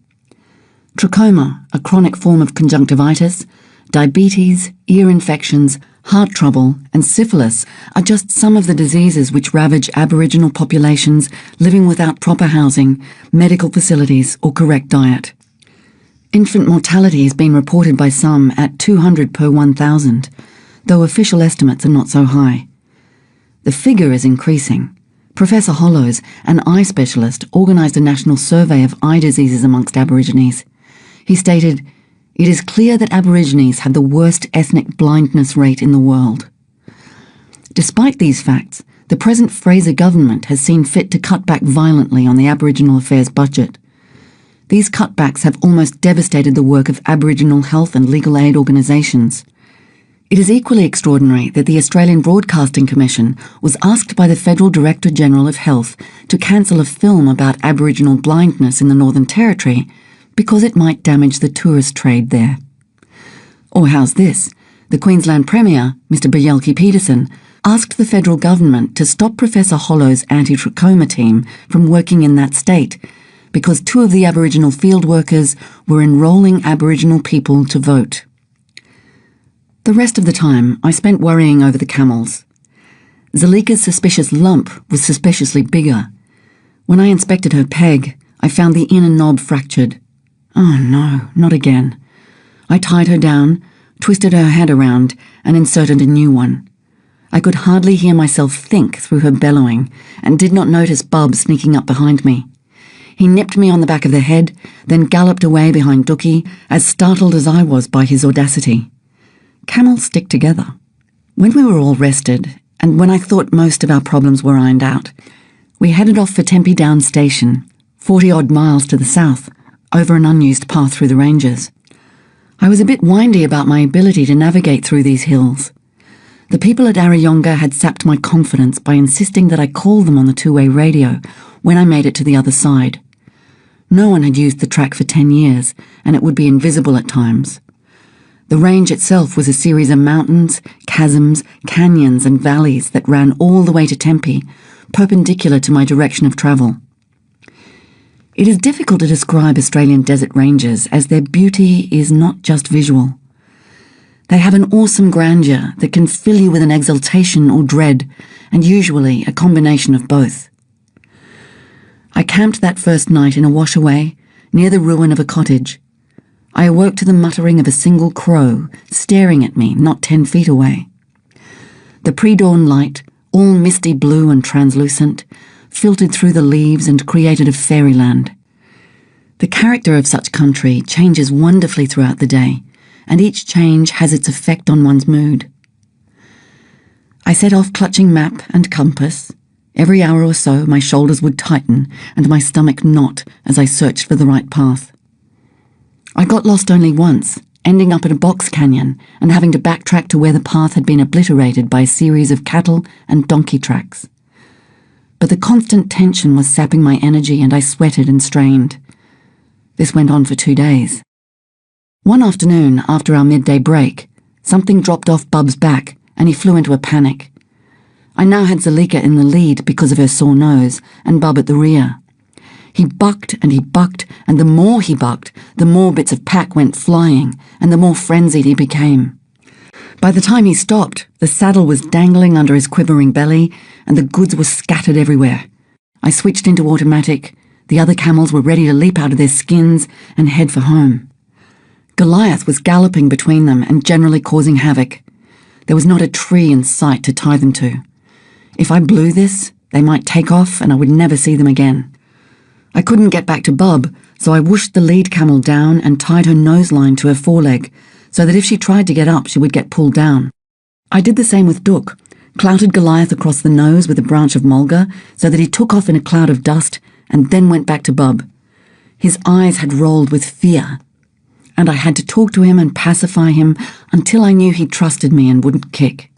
Trachoma, a chronic form of conjunctivitis, diabetes, ear infections, heart trouble, and syphilis are just some of the diseases which ravage Aboriginal populations living without proper housing, medical facilities, or correct diet. Infant mortality has been reported by some at 200 per 1,000, though official estimates are not so high. The figure is increasing. Professor Hollows, an eye specialist, organised a national survey of eye diseases amongst Aborigines. He stated, "It is clear that Aborigines have the worst ethnic blindness rate in the world." Despite these facts, the present Fraser government has seen fit to cut back violently on the Aboriginal Affairs budget. These cutbacks have almost devastated the work of Aboriginal health and legal aid organisations. It is equally extraordinary that the Australian Broadcasting Commission was asked by the Federal Director-General of Health to cancel a film about Aboriginal blindness in the Northern Territory because it might damage the tourist trade there. Or how's this? The Queensland Premier, Mr Bjelke-Petersen, asked the federal government to stop Professor Hollow's anti-trachoma team from working in that state because 2 of the Aboriginal field workers were enrolling Aboriginal people to vote. The rest of the time, I spent worrying over the camels. Zalika's suspicious lump was suspiciously bigger. When I inspected her peg, I found the inner knob fractured. Oh no, not again. I tied her down, twisted her head around, and inserted a new one. I could hardly hear myself think through her bellowing, and did not notice Bub sneaking up behind me. He nipped me on the back of the head, then galloped away behind Dookie, as startled as I was by his audacity. Camels stick together. When we were all rested, and when I thought most of our problems were ironed out, we headed off for Tempe Down Station, 40-odd miles to the south, over an unused path through the ranges. I was a bit windy about my ability to navigate through these hills. The people at Arayonga had sapped my confidence by insisting that I call them on the 2-way radio when I made it to the other side. No one had used the track for 10 years, and it would be invisible at times. The range itself was a series of mountains, chasms, canyons and valleys that ran all the way to Tempe, perpendicular to my direction of travel. It is difficult to describe Australian desert ranges as their beauty is not just visual. They have an awesome grandeur that can fill you with an exultation or dread, and usually a combination of both. I camped that first night in a washaway near the ruin of a cottage. I awoke to the muttering of a single crow staring at me not 10 feet away. The pre-dawn light, all misty blue and translucent, filtered through the leaves and created a fairyland. The character of such country changes wonderfully throughout the day, and each change has its effect on one's mood. I set off clutching map and compass. Every hour or so my shoulders would tighten and my stomach knot as I searched for the right path. I got lost only once, ending up at a box canyon and having to backtrack to where the path had been obliterated by a series of cattle and donkey tracks. But the constant tension was sapping my energy and I sweated and strained. This went on for 2 days. One afternoon, after our midday break, something dropped off Bub's back and he flew into a panic. I now had Zalika in the lead because of her sore nose and Bub at the rear. He bucked, and the more he bucked, the more bits of pack went flying, and the more frenzied he became. By the time he stopped, the saddle was dangling under his quivering belly, and the goods were scattered everywhere. I switched into automatic. The other camels were ready to leap out of their skins and head for home. Goliath was galloping between them and generally causing havoc. There was not a tree in sight to tie them to. If I blew this, they might take off and I would never see them again. I couldn't get back to Bub, so I whooshed the lead camel down and tied her noseline to her foreleg, so that if she tried to get up, she would get pulled down. I did the same with Dook, clouted Goliath across the nose with a branch of mulga, so that he took off in a cloud of dust, and then went back to Bub. His eyes had rolled with fear, and I had to talk to him and pacify him until I knew he trusted me and wouldn't kick.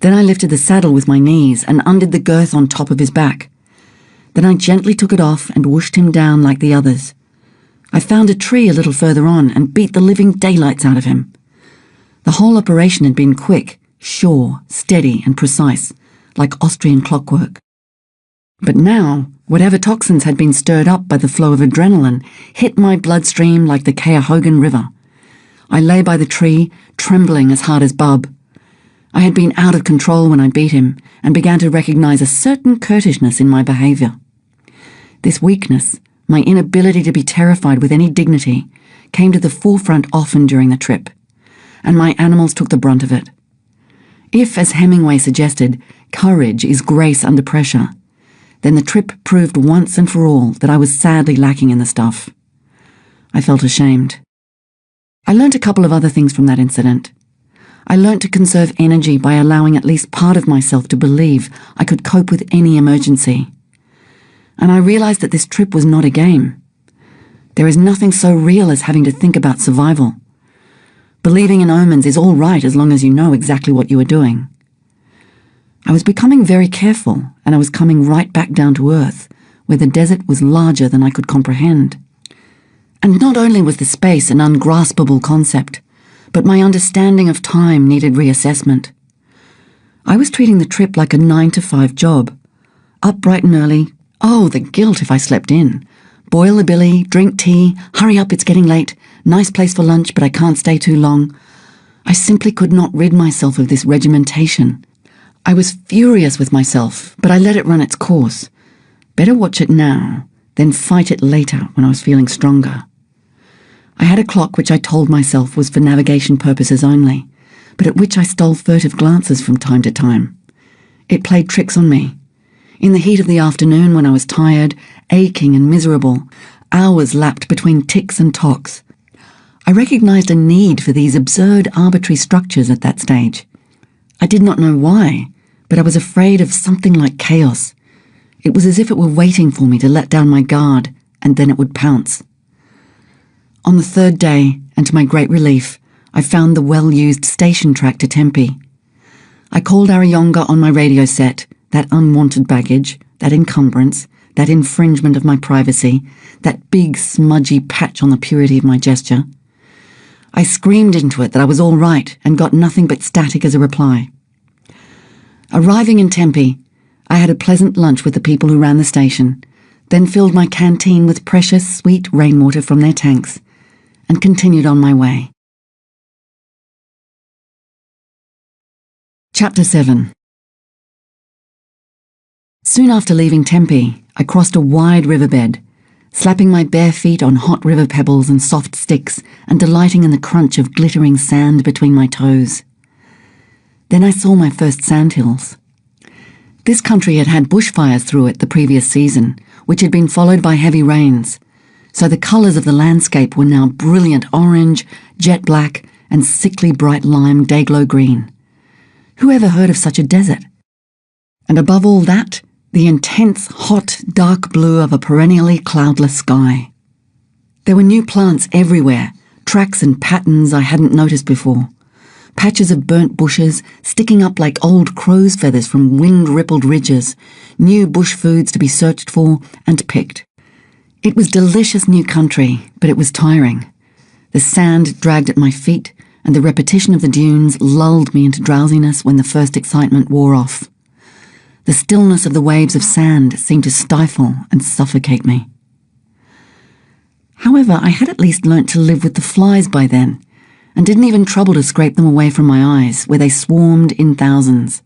Then I lifted the saddle with my knees and undid the girth on top of his back. Then I gently took it off and whooshed him down like the others. I found a tree a little further on and beat the living daylights out of him. The whole operation had been quick, sure, steady and precise, like Austrian clockwork. But now, whatever toxins had been stirred up by the flow of adrenaline hit my bloodstream like the Cuyahoga River. I lay by the tree, trembling as hard as Bub. I had been out of control when I beat him and began to recognize a certain curtishness in my behavior. This weakness, my inability to be terrified with any dignity, came to the forefront often during the trip, and my animals took the brunt of it. If, as Hemingway suggested, courage is grace under pressure, then the trip proved once and for all that I was sadly lacking in the stuff. I felt ashamed. I learnt a couple of other things from that incident. I learnt to conserve energy by allowing at least part of myself to believe I could cope with any emergency. And I realized that this trip was not a game. There is nothing so real as having to think about survival. Believing in omens is all right as long as you know exactly what you are doing. I was becoming very careful, and I was coming right back down to earth, where the desert was larger than I could comprehend. And not only was the space an ungraspable concept, but my understanding of time needed reassessment. I was treating the trip like a 9-to-5 job. Up bright and early, oh, the guilt if I slept in. Boil the billy, drink tea, hurry up, it's getting late, nice place for lunch, but I can't stay too long. I simply could not rid myself of this regimentation. I was furious with myself, but I let it run its course. Better watch it now, then fight it later when I was feeling stronger. I had a clock which I told myself was for navigation purposes only, but at which I stole furtive glances from time to time. It played tricks on me. In the heat of the afternoon, when I was tired, aching and miserable, hours lapped between ticks and tocks. I recognized a need for these absurd arbitrary structures at that stage. I did not know why, but I was afraid of something like chaos. It was as if it were waiting for me to let down my guard, and then it would pounce. On the third day, and to my great relief, I found the well-used station track to Tempe. I called Ariyonga on my radio set, that unwanted baggage, that encumbrance, that infringement of my privacy, that big smudgy patch on the purity of my gesture. I screamed into it that I was all right and got nothing but static as a reply. Arriving in Tempe, I had a pleasant lunch with the people who ran the station, then filled my canteen with precious, sweet rainwater from their tanks, and continued on my way. Chapter 7. Soon after leaving Tempe, I crossed a wide riverbed, slapping my bare feet on hot river pebbles and soft sticks and delighting in the crunch of glittering sand between my toes. Then I saw my first sandhills. This country had had bushfires through it the previous season, which had been followed by heavy rains, so the colours of the landscape were now brilliant orange, jet black, and sickly bright lime day-glow green. Who ever heard of such a desert? And above all that, the intense, hot, dark blue of a perennially cloudless sky. There were new plants everywhere, tracks and patterns I hadn't noticed before. Patches of burnt bushes sticking up like old crow's feathers from wind-rippled ridges, new bush foods to be searched for and picked. It was delicious new country, but it was tiring. The sand dragged at my feet, and the repetition of the dunes lulled me into drowsiness when the first excitement wore off. The stillness of the waves of sand seemed to stifle and suffocate me. However, I had at least learnt to live with the flies by then, and didn't even trouble to scrape them away from my eyes, where they swarmed in thousands.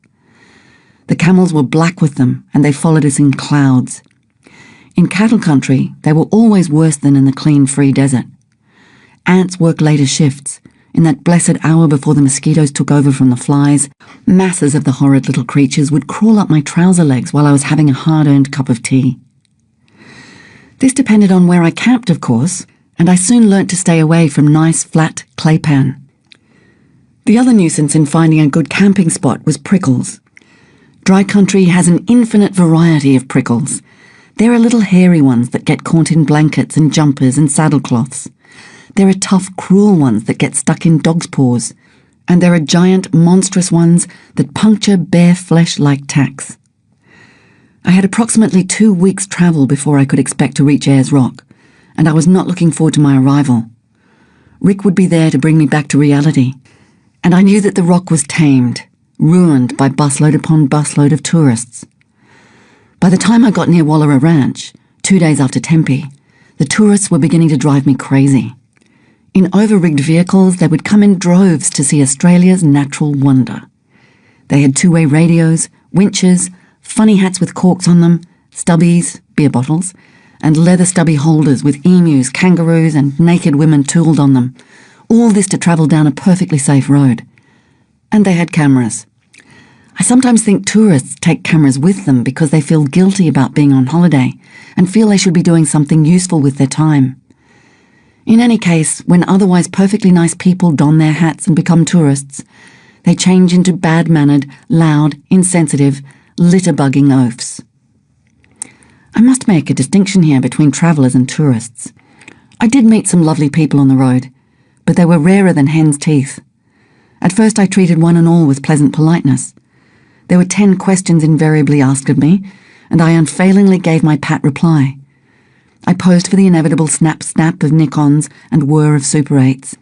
The camels were black with them, and they followed us in clouds. In cattle country, they were always worse than in the clean, free desert. Ants worked later shifts. In that blessed hour before the mosquitoes took over from the flies, masses of the horrid little creatures would crawl up my trouser legs while I was having a hard-earned cup of tea. This depended on where I camped, of course, and I soon learnt to stay away from nice, flat claypan. The other nuisance in finding a good camping spot was prickles. Dry country has an infinite variety of prickles. There are little hairy ones that get caught in blankets and jumpers and saddlecloths. There are tough, cruel ones that get stuck in dogs' paws. And there are giant, monstrous ones that puncture bare flesh like tacks. I had approximately 2 weeks' travel before I could expect to reach Ayers Rock, and I was not looking forward to my arrival. Rick would be there to bring me back to reality. And I knew that the rock was tamed, ruined by busload upon busload of tourists. By the time I got near Wallara Ranch, 2 days after Tempe, the tourists were beginning to drive me crazy. In over-rigged vehicles, they would come in droves to see Australia's natural wonder. They had two-way radios, winches, funny hats with corks on them, stubbies, beer bottles, and leather stubby holders with emus, kangaroos, and naked women tooled on them. All this to travel down a perfectly safe road. And they had cameras. I sometimes think tourists take cameras with them because they feel guilty about being on holiday and feel they should be doing something useful with their time. In any case, when otherwise perfectly nice people don their hats and become tourists, they change into bad-mannered, loud, insensitive, litter-bugging oafs. I must make a distinction here between travellers and tourists. I did meet some lovely people on the road, but they were rarer than hen's teeth. At first I treated one and all with pleasant politeness. There were 10 questions invariably asked of me, and I unfailingly gave my pat reply. I posed for the inevitable snap-snap of Nikons and whir of Super 8s.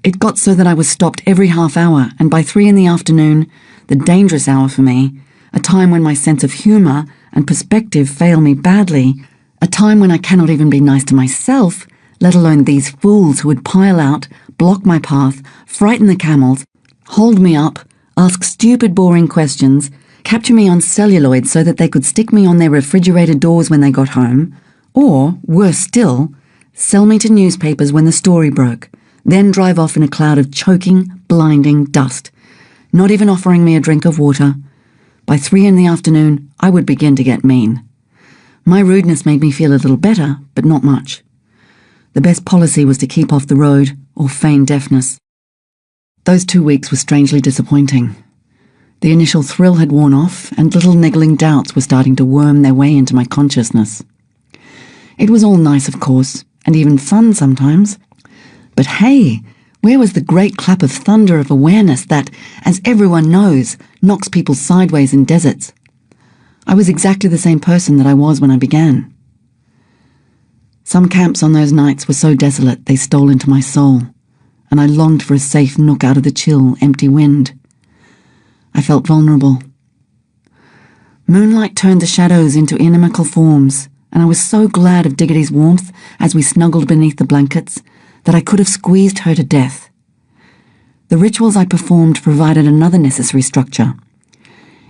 It got so that I was stopped every half hour, and by 3 in the afternoon, the dangerous hour for me, a time when my sense of humour and perspective fail me badly, a time when I cannot even be nice to myself, let alone these fools who would pile out, block my path, frighten the camels, hold me up, ask stupid boring questions, capture me on celluloid so that they could stick me on their refrigerator doors when they got home, or, worse still, sell me to newspapers when the story broke, then drive off in a cloud of choking, blinding dust, not even offering me a drink of water. By 3 in the afternoon, I would begin to get mean. My rudeness made me feel a little better, but not much. The best policy was to keep off the road or feign deafness. Those 2 weeks were strangely disappointing. The initial thrill had worn off, and little niggling doubts were starting to worm their way into my consciousness. It was all nice, of course, and even fun sometimes. But hey, where was the great clap of thunder of awareness that, as everyone knows, knocks people sideways in deserts? I was exactly the same person that I was when I began. Some camps on those nights were so desolate they stole into my soul, and I longed for a safe nook out of the chill, empty wind. I felt vulnerable. Moonlight turned the shadows into inimical forms, and I was so glad of Diggory's warmth as we snuggled beneath the blankets that I could have squeezed her to death. The rituals I performed provided another necessary structure.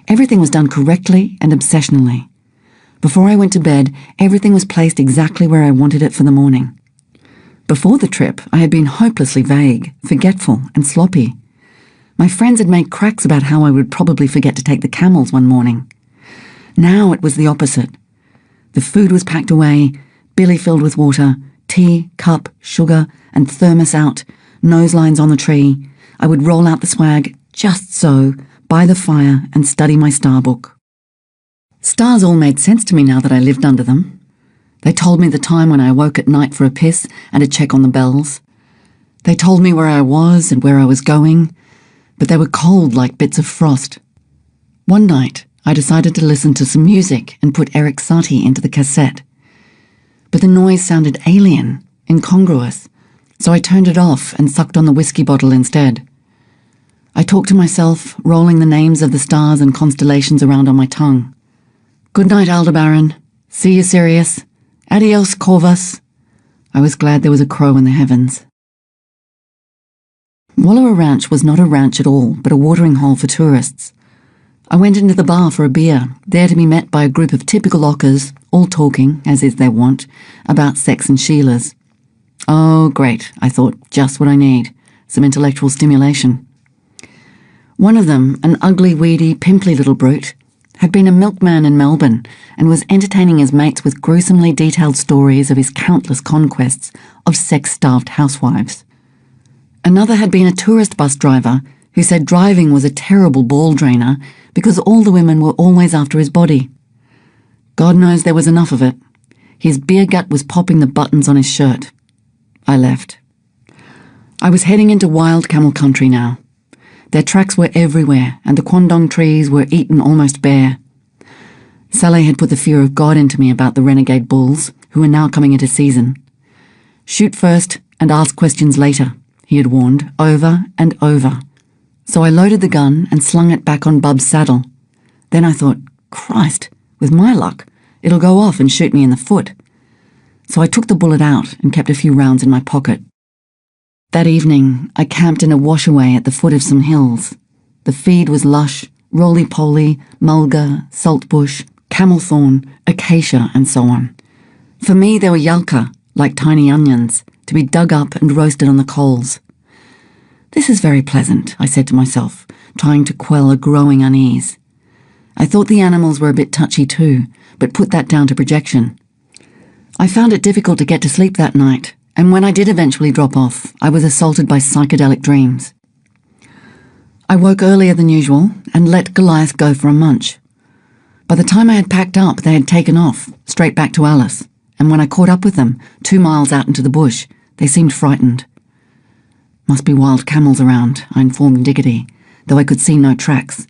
Everything was done correctly and obsessionally. Before I went to bed, everything was placed exactly where I wanted it for the morning. Before the trip, I had been hopelessly vague, forgetful, and sloppy. My friends had made cracks about how I would probably forget to take the camels one morning. Now it was the opposite. The food was packed away, billy filled with water, tea, cup, sugar, and thermos out, noselines on the tree. I would roll out the swag, just so, by the fire, and study my star book. Stars all made sense to me now that I lived under them. They told me the time when I awoke at night for a piss and a check on the bells. They told me where I was and where I was going, but they were cold like bits of frost. One night, I decided to listen to some music and put Eric Satie into the cassette. But the noise sounded alien, incongruous, so I turned it off and sucked on the whiskey bottle instead. I talked to myself, rolling the names of the stars and constellations around on my tongue. Good night, Aldebaran. See you, Sirius. Adios, Corvus. I was glad there was a crow in the heavens. Wallara Ranch was not a ranch at all, but a watering hole for tourists. I went into the bar for a beer, there to be met by a group of typical ockers, all talking, as is their wont, about sex and Sheilas. Oh, great, I thought, just what I need, some intellectual stimulation. One of them, an ugly, weedy, pimply little brute, had been a milkman in Melbourne and was entertaining his mates with gruesomely detailed stories of his countless conquests of sex-starved housewives. Another had been a tourist bus driver who said driving was a terrible ball drainer because all the women were always after his body. God knows there was enough of it. His beer gut was popping the buttons on his shirt. I left. I was heading into wild camel country now. Their tracks were everywhere, and the quandong trees were eaten almost bare. Saleh had put the fear of God into me about the renegade bulls, who were now coming into season. Shoot first and ask questions later, he had warned, over and over. So I loaded the gun and slung it back on Bub's saddle. Then I thought, Christ, with my luck, it'll go off and shoot me in the foot. So I took the bullet out and kept a few rounds in my pocket. That evening, I camped in a washaway at the foot of some hills. The feed was lush, roly-poly, mulga, saltbush, camelthorn, acacia, and so on. For me, they were yalka, like tiny onions, to be dug up and roasted on the coals. This is very pleasant, I said to myself, trying to quell a growing unease. I thought the animals were a bit touchy too, but put that down to projection. I found it difficult to get to sleep that night, and when I did eventually drop off, I was assaulted by psychedelic dreams. I woke earlier than usual and let Goliath go for a munch. By the time I had packed up, they had taken off, straight back to Alice, and when I caught up with them, 2 miles out into the bush, they seemed frightened. Must be wild camels around, I informed Diggity, though I could see no tracks.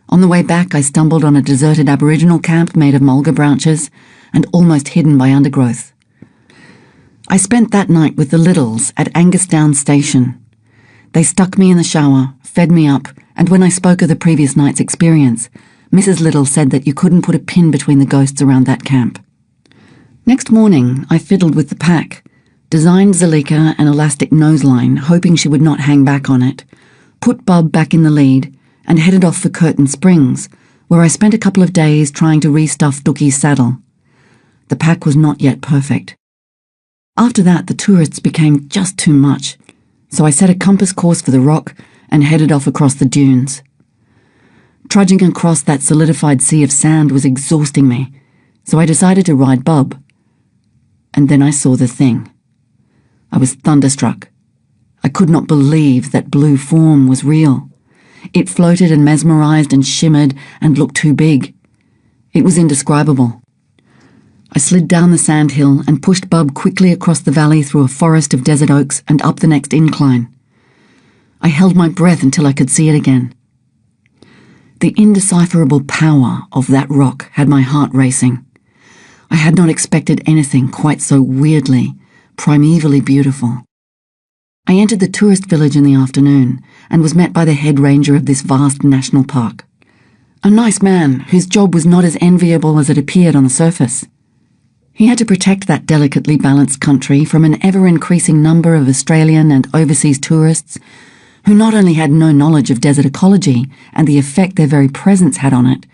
On the way back, I stumbled on a deserted Aboriginal camp made of mulga branches and almost hidden by undergrowth. I spent that night with the Littles at Angusdown Station. They stuck me in the shower, fed me up, and when I spoke of the previous night's experience, Mrs. Little said that you couldn't put a pin between the ghosts around that camp. Next morning, I fiddled with the pack, designed Zalika an elastic noseline, hoping she would not hang back on it, put Bub back in the lead, and headed off for Curtin Springs, where I spent a couple of days trying to restuff Dookie's saddle. The pack was not yet perfect. After that, the tourists became just too much, so I set a compass course for the rock and headed off across the dunes. Trudging across that solidified sea of sand was exhausting me, so I decided to ride Bub. And then I saw the thing. I was thunderstruck. I could not believe that blue form was real. It floated and mesmerized and shimmered and looked too big. It was indescribable. I slid down the sandhill and pushed Bub quickly across the valley through a forest of desert oaks and up the next incline. I held my breath until I could see it again. The indecipherable power of that rock had my heart racing. I had not expected anything quite so weirdly, primevally beautiful. I entered the tourist village in the afternoon and was met by the head ranger of this vast national park. A nice man whose job was not as enviable as it appeared on the surface. He had to protect that delicately balanced country from an ever-increasing number of Australian and overseas tourists who not only had no knowledge of desert ecology and the effect their very presence had on it,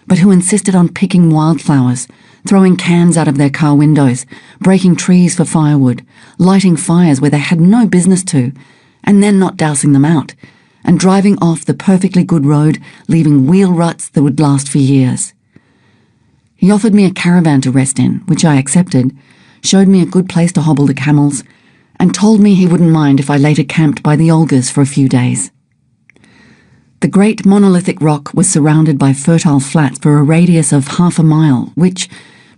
but who insisted on picking wildflowers, throwing cans out of their car windows, breaking trees for firewood, lighting fires where they had no business to, and then not dousing them out, and driving off the perfectly good road, leaving wheel ruts that would last for years. He offered me a caravan to rest in, which I accepted, showed me a good place to hobble the camels, and told me he wouldn't mind if I later camped by the Olgas for a few days. The great monolithic rock was surrounded by fertile flats for a radius of 1/2 mile, which,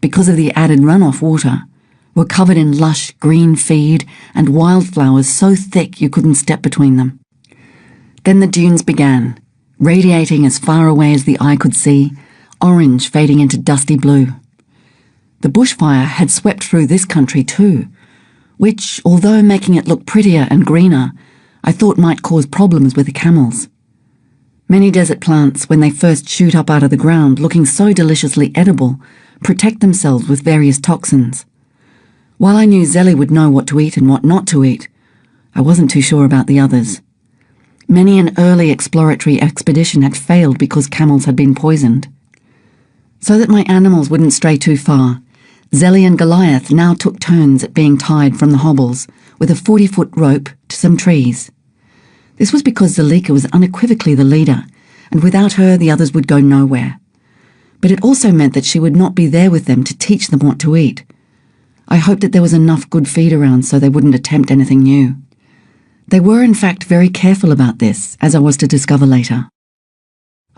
because of the added runoff water, were covered in lush green feed and wildflowers so thick you couldn't step between them. Then the dunes began, radiating as far away as the eye could see, orange fading into dusty blue. The bushfire had swept through this country too, which, although making it look prettier and greener, I thought might cause problems with the camels. Many desert plants, when they first shoot up out of the ground looking so deliciously edible, protect themselves with various toxins. While I knew Zelly would know what to eat and what not to eat, I wasn't too sure about the others. Many an early exploratory expedition had failed because camels had been poisoned. So that my animals wouldn't stray too far, Zelly and Goliath now took turns at being tied from the hobbles with a 40-foot rope to some trees. This was because Zalika was unequivocally the leader, and without her the others would go nowhere. But it also meant that she would not be there with them to teach them what to eat. I hoped that there was enough good feed around so they wouldn't attempt anything new. They were in fact very careful about this, as I was to discover later.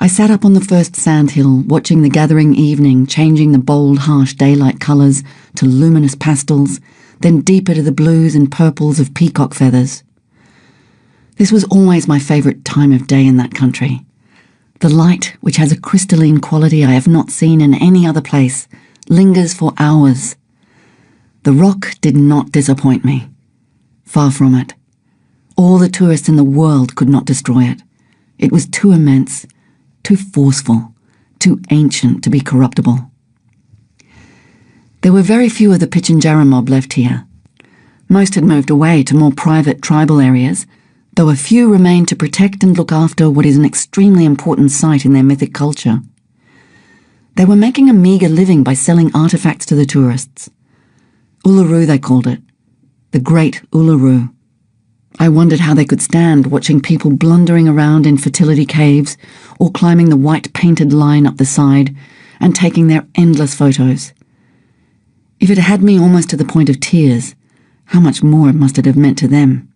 I sat up on the first sandhill, watching the gathering evening changing the bold, harsh daylight colours to luminous pastels, then deeper to the blues and purples of peacock feathers. This was always my favourite time of day in that country. The light, which has a crystalline quality I have not seen in any other place, lingers for hours. The rock did not disappoint me. Far from it. All the tourists in the world could not destroy it, It was too immense, too forceful, too ancient to be corruptible. There were very few of the Pitjantjara mob left here. Most had moved away to more private tribal areas, though a few remained to protect and look after what is an extremely important site in their mythic culture. They were making a meagre living by selling artefacts to the tourists. Uluru, they called it. The Great Uluru. I wondered how they could stand watching people blundering around in fertility caves or climbing the white painted line up the side and taking their endless photos. If it had me almost to the point of tears, how much more must it have meant to them?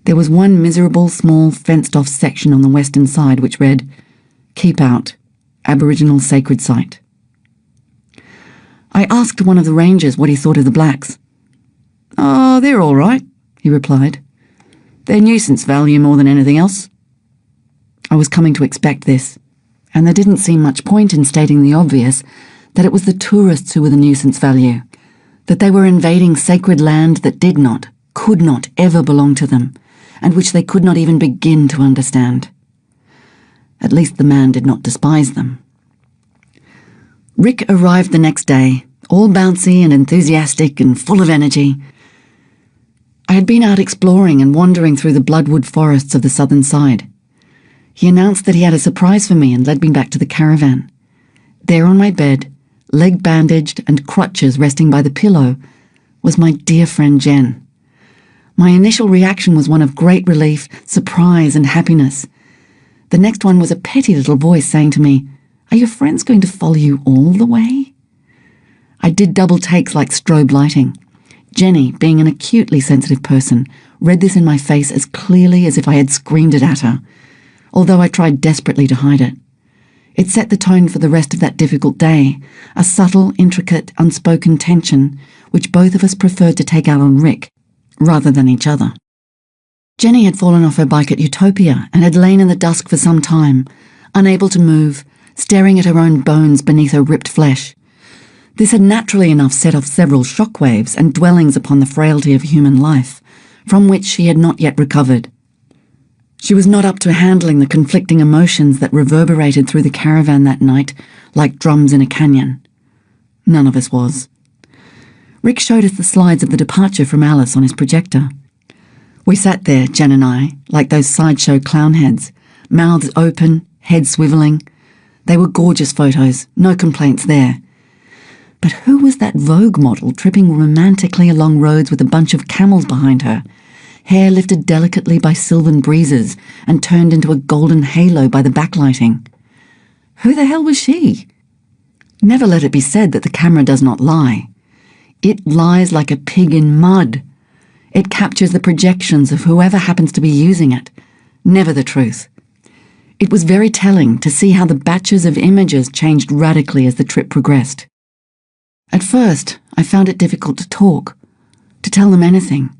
There was one miserable, small, fenced-off section on the western side which read, "Keep out, Aboriginal Sacred Site." I asked one of the rangers what he thought of the blacks. "Oh, they're all right," he replied. "They're nuisance value more than anything else." I was coming to expect this, and there didn't seem much point in stating the obvious, that it was the tourists who were the nuisance value, that they were invading sacred land that did not, could not ever belong to them, and which they could not even begin to understand. At least the man did not despise them. Rick arrived the next day, all bouncy and enthusiastic and full of energy. I had been out exploring and wandering through the bloodwood forests of the southern side. He announced that he had a surprise for me and led me back to the caravan. There on my bed, leg bandaged and crutches resting by the pillow, was my dear friend Jen. My initial reaction was one of great relief, surprise and happiness. The next one was a petty little voice saying to me, "Are your friends going to follow you all the way?" I did double takes like strobe lighting. Jenny, being an acutely sensitive person, read this in my face as clearly as if I had screamed it at her, although I tried desperately to hide it. It set the tone for the rest of that difficult day, a subtle, intricate, unspoken tension which both of us preferred to take out on Rick, rather than each other. Jenny had fallen off her bike at Utopia and had lain in the dusk for some time, unable to move, staring at her own bones beneath her ripped flesh. This had naturally enough set off several shockwaves and dwellings upon the frailty of human life, from which she had not yet recovered. She was not up to handling the conflicting emotions that reverberated through the caravan that night like drums in a canyon. None of us was. Rick showed us the slides of the departure from Alice on his projector. We sat there, Jen and I, like those sideshow clown heads, mouths open, heads swivelling. They were gorgeous photos, no complaints there. But who was that Vogue model tripping romantically along roads with a bunch of camels behind her, hair lifted delicately by sylvan breezes and turned into a golden halo by the backlighting? Who the hell was she? Never let it be said that the camera does not lie. It lies like a pig in mud. It captures the projections of whoever happens to be using it, never the truth. It was very telling to see how the batches of images changed radically as the trip progressed. At first, I found it difficult to talk, to tell them anything,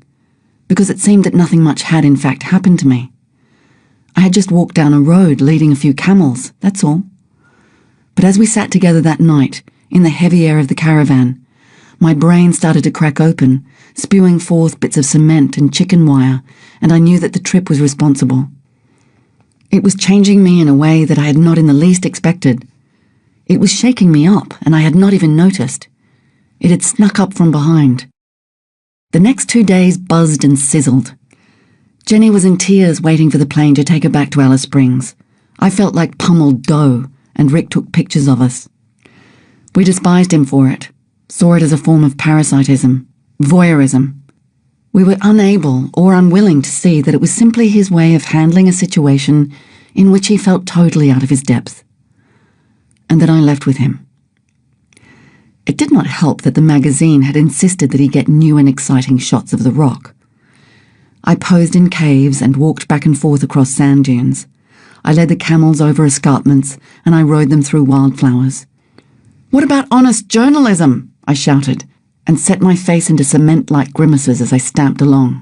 because it seemed that nothing much had in fact happened to me. I had just walked down a road leading a few camels, that's all. But as we sat together that night, in the heavy air of the caravan, my brain started to crack open, spewing forth bits of cement and chicken wire, and I knew that the trip was responsible. It was changing me in a way that I had not in the least expected. It was shaking me up, and I had not even noticed. It had snuck up from behind. The next 2 days buzzed and sizzled. Jenny was in tears waiting for the plane to take her back to Alice Springs. I felt like pummeled dough, and Rick took pictures of us. We despised him for it, saw it as a form of parasitism, voyeurism. We were unable or unwilling to see that it was simply his way of handling a situation in which he felt totally out of his depth. And then I left with him. It did not help that the magazine had insisted that he get new and exciting shots of the rock. I posed in caves and walked back and forth across sand dunes. I led the camels over escarpments, and I rode them through wildflowers. "What about honest journalism?" I shouted, and set my face into cement-like grimaces as I stamped along.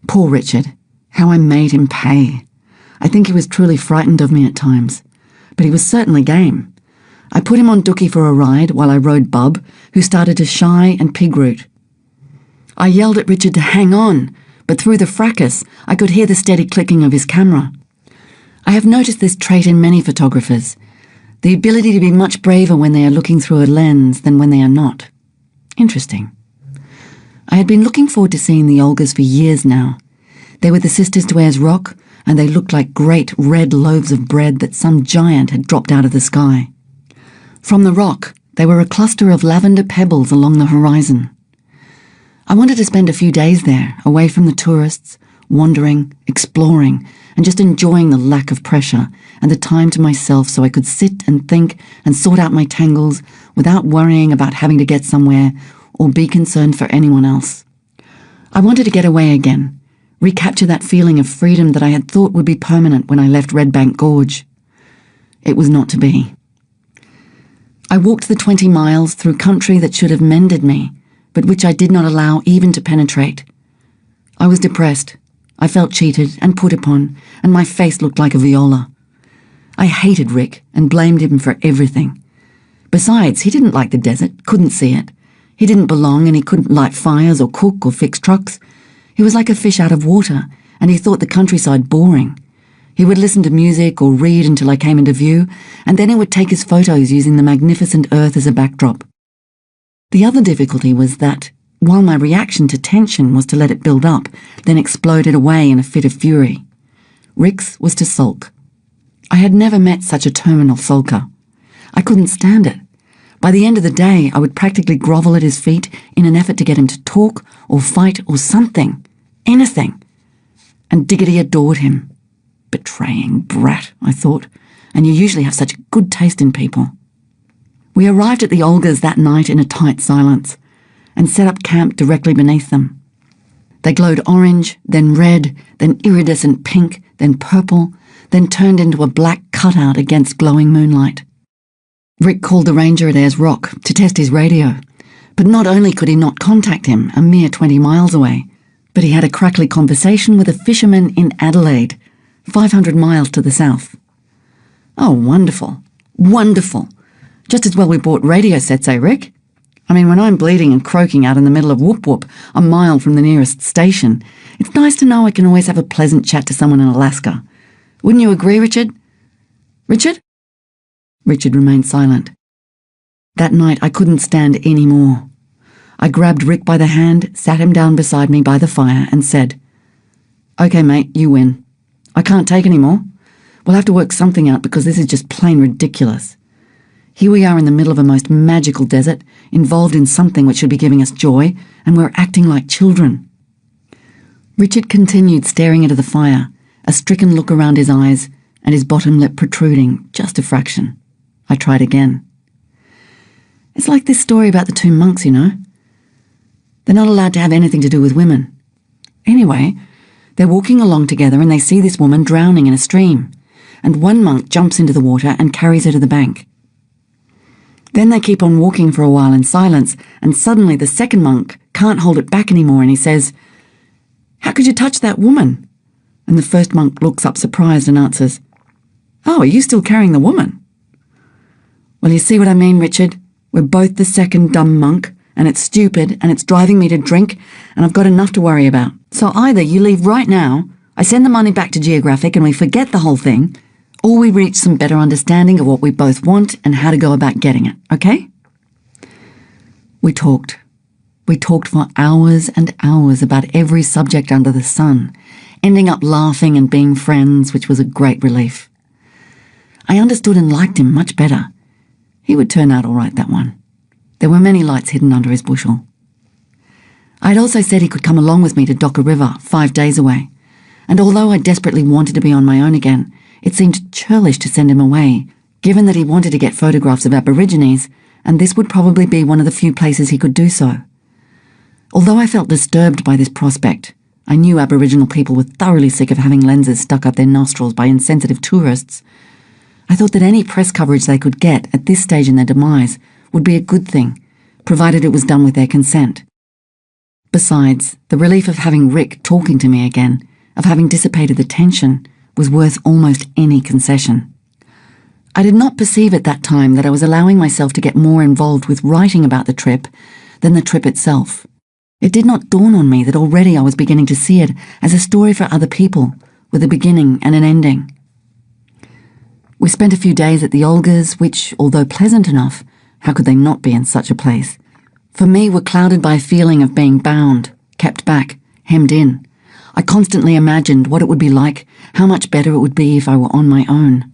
Poor Richard, how I made him pay. I think he was truly frightened of me at times, but he was certainly game. I put him on Dookie for a ride while I rode Bub, who started to shy and pig-root. I yelled at Richard to hang on, but through the fracas I could hear the steady clicking of his camera. I have noticed this trait in many photographers, the ability to be much braver when they are looking through a lens than when they are not. Interesting. I had been looking forward to seeing the Olgas for years now. They were the sisters to Ayers Rock, and they looked like great red loaves of bread that some giant had dropped out of the sky. From the rock, they were a cluster of lavender pebbles along the horizon. I wanted to spend a few days there, away from the tourists, wandering, exploring, and just enjoying the lack of pressure and the time to myself so I could sit and think and sort out my tangles without worrying about having to get somewhere or be concerned for anyone else. I wanted to get away again, recapture that feeling of freedom that I had thought would be permanent when I left Red Bank Gorge. It was not to be. I walked the 20 miles through country that should have mended me, but which I did not allow even to penetrate. I was depressed. I felt cheated and put upon, and my face looked like a viola. I hated Rick and blamed him for everything. Besides, he didn't like the desert, couldn't see it. He didn't belong, and he couldn't light fires or cook or fix trucks. He was like a fish out of water, and he thought the countryside boring. He would listen to music or read until I came into view, and then he would take his photos using the magnificent earth as a backdrop. The other difficulty was that, while my reaction to tension was to let it build up, then exploded away in a fit of fury, Rick's was to sulk. I had never met such a terminal sulker. I couldn't stand it. By the end of the day, I would practically grovel at his feet in an effort to get him to talk or fight or something, anything. And Diggity adored him. Betraying brat, I thought, and you usually have such good taste in people. We arrived at the Olgas that night in a tight silence, and set up camp directly beneath them. They glowed orange, then red, then iridescent pink, then purple, then turned into a black cutout against glowing moonlight. Rick called the ranger at Ayers Rock to test his radio, but not only could he not contact him a mere 20 miles away, but he had a crackly conversation with a fisherman in Adelaide, 500 miles to the south. Oh, wonderful. Wonderful. Just as well we bought radio sets, eh, Rick? I mean, when I'm bleeding and croaking out in the middle of Whoop Whoop, a mile from the nearest station, it's nice to know I can always have a pleasant chat to someone in Alaska. Wouldn't you agree, Richard? Richard? Richard remained silent. That night I couldn't stand any more. I grabbed Rick by the hand, sat him down beside me by the fire, and said, "Okay, mate, you win. I can't take any more. We'll have to work something out because this is just plain ridiculous. Here we are in the middle of a most magical desert, involved in something which should be giving us joy, and we're acting like children." Richard continued staring into the fire, a stricken look around his eyes, and his bottom lip protruding just a fraction. I tried again. "It's like this story about the two monks, you know. They're not allowed to have anything to do with women. Anyway, they're walking along together and they see this woman drowning in a stream, and one monk jumps into the water and carries her to the bank. Then they keep on walking for a while in silence, and suddenly the second monk can't hold it back anymore and he says, 'How could you touch that woman?' And the first monk looks up surprised and answers, 'Oh, are you still carrying the woman?' Well, you see what I mean, Richard? We're both the second dumb monk, and it's stupid, and it's driving me to drink, and I've got enough to worry about. So either you leave right now, I send the money back to Geographic and we forget the whole thing, or we reach some better understanding of what we both want and how to go about getting it, okay?" We talked. We talked for hours and hours about every subject under the sun, ending up laughing and being friends, which was a great relief. I understood and liked him much better. He would turn out all right, that one. There were many lights hidden under his bushel. I'd also said he could come along with me to Docker River, 5 days away, and although I desperately wanted to be on my own again, it seemed churlish to send him away, given that he wanted to get photographs of Aborigines, and this would probably be one of the few places he could do so. Although I felt disturbed by this prospect, I knew Aboriginal people were thoroughly sick of having lenses stuck up their nostrils by insensitive tourists. I thought that any press coverage they could get at this stage in their demise would be a good thing, provided it was done with their consent. Besides, the relief of having Rick talking to me again, of having dissipated the tension, was worth almost any concession. I did not perceive at that time that I was allowing myself to get more involved with writing about the trip than the trip itself. It did not dawn on me that already I was beginning to see it as a story for other people, with a beginning and an ending. We spent a few days at the Olgas, which, although pleasant enough, how could they not be in such a place, for me were clouded by a feeling of being bound, kept back, hemmed in. I constantly imagined what it would be like, how much better it would be if I were on my own.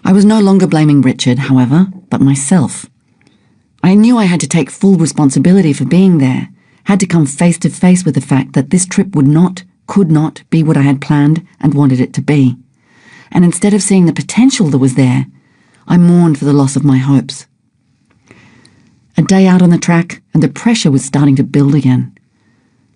I was no longer blaming Richard, however, but myself. I knew I had to take full responsibility for being there, had to come face to face with the fact that this trip would not, could not be what I had planned and wanted it to be. And instead of seeing the potential that was there, I mourned for the loss of my hopes. A day out on the track, and the pressure was starting to build again.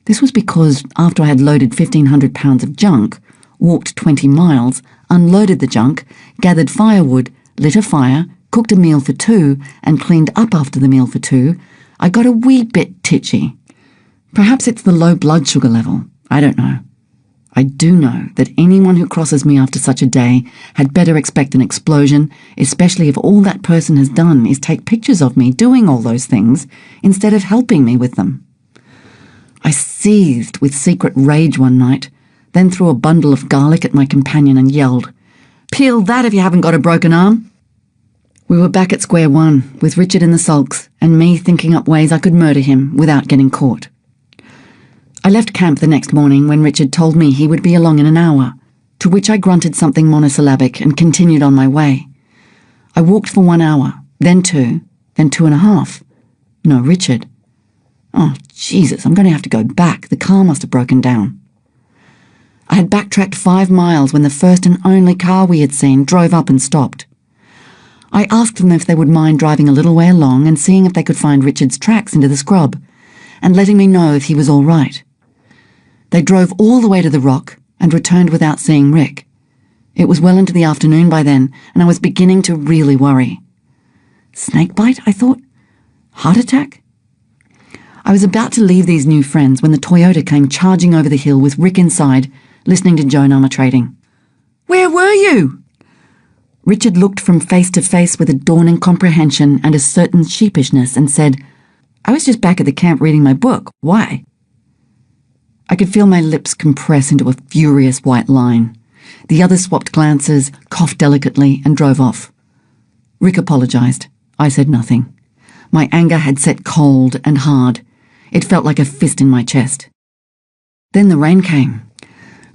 This was because after I had loaded 1,500 pounds of junk, walked 20 miles, unloaded the junk, gathered firewood, lit a fire, cooked a meal for two, and cleaned up after the meal for two, I got a wee bit titchy. Perhaps it's the low blood sugar level. I don't know. I do know that anyone who crosses me after such a day had better expect an explosion, especially if all that person has done is take pictures of me doing all those things instead of helping me with them. I seethed with secret rage one night, then threw a bundle of garlic at my companion and yelled, "Peel that if you haven't got a broken arm!" We were back at square one, with Richard in the sulks, and me thinking up ways I could murder him without getting caught. I left camp the next morning when Richard told me he would be along in an hour, to which I grunted something monosyllabic and continued on my way. I walked for 1 hour, then 2, then 2.5. No Richard. Oh, Jesus, I'm going to have to go back. The car must have broken down. I had backtracked 5 miles when the first and only car we had seen drove up and stopped. I asked them if they would mind driving a little way along and seeing if they could find Richard's tracks into the scrub, and letting me know if he was all right. They drove all the way to the rock and returned without seeing Rick. It was well into the afternoon by then, and I was beginning to really worry. Snakebite, I thought? Heart attack? I was about to leave these new friends when the Toyota came charging over the hill with Rick inside, listening to Joan arbitrating. "Where were you?" Richard looked from face to face with a dawning comprehension and a certain sheepishness and said, "I was just back at the camp reading my book. Why?" I could feel my lips compress into a furious white line. The others swapped glances, coughed delicately, and drove off. Rick apologized. I said nothing. My anger had set cold and hard. It felt like a fist in my chest. Then the rain came.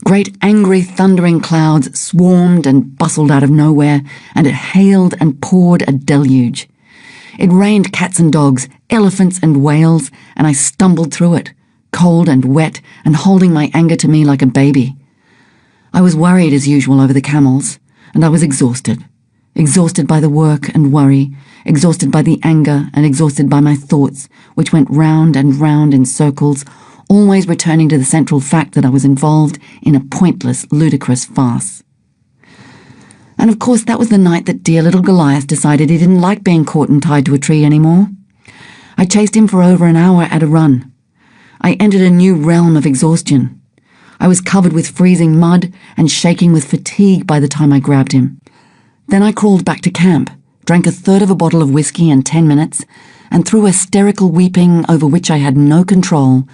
Great angry thundering clouds swarmed and bustled out of nowhere, and it hailed and poured a deluge. It rained cats and dogs, elephants and whales, and I stumbled through it, cold and wet and holding my anger to me like a baby. I was worried as usual over the camels, and I was exhausted. Exhausted by the work and worry, exhausted by the anger, and exhausted by my thoughts, which went round and round in circles, always returning to the central fact that I was involved in a pointless, ludicrous farce. And of course that was the night that dear little Goliath decided he didn't like being caught and tied to a tree anymore. I chased him for over an hour at a run. I entered a new realm of exhaustion. I was covered with freezing mud and shaking with fatigue by the time I grabbed him. Then I crawled back to camp, drank 1/3 of a bottle of whiskey in 10 minutes, and through hysterical weeping over which I had no control,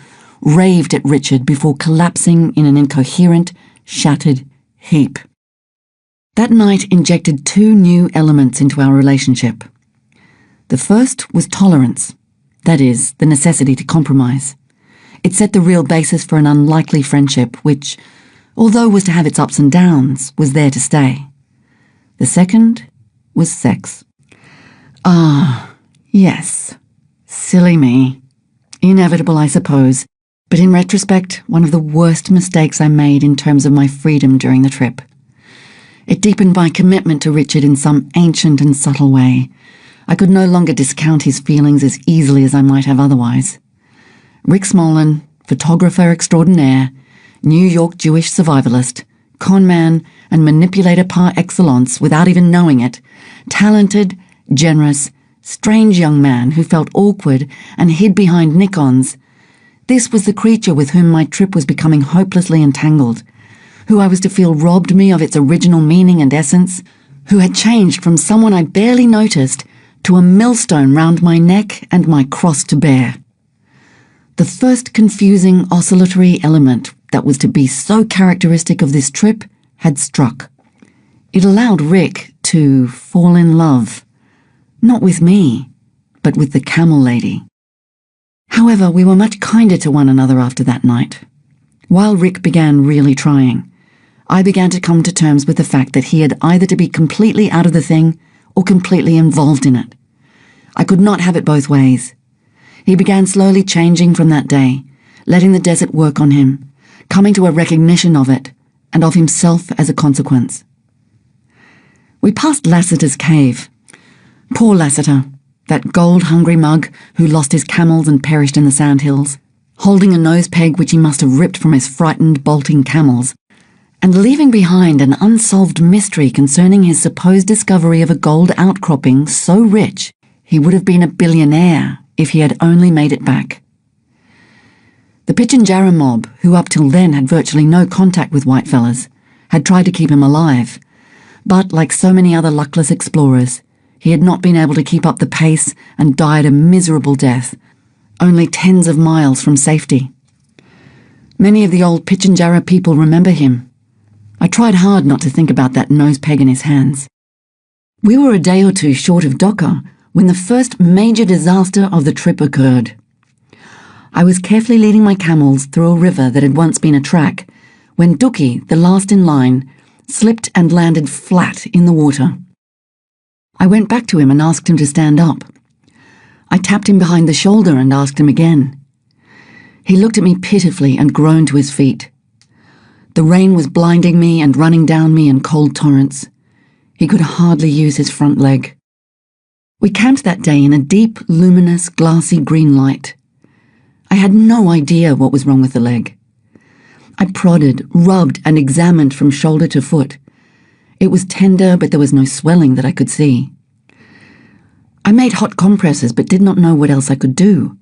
raved at Richard before collapsing in an incoherent, shattered heap. That night injected 2 new elements into our relationship. The first was tolerance, that is, the necessity to compromise. It set the real basis for an unlikely friendship which, although was to have its ups and downs, was there to stay. The second was sex. Ah, yes. Silly me. Inevitable, I suppose, but in retrospect, one of the worst mistakes I made in terms of my freedom during the trip. It deepened my commitment to Richard in some ancient and subtle way. I could no longer discount his feelings as easily as I might have otherwise. Rick Smolin, photographer extraordinaire, New York Jewish survivalist, conman and manipulator par excellence without even knowing it, talented, generous, strange young man who felt awkward and hid behind Nikons. This was the creature with whom my trip was becoming hopelessly entangled, who I was to feel robbed me of its original meaning and essence, who had changed from someone I barely noticed to a millstone round my neck and my cross to bear. The first confusing oscillatory element that was to be so characteristic of this trip had struck. It allowed Rick to fall in love, not with me, but with the camel lady. However, we were much kinder to one another after that night. While Rick began really trying, I began to come to terms with the fact that he had either to be completely out of the thing or completely involved in it. I could not have it both ways. He began slowly changing from that day, letting the desert work on him, coming to a recognition of it and of himself as a consequence. We passed Lassiter's cave. Poor Lassiter, that gold-hungry mug who lost his camels and perished in the sandhills, holding a nose peg which he must have ripped from his frightened, bolting camels, and leaving behind an unsolved mystery concerning his supposed discovery of a gold outcropping so rich he would have been a billionaire if he had only made it back. The Pitjantjatjara mob, who up till then had virtually no contact with whitefellas, had tried to keep him alive, but like so many other luckless explorers, he had not been able to keep up the pace and died a miserable death, only tens of miles from safety. Many of the old Pitjantjatjara people remember him. I tried hard not to think about that nose peg in his hands. We were a day or two short of Docker when the first major disaster of the trip occurred. I was carefully leading my camels through a river that had once been a track when Dookie, the last in line, slipped and landed flat in the water. I went back to him and asked him to stand up. I tapped him behind the shoulder and asked him again. He looked at me pitifully and groaned to his feet. The rain was blinding me and running down me in cold torrents. He could hardly use his front leg. We camped that day in a deep, luminous, glassy green light. I had no idea what was wrong with the leg. I prodded, rubbed, and examined from shoulder to foot. It was tender, but there was no swelling that I could see. I made hot compresses, but did not know what else I could do.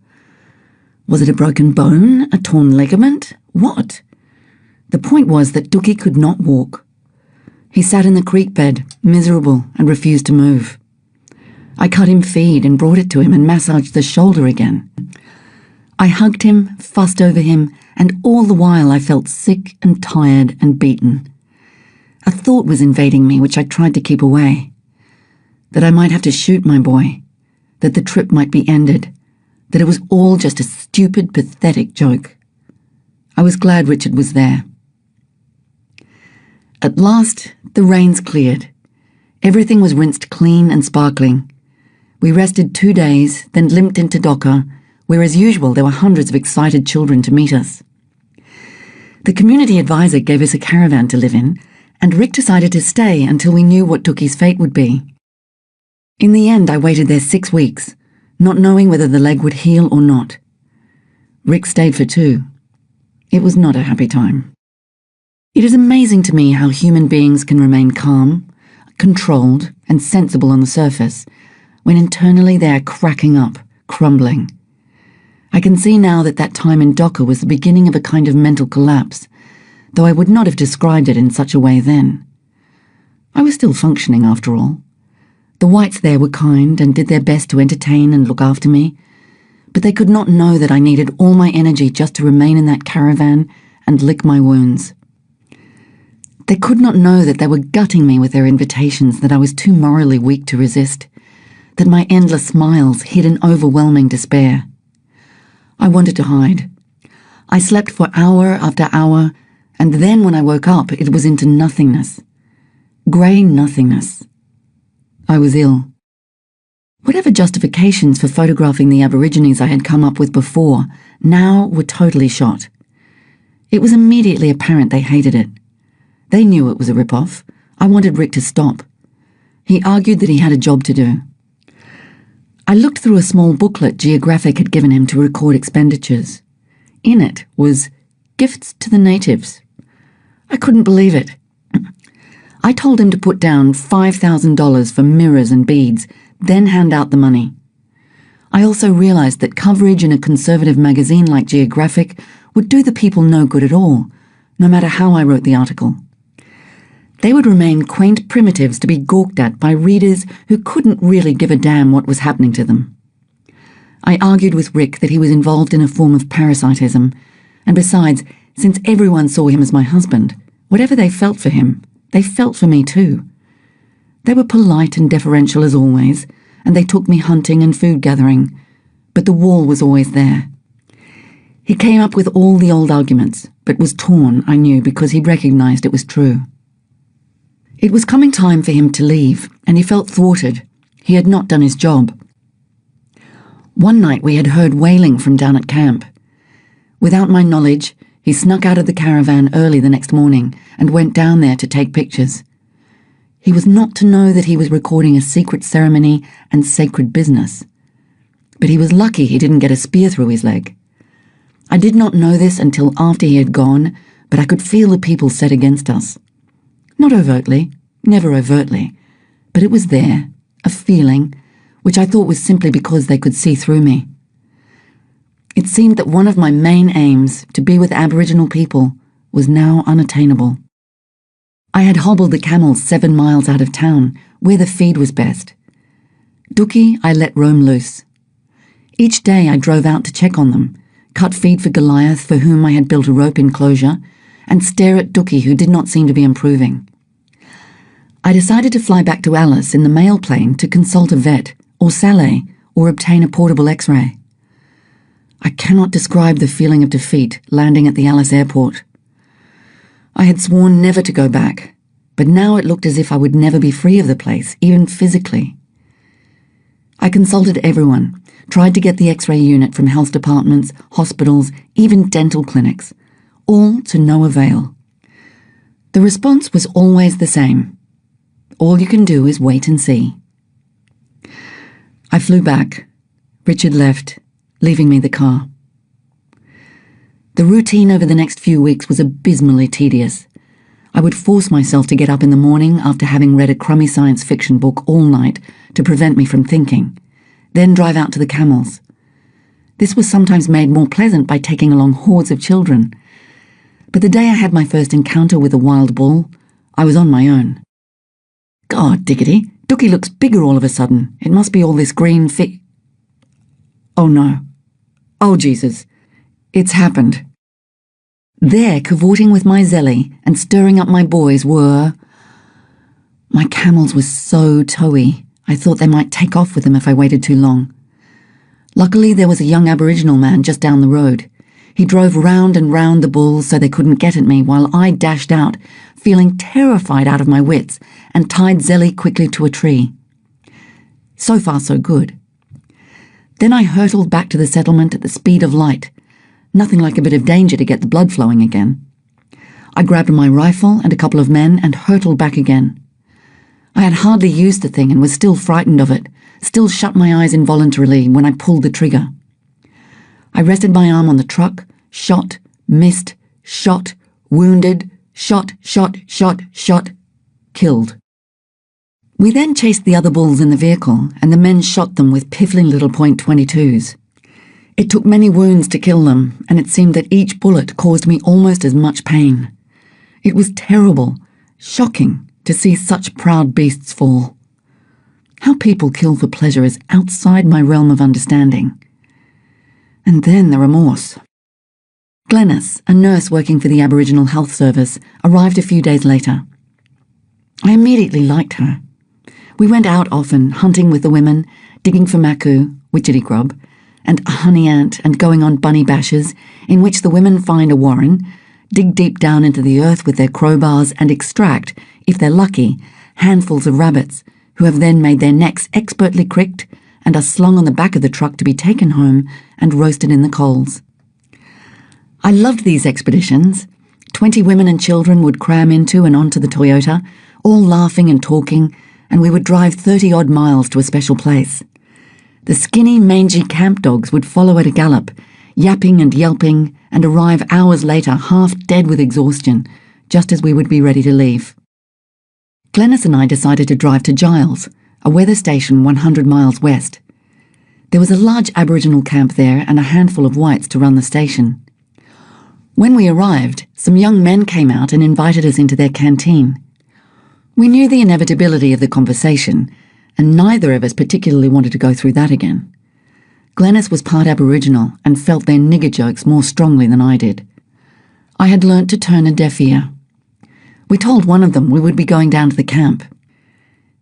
Was it a broken bone? A torn ligament? What? The point was that Dookie could not walk. He sat in the creek bed, miserable, and refused to move. I cut him feed and brought it to him and massaged the shoulder again. I hugged him, fussed over him, and all the while I felt sick and tired and beaten. A thought was invading me which I tried to keep away. That I might have to shoot my boy. That the trip might be ended. That it was all just a stupid, pathetic joke. I was glad Richard was there. At last, the rains cleared. Everything was rinsed clean and sparkling. We rested 2 days, then limped into Docker, where as usual there were hundreds of excited children to meet us. The community advisor gave us a caravan to live in, and Rick decided to stay until we knew what Dookie's fate would be. In the end, I waited there 6 weeks, not knowing whether the leg would heal or not. Rick stayed for 2. It was not a happy time. It is amazing to me how human beings can remain calm, controlled, and sensible on the surface, when internally they are cracking up, crumbling. I can see now that that time in Docker was the beginning of a kind of mental collapse, though I would not have described it in such a way then. I was still functioning after all. The whites there were kind and did their best to entertain and look after me, but they could not know that I needed all my energy just to remain in that caravan and lick my wounds. They could not know that they were gutting me with their invitations that I was too morally weak to resist, that my endless smiles hid an overwhelming despair. I wanted to hide. I slept for hour after hour, and then when I woke up, it was into nothingness. Grey nothingness. I was ill. Whatever justifications for photographing the Aborigines I had come up with before now were totally shot. It was immediately apparent they hated it. They knew it was a rip-off. I wanted Rick to stop. He argued that he had a job to do. I looked through a small booklet Geographic had given him to record expenditures. In it was gifts to the natives. I couldn't believe it. I told him to put down $5,000 for mirrors and beads, then hand out the money. I also realized that coverage in a conservative magazine like Geographic would do the people no good at all, no matter how I wrote the article. They would remain quaint primitives to be gawked at by readers who couldn't really give a damn what was happening to them. I argued with Rick that he was involved in a form of parasitism, and besides, since everyone saw him as my husband, whatever they felt for him, they felt for me too. They were polite and deferential as always, and they took me hunting and food gathering, but the wall was always there. He came up with all the old arguments, but was torn, I knew, because he recognised it was true. It was coming time for him to leave, and he felt thwarted. He had not done his job. One night we had heard wailing from down at camp. Without my knowledge, he snuck out of the caravan early the next morning and went down there to take pictures. He was not to know that he was recording a secret ceremony and sacred business. But he was lucky he didn't get a spear through his leg. I did not know this until after he had gone, but I could feel the people set against us. Not overtly, never overtly, but it was there, a feeling, which I thought was simply because they could see through me. It seemed that one of my main aims, to be with Aboriginal people, was now unattainable. I had hobbled the camels 7 miles out of town, where the feed was best. Dookie I let roam loose. Each day I drove out to check on them, cut feed for Goliath, for whom I had built a rope enclosure, and stare at Dookie, who did not seem to be improving. I decided to fly back to Alice in the mail plane to consult a vet, or Saleh, or obtain a portable X-ray. I cannot describe the feeling of defeat landing at the Alice airport. I had sworn never to go back, but now it looked as if I would never be free of the place, even physically. I consulted everyone, tried to get the X-ray unit from health departments, hospitals, even dental clinics, all to no avail. The response was always the same. All you can do is wait and see. I flew back. Richard left, leaving me the car. The routine over the next few weeks was abysmally tedious. I would force myself to get up in the morning after having read a crummy science fiction book all night to prevent me from thinking, then drive out to the camels. This was sometimes made more pleasant by taking along hordes of children. But the day I had my first encounter with a wild bull, I was on my own. God diggity, Dookie looks bigger all of a sudden. It must be all this green Oh no. Oh Jesus. It's happened. There, cavorting with my Zelly and stirring up my boys were... My camels were so towy, I thought they might take off with them if I waited too long. Luckily, there was a young Aboriginal man just down the road. He drove round and round the bulls so they couldn't get at me while I dashed out, feeling terrified out of my wits, and tied Zelly quickly to a tree. So far, so good. Then I hurtled back to the settlement at the speed of light. Nothing like a bit of danger to get the blood flowing again. I grabbed my rifle and a couple of men and hurtled back again. I had hardly used the thing and was still frightened of it, still shut my eyes involuntarily when I pulled the trigger. I rested my arm on the truck, shot, missed, shot, wounded, shot, killed. We then chased the other bulls in the vehicle, and the men shot them with piffling little .22s. It took many wounds to kill them, and it seemed that each bullet caused me almost as much pain. It was terrible, shocking, to see such proud beasts fall. How people kill for pleasure is outside my realm of understanding. And then the remorse. Glenys, a nurse working for the Aboriginal Health Service, arrived a few days later. I immediately liked her. We went out often, hunting with the women, digging for maku, widgety grub, and a honey ant, and going on bunny bashes, in which the women find a warren, dig deep down into the earth with their crowbars, and extract, if they're lucky, handfuls of rabbits, who have then made their necks expertly cricked and are slung on the back of the truck to be taken home and roasted in the coals. I loved these expeditions. 20 women and children would cram into and onto the Toyota, all laughing and talking, and we would drive 30-odd miles to a special place. The skinny, mangy camp dogs would follow at a gallop, yapping and yelping, and arrive hours later half dead with exhaustion, just as we would be ready to leave. Glenys and I decided to drive to Giles, a weather station 100 miles west. There was a large Aboriginal camp there and a handful of whites to run the station. When we arrived, some young men came out and invited us into their canteen. We knew the inevitability of the conversation, and neither of us particularly wanted to go through that again. Glenys was part Aboriginal and felt their nigger jokes more strongly than I did. I had learnt to turn a deaf ear. We told one of them we would be going down to the camp.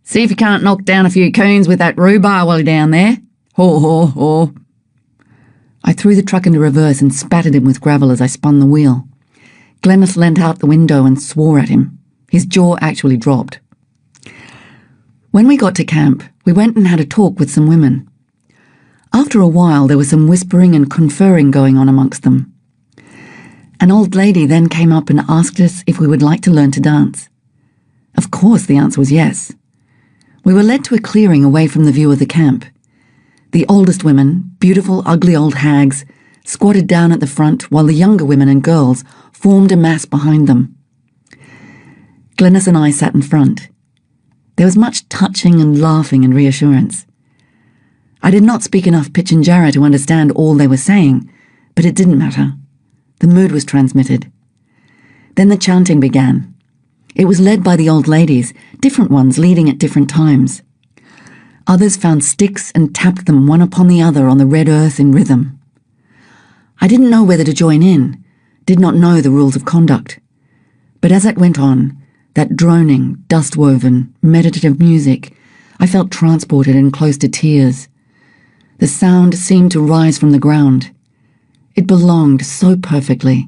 See if you can't knock down a few coons with that rhubarb while you're down there. Haw, haw, haw. I threw the truck into reverse and spattered him with gravel as I spun the wheel. Glennis leant out the window and swore at him. His jaw actually dropped. When we got to camp, we went and had a talk with some women. After a while, there was some whispering and conferring going on amongst them. An old lady then came up and asked us if we would like to learn to dance. Of course, the answer was yes. We were led to a clearing away from the view of the camp. The oldest women, beautiful, ugly old hags, squatted down at the front while the younger women and girls formed a mass behind them. Glennis and I sat in front. There was much touching and laughing and reassurance. I did not speak enough Pitjantjatjara to understand all they were saying, but it didn't matter. The mood was transmitted. Then the chanting began. It was led by the old ladies, different ones leading at different times. Others found sticks and tapped them one upon the other on the red earth in rhythm. I didn't know whether to join in, did not know the rules of conduct. But as it went on, that droning, dust-woven, meditative music, I felt transported and close to tears. The sound seemed to rise from the ground. It belonged so perfectly.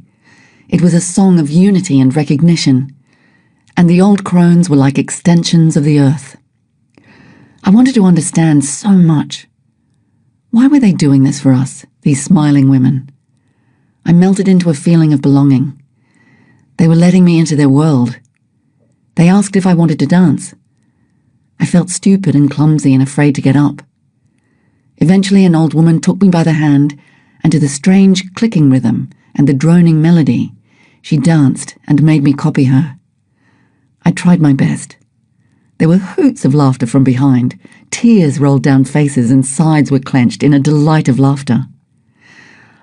It was a song of unity and recognition, and the old crones were like extensions of the earth. I wanted to understand so much. Why were they doing this for us, these smiling women? I melted into a feeling of belonging. They were letting me into their world. They asked if I wanted to dance. I felt stupid and clumsy and afraid to get up. Eventually an old woman took me by the hand, and to the strange clicking rhythm and the droning melody, she danced and made me copy her. I tried my best. There were hoots of laughter from behind. Tears rolled down faces and sides were clenched in a delight of laughter.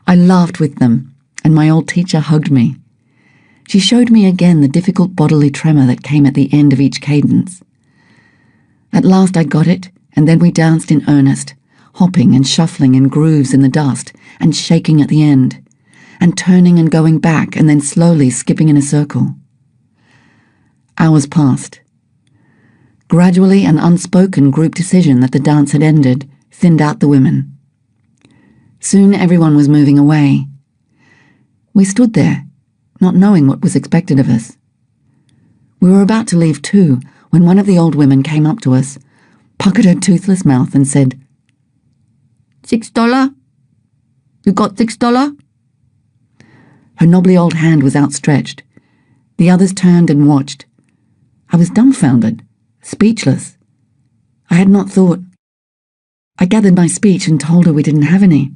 I laughed with them, and my old teacher hugged me. She showed me again the difficult bodily tremor that came at the end of each cadence. At last I got it, and then we danced in earnest, hopping and shuffling in grooves in the dust, and shaking at the end, and turning and going back, and then slowly skipping in a circle. Hours passed. Gradually an unspoken group decision that the dance had ended thinned out the women. Soon everyone was moving away. We stood there, not knowing what was expected of us. We were about to leave too, when one of the old women came up to us, puckered her toothless mouth and said, $6? You got $6? Her knobbly old hand was outstretched. The others turned and watched. I was dumbfounded, speechless. I had not thought. I gathered my speech and told her we didn't have any.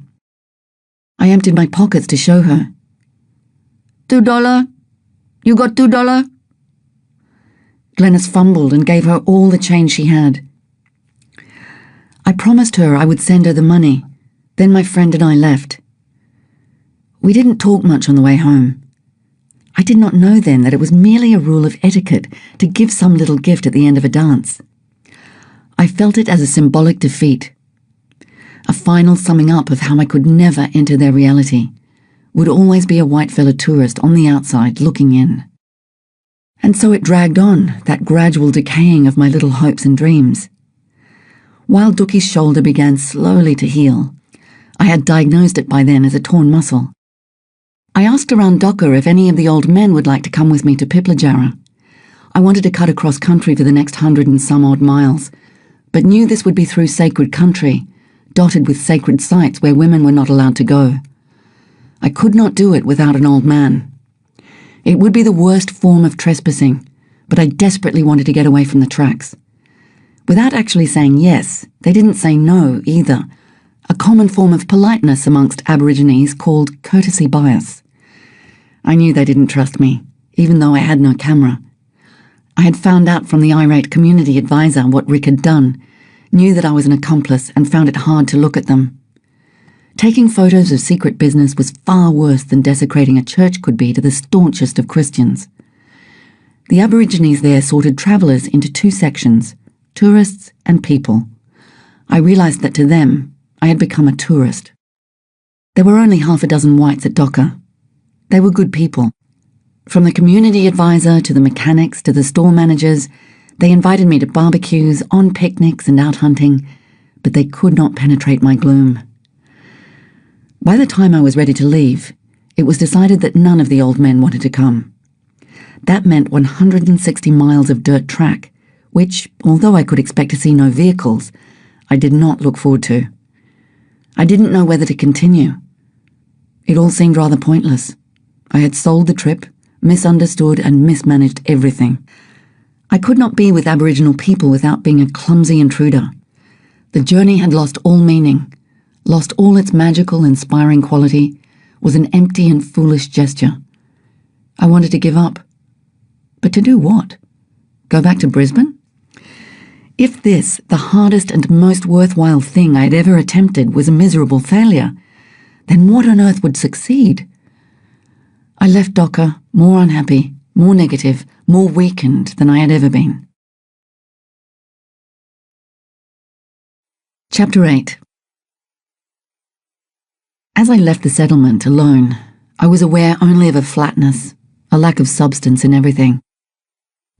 I emptied my pockets to show her. $2? You got $2? Glennis fumbled and gave her all the change she had. I promised her I would send her the money. Then my friend and I left. We didn't talk much on the way home. I did not know then that it was merely a rule of etiquette to give some little gift at the end of a dance. I felt it as a symbolic defeat, a final summing up of how I could never enter their reality, would always be a white-fellow tourist on the outside looking in. And so it dragged on, that gradual decaying of my little hopes and dreams. While Dookie's shoulder began slowly to heal, I had diagnosed it by then as a torn muscle. I asked around Docker if any of the old men would like to come with me to Pitjantjatjara. I wanted to cut across country for the next 100 and some odd miles, but knew this would be through sacred country, dotted with sacred sites where women were not allowed to go. I could not do it without an old man. It would be the worst form of trespassing, but I desperately wanted to get away from the tracks. Without actually saying yes, they didn't say no either, a common form of politeness amongst Aborigines called courtesy bias. I knew they didn't trust me, even though I had no camera. I had found out from the irate community advisor what Rick had done, knew that I was an accomplice, and found it hard to look at them. Taking photos of secret business was far worse than desecrating a church could be to the staunchest of Christians. The Aborigines there sorted travellers into two sections, tourists and people. I realised that to them, I had become a tourist. There were only half a dozen whites at Docker. They were good people. From the community advisor to the mechanics to the store managers, They invited me to barbecues, on picnics and out hunting, but they could not penetrate my gloom. By the time I was ready to leave, it was decided that none of the old men wanted to come. That meant 160 miles of dirt track, which, although I could expect to see no vehicles, I did not look forward to. I didn't know whether to continue. It all seemed rather pointless. I had sold the trip, misunderstood and mismanaged everything. I could not be with Aboriginal people without being a clumsy intruder. The journey had lost all meaning, lost all its magical, inspiring quality, was an empty and foolish gesture. I wanted to give up. But to do what? Go back to Brisbane? If this, the hardest and most worthwhile thing I had ever attempted, was a miserable failure, then what on earth would succeed? I left Docker more unhappy, more negative, more weakened than I had ever been. Chapter 8. As I left the settlement alone, I was aware only of a flatness, a lack of substance in everything.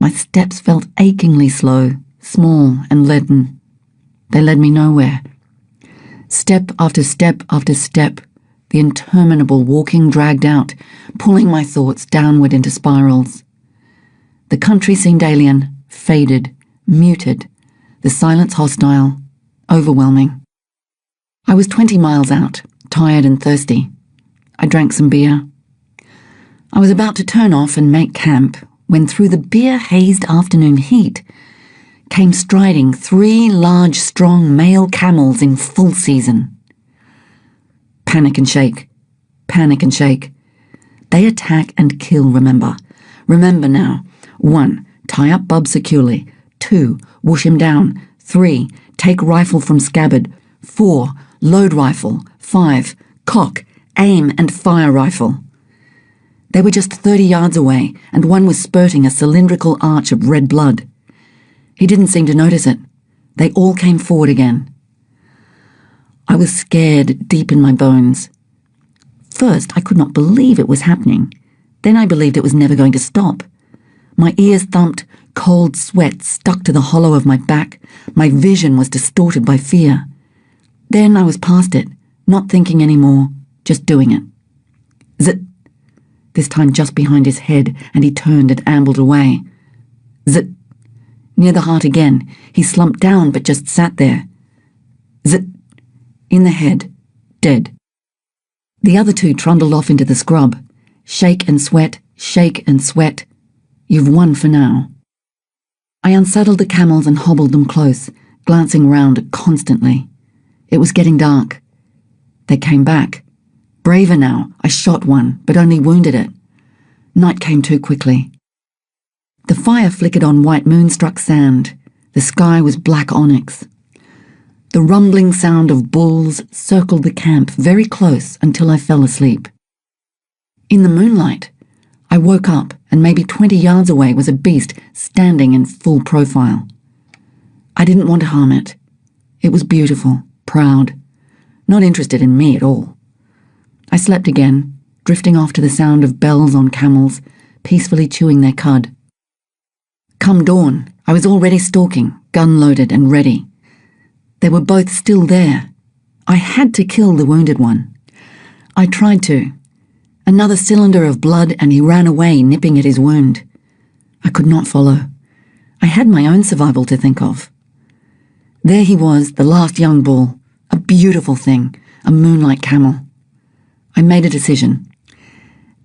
My steps felt achingly slow, small and leaden. They led me nowhere. Step after step after step, the interminable walking dragged out, pulling my thoughts downward into spirals. The country seemed alien, faded, muted, the silence hostile, overwhelming. I was 20 miles out, tired and thirsty. I drank some beer. I was about to turn off and make camp when through the beer-hazed afternoon heat came striding 3 large, strong male camels in full season. Panic and shake. Panic and shake. They attack and kill, remember. Remember now. 1. Tie up bub securely. 2. Whoosh him down. 3. Take rifle from scabbard. 4. Load rifle. 5. Cock, aim and fire rifle. They were just 30 yards away, and one was spurting a cylindrical arch of red blood. He didn't seem to notice it. They all came forward again. I was scared deep in my bones. First, I could not believe it was happening. Then I believed it was never going to stop. My ears thumped, cold sweat stuck to the hollow of my back. My vision was distorted by fear. Then I was past it, not thinking anymore, just doing it. Zit! This time just behind his head, and he turned and ambled away. Zit! Near the heart again. He slumped down but just sat there. Zit! In the head. Dead. The other 2 trundled off into the scrub. Shake and sweat, shake and sweat. You've won for now. I unsaddled the camels and hobbled them close, glancing round constantly. It was getting dark. They came back. Braver now, I shot one, but only wounded it. Night came too quickly. The fire flickered on white moonstruck sand. The sky was black onyx. The rumbling sound of bulls circled the camp very close until I fell asleep. In the moonlight, I woke up and maybe 20 yards away was a beast standing in full profile. I didn't want to harm it. It was beautiful, proud, not interested in me at all. I slept again, drifting off to the sound of bells on camels, peacefully chewing their cud. Come dawn, I was already stalking, gun loaded and ready. They were both still there. I had to kill the wounded one. I tried to. Another cylinder of blood and he ran away, nipping at his wound. I could not follow. I had my own survival to think of. There he was, the last young bull, a beautiful thing, a moonlight camel. I made a decision.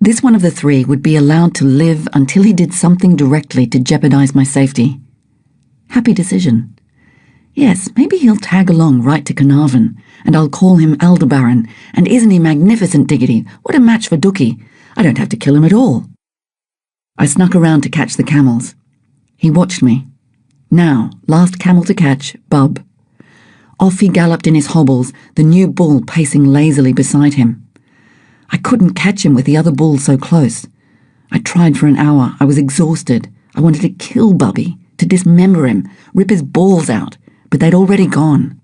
This one of the 3 would be allowed to live until he did something directly to jeopardize my safety. Happy decision. Yes, maybe he'll tag along right to Carnarvon, and I'll call him Aldebaran, and isn't he magnificent, Diggity? What a match for Dookie. I don't have to kill him at all. I snuck around to catch the camels. He watched me. Now, last camel to catch, Bub. Off he galloped in his hobbles, the new bull pacing lazily beside him. I couldn't catch him with the other bull so close. I tried for an hour. I was exhausted. I wanted to kill Bubby, to dismember him, rip his balls out, but they'd already gone.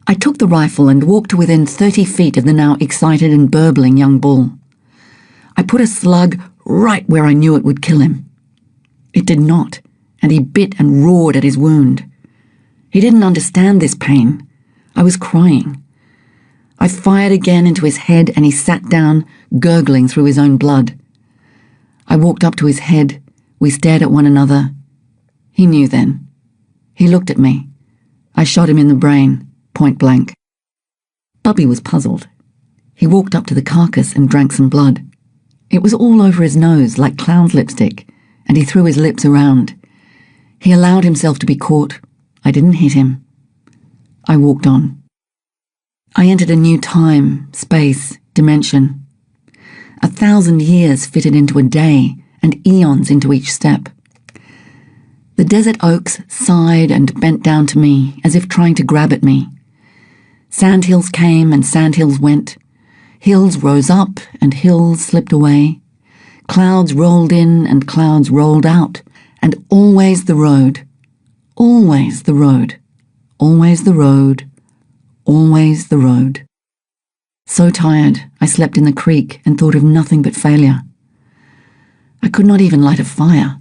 I took the rifle and walked to within 30 feet of the now excited and burbling young bull. I put a slug right where I knew it would kill him. It did not, and he bit and roared at his wound. He didn't understand this pain. I was crying. I fired again into his head and he sat down, gurgling through his own blood. I walked up to his head. We stared at one another. He knew then. He looked at me. I shot him in the brain, point blank. Bubby was puzzled. He walked up to the carcass and drank some blood. It was all over his nose like clown's lipstick, and he threw his lips around. He allowed himself to be caught. I didn't hit him. I walked on. I entered a new time, space, dimension. 1,000 years fitted into a day, and eons into each step. The desert oaks sighed and bent down to me, as if trying to grab at me. Sandhills came and sandhills went. Hills rose up and hills slipped away. Clouds rolled in and clouds rolled out, and always the road, always the road, always the road, always the road. So tired, I slept in the creek and thought of nothing but failure. I could not even light a fire.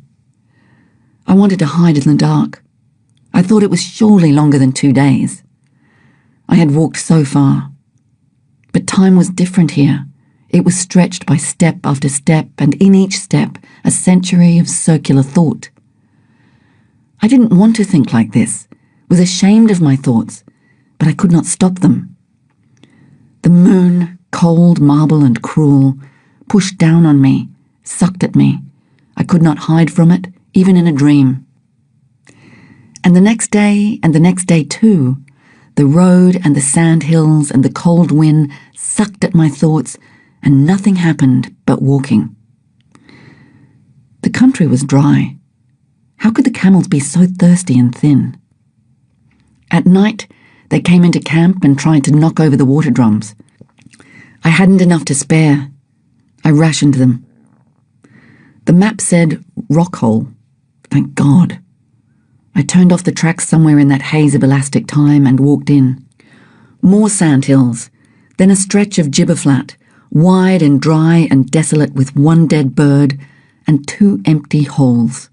I wanted to hide in the dark. I thought it was surely longer than 2 days. I had walked so far. But time was different here. It was stretched by step after step, and in each step, a century of circular thought. I didn't want to think like this, was ashamed of my thoughts, but I could not stop them. The moon, cold, marble, and cruel, pushed down on me, sucked at me. I could not hide from it, even in a dream. And the next day too, the road and the sandhills and the cold wind sucked at my thoughts, and nothing happened but walking. The country was dry. How could the camels be so thirsty and thin? At night, they came into camp and tried to knock over the water drums. I hadn't enough to spare. I rationed them. The map said Rockhole. Thank God. I turned off the tracks somewhere in that haze of elastic time and walked in. More sandhills, then a stretch of gibberflat, wide and dry and desolate with one dead bird and 2 empty holes.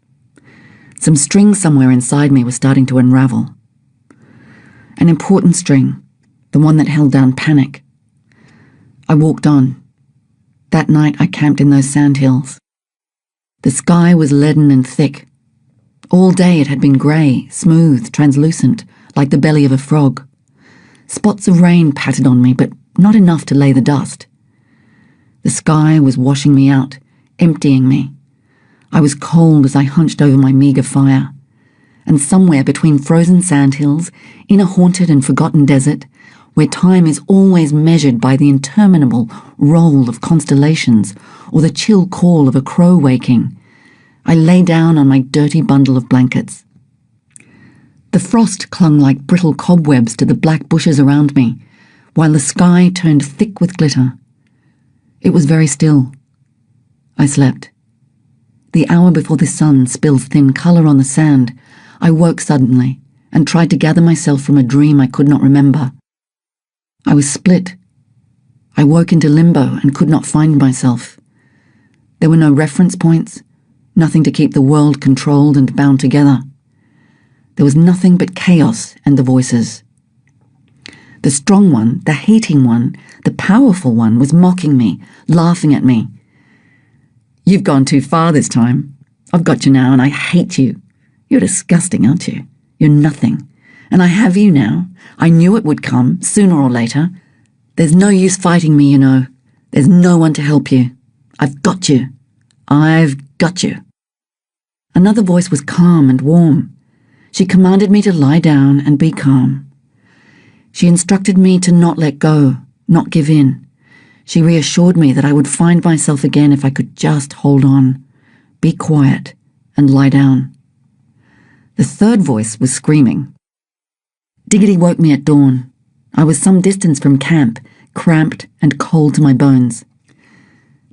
Some string somewhere inside me was starting to unravel. An important string, the one that held down panic. I walked on. That night I camped in those sandhills. The sky was leaden and thick. All day it had been grey, smooth, translucent, like the belly of a frog. Spots of rain pattered on me, but not enough to lay the dust. The sky was washing me out, emptying me. I was cold as I hunched over my meagre fire. And somewhere between frozen sandhills, in a haunted and forgotten desert, where time is always measured by the interminable roll of constellations or the chill call of a crow waking, I lay down on my dirty bundle of blankets. The frost clung like brittle cobwebs to the black bushes around me, while the sky turned thick with glitter. It was very still. I slept. The hour before the sun spilled thin colour on the sand, I woke suddenly and tried to gather myself from a dream I could not remember. I was split. I woke into limbo and could not find myself. There were no reference points, nothing to keep the world controlled and bound together. There was nothing but chaos and the voices. The strong one, the hating one, the powerful one was mocking me, laughing at me. You've gone too far this time. I've got you now and I hate you. You're disgusting, aren't you? You're nothing. And I have you now. I knew it would come, sooner or later. There's no use fighting me, you know. There's no one to help you. I've got you. I've got you. Another voice was calm and warm. She commanded me to lie down and be calm. She instructed me to not let go, not give in. She reassured me that I would find myself again if I could just hold on, be quiet, and lie down. The third voice was screaming. Diggity woke me at dawn. I was some distance from camp, cramped and cold to my bones.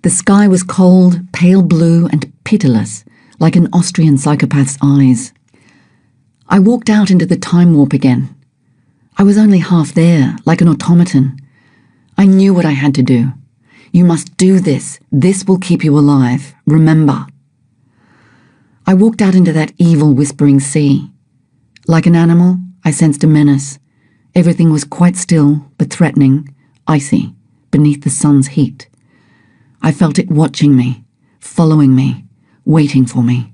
The sky was cold, pale blue and pitiless, like an Austrian psychopath's eyes. I walked out into the time warp again. I was only half there, like an automaton. I knew what I had to do. You must do this. This will keep you alive. Remember. I walked out into that evil, whispering sea. Like an animal, I sensed a menace. Everything was quite still, but threatening, icy, beneath the sun's heat. I felt it watching me, following me, waiting for me.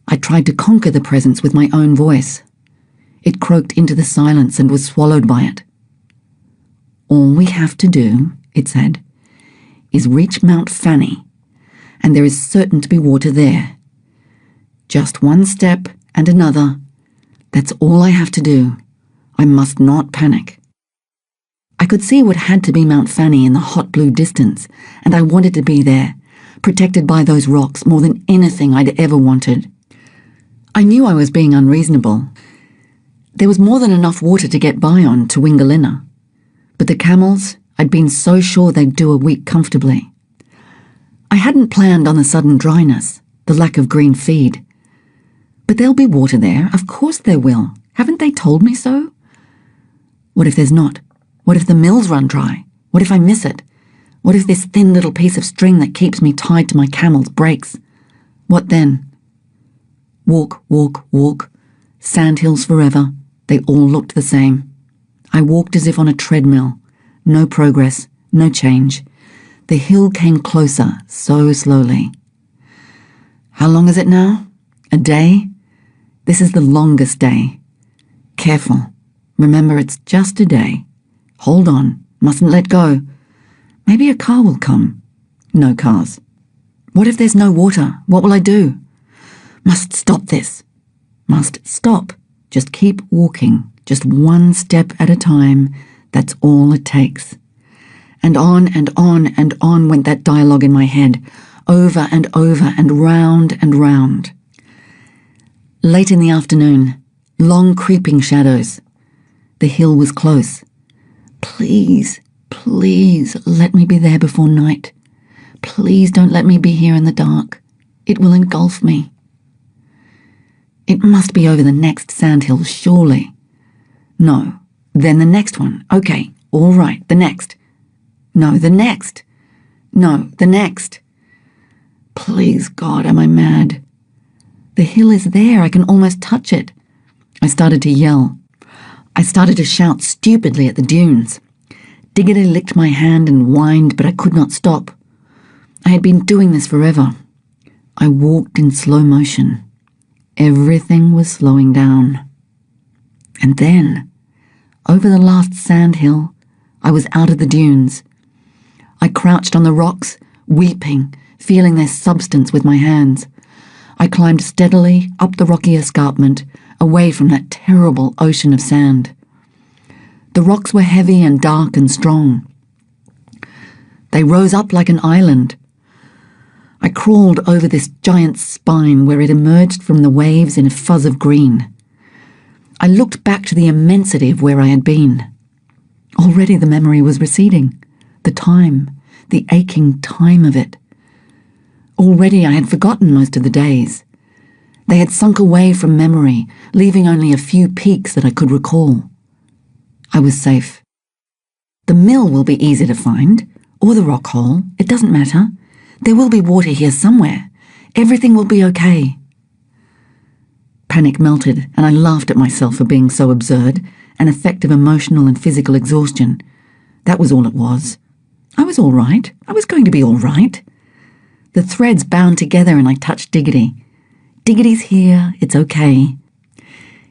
I tried to conquer the presence with my own voice. It croaked into the silence and was swallowed by it. "All we have to do," it said, "is reach Mount Fanny, and there is certain to be water there. Just one step and another. That's all I have to do. I must not panic." I could see what had to be Mount Fanny in the hot blue distance, and I wanted to be there, protected by those rocks more than anything I'd ever wanted. I knew I was being unreasonable. There was more than enough water to get by on to Wingalina, but the camels, I'd been so sure they'd do a week comfortably. I hadn't planned on the sudden dryness, the lack of green feed. But there'll be water there, of course there will. Haven't they told me so? What if there's not? What if the mills run dry? What if I miss it? What if this thin little piece of string that keeps me tied to my camels breaks? What then? Walk, walk, walk. Sandhills forever. They all looked the same. I walked as if on a treadmill. No progress, no change. The hill came closer, so slowly. How long is it now? A day? This is the longest day. Careful. Remember, it's just a day. Hold on. Mustn't let go. Maybe a car will come. No cars. What if there's no water? What will I do? Must stop this. Must stop. Just keep walking. Just one step at a time. That's all it takes. And on and on and on went that dialogue in my head, over and over and round. Late in the afternoon, long creeping shadows. The hill was close. Please, please let me be there before night. Please don't let me be here in the dark. It will engulf me. It must be over the next sandhill, surely. No, then the next one. Okay, all right, the next. No, the next. No, the next. Please, God, am I mad? The hill is there. I can almost touch it. I started to yell. I started to shout stupidly at the dunes. Diggity licked my hand and whined, but I could not stop. I had been doing this forever. I walked in slow motion. Everything was slowing down. And then, over the last sandhill, I was out of the dunes. I crouched on the rocks, weeping, feeling their substance with my hands. I climbed steadily up the rocky escarpment, away from that terrible ocean of sand. The rocks were heavy and dark and strong. They rose up like an island. I crawled over this giant spine where it emerged from the waves in a fuzz of green. I looked back to the immensity of where I had been. Already the memory was receding. The time, the aching time of it. Already I had forgotten most of the days. They had sunk away from memory, leaving only a few peaks that I could recall. I was safe. The mill will be easy to find, or the rock hole. It doesn't matter. There will be water here somewhere. Everything will be okay. Panic melted, and I laughed at myself for being so absurd, an effect of emotional and physical exhaustion. That was all it was. I was all right. I was going to be all right. The threads bound together and I touched Diggity. Diggity's here. It's okay.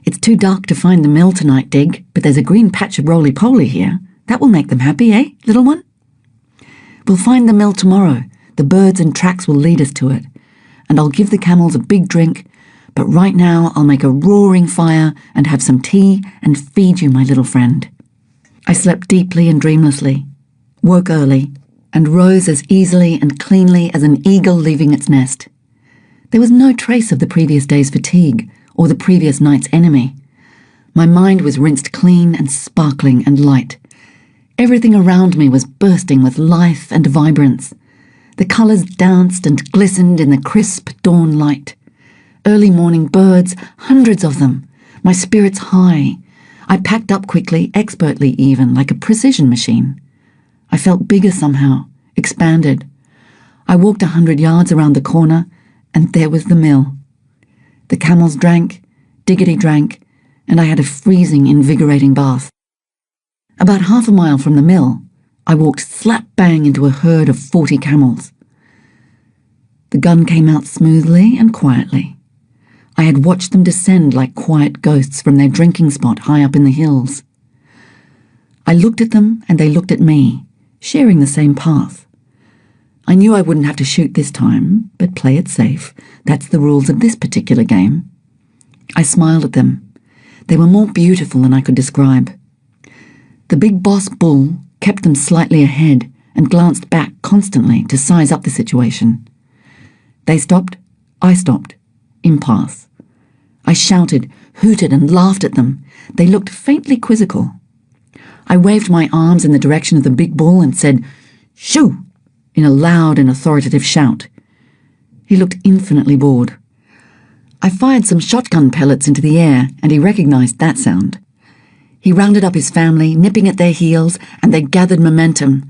It's too dark to find the mill tonight, Dig, but there's a green patch of roly-poly here. That will make them happy, eh, little one? We'll find the mill tomorrow. The birds and tracks will lead us to it. And I'll give the camels a big drink, but right now I'll make a roaring fire and have some tea and feed you, my little friend. I slept deeply and dreamlessly, woke early, and rose as easily and cleanly as an eagle leaving its nest. There was no trace of the previous day's fatigue or the previous night's enemy. My mind was rinsed clean and sparkling and light. Everything around me was bursting with life and vibrance. The colours danced and glistened in the crisp dawn light. Early morning birds, hundreds of them. My spirits high. I packed up quickly, expertly even, like a precision machine. I felt bigger somehow, expanded. I walked 100 yards around the corner, and there was the mill. The camels drank, Diggity drank, and I had a freezing, invigorating bath. About half a mile from the mill, I walked slap-bang into a herd of 40 camels. The gun came out smoothly and quietly. I had watched them descend like quiet ghosts from their drinking spot high up in the hills. I looked at them and they looked at me, sharing the same path. I knew I wouldn't have to shoot this time, but play it safe. That's the rules of this particular game. I smiled at them. They were more beautiful than I could describe. The big boss bull kept them slightly ahead and glanced back constantly to size up the situation. They stopped, I stopped. Impasse. I shouted, hooted and laughed at them. They looked faintly quizzical. I waved my arms in the direction of the big bull and said, "Shoo!" in a loud and authoritative shout. He looked infinitely bored. I fired some shotgun pellets into the air, and he recognized that sound. He rounded up his family, nipping at their heels, and they gathered momentum,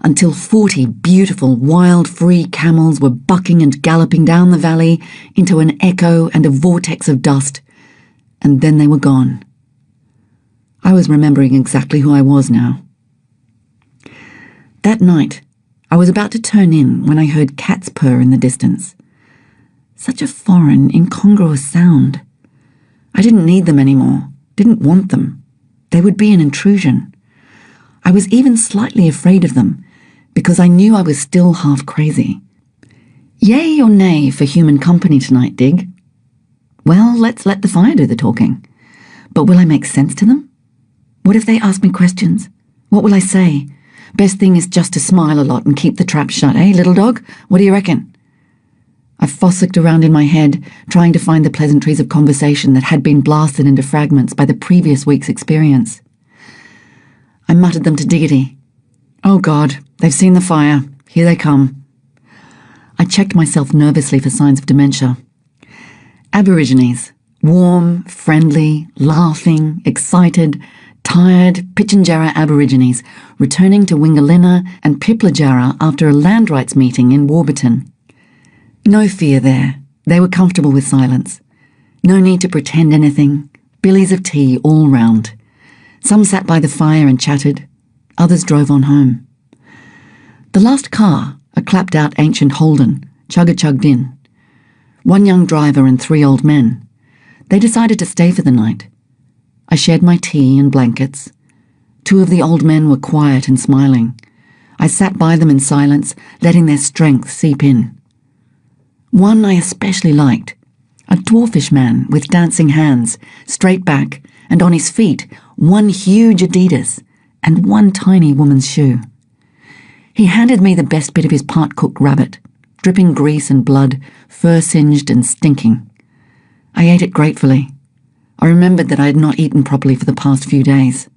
until 40 beautiful, wild, free camels were bucking and galloping down the valley into an echo and a vortex of dust, and then they were gone. I was remembering exactly who I was now. That night, I was about to turn in when I heard cats purr in the distance. Such a foreign, incongruous sound. I didn't need them anymore, didn't want them. They would be an intrusion. I was even slightly afraid of them, because I knew I was still half crazy. Yay or nay for human company tonight, Dig? Well, let's let the fire do the talking. But will I make sense to them? What if they ask me questions? What will I say? Best thing is just to smile a lot and keep the trap shut, eh, little dog? What do you reckon? I fossicked around in my head, trying to find the pleasantries of conversation that had been blasted into fragments by the previous week's experience. I muttered them to Diggity. Oh God, they've seen the fire. Here they come. I checked myself nervously for signs of dementia. Aborigines. Warm, friendly, laughing, excited, tired Pitjantjatjara Aborigines returning to Wingalina and Piplajara after a land rights meeting in Warburton. No fear there. They were comfortable with silence. No need to pretend anything. Billies of tea all round. Some sat by the fire and chatted. Others drove on home. The last car, a clapped-out ancient Holden, chugga-chugged in. One young driver and 3 old men. They decided to stay for the night. I shared my tea and blankets. 2 of the old men were quiet and smiling. I sat by them in silence, letting their strength seep in. One I especially liked, a dwarfish man with dancing hands, straight back, and on his feet, 1 huge Adidas and 1 tiny woman's shoe. He handed me the best bit of his part-cooked rabbit, dripping grease and blood, fur-singed and stinking. I ate it gratefully. I remembered that I had not eaten properly for the past few days.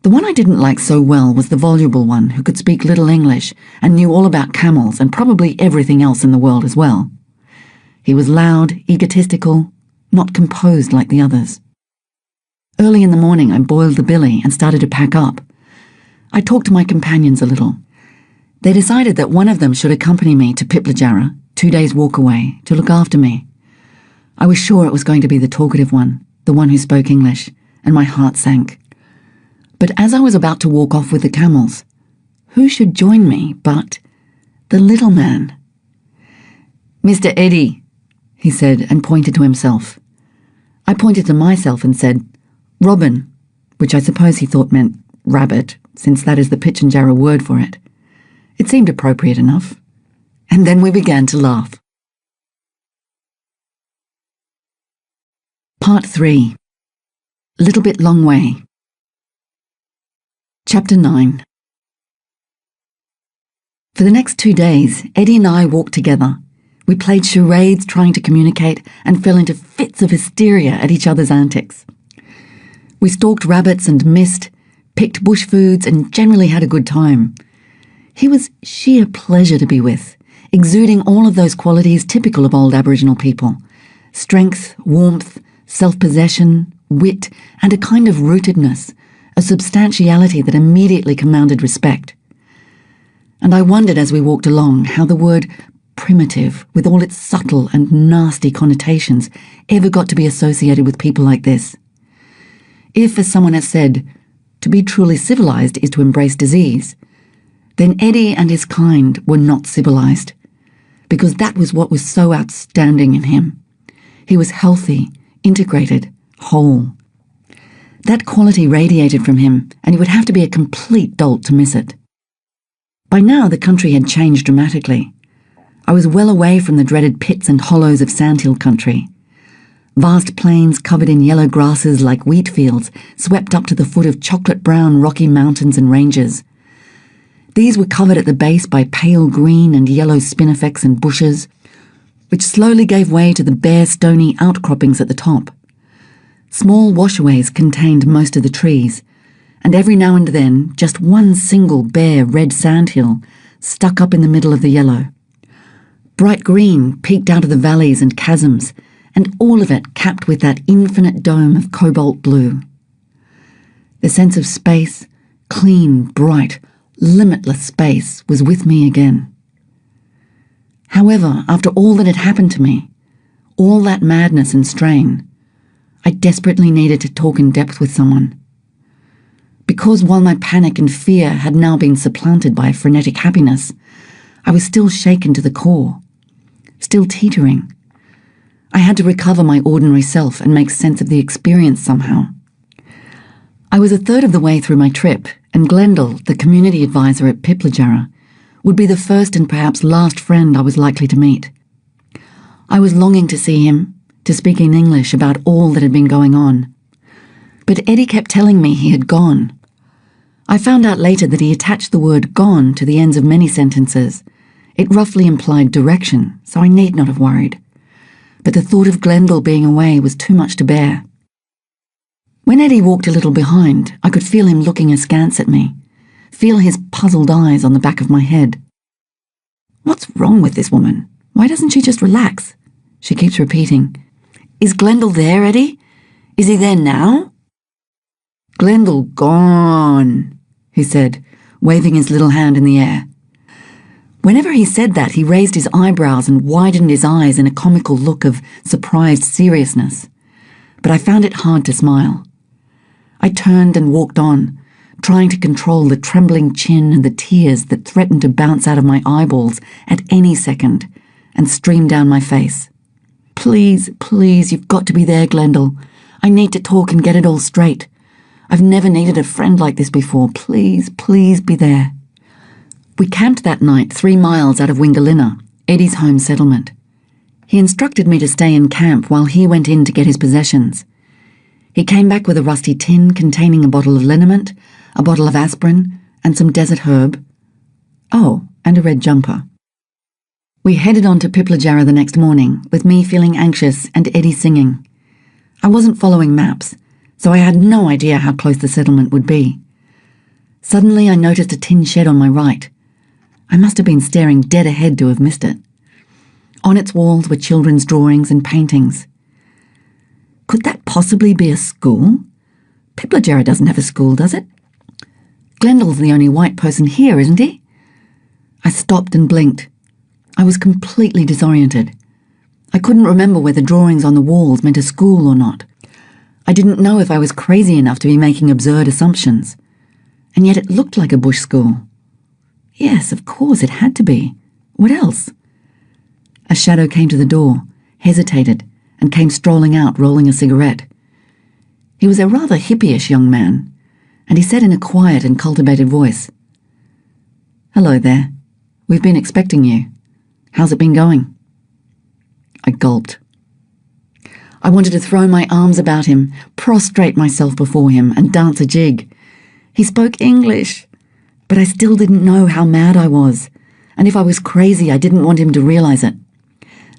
The one I didn't like so well was the voluble one who could speak little English and knew all about camels and probably everything else in the world as well. He was loud, egotistical, not composed like the others. Early in the morning I boiled the billy and started to pack up. I talked to my companions a little. They decided that one of them should accompany me to Piplajara, 2 days' walk away, to look after me. I was sure it was going to be the talkative one, the one who spoke English, and my heart sank. But as I was about to walk off with the camels, who should join me but the little man? "Mr. Eddie," he said, and pointed to himself. I pointed to myself and said, "Robyn," which I suppose he thought meant rabbit, since that is the Pitjantjatjara word for it. It seemed appropriate enough. And then we began to laugh. Part 3. Little Bit Long Way. Chapter 9. For the next 2 days, Eddie and I walked together. We played charades trying to communicate and fell into fits of hysteria at each other's antics. We stalked rabbits and missed, picked bush foods and generally had a good time. He was sheer pleasure to be with, exuding all of those qualities typical of old Aboriginal people. Strength, warmth, self-possession, wit, and a kind of rootedness, a substantiality that immediately commanded respect. And I wondered as we walked along how the word primitive, with all its subtle and nasty connotations, ever got to be associated with people like this? If, as someone has said, to be truly civilized is to embrace disease, then Eddie and his kind were not civilized, because that was what was so outstanding in him. He was healthy, integrated, whole. That quality radiated from him, and he would have to be a complete dolt to miss it. By now, the country had changed dramatically. I was well away from the dreaded pits and hollows of sandhill country. Vast plains covered in yellow grasses like wheat fields swept up to the foot of chocolate-brown rocky mountains and ranges. These were covered at the base by pale green and yellow spinifex and bushes, which slowly gave way to the bare stony outcroppings at the top. Small washaways contained most of the trees, and every now and then just one single bare red sandhill stuck up in the middle of the yellow. Bright green peeked out of the valleys and chasms, and all of it capped with that infinite dome of cobalt blue. The sense of space, clean, bright, limitless space, was with me again. However, after all that had happened to me, all that madness and strain, I desperately needed to talk in depth with someone. Because while my panic and fear had now been supplanted by a frenetic happiness, I was still shaken to the core, still teetering. I had to recover my ordinary self and make sense of the experience somehow. I was a third of the way through my trip, and Glendale, the community advisor at Piplajarra, would be the first and perhaps last friend I was likely to meet. I was longing to see him, to speak in English about all that had been going on. But Eddie kept telling me he had gone. I found out later that he attached the word gone to the ends of many sentences. It roughly implied direction, so I need not have worried. But the thought of Glendale being away was too much to bear. When Eddie walked a little behind, I could feel him looking askance at me, feel his puzzled eyes on the back of my head. What's wrong with this woman? Why doesn't she just relax? She keeps repeating. Is Glendale there, Eddie? Is he there now? Glendale gone, he said, waving his little hand in the air. Whenever he said that, he raised his eyebrows and widened his eyes in a comical look of surprised seriousness. But I found it hard to smile. I turned and walked on, trying to control the trembling chin and the tears that threatened to bounce out of my eyeballs at any second and stream down my face. Please, please, you've got to be there, Glendale. I need to talk and get it all straight. I've never needed a friend like this before. Please, please be there. We camped that night 3 miles out of Wingalina, Eddie's home settlement. He instructed me to stay in camp while he went in to get his possessions. He came back with a rusty tin containing a bottle of liniment, a bottle of aspirin, and some desert herb. Oh, and a red jumper. We headed on to Piplajarra the next morning, with me feeling anxious and Eddie singing. I wasn't following maps, so I had no idea how close the settlement would be. Suddenly I noticed a tin shed on my right. I must have been staring dead ahead to have missed it. On its walls were children's drawings and paintings. Could that possibly be a school? Piplajarra doesn't have a school, does it? Glendale's the only white person here, isn't he? I stopped and blinked. I was completely disoriented. I couldn't remember whether drawings on the walls meant a school or not. I didn't know if I was crazy enough to be making absurd assumptions. And yet it looked like a bush school. Yes, of course, it had to be. What else? A shadow came to the door, hesitated, and came strolling out, rolling a cigarette. He was a rather hippie-ish young man, and he said in a quiet and cultivated voice, "Hello there. We've been expecting you. How's it been going?" I gulped. I wanted to throw my arms about him, prostrate myself before him, and dance a jig. He spoke English, but I still didn't know how mad I was, and if I was crazy, I didn't want him to realize it.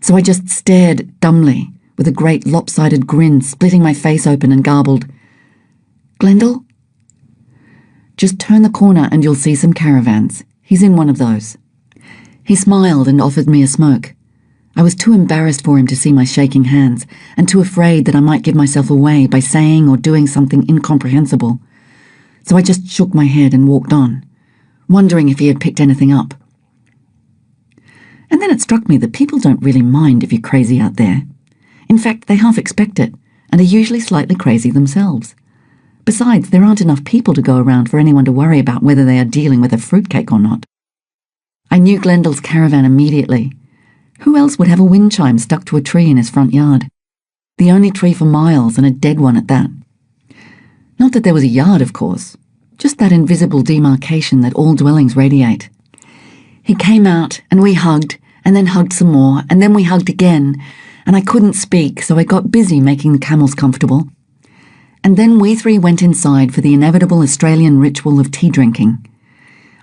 So I just stared dumbly, with a great lopsided grin splitting my face open, and garbled, "Glendale? Just turn the corner and you'll see some caravans. He's in one of those." He smiled and offered me a smoke. I was too embarrassed for him to see my shaking hands, and too afraid that I might give myself away by saying or doing something incomprehensible. So I just shook my head and walked on, wondering if he had picked anything up. And then it struck me that people don't really mind if you're crazy out there. In fact, they half expect it, and are usually slightly crazy themselves. Besides, there aren't enough people to go around for anyone to worry about whether they are dealing with a fruitcake or not. I knew Glendale's caravan immediately. Who else would have a wind chime stuck to a tree in his front yard? The only tree for miles, and a dead one at that. Not that there was a yard, of course, just that invisible demarcation that all dwellings radiate. He came out, and we hugged, and then hugged some more, and then we hugged again, and I couldn't speak, so I got busy making the camels comfortable. And then we three went inside for the inevitable Australian ritual of tea drinking.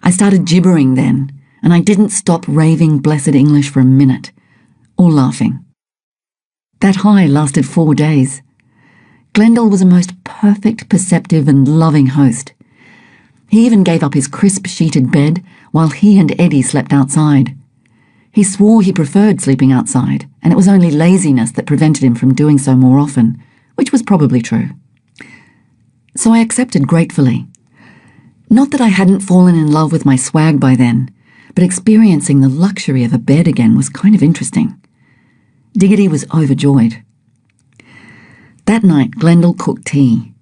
I started gibbering then, and I didn't stop raving blessed English for a minute, or laughing. That high lasted 4 days. Glendale was a most perfect, perceptive and loving host. He even gave up his crisp sheeted bed while he and Eddie slept outside. He swore he preferred sleeping outside, and it was only laziness that prevented him from doing so more often, which was probably true. So I accepted gratefully. Not that I hadn't fallen in love with my swag by then, but experiencing the luxury of a bed again was kind of interesting. Diggity was overjoyed. That night, Glendale cooked tea.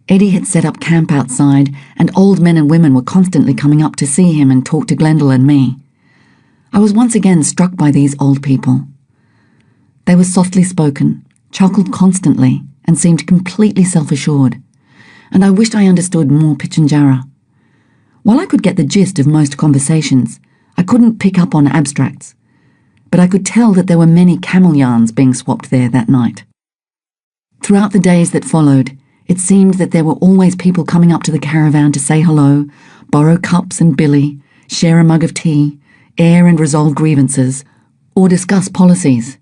Eddie had set up camp outside, and old men and women were constantly coming up to see him and talk to Glendale and me. I was once again struck by these old people. They were softly spoken, chuckled constantly, and seemed completely self-assured, and I wished I understood more Pitjantjatjara. While I could get the gist of most conversations, I couldn't pick up on abstracts, but I could tell that there were many camel yarns being swapped there that night. Throughout the days that followed, it seemed that there were always people coming up to the caravan to say hello, borrow cups and billy, share a mug of tea, air and resolve grievances, or discuss policies.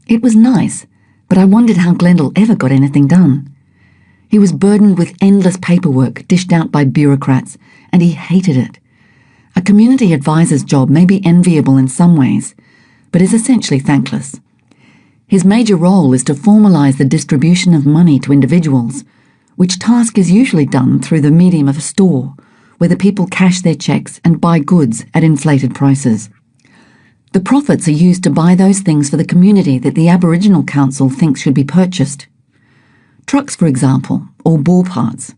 It was nice, but I wondered how Glendale ever got anything done. He was burdened with endless paperwork dished out by bureaucrats, and he hated it. A community advisor's job may be enviable in some ways, but is essentially thankless. His major role is to formalise the distribution of money to individuals, which task is usually done through the medium of a store, where the people cash their cheques and buy goods at inflated prices. The profits are used to buy those things for the community that the Aboriginal Council thinks should be purchased. Trucks, for example, or ball parts.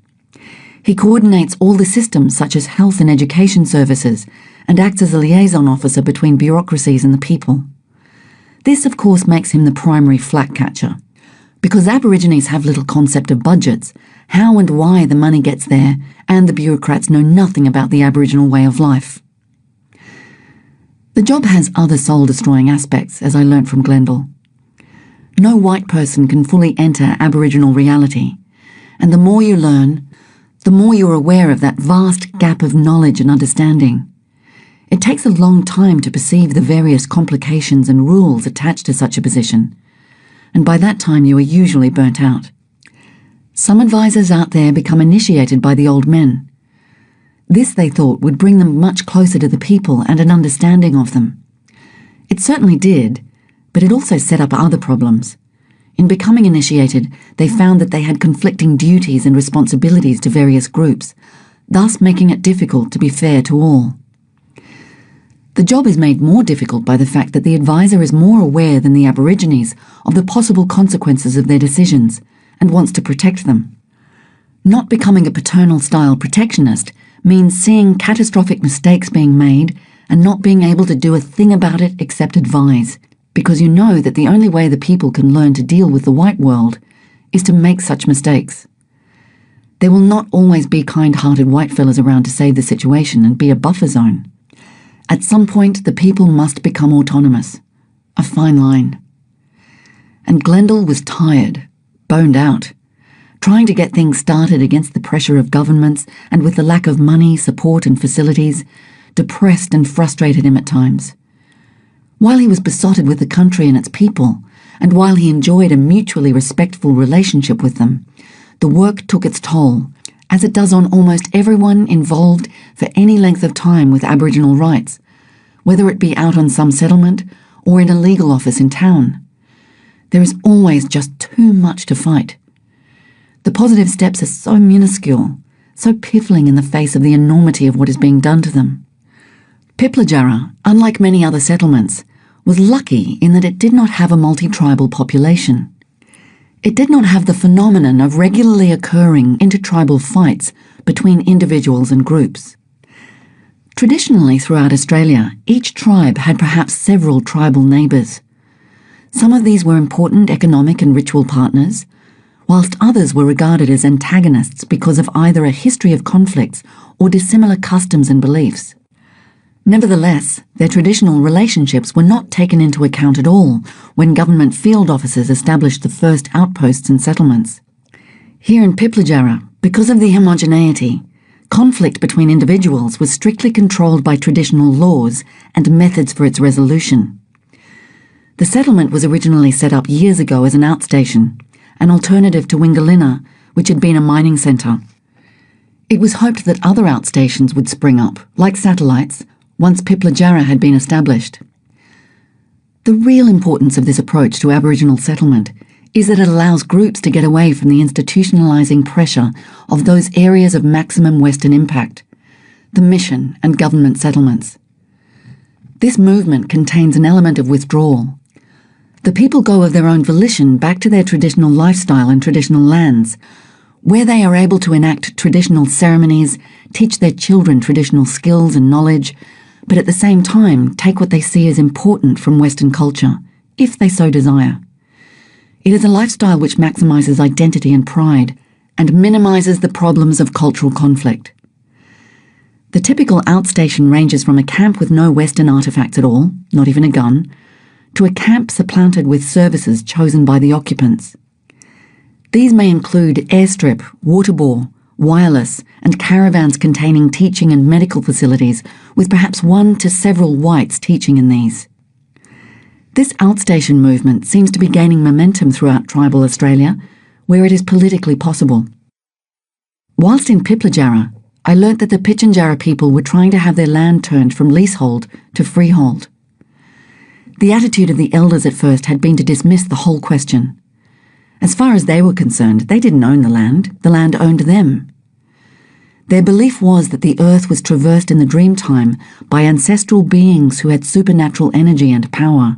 He coordinates all the systems such as health and education services and acts as a liaison officer between bureaucracies and the people. This, of course, makes him the primary flack catcher. Because Aborigines have little concept of budgets, how and why the money gets there, and the bureaucrats know nothing about the Aboriginal way of life. The job has other soul-destroying aspects, as I learnt from Glendale. No white person can fully enter Aboriginal reality, and the more you learn, the more you're aware of that vast gap of knowledge and understanding. It takes a long time to perceive the various complications and rules attached to such a position, and by that time you are usually burnt out. Some advisors out there become initiated by the old men. This, they thought, would bring them much closer to the people and an understanding of them. It certainly did, but it also set up other problems. In becoming initiated, they found that they had conflicting duties and responsibilities to various groups, thus making it difficult to be fair to all. The job is made more difficult by the fact that the advisor is more aware than the Aborigines of the possible consequences of their decisions and wants to protect them. Not becoming a paternal-style protectionist means seeing catastrophic mistakes being made and not being able to do a thing about it except advise, because you know that the only way the people can learn to deal with the white world is to make such mistakes. There will not always be kind-hearted whitefellas around to save the situation and be a buffer zone. At some point, the people must become autonomous. A fine line. And Glendale was tired, boned out, trying to get things started against the pressure of governments and with the lack of money, support and facilities, depressed and frustrated him at times. While he was besotted with the country and its people, and while he enjoyed a mutually respectful relationship with them, the work took its toll, as it does on almost everyone involved for any length of time with Aboriginal rights, whether it be out on some settlement or in a legal office in town. There is always just too much to fight. The positive steps are so minuscule, so piffling in the face of the enormity of what is being done to them. Piplajarra, unlike many other settlements, was lucky in that it did not have a multi-tribal population. It did not have the phenomenon of regularly occurring intertribal fights between individuals and groups. Traditionally throughout Australia, each tribe had perhaps several tribal neighbours. Some of these were important economic and ritual partners, whilst others were regarded as antagonists because of either a history of conflicts or dissimilar customs and beliefs. Nevertheless, their traditional relationships were not taken into account at all when government field officers established the first outposts and settlements. Here in Piplajarra, because of the homogeneity, conflict between individuals was strictly controlled by traditional laws and methods for its resolution. The settlement was originally set up years ago as an outstation, an alternative to Wingalina, which had been a mining centre. It was hoped that other outstations would spring up, like satellites, once Piplajarra had been established. The real importance of this approach to Aboriginal settlement is that it allows groups to get away from the institutionalising pressure of those areas of maximum Western impact, the mission and government settlements. This movement contains an element of withdrawal. The people go of their own volition back to their traditional lifestyle and traditional lands, where they are able to enact traditional ceremonies, teach their children traditional skills and knowledge, but at the same time take what they see as important from Western culture, if they so desire. It is a lifestyle which maximises identity and pride, and minimises the problems of cultural conflict. The typical outstation ranges from a camp with no Western artefacts at all, not even a gun, to a camp supplanted with services chosen by the occupants. These may include airstrip, water bore, wireless, and caravans containing teaching and medical facilities, with perhaps one to several whites teaching in these. This outstation movement seems to be gaining momentum throughout tribal Australia, where it is politically possible. Whilst in Piplajarra, I learnt that the Pitjantjatjara people were trying to have their land turned from leasehold to freehold. The attitude of the elders at first had been to dismiss the whole question. As far as they were concerned, they didn't own the land owned them. Their belief was that the earth was traversed in the dreamtime by ancestral beings who had supernatural energy and power.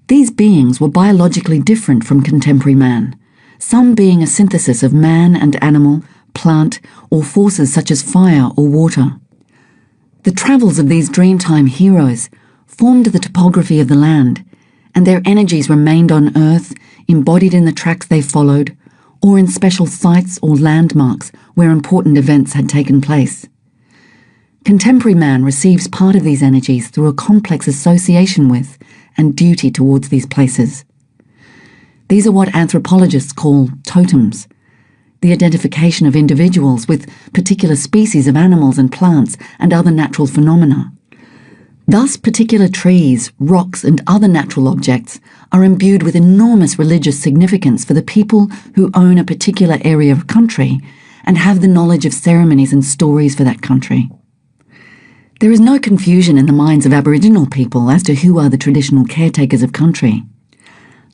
These beings were biologically different from contemporary man, some being a synthesis of man and animal, plant, or forces such as fire or water. The travels of these Dreamtime heroes formed the topography of the land, and their energies remained on Earth, embodied in the tracks they followed, or in special sites or landmarks where important events had taken place. Contemporary man receives part of these energies through a complex association with and duty towards these places. These are what anthropologists call totems, the identification of individuals with particular species of animals and plants and other natural phenomena. Thus, particular trees, rocks, and other natural objects are imbued with enormous religious significance for the people who own a particular area of country and have the knowledge of ceremonies and stories for that country. There is no confusion in the minds of Aboriginal people as to who are the traditional caretakers of country.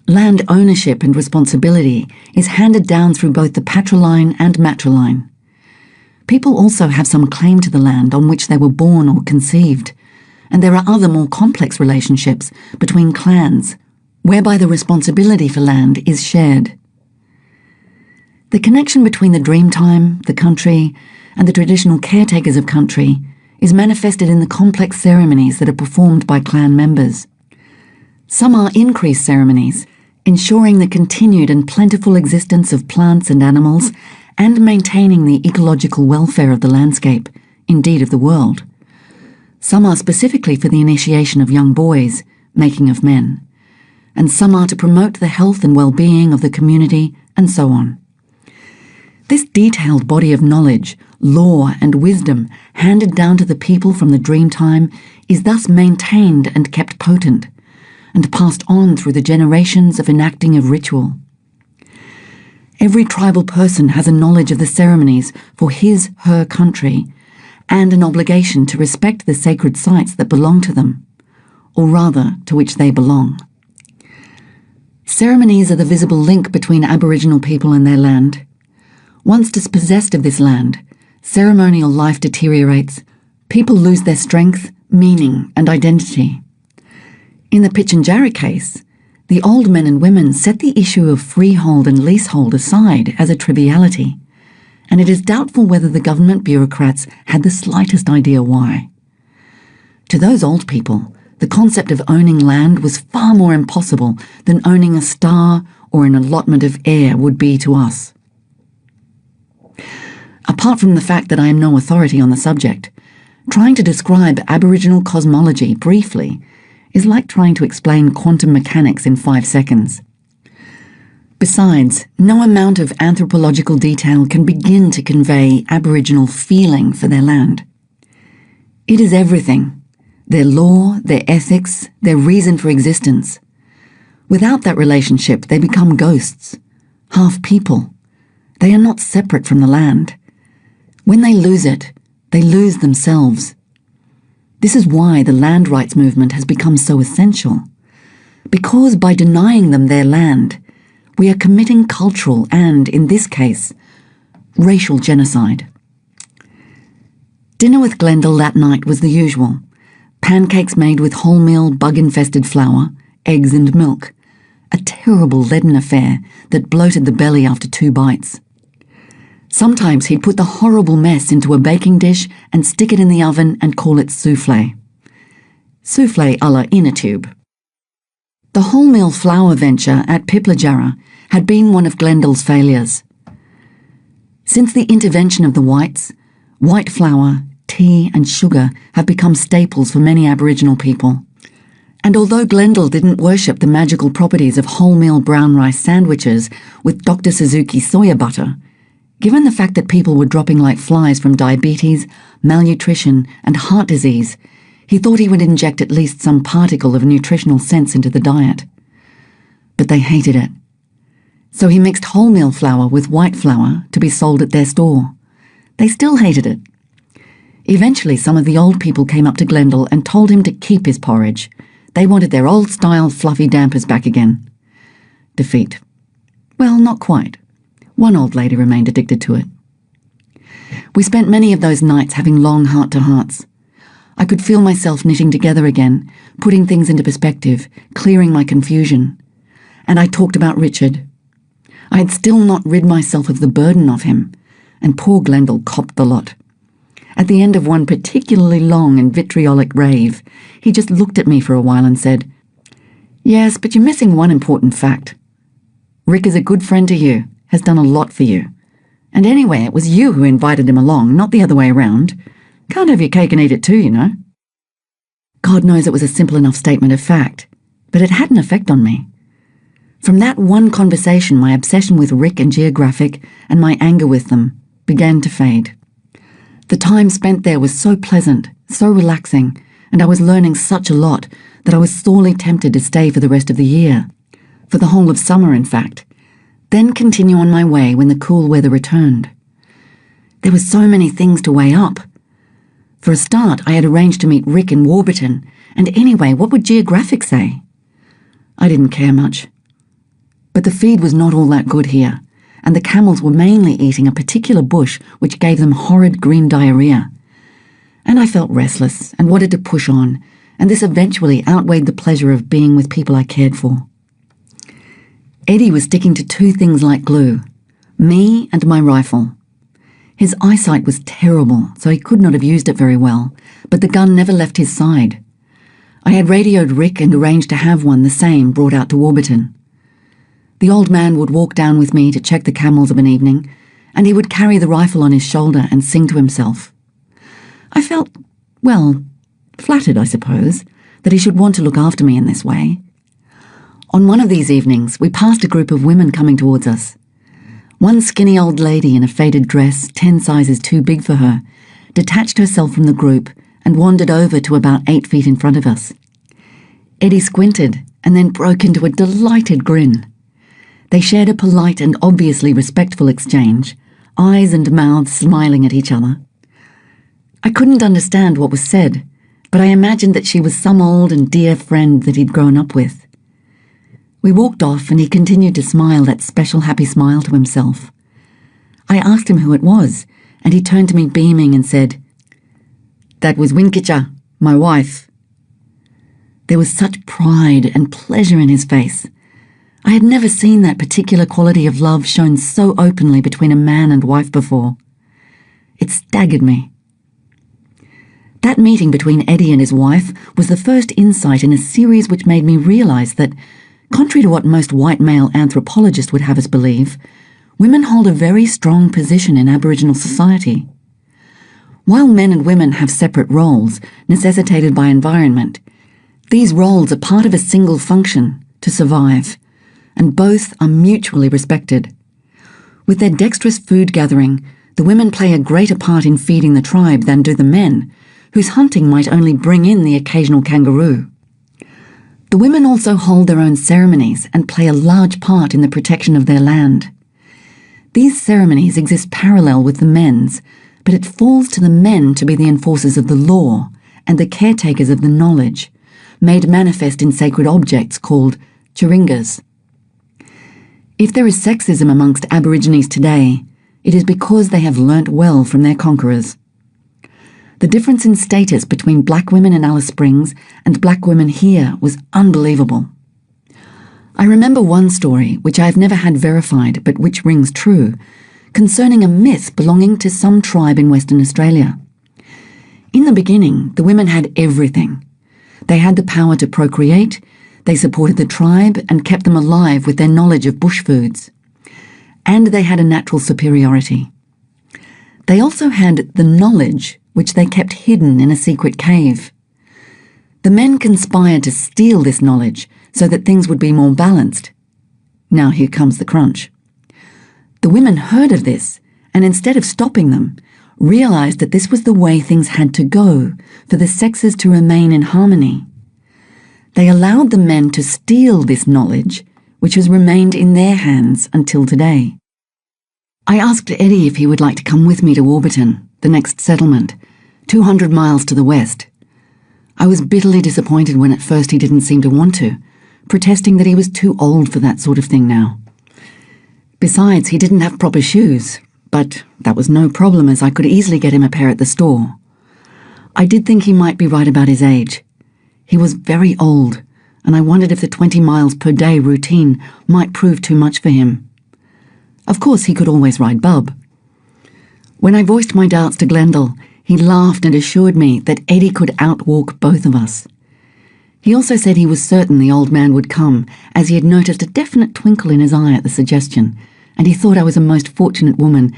Land ownership and responsibility is handed down through both the patriline and matriline. People also have some claim to the land on which they were born or conceived, and there are other more complex relationships between clans, whereby the responsibility for land is shared. The connection between the Dreamtime, the country, and the traditional caretakers of country is manifested in the complex ceremonies that are performed by clan members. Some are increased ceremonies, ensuring the continued and plentiful existence of plants and animals and maintaining the ecological welfare of the landscape, indeed of the world. Some are specifically for the initiation of young boys, making of men, and some are to promote the health and well-being of the community, and so on. This detailed body of knowledge, law, and wisdom handed down to the people from the Dreamtime is thus maintained and kept potent, and passed on through the generations of enacting of ritual. Every tribal person has a knowledge of the ceremonies for his/her country, and an obligation to respect the sacred sites that belong to them, or rather, to which they belong. Ceremonies are the visible link between Aboriginal people and their land. Once dispossessed of this land, ceremonial life deteriorates, People lose their strength, meaning, and identity. In the Pitjantjatjara case, the old men and women set the issue of freehold and leasehold aside as a triviality, and it is doubtful whether the government bureaucrats had the slightest idea why. To those old people, the concept of owning land was far more impossible than owning a star or an allotment of air would be to us. Apart from the fact that I am no authority on the subject, trying to describe Aboriginal cosmology briefly is like trying to explain quantum mechanics in 5 seconds. Besides, no amount of anthropological detail can begin to convey Aboriginal feeling for their land. It is everything: their law, their ethics, their reason for existence. Without that relationship, they become ghosts, half people. They are not separate from the land. When they lose it, they lose themselves. This is why the land rights movement has become so essential. Because by denying them their land, we are committing cultural and, in this case, racial genocide. Dinner with Glendale that night was the usual: pancakes made with wholemeal, bug-infested flour, eggs and milk. A terrible leaden affair that bloated the belly after 2 bites. Sometimes he'd put the horrible mess into a baking dish and stick it in the oven and call it soufflé. Soufflé a la inner tube. The wholemeal flour venture at Pitjantjatjara had been one of Glendale's failures. Since the intervention of the whites, white flour, tea and sugar have become staples for many Aboriginal people. And although Glendale didn't worship the magical properties of wholemeal brown rice sandwiches with Dr. Suzuki soya butter, given the fact that people were dropping like flies from diabetes, malnutrition, and heart disease, he thought he would inject at least some particle of nutritional sense into the diet. But they hated it. So he mixed wholemeal flour with white flour to be sold at their store. They still hated it. Eventually, some of the old people came up to Glendale and told him to keep his porridge. They wanted their old-style fluffy dampers back again. Defeat. Well, not quite. One old lady remained addicted to it. We spent many of those nights having long heart-to-hearts. I could feel myself knitting together again, putting things into perspective, clearing my confusion. And I talked about Richard. I had still not rid myself of the burden of him, and poor Glendale copped the lot. At the end of one particularly long and vitriolic rave, he just looked at me for a while and said, "Yes, but you're missing one important fact. Rick is a good friend to you, has done a lot for you. And anyway, it was you who invited him along, not the other way around. Can't have your cake and eat it too, you know." God knows it was a simple enough statement of fact, but it had an effect on me. From that one conversation, my obsession with Rick and Geographic and my anger with them began to fade. The time spent there was so pleasant, so relaxing, and I was learning such a lot that I was sorely tempted to stay for the rest of the year, for the whole of summer, in fact, then continue on my way when the cool weather returned. There were so many things to weigh up. For a start, I had arranged to meet Rick in Warburton, and anyway, what would Geographic say? I didn't care much. But the feed was not all that good here, and the camels were mainly eating a particular bush which gave them horrid green diarrhea. And I felt restless and wanted to push on, and this eventually outweighed the pleasure of being with people I cared for. Eddie was sticking to 2 things like glue: me and my rifle. His eyesight was terrible, so he could not have used it very well, but the gun never left his side. I had radioed Rick and arranged to have one the same brought out to Warburton. The old man would walk down with me to check the camels of an evening, and he would carry the rifle on his shoulder and sing to himself. I felt, well, flattered, I suppose, that he should want to look after me in this way. On one of these evenings, we passed a group of women coming towards us. One skinny old lady in a faded dress, 10 sizes too big for her, detached herself from the group and wandered over to about 8 feet in front of us. Eddie squinted and then broke into a delighted grin. They shared a polite and obviously respectful exchange, eyes and mouths smiling at each other. I couldn't understand what was said, but I imagined that she was some old and dear friend that he'd grown up with. We walked off and he continued to smile that special happy smile to himself. I asked him who it was, and he turned to me beaming and said, That was Winkicha, my wife. There was such pride and pleasure in his face. I had never seen that particular quality of love shown so openly between a man and wife before. It staggered me. That meeting between Eddie and his wife was the first insight in a series which made me realise that, contrary to what most white male anthropologists would have us believe, women hold a very strong position in Aboriginal society. While men and women have separate roles, necessitated by environment, these roles are part of a single function, to survive, and both are mutually respected. With their dexterous food gathering, the women play a greater part in feeding the tribe than do the men, whose hunting might only bring in the occasional kangaroo. The women also hold their own ceremonies and play a large part in the protection of their land. These ceremonies exist parallel with the men's, but it falls to the men to be the enforcers of the law and the caretakers of the knowledge, made manifest in sacred objects called chiringas. If there is sexism amongst Aborigines today, it is because they have learnt well from their conquerors. The difference in status between black women in Alice Springs and black women here was unbelievable. I remember one story, which I have never had verified but which rings true, concerning a myth belonging to some tribe in Western Australia. In the beginning, the women had everything. They had the power to procreate, they supported the tribe and kept them alive with their knowledge of bush foods. And they had a natural superiority. They also had the knowledge which they kept hidden in a secret cave. The men conspired to steal this knowledge so that things would be more balanced. Now here comes the crunch. The women heard of this and instead of stopping them, realized that this was the way things had to go for the sexes to remain in harmony. They allowed the men to steal this knowledge, which has remained in their hands until today. I asked Eddie if he would like to come with me to Warburton, the next settlement, 200 miles to the west. I was bitterly disappointed when at first he didn't seem to want to, protesting that he was too old for that sort of thing now. Besides, he didn't have proper shoes, but that was no problem as I could easily get him a pair at the store. I did think he might be right about his age. He was very old, and I wondered if the 20 miles per day routine might prove too much for him. Of course, he could always ride Bub. When I voiced my doubts to Glendale, he laughed and assured me that Eddie could outwalk both of us. He also said he was certain the old man would come, as he had noticed a definite twinkle in his eye at the suggestion, and he thought I was a most fortunate woman,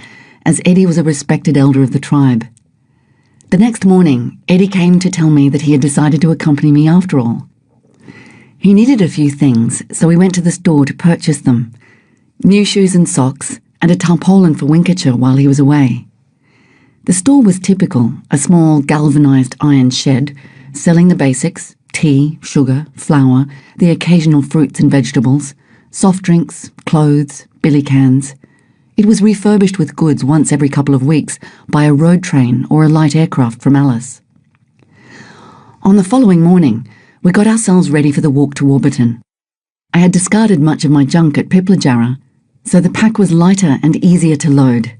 as Eddie was a respected elder of the tribe. The next morning, Eddie came to tell me that he had decided to accompany me after all. He needed a few things, so we went to the store to purchase them. New shoes and socks, and a tarpaulin for Winkicha while he was away. The store was typical, a small galvanised iron shed, selling the basics, tea, sugar, flour, the occasional fruits and vegetables, soft drinks, clothes, billy cans. It was refurbished with goods once every couple of weeks by a road train or a light aircraft from Alice. On the following morning, we got ourselves ready for the walk to Warburton. I had discarded much of my junk at Piplajarra, so the pack was lighter and easier to load.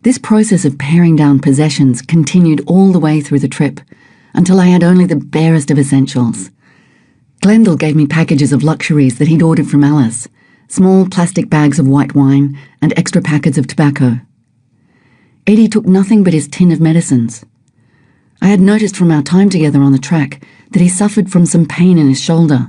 This process of paring down possessions continued all the way through the trip, until I had only the barest of essentials. Glendale gave me packages of luxuries that he'd ordered from Alice, small plastic bags of white wine and extra packets of tobacco. Eddie took nothing but his tin of medicines. I had noticed from our time together on the track that he suffered from some pain in his shoulder.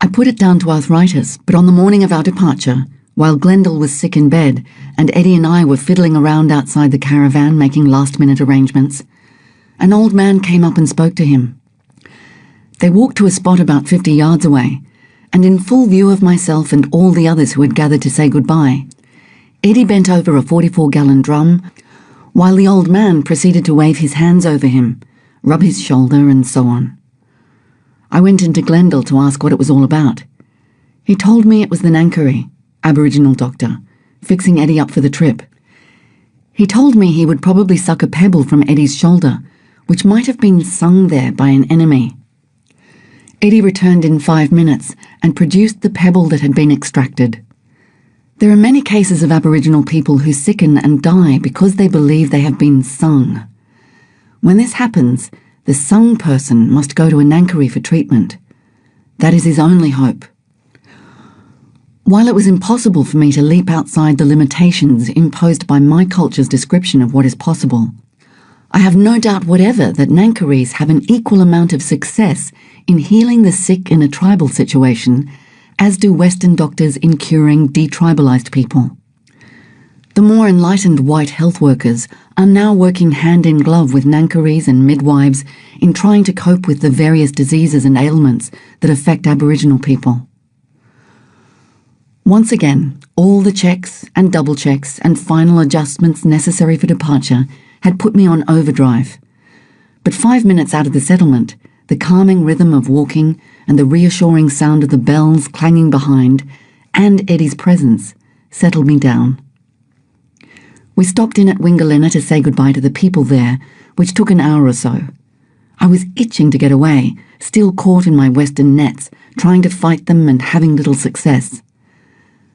I put it down to arthritis, but on the morning of our departure, while Glendale was sick in bed and Eddie and I were fiddling around outside the caravan making last-minute arrangements, an old man came up and spoke to him. They walked to a spot about 50 yards away, and in full view of myself and all the others who had gathered to say goodbye, Eddie bent over a 44-gallon drum, while the old man proceeded to wave his hands over him, rub his shoulder, and so on. I went into Glendale to ask what it was all about. He told me it was the Nankari, Aboriginal doctor, fixing Eddie up for the trip. He told me he would probably suck a pebble from Eddie's shoulder, which might have been sung there by an enemy. Eddie returned in 5 minutes and produced the pebble that had been extracted. There are many cases of Aboriginal people who sicken and die because they believe they have been sung. When this happens, the sung person must go to a Nankery for treatment. That is his only hope. While it was impossible for me to leap outside the limitations imposed by my culture's description of what is possible, I have no doubt whatever that Nankeries have an equal amount of success in healing the sick in a tribal situation as do Western doctors in curing detribalized people. The more enlightened white health workers are now working hand in glove with Nankeries and midwives in trying to cope with the various diseases and ailments that affect Aboriginal people. Once again, all the checks and double checks and final adjustments necessary for departure had put me on overdrive. But 5 minutes out of the settlement, the calming rhythm of walking and the reassuring sound of the bells clanging behind, and Eddie's presence, settled me down. We stopped in at Wingalina to say goodbye to the people there, which took an hour or so. I was itching to get away, still caught in my Western nets, trying to fight them and having little success.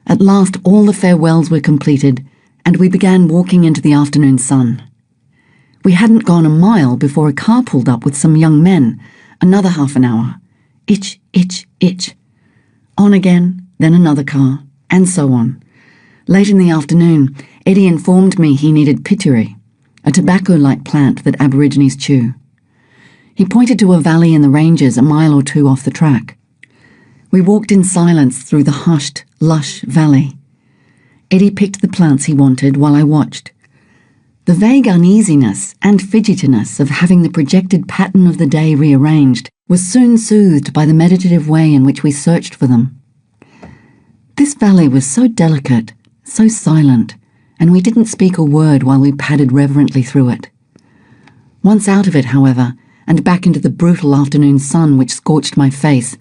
At last all the farewells were completed, and we began walking into the afternoon sun. We hadn't gone a mile before a car pulled up with some young men. Another half an hour. Itch, itch, itch. On again, then another car, and so on. Late in the afternoon, Eddie informed me he needed pituri, a tobacco-like plant that Aborigines chew. He pointed to a valley in the ranges a mile or two off the track. We walked in silence through the hushed, lush valley. Eddie picked the plants he wanted while I watched. The vague uneasiness and fidgetiness of having the projected pattern of the day rearranged was soon soothed by the meditative way in which we searched for them. This valley was so delicate, so silent, and we didn't speak a word while we padded reverently through it. Once out of it, however, and back into the brutal afternoon sun which scorched my face,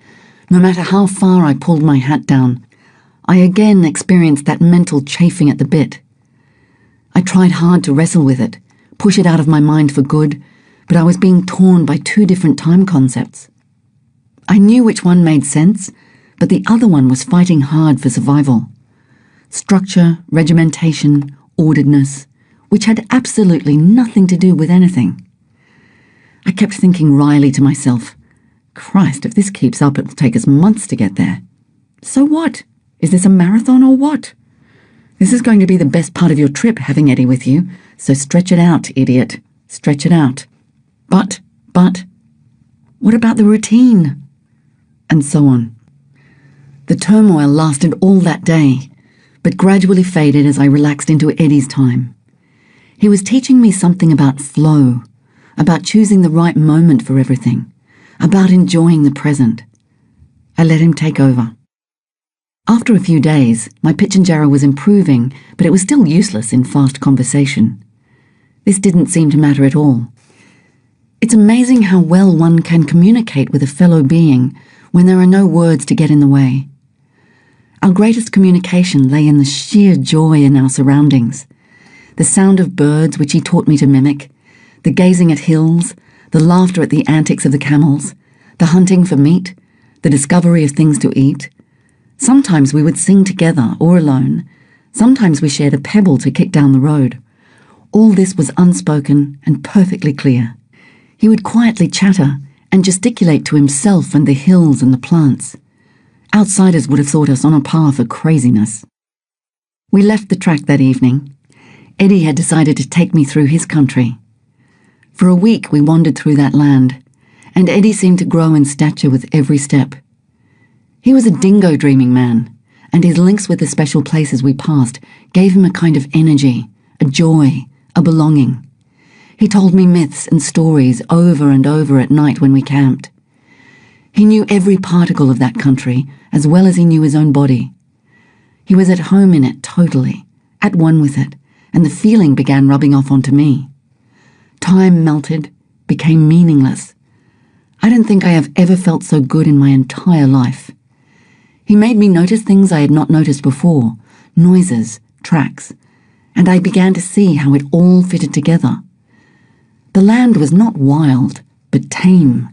no matter how far I pulled my hat down, I again experienced that mental chafing at the bit. I tried hard to wrestle with it, push it out of my mind for good, but I was being torn by two different time concepts. I knew which one made sense, but the other one was fighting hard for survival. Structure, regimentation, orderedness, which had absolutely nothing to do with anything. I kept thinking wryly to myself, Christ, if this keeps up, it will take us months to get there. So what? Is this a marathon or what? This is going to be the best part of your trip, having Eddie with you, so stretch it out, idiot. Stretch it out. But, what about the routine? And so on. The turmoil lasted all that day, but gradually faded as I relaxed into Eddie's time. He was teaching me something about flow, about choosing the right moment for everything, about enjoying the present. I let him take over. After a few days, my Pitjantjatjara was improving, but it was still useless in fast conversation. This didn't seem to matter at all. It's amazing how well one can communicate with a fellow being when there are no words to get in the way. Our greatest communication lay in the sheer joy in our surroundings. The sound of birds which he taught me to mimic, the gazing at hills, the laughter at the antics of the camels, the hunting for meat, the discovery of things to eat. Sometimes we would sing together or alone. Sometimes we shared a pebble to kick down the road. All this was unspoken and perfectly clear. He would quietly chatter and gesticulate to himself and the hills and the plants. Outsiders would have thought us on a par for craziness. We left the track that evening. Eddie had decided to take me through his country. For a week we wandered through that land, and Eddie seemed to grow in stature with every step. He was a dingo-dreaming man, and his links with the special places we passed gave him a kind of energy, a joy, a belonging. He told me myths and stories over and over at night when we camped. He knew every particle of that country as well as he knew his own body. He was at home in it totally, at one with it, and the feeling began rubbing off onto me. Time melted, became meaningless. I don't think I have ever felt so good in my entire life. He made me notice things I had not noticed before, noises, tracks, and I began to see how it all fitted together. The land was not wild, but tame,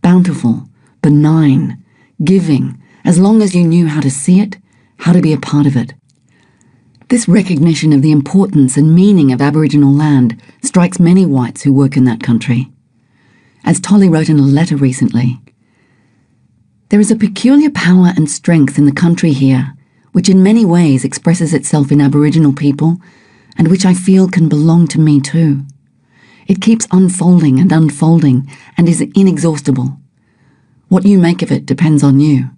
bountiful, benign, giving, as long as you knew how to see it, how to be a part of it. This recognition of the importance and meaning of Aboriginal land strikes many whites who work in that country. As Tolly wrote in a letter recently, "There is a peculiar power and strength in the country here, which in many ways expresses itself in Aboriginal people, and which I feel can belong to me too. It keeps unfolding and is inexhaustible. What you make of it depends on you."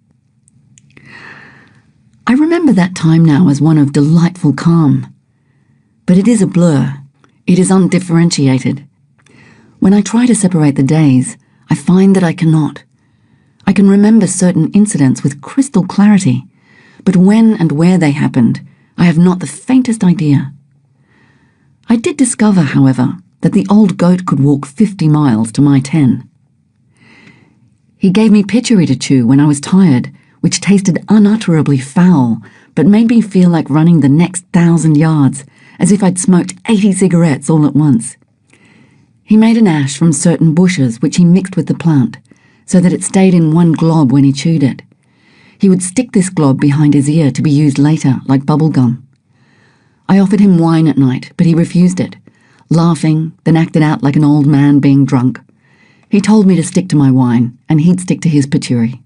I remember that time now as one of delightful calm. But it is a blur. It is undifferentiated. When I try to separate the days, I find that I cannot. I can remember certain incidents with crystal clarity, but when and where they happened, I have not the faintest idea. I did discover, however, that the old goat could walk 50 miles to my 10. He gave me pitchery to chew when I was tired, which tasted unutterably foul, but made me feel like running the next 1,000 yards, as if I'd smoked 80 cigarettes all at once. He made an ash from certain bushes which he mixed with the plant, so that it stayed in one glob when he chewed it. He would stick this glob behind his ear to be used later, like bubble gum. I offered him wine at night, but he refused it, laughing, then acted out like an old man being drunk. He told me to stick to my wine, and he'd stick to his patchouli.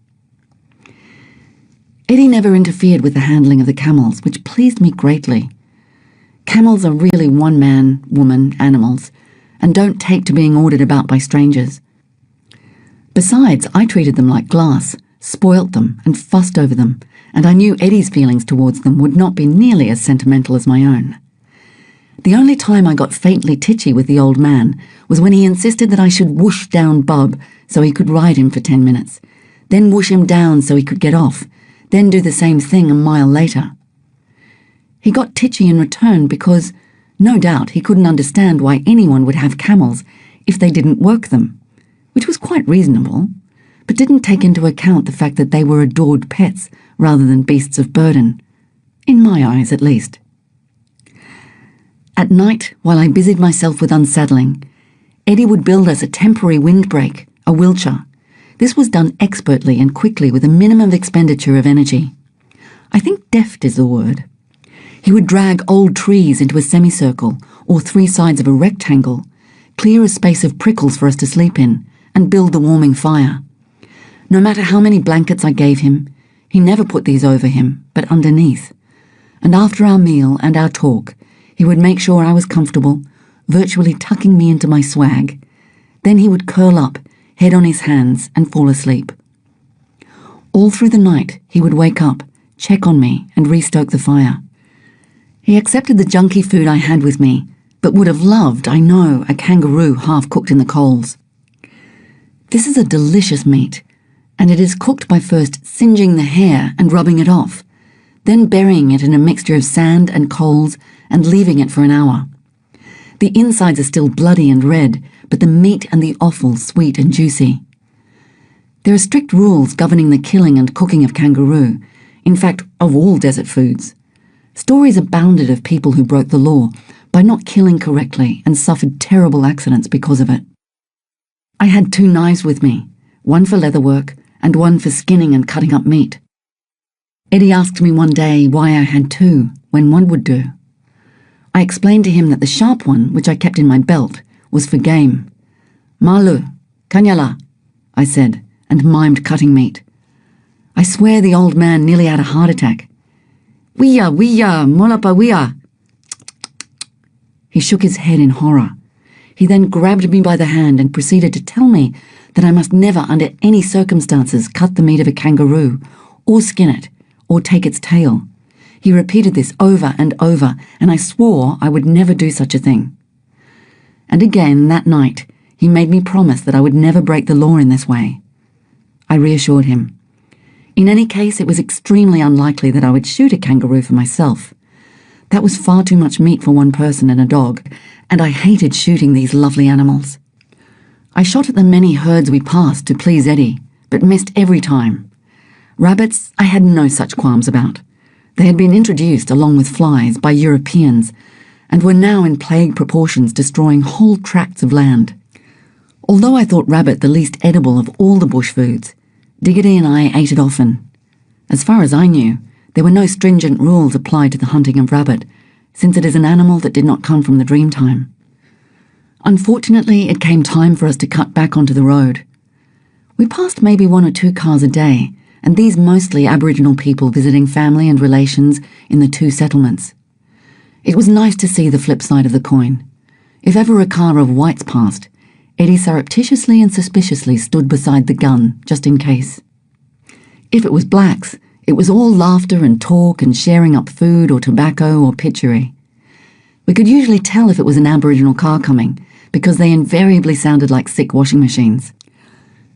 Eddie never interfered with the handling of the camels, which pleased me greatly. Camels are really one-man, woman animals, and don't take to being ordered about by strangers. Besides, I treated them like glass, spoilt them, and fussed over them, and I knew Eddie's feelings towards them would not be nearly as sentimental as my own. The only time I got faintly titchy with the old man was when he insisted that I should whoosh down Bub so he could ride him for 10 minutes, then whoosh him down so he could get off, then do the same thing a mile later. He got titchy in return because, no doubt, he couldn't understand why anyone would have camels if they didn't work them, which was quite reasonable, but didn't take into account the fact that they were adored pets rather than beasts of burden, in my eyes at least. At night, while I busied myself with unsaddling, Eddie would build us a temporary windbreak, a wilcher. This was done expertly and quickly with a minimum expenditure of energy. I think deft is the word. He would drag old trees into a semicircle or 3 sides of a rectangle, clear a space of prickles for us to sleep in, and build the warming fire. No matter how many blankets I gave him, he never put these over him, but underneath. And after our meal and our talk, he would make sure I was comfortable, virtually tucking me into my swag. Then he would curl up, head on his hands, and fall asleep. All through the night, he would wake up, check on me, and restoke the fire. He accepted the junky food I had with me, but would have loved, I know, a kangaroo half-cooked in the coals. This is a delicious meat, and it is cooked by first singeing the hair and rubbing it off, then burying it in a mixture of sand and coals and leaving it for an hour. The insides are still bloody and red, but the meat and the offal sweet and juicy. There are strict rules governing the killing and cooking of kangaroo, in fact, of all desert foods. Stories abounded of people who broke the law by not killing correctly and suffered terrible accidents because of it. I had 2 knives with me, one for leatherwork and one for skinning and cutting up meat. Eddie asked me one day why I had 2 when one would do. I explained to him that the sharp one, which I kept in my belt, was for game. "Malu, kanyala," I said, and mimed cutting meat. I swear the old man nearly had a heart attack. "Wiya, molapa wiya." He shook his head in horror. He then grabbed me by the hand and proceeded to tell me that I must never under any circumstances cut the meat of a kangaroo, or skin it, or take its tail. He repeated this over and over, and I swore I would never do such a thing. And again, that night, he made me promise that I would never break the law in this way. I reassured him. In any case, it was extremely unlikely that I would shoot a kangaroo for myself. That was far too much meat for one person and a dog, and I hated shooting these lovely animals. I shot at the many herds we passed to please Eddie, but missed every time. Rabbits I had no such qualms about. They had been introduced, along with flies, by Europeans, and were now in plague proportions destroying whole tracts of land. Although I thought rabbit the least edible of all the bush foods, Diggity and I ate it often. As far as I knew, there were no stringent rules applied to the hunting of rabbit, since it is an animal that did not come from the Dreamtime. Unfortunately, it came time for us to cut back onto the road. We passed maybe 1 or 2 cars a day, and these mostly Aboriginal people visiting family and relations in the 2 settlements. It was nice to see the flip side of the coin. If ever a car of whites passed, Eddie surreptitiously and suspiciously stood beside the gun, just in case. If it was blacks, it was all laughter and talk and sharing up food or tobacco or pitchery. We could usually tell if it was an Aboriginal car coming, because they invariably sounded like sick washing machines.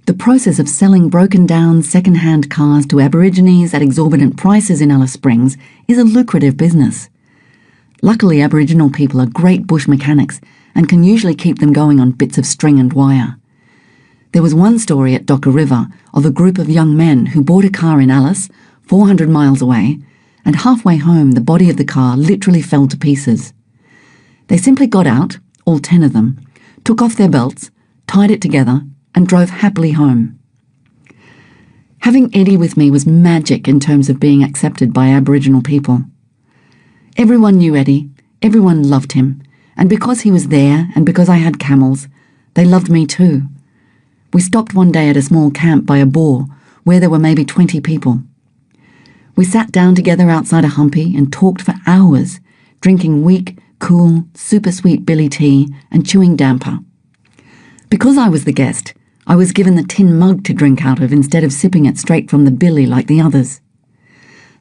The process of selling broken-down, second-hand cars to Aborigines at exorbitant prices in Alice Springs is a lucrative business. Luckily, Aboriginal people are great bush mechanics and can usually keep them going on bits of string and wire. There was one story at Docker River of a group of young men who bought a car in Alice, 400 miles away, and halfway home the body of the car literally fell to pieces. They simply got out, all 10 of them, took off their belts, tied it together, and drove happily home. Having Eddie with me was magic in terms of being accepted by Aboriginal people. Everyone knew Eddie, everyone loved him, and because he was there and because I had camels, they loved me too. We stopped one day at a small camp by a bore where there were maybe 20 people. We sat down together outside a humpy and talked for hours, drinking weak, cool, super sweet billy tea and chewing damper. Because I was the guest, I was given the tin mug to drink out of instead of sipping it straight from the billy like the others.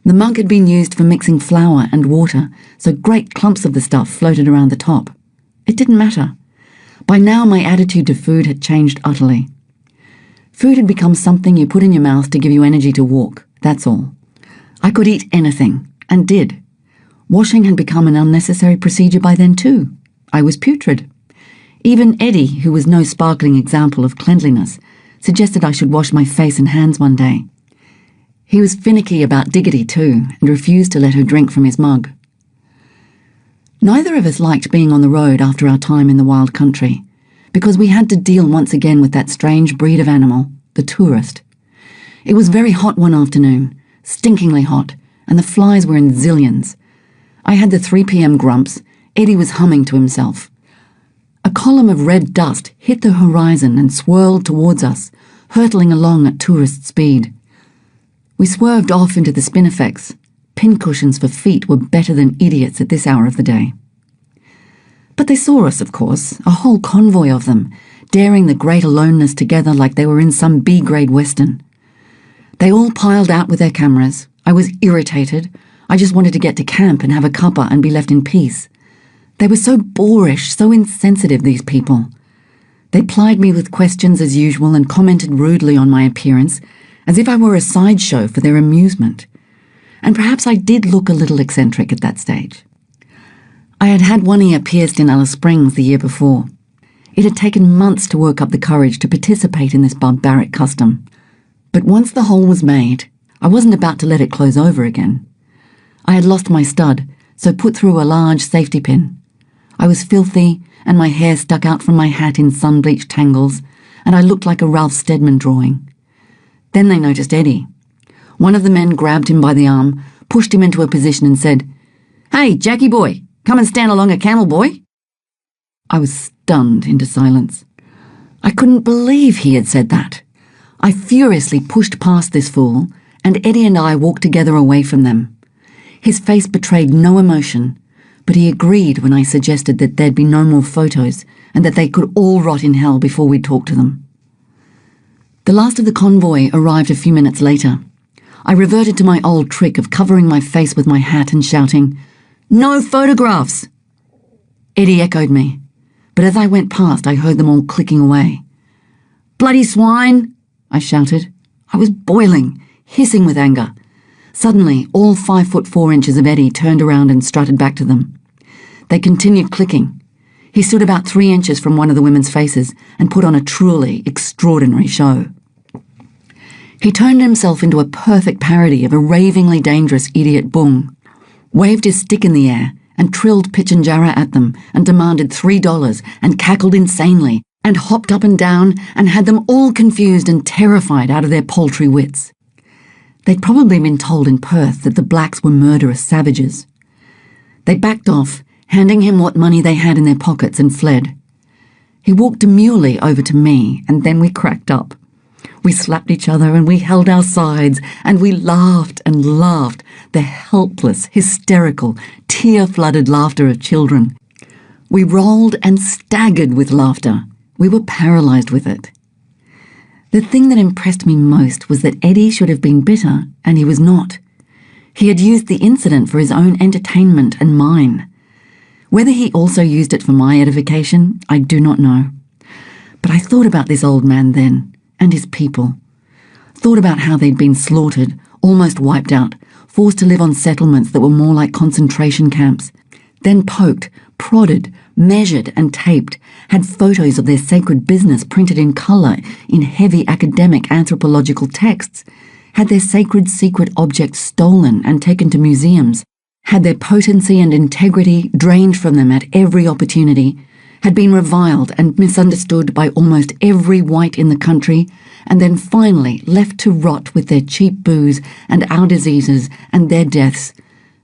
The mug had been used for mixing flour and water, so great clumps of the stuff floated around the top. It didn't matter. By now my attitude to food had changed utterly. Food had become something you put in your mouth to give you energy to walk, that's all. I could eat anything, and did. Washing had become an unnecessary procedure by then too. I was putrid. Even Eddie, who was no sparkling example of cleanliness, suggested I should wash my face and hands one day. He was finicky about Diggity too, and refused to let her drink from his mug. Neither of us liked being on the road after our time in the wild country, because we had to deal once again with that strange breed of animal, the tourist. It was very hot one afternoon, stinkingly hot, and the flies were in zillions. I had the 3 p.m. grumps. Eddie was humming to himself. A column of red dust hit the horizon and swirled towards us, hurtling along at tourist speed. We swerved off into the spinifex. Pincushions for feet were better than idiots at this hour of the day. But they saw us, of course, a whole convoy of them, daring the great aloneness together like they were in some B-grade western. They all piled out with their cameras. I was irritated. I just wanted to get to camp and have a cuppa and be left in peace. They were so boorish, so insensitive, these people. They plied me with questions as usual and commented rudely on my appearance, as if I were a sideshow for their amusement. And perhaps I did look a little eccentric at that stage. I had had one ear pierced in Alice Springs the year before. It had taken months to work up the courage to participate in this barbaric custom. But once the hole was made, I wasn't about to let it close over again. I had lost my stud, so put through a large safety pin. I was filthy, and my hair stuck out from my hat in sun-bleached tangles, and I looked like a Ralph Steadman drawing. Then they noticed Eddie. One of the men grabbed him by the arm, pushed him into a position and said, "Hey, Jackie boy, come and stand along a camel, boy." I was stunned into silence. I couldn't believe he had said that. I furiously pushed past this fool, and Eddie and I walked together away from them. His face betrayed no emotion, but he agreed when I suggested that there'd be no more photos and that they could all rot in hell before we'd talk to them. The last of the convoy arrived a few minutes later. I reverted to my old trick of covering my face with my hat and shouting, "No photographs!" Eddie echoed me, but as I went past I heard them all clicking away. "Bloody swine!" I shouted. I was boiling, hissing with anger. Suddenly, all 5'4" of Eddie turned around and strutted back to them. They continued clicking. He stood about 3 inches from one of the women's faces and put on a truly extraordinary show. He turned himself into a perfect parody of a ravingly dangerous idiot bung, waved his stick in the air and trilled Pitchinjarra at them and demanded $3 and cackled insanely and hopped up and down and had them all confused and terrified out of their paltry wits. They'd probably been told in Perth that the blacks were murderous savages. They backed off, handing him what money they had in their pockets, and fled. He walked demurely over to me, and then we cracked up. We slapped each other and we held our sides and we laughed and laughed, the helpless, hysterical, tear-flooded laughter of children. We rolled and staggered with laughter. We were paralysed with it. The thing that impressed me most was that Eddie should have been bitter, and he was not. He had used the incident for his own entertainment and mine. Whether he also used it for my edification, I do not know. But I thought about this old man then, and his people. Thought about how they'd been slaughtered, almost wiped out, forced to live on settlements that were more like concentration camps, then poked, prodded, measured and taped, had photos of their sacred business printed in colour in heavy academic anthropological texts, had their sacred secret objects stolen and taken to museums, had their potency and integrity drained from them at every opportunity, had been reviled and misunderstood by almost every white in the country, and then finally left to rot with their cheap booze and our diseases and their deaths.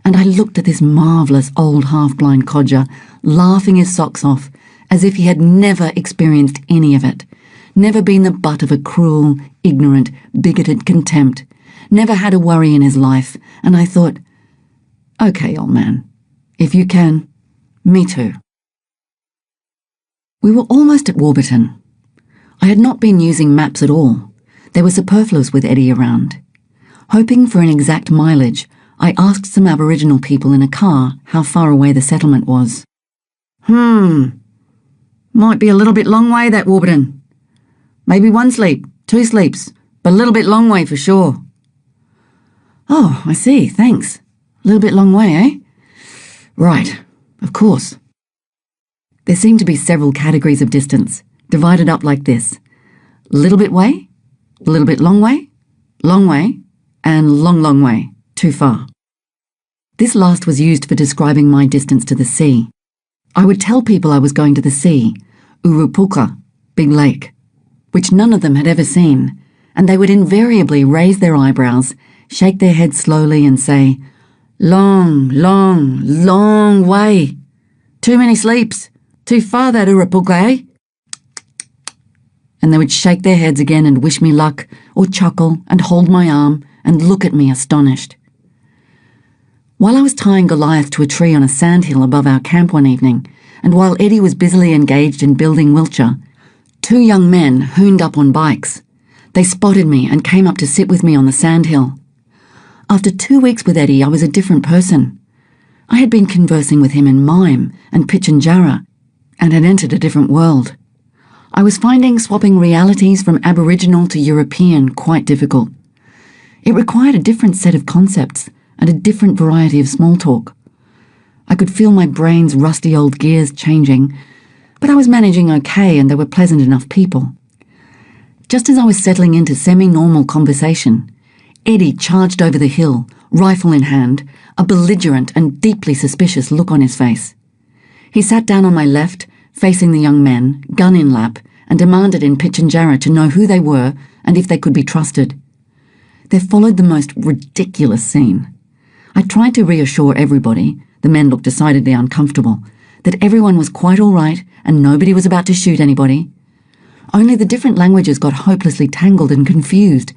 And I looked at this marvellous old half-blind codger, laughing his socks off, as if he had never experienced any of it, never been the butt of a cruel, ignorant, bigoted contempt, never had a worry in his life, and I thought, okay, old man, if you can, me too. We were almost at Warburton. I had not been using maps at all. They were superfluous with Eddie around. Hoping for an exact mileage, I asked some Aboriginal people in a car how far away the settlement was. Might be a little bit long way, that Warburton. Maybe 1 sleep, 2 sleeps, but a little bit long way for sure. Oh, I see, thanks. A little bit long way, eh? Right, of course. There seemed to be several categories of distance, divided up like this. Little bit way, little bit long way, and long way, too far. This last was used for describing my distance to the sea. I would tell people I was going to the sea, Urupuka, Big Lake, which none of them had ever seen, and they would invariably raise their eyebrows, shake their heads slowly and say, long way. Too many sleeps. Too far, that Urupuka, eh? And they would shake their heads again and wish me luck, or chuckle and hold my arm and look at me astonished. While I was tying Goliath to a tree on a sandhill above our camp one evening, and while Eddie was busily engaged in building Wiltshire, 2 young men hooned up on bikes. They spotted me and came up to sit with me on the sandhill. After 2 weeks with Eddie, I was a different person. I had been conversing with him in mime and pitch and jarrah, and had entered a different world. I was finding swapping realities from Aboriginal to European quite difficult. It required a different set of concepts and a different variety of small talk. I could feel my brain's rusty old gears changing, but I was managing okay and they were pleasant enough people. Just as I was settling into semi-normal conversation, Eddie charged over the hill, rifle in hand, a belligerent and deeply suspicious look on his face. He sat down on my left, facing the young men, gun in lap, and demanded in pitch and jarrah to know who they were and if they could be trusted. There followed the most ridiculous scene. I tried to reassure everybody, the men looked decidedly uncomfortable, that everyone was quite all right and nobody was about to shoot anybody. Only the different languages got hopelessly tangled and confused,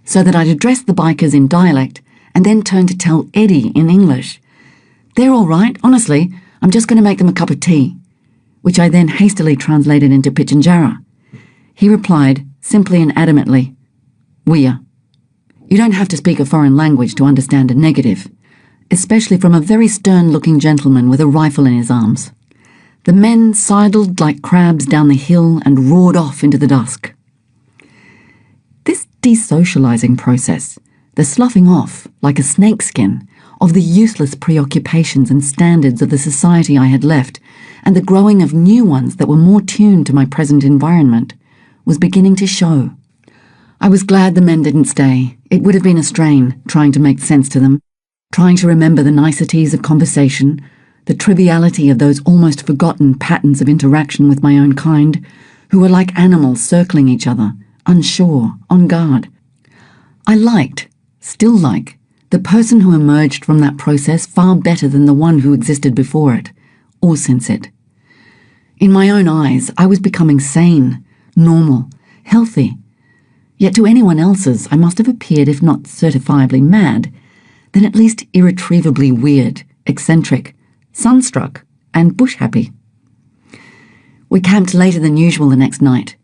so that I'd address the bikers in dialect and then turn to tell Eddie in English. They're all right, honestly, I'm just going to make them a cup of tea, which I then hastily translated into pitch and jarrah. He replied, simply and adamantly, "Weya." You don't have to speak a foreign language to understand a negative, especially from a very stern-looking gentleman with a rifle in his arms. The men sidled like crabs down the hill and roared off into the dusk. This desocializing process, the sloughing off, like a snakeskin, of the useless preoccupations and standards of the society I had left, and the growing of new ones that were more tuned to my present environment, was beginning to show. I was glad the men didn't stay. It would have been a strain, trying to make sense to them, trying to remember the niceties of conversation, the triviality of those almost forgotten patterns of interaction with my own kind, who were like animals circling each other, unsure, on guard. I liked, still like, The person who emerged from that process far better than the one who existed before it, or since it. In my own eyes, I was becoming sane, normal, healthy. Yet to anyone else's, I must have appeared, if not certifiably mad, then at least irretrievably weird, eccentric, sunstruck, and bush-happy. We camped later than usual the next night.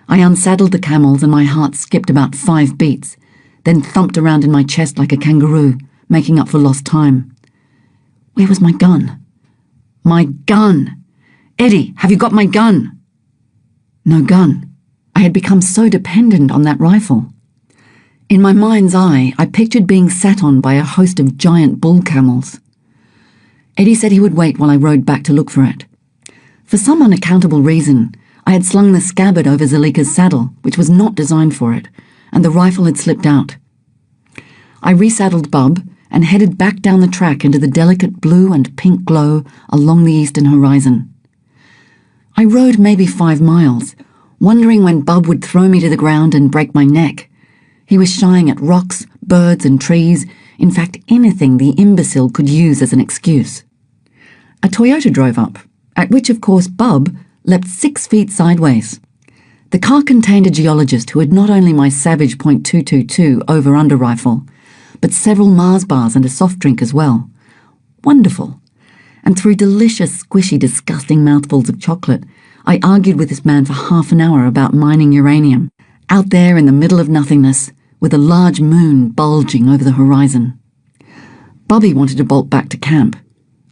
I unsaddled the camels and my heart skipped about 5 beats, then thumped around in my chest like a kangaroo, making up for lost time. Where was my gun? My gun! Eddie, have you got my gun? No gun. I had become so dependent on that rifle. In my mind's eye, I pictured being sat on by a host of giant bull camels. Eddie said he would wait while I rode back to look for it. For some unaccountable reason, I had slung the scabbard over Zalika's saddle, which was not designed for it, and the rifle had slipped out. I resaddled Bub and headed back down the track into the delicate blue and pink glow along the eastern horizon. I rode maybe 5 miles, wondering when Bub would throw me to the ground and break my neck. He was shying at rocks, birds and trees, in fact anything the imbecile could use as an excuse. A Toyota drove up, at which of course Bub leapt 6 feet sideways. The car contained a geologist who had not only my Savage .222 over-under rifle, but several Mars bars and a soft drink as well. Wonderful. And through delicious, squishy, disgusting mouthfuls of chocolate, I argued with this man for half an hour about mining uranium, out there in the middle of nothingness, with a large moon bulging over the horizon. Bobby wanted to bolt back to camp.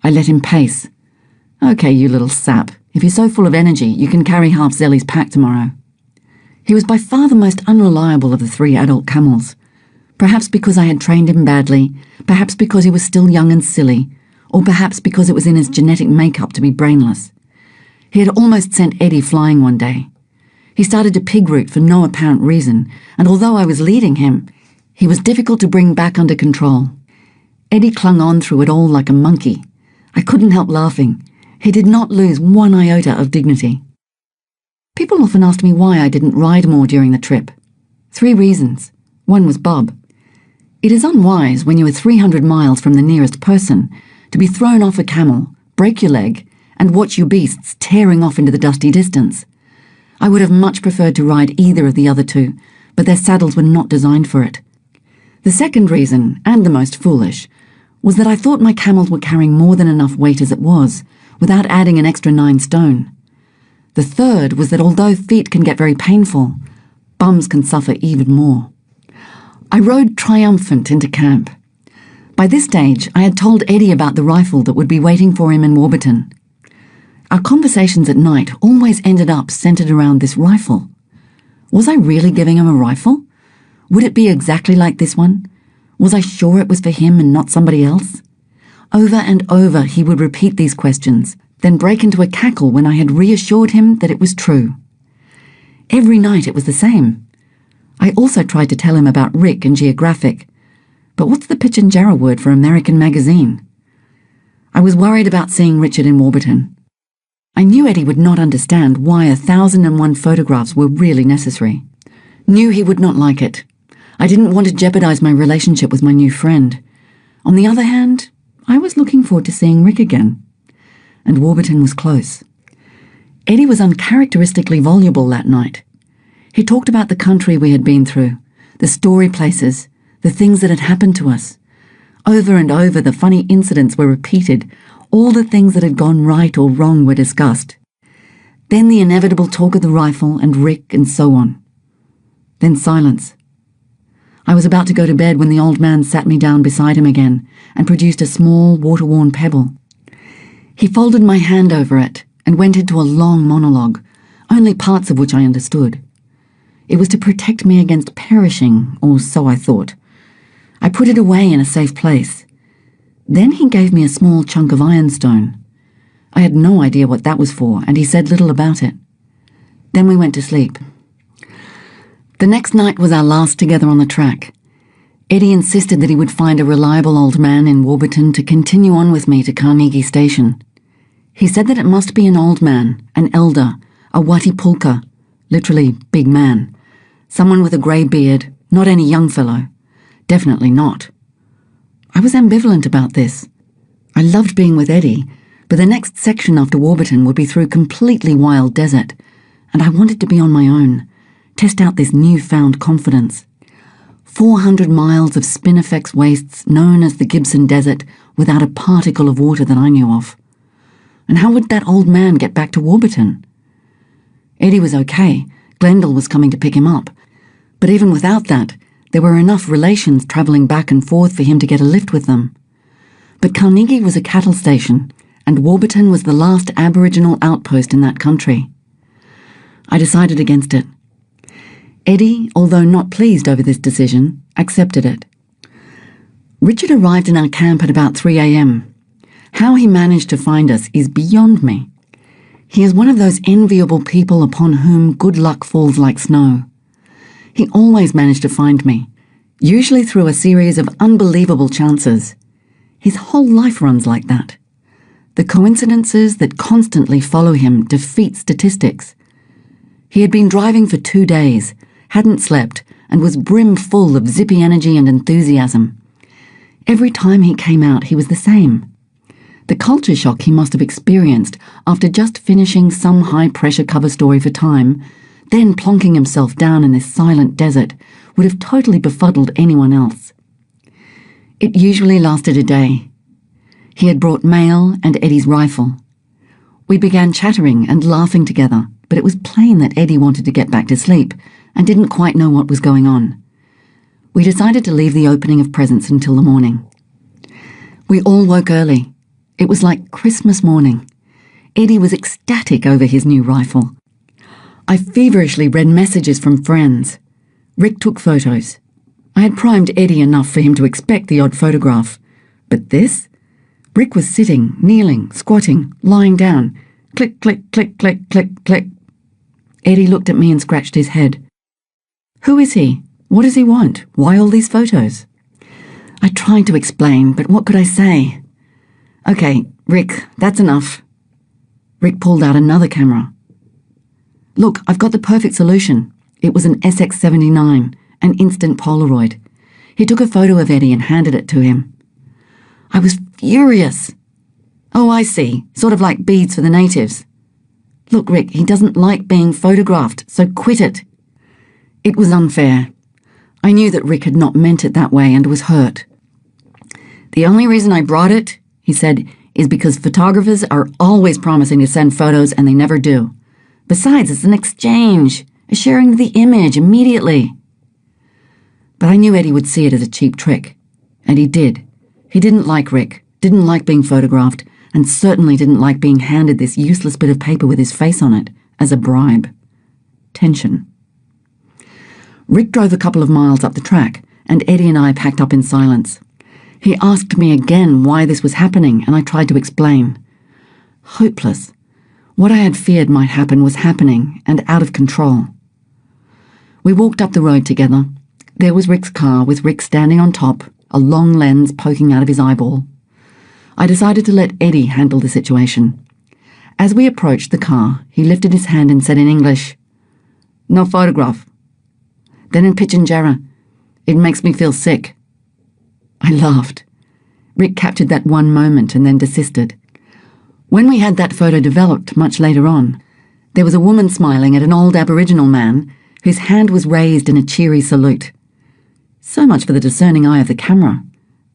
I let him pace. Okay, you little sap. If you're so full of energy, you can carry half Zelly's pack tomorrow. He was by far the most unreliable of the 3 adult camels. Perhaps because I had trained him badly, perhaps because he was still young and silly, or perhaps because it was in his genetic makeup to be brainless. He had almost sent Eddie flying one day. He started to pig root for no apparent reason, and although I was leading him, he was difficult to bring back under control. Eddie clung on through it all like a monkey. I couldn't help laughing. He did not lose 1 iota of dignity. People often asked me why I didn't ride more during the trip. 3 reasons. One was Bob. It is unwise when you are 300 miles from the nearest person to be thrown off a camel, break your leg, and watch your beasts tearing off into the dusty distance. I would have much preferred to ride either of the other 2, but their saddles were not designed for it. The second reason, and the most foolish, was that I thought my camels were carrying more than enough weight as it was, without adding an extra 9 stone. The third was that although feet can get very painful, bums can suffer even more. I rode triumphant into camp. By this stage, I had told Eddie about the rifle that would be waiting for him in Warburton. Our conversations at night always ended up centered around this rifle. Was I really giving him a rifle? Would it be exactly like this one? Was I sure it was for him and not somebody else? Over and over he would repeat these questions, then break into a cackle when I had reassured him that it was true. Every night it was the same. I also tried to tell him about Rick and Geographic. But what's the pitch and jarrah word for American magazine? I was worried about seeing Richard in Warburton. I knew Eddie would not understand why 1,001 photographs were really necessary. Knew he would not like it. I didn't want to jeopardize my relationship with my new friend. On the other hand, I was looking forward to seeing Rick again. And Warburton was close. Eddie was uncharacteristically voluble that night. He talked about the country we had been through, the story places, the things that had happened to us. Over and over, the funny incidents were repeated. All the things that had gone right or wrong were discussed. Then the inevitable talk of the rifle and Rick and so on. Then silence. I was about to go to bed when the old man sat me down beside him again and produced a small, water-worn pebble. He folded my hand over it and went into a long monologue, only parts of which I understood. It was to protect me against perishing, or so I thought. I put it away in a safe place. Then he gave me a small chunk of ironstone. I had no idea what that was for, and he said little about it. Then we went to sleep. The next night was our last together on the track. Eddie insisted that he would find a reliable old man in Warburton to continue on with me to Carnegie Station. He said that it must be an old man, an elder, a wati pulka, literally big man, someone with a grey beard, not any young fellow. Definitely not. I was ambivalent about this. I loved being with Eddie, but the next section after Warburton would be through completely wild desert, and I wanted to be on my own, test out this newfound confidence. 400 miles of spinifex wastes known as the Gibson Desert without a particle of water that I knew of. And how would that old man get back to Warburton? Eddie was okay. Glendale was coming to pick him up. But even without that, there were enough relations travelling back and forth for him to get a lift with them. But Carnegie was a cattle station, and Warburton was the last Aboriginal outpost in that country. I decided against it. Eddie, although not pleased over this decision, accepted it. Richard arrived in our camp at about 3 a.m. How he managed to find us is beyond me. He is one of those enviable people upon whom good luck falls like snow. He always managed to find me, usually through a series of unbelievable chances. His whole life runs like that. The coincidences that constantly follow him defeat statistics. He had been driving for 2 days, hadn't slept, and was brim-full of zippy energy and enthusiasm. Every time he came out, he was the same. The culture shock he must have experienced after just finishing some high-pressure cover story for Time, then plonking himself down in this silent desert, would have totally befuddled anyone else. It usually lasted a day. He had brought mail and Eddie's rifle. We began chattering and laughing together, but it was plain that Eddie wanted to get back to sleep and didn't quite know what was going on. We decided to leave the opening of presents until the morning. We all woke early. It was like Christmas morning. Eddie was ecstatic over his new rifle. I feverishly read messages from friends. Rick took photos. I had primed Eddie enough for him to expect the odd photograph. But this? Rick was sitting, kneeling, squatting, lying down. Click, click, click, click, click, click. Eddie looked at me and scratched his head. Who is he? What does he want? Why all these photos? I tried to explain, but what could I say? Okay, Rick, that's enough. Rick pulled out another camera. Look, I've got the perfect solution. It was an SX-79, an instant Polaroid. He took a photo of Eddie and handed it to him. I was furious. Oh, I see. Sort of like beads for the natives. Look, Rick, he doesn't like being photographed, so quit it. It was unfair. I knew that Rick had not meant it that way and was hurt. The only reason I brought it, he said, is because photographers are always promising to send photos and they never do. Besides, it's an exchange, a sharing of the image immediately. But I knew Eddie would see it as a cheap trick. And he did. He didn't like Rick, didn't like being photographed, and certainly didn't like being handed this useless bit of paper with his face on it, as a bribe. Tension. Rick drove a couple of miles up the track, and Eddie and I packed up in silence. He asked me again why this was happening, and I tried to explain. Hopeless. What I had feared might happen was happening, and out of control. We walked up the road together. There was Rick's car, with Rick standing on top, a long lens poking out of his eyeball. I decided to let Eddie handle the situation. As we approached the car, he lifted his hand and said in English, "No photograph." Then in Pitjantjatjara, "It makes me feel sick." I laughed. Rick captured that one moment and then desisted. When we had that photo developed much later on, there was a woman smiling at an old Aboriginal man whose hand was raised in a cheery salute. So much for the discerning eye of the camera.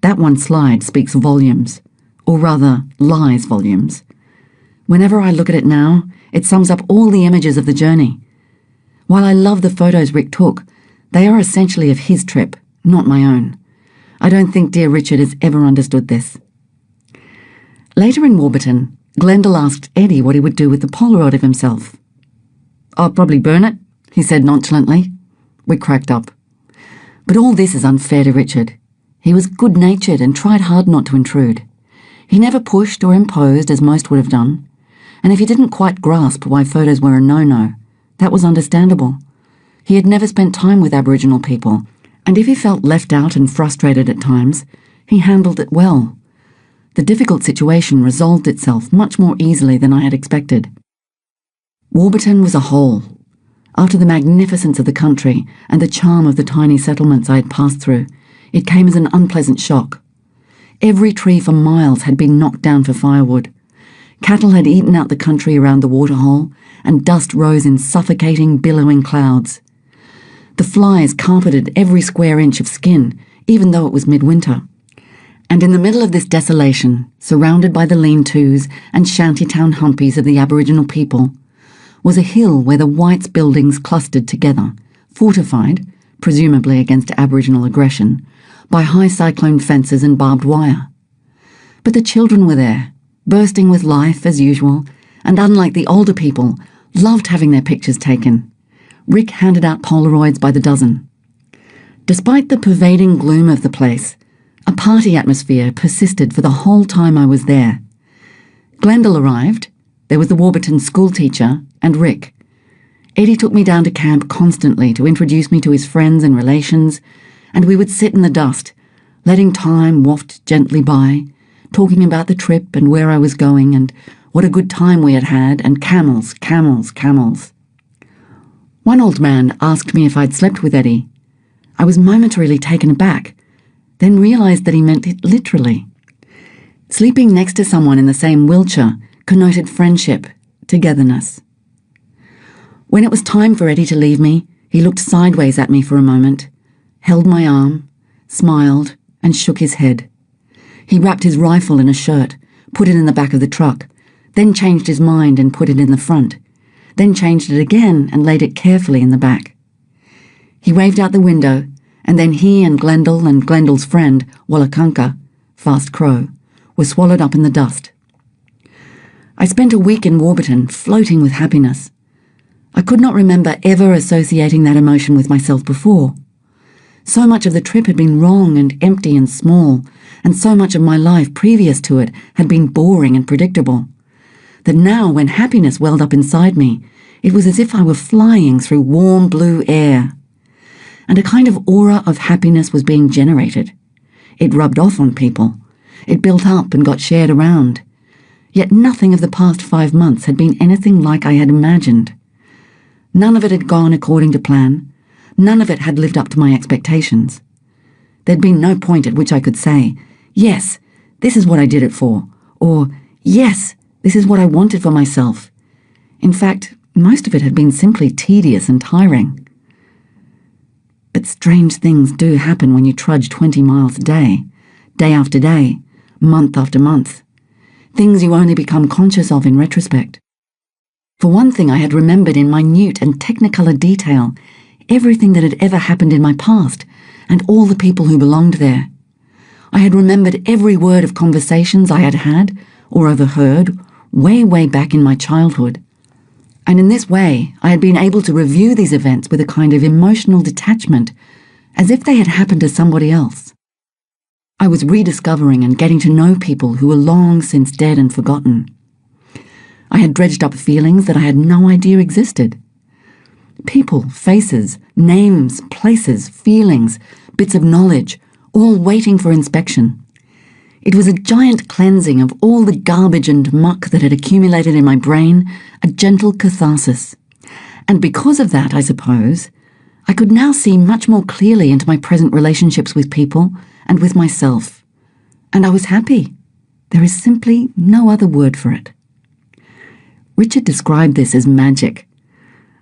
That one slide speaks volumes, or rather, lies volumes. Whenever I look at it now, it sums up all the images of the journey. While I love the photos Rick took, they are essentially of his trip, not my own. I don't think dear Richard has ever understood this. Later in Warburton, Glendale asked Eddie what he would do with the Polaroid of himself. "I'll probably burn it," he said nonchalantly. We cracked up. But all this is unfair to Richard. He was good-natured and tried hard not to intrude. He never pushed or imposed as most would have done. And if he didn't quite grasp why photos were a no-no, that was understandable. He had never spent time with Aboriginal people, and if he felt left out and frustrated at times, he handled it well. The difficult situation resolved itself much more easily than I had expected. Warburton was a whole. After the magnificence of the country and the charm of the tiny settlements I had passed through, it came as an unpleasant shock. Every tree for miles had been knocked down for firewood. Cattle had eaten out the country around the waterhole, and dust rose in suffocating, billowing clouds. The flies carpeted every square inch of skin, even though it was midwinter. And in the middle of this desolation, surrounded by the lean-tos and shantytown humpies of the Aboriginal people, was a hill where the whites' buildings clustered together, fortified, presumably against Aboriginal aggression, by high cyclone fences and barbed wire. But the children were there, bursting with life as usual, and unlike the older people, loved having their pictures taken. Rick handed out Polaroids by the dozen. Despite the pervading gloom of the place, a party atmosphere persisted for the whole time I was there. Glendale arrived, there was the Warburton schoolteacher, and Rick. Eddie took me down to camp constantly to introduce me to his friends and relations, and we would sit in the dust, letting time waft gently by, talking about the trip and where I was going and what a good time we had had, and camels, camels, camels. One old man asked me if I'd slept with Eddie. I was momentarily taken aback, then realised that he meant it literally. Sleeping next to someone in the same wheelchair connoted friendship, togetherness. When it was time for Eddie to leave me, he looked sideways at me for a moment, held my arm, smiled, and shook his head. He wrapped his rifle in a shirt, put it in the back of the truck, then changed his mind and put it in the front, then changed it again and laid it carefully in the back. He waved out the window, and then he and Glendale's friend, Wallakanka, Fast Crow, were swallowed up in the dust. I spent a week in Warburton, floating with happiness. I could not remember ever associating that emotion with myself before. So much of the trip had been wrong and empty and small, and so much of my life previous to it had been boring and predictable, that now, when happiness welled up inside me, it was as if I were flying through warm blue air. And a kind of aura of happiness was being generated. It rubbed off on people. It built up and got shared around. Yet nothing of the past 5 months had been anything like I had imagined. None of it had gone according to plan. None of it had lived up to my expectations. There'd been no point at which I could say, yes, this is what I did it for, or yes, this is what I wanted for myself. In fact, most of it had been simply tedious and tiring. But strange things do happen when you trudge 20 miles a day after day, month after month. Things you only become conscious of in retrospect. For one thing, I had remembered in minute and technicolor detail everything that had ever happened in my past and all the people who belonged there. I had remembered every word of conversations I had had or overheard way back in my childhood. And in this way, I had been able to review these events with a kind of emotional detachment, as if they had happened to somebody else. I was rediscovering and getting to know people who were long since dead and forgotten. I had dredged up feelings that I had no idea existed. People, faces, names, places, feelings, bits of knowledge, all waiting for inspection. It was a giant cleansing of all the garbage and muck that had accumulated in my brain, a gentle catharsis. And because of that, I suppose, I could now see much more clearly into my present relationships with people and with myself. And I was happy. There is simply no other word for it. Richard described this as magic.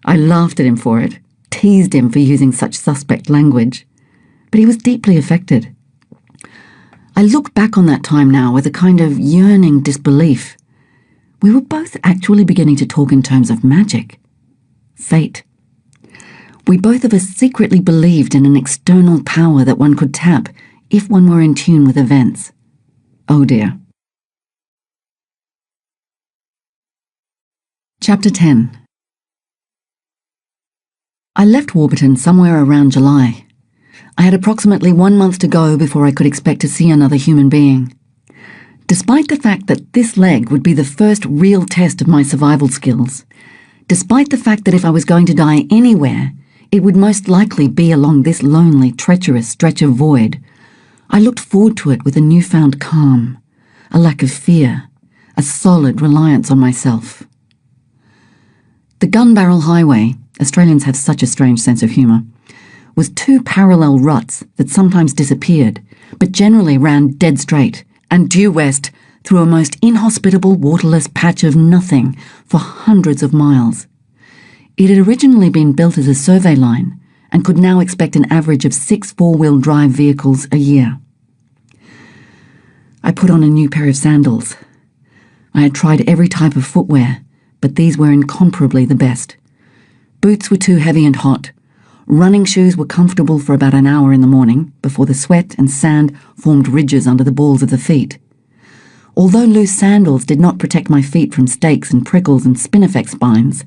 I laughed at him for it, teased him for using such suspect language, but he was deeply affected. I look back on that time now with a kind of yearning disbelief. We were both actually beginning to talk in terms of magic. Fate. We both of us secretly believed in an external power that one could tap if one were in tune with events. Oh dear. Chapter 10. I left Warburton somewhere around July. I had approximately 1 month to go before I could expect to see another human being. Despite the fact that this leg would be the first real test of my survival skills, despite the fact that if I was going to die anywhere, it would most likely be along this lonely, treacherous stretch of void, I looked forward to it with a newfound calm, a lack of fear, a solid reliance on myself. The Gun Barrel Highway, Australians have such a strange sense of humour, was 2 parallel ruts that sometimes disappeared, but generally ran dead straight, and due west through a most inhospitable waterless patch of nothing for hundreds of miles. It had originally been built as a survey line and could now expect an average of 6 four-wheel drive vehicles a year. I put on a new pair of sandals. I had tried every type of footwear, but these were incomparably the best. Boots were too heavy and hot. Running shoes were comfortable for about an hour in the morning before the sweat and sand formed ridges under the balls of the feet. Although loose sandals did not protect my feet from stakes and prickles and spinifex spines,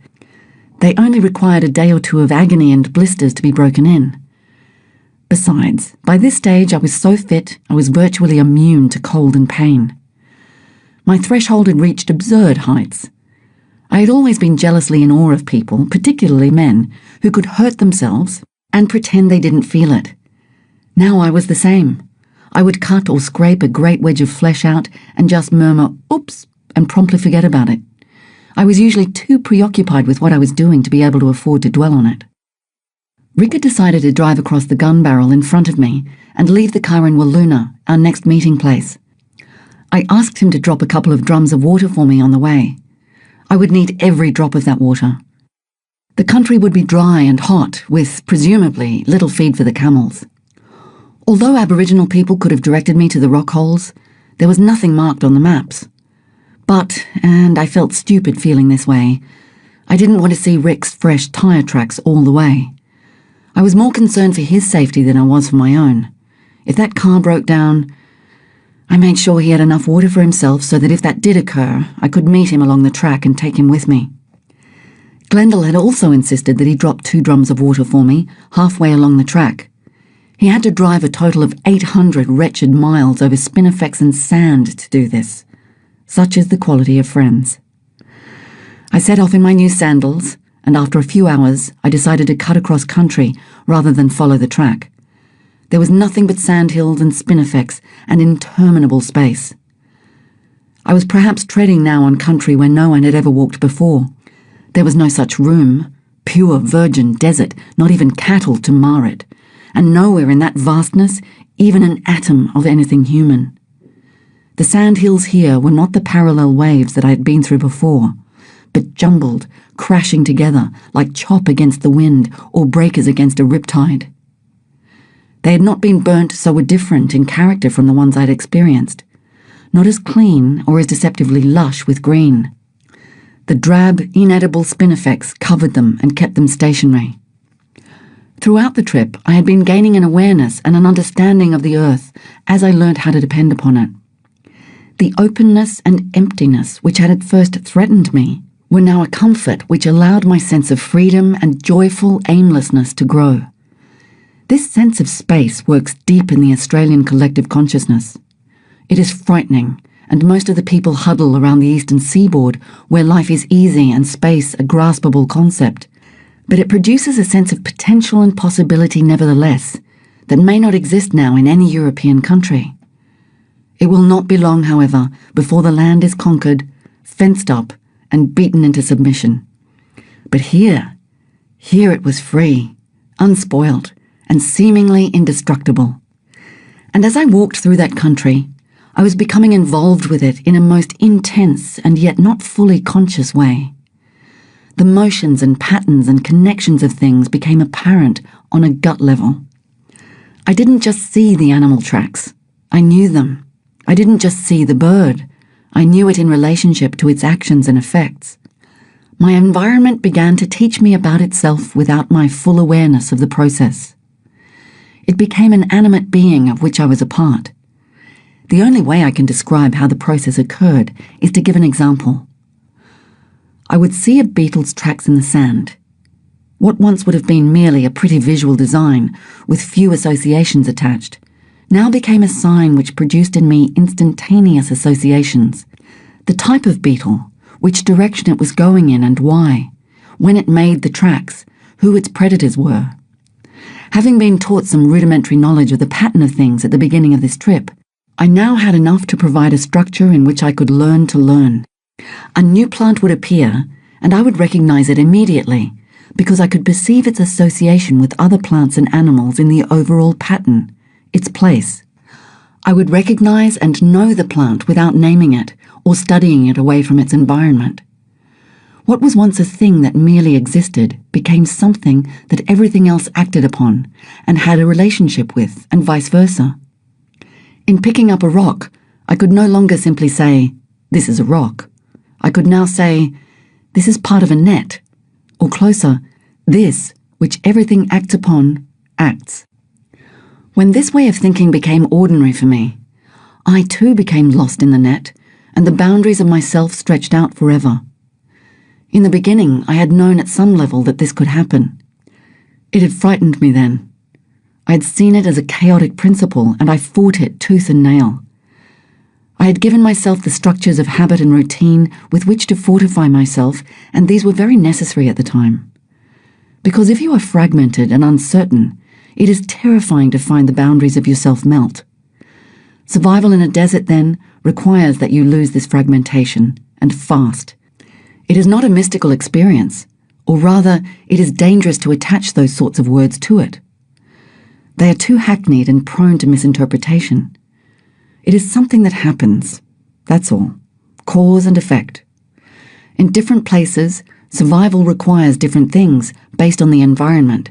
they only required a day or two of agony and blisters to be broken in. Besides, by this stage I was so fit I was virtually immune to cold and pain. My threshold had reached absurd heights. I had always been jealously in awe of people, particularly men, who could hurt themselves and pretend they didn't feel it. Now I was the same. I would cut or scrape a great wedge of flesh out and just murmur, "Oops," and promptly forget about it. I was usually too preoccupied with what I was doing to be able to afford to dwell on it. Rickard decided to drive across the gun barrel in front of me and leave the car in Walloona, our next meeting place. I asked him to drop a couple of drums of water for me on the way. I would need every drop of that water. The country would be dry and hot, with, presumably, little feed for the camels. Although Aboriginal people could have directed me to the rock holes, there was nothing marked on the maps. But, and I felt stupid feeling this way, I didn't want to see Rick's fresh tyre tracks all the way. I was more concerned for his safety than I was for my own. If that car broke down, I made sure he had enough water for himself so that if that did occur, I could meet him along the track and take him with me. Glendale had also insisted that he drop 2 drums of water for me halfway along the track. He had to drive a total of 800 wretched miles over spinifex and sand to do this. Such is the quality of friends. I set off in my new sandals, and after a few hours I decided to cut across country rather than follow the track. There was nothing but sandhills and spinifex and interminable space. I was perhaps treading now on country where no one had ever walked before. There was no such room, pure virgin desert, not even cattle to mar it, and nowhere in that vastness even an atom of anything human. The sandhills here were not the parallel waves that I had been through before, but jumbled, crashing together like chop against the wind or breakers against a riptide. They had not been burnt, so were different in character from the ones I'd experienced, not as clean or as deceptively lush with green. The drab, inedible spinifex covered them and kept them stationary. Throughout the trip, I had been gaining an awareness and an understanding of the earth as I learnt how to depend upon it. The openness and emptiness which had at first threatened me were now a comfort which allowed my sense of freedom and joyful aimlessness to grow. This sense of space works deep in the Australian collective consciousness. It is frightening, and most of the people huddle around the eastern seaboard where life is easy and space a graspable concept. But it produces a sense of potential and possibility nevertheless that may not exist now in any European country. It will not be long, however, before the land is conquered, fenced up, and beaten into submission. But here it was free, unspoiled, and seemingly indestructible. And as I walked through that country, I was becoming involved with it in a most intense and yet not fully conscious way. The motions and patterns and connections of things became apparent on a gut level. I didn't just see the animal tracks, I knew them. I didn't just see the bird, I knew it in relationship to its actions and effects. My environment began to teach me about itself without my full awareness of the process. It became an animate being of which I was a part. The only way I can describe how the process occurred is to give an example. I would see a beetle's tracks in the sand. What once would have been merely a pretty visual design with few associations attached now became a sign which produced in me instantaneous associations. The type of beetle, which direction it was going in and why, when it made the tracks, who its predators were. Having been taught some rudimentary knowledge of the pattern of things at the beginning of this trip, I now had enough to provide a structure in which I could learn to learn. A new plant would appear, and I would recognize it immediately, because I could perceive its association with other plants and animals in the overall pattern, its place. I would recognize and know the plant without naming it or studying it away from its environment. What was once a thing that merely existed became something that everything else acted upon and had a relationship with, and vice versa. In picking up a rock, I could no longer simply say, "This is a rock." I could now say, "This is part of a net," or closer, "This, which everything acts upon, acts." When this way of thinking became ordinary for me, I too became lost in the net, and the boundaries of myself stretched out forever. In the beginning, I had known at some level that this could happen. It had frightened me then. I had seen it as a chaotic principle, and I fought it tooth and nail. I had given myself the structures of habit and routine with which to fortify myself, and these were very necessary at the time. Because if you are fragmented and uncertain, it is terrifying to find the boundaries of yourself melt. Survival in a desert, then, requires that you lose this fragmentation, and fast. It is not a mystical experience, or rather, it is dangerous to attach those sorts of words to it. They are too hackneyed and prone to misinterpretation. It is something that happens, that's all, cause and effect. In different places, survival requires different things based on the environment.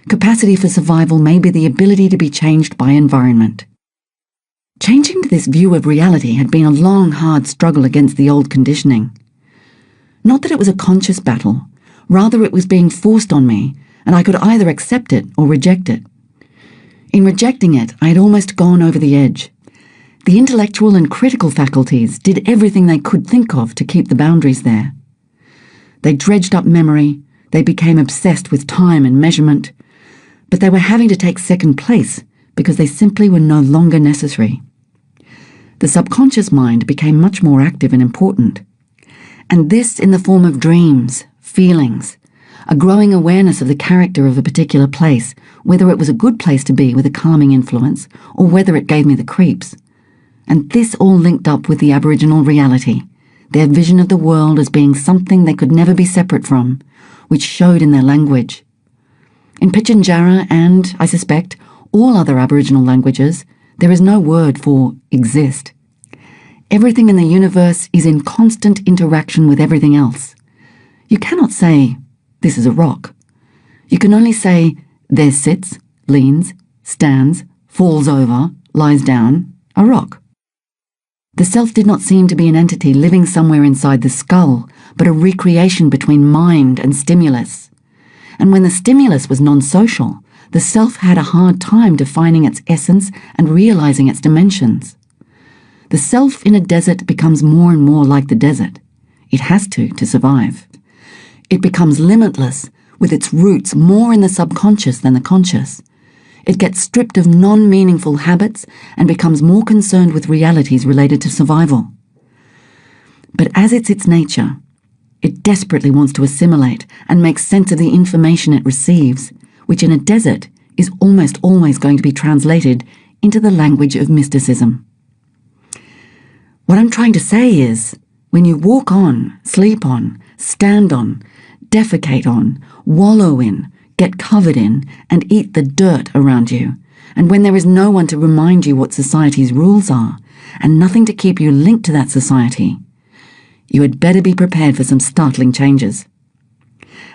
Capacity for survival may be the ability to be changed by environment. Changing to this view of reality had been a long, hard struggle against the old conditioning. Not that it was a conscious battle, rather it was being forced on me, and I could either accept it or reject it. In rejecting it, I had almost gone over the edge. The intellectual and critical faculties did everything they could think of to keep the boundaries there. They dredged up memory, they became obsessed with time and measurement, but they were having to take second place because they simply were no longer necessary. The subconscious mind became much more active and important. And this in the form of dreams, feelings, a growing awareness of the character of a particular place, whether it was a good place to be with a calming influence, or whether it gave me the creeps. And this all linked up with the Aboriginal reality, their vision of the world as being something they could never be separate from, which showed in their language. In Pitjantjatjara and, I suspect, all other Aboriginal languages, there is no word for exist. Everything in the universe is in constant interaction with everything else. You cannot say, "This is a rock." You can only say, "There sits, leans, stands, falls over, lies down, a rock." The self did not seem to be an entity living somewhere inside the skull, but a recreation between mind and stimulus. And when the stimulus was non-social, the self had a hard time defining its essence and realizing its dimensions. The self in a desert becomes more and more like the desert. It has to survive. It becomes limitless, with its roots more in the subconscious than the conscious. It gets stripped of non-meaningful habits and becomes more concerned with realities related to survival. But as it's its nature, it desperately wants to assimilate and make sense of the information it receives, which in a desert is almost always going to be translated into the language of mysticism. What I'm trying to say is, when you walk on, sleep on, stand on, defecate on, wallow in, get covered in, and eat the dirt around you, and when there is no one to remind you what society's rules are, and nothing to keep you linked to that society, you had better be prepared for some startling changes.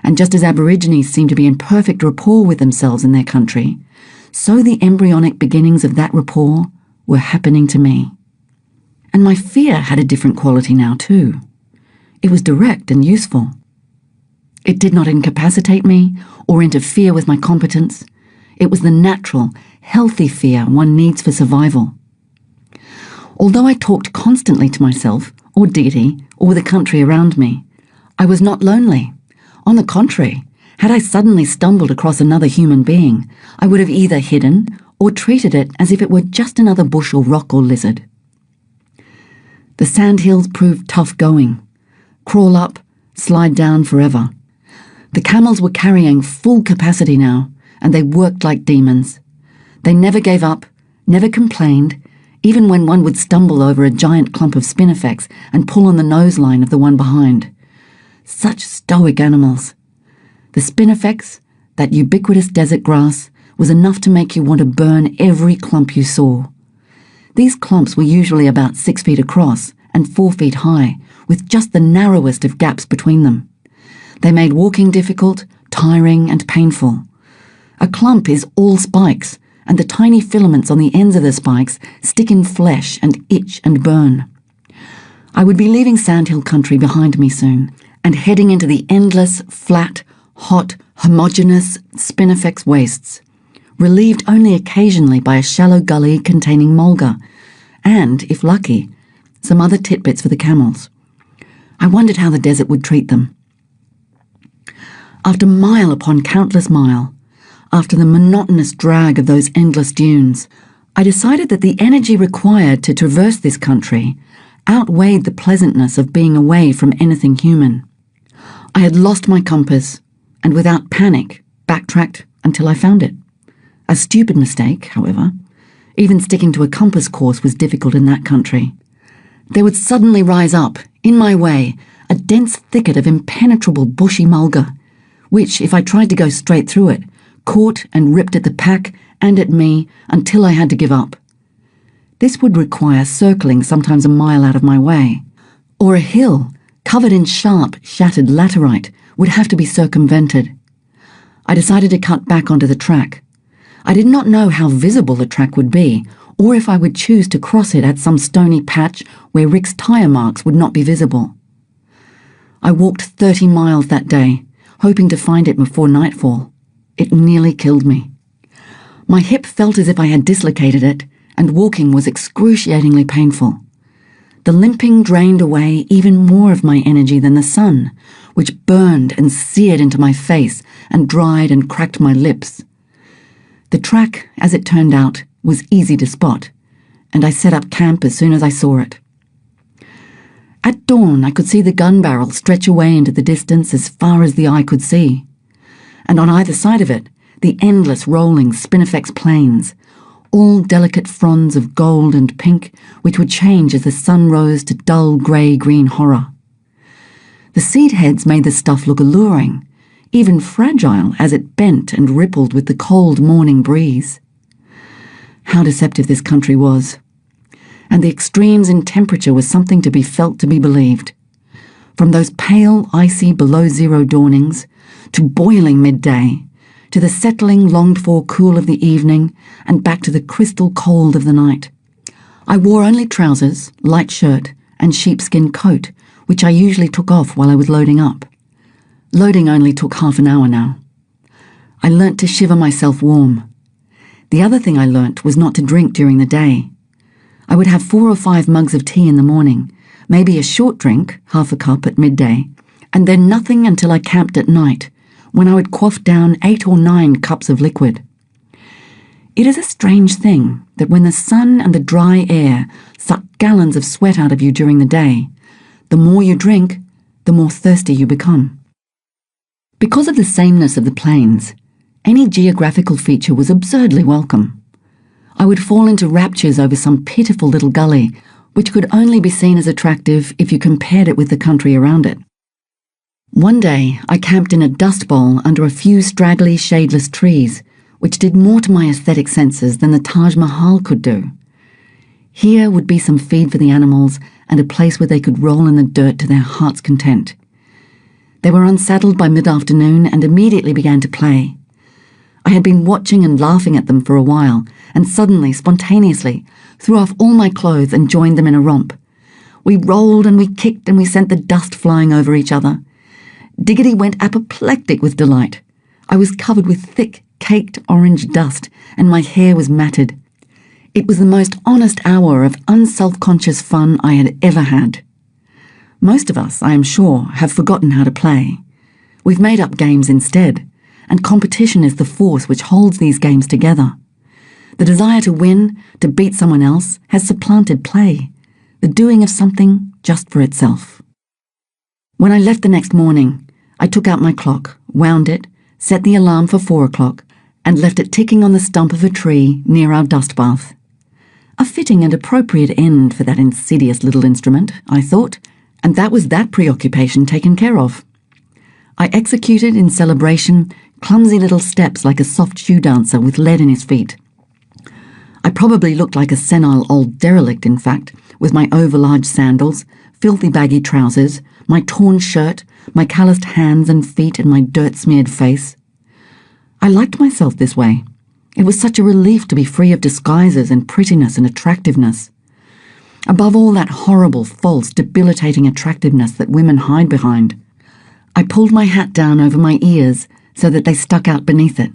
And just as Aborigines seem to be in perfect rapport with themselves and their country, so the embryonic beginnings of that rapport were happening to me. And my fear had a different quality now too. It was direct and useful. It did not incapacitate me or interfere with my competence. It was the natural, healthy fear one needs for survival. Although I talked constantly to myself, or deity, or the country around me, I was not lonely. On the contrary, had I suddenly stumbled across another human being, I would have either hidden or treated it as if it were just another bush or rock or lizard. The sandhills proved tough going. Crawl up, slide down forever. The camels were carrying full capacity now, and they worked like demons. They never gave up, never complained, even when one would stumble over a giant clump of spinifex and pull on the nose line of the one behind. Such stoic animals. The spinifex, that ubiquitous desert grass, was enough to make you want to burn every clump you saw. These clumps were usually about 6 feet across and 4 feet high, with just the narrowest of gaps between them. They made walking difficult, tiring, and painful. A clump is all spikes, and the tiny filaments on the ends of the spikes stick in flesh and itch and burn. I would be leaving Sandhill country behind me soon, and heading into the endless, flat, hot, homogeneous spinifex wastes, relieved only occasionally by a shallow gully containing mulga, and, if lucky, some other titbits for the camels. I wondered how the desert would treat them. After mile upon countless mile, after the monotonous drag of those endless dunes, I decided that the energy required to traverse this country outweighed the pleasantness of being away from anything human. I had lost my compass, and without panic, backtracked until I found it. A stupid mistake, however. Even sticking to a compass course was difficult in that country. There would suddenly rise up, in my way, a dense thicket of impenetrable bushy mulga, which, if I tried to go straight through it, caught and ripped at the pack and at me until I had to give up. This would require circling sometimes a mile out of my way, or a hill, covered in sharp, shattered laterite, would have to be circumvented. I decided to cut back onto the track. I did not know how visible the track would be, or if I would choose to cross it at some stony patch where Rick's tyre marks would not be visible. I walked 30 miles that day, hoping to find it before nightfall. It nearly killed me. My hip felt as if I had dislocated it, and walking was excruciatingly painful. The limping drained away even more of my energy than the sun, which burned and seared into my face and dried and cracked my lips. The track, as it turned out, was easy to spot, and I set up camp as soon as I saw it. At dawn, I could see the gun barrel stretch away into the distance as far as the eye could see, and on either side of it, the endless rolling spinifex plains, all delicate fronds of gold and pink, which would change as the sun rose to dull grey-green horror. The seed heads made the stuff look alluring, even fragile as it bent and rippled with the cold morning breeze. How deceptive this country was. And the extremes in temperature was something to be felt to be believed. From those pale, icy below-zero dawnings, to boiling midday, to the settling, longed-for cool of the evening, and back to the crystal cold of the night. I wore only trousers, light shirt, and sheepskin coat, which I usually took off while I was loading up. Loading only took half an hour now. I learnt to shiver myself warm. The other thing I learnt was not to drink during the day. I would have 4 or 5 mugs of tea in the morning, maybe a short drink, half a cup at midday, and then nothing until I camped at night, when I would quaff down 8 or 9 cups of liquid. It is a strange thing that when the sun and the dry air suck gallons of sweat out of you during the day, the more you drink, the more thirsty you become. Because of the sameness of the plains, any geographical feature was absurdly welcome. I would fall into raptures over some pitiful little gully, which could only be seen as attractive if you compared it with the country around it. One day, I camped in a dust bowl under a few straggly, shadeless trees, which did more to my aesthetic senses than the Taj Mahal could do. Here would be some feed for the animals and a place where they could roll in the dirt to their heart's content. They were unsaddled by mid-afternoon and immediately began to play. I had been watching and laughing at them for a while, and suddenly, spontaneously, threw off all my clothes and joined them in a romp. We rolled and we kicked and we sent the dust flying over each other. Diggity went apoplectic with delight. I was covered with thick, caked orange dust, and my hair was matted. It was the most honest hour of unself-conscious fun I had ever had. Most of us, I am sure, have forgotten how to play. We've made up games instead, and competition is the force which holds these games together. The desire to win, to beat someone else, has supplanted play, the doing of something just for itself. When I left the next morning, I took out my clock, wound it, set the alarm for 4 o'clock, and left it ticking on the stump of a tree near our dust bath. A fitting and appropriate end for that insidious little instrument, I thought, and that was that preoccupation taken care of. I executed in celebration clumsy little steps like a soft shoe dancer with lead in his feet. I probably looked like a senile old derelict, in fact, with my overlarge sandals, filthy baggy trousers, my torn shirt, my calloused hands and feet, and my dirt-smeared face. I liked myself this way. It was such a relief to be free of disguises and prettiness and attractiveness. Above all that horrible, false, debilitating attractiveness that women hide behind. I pulled my hat down over my ears so that they stuck out beneath it.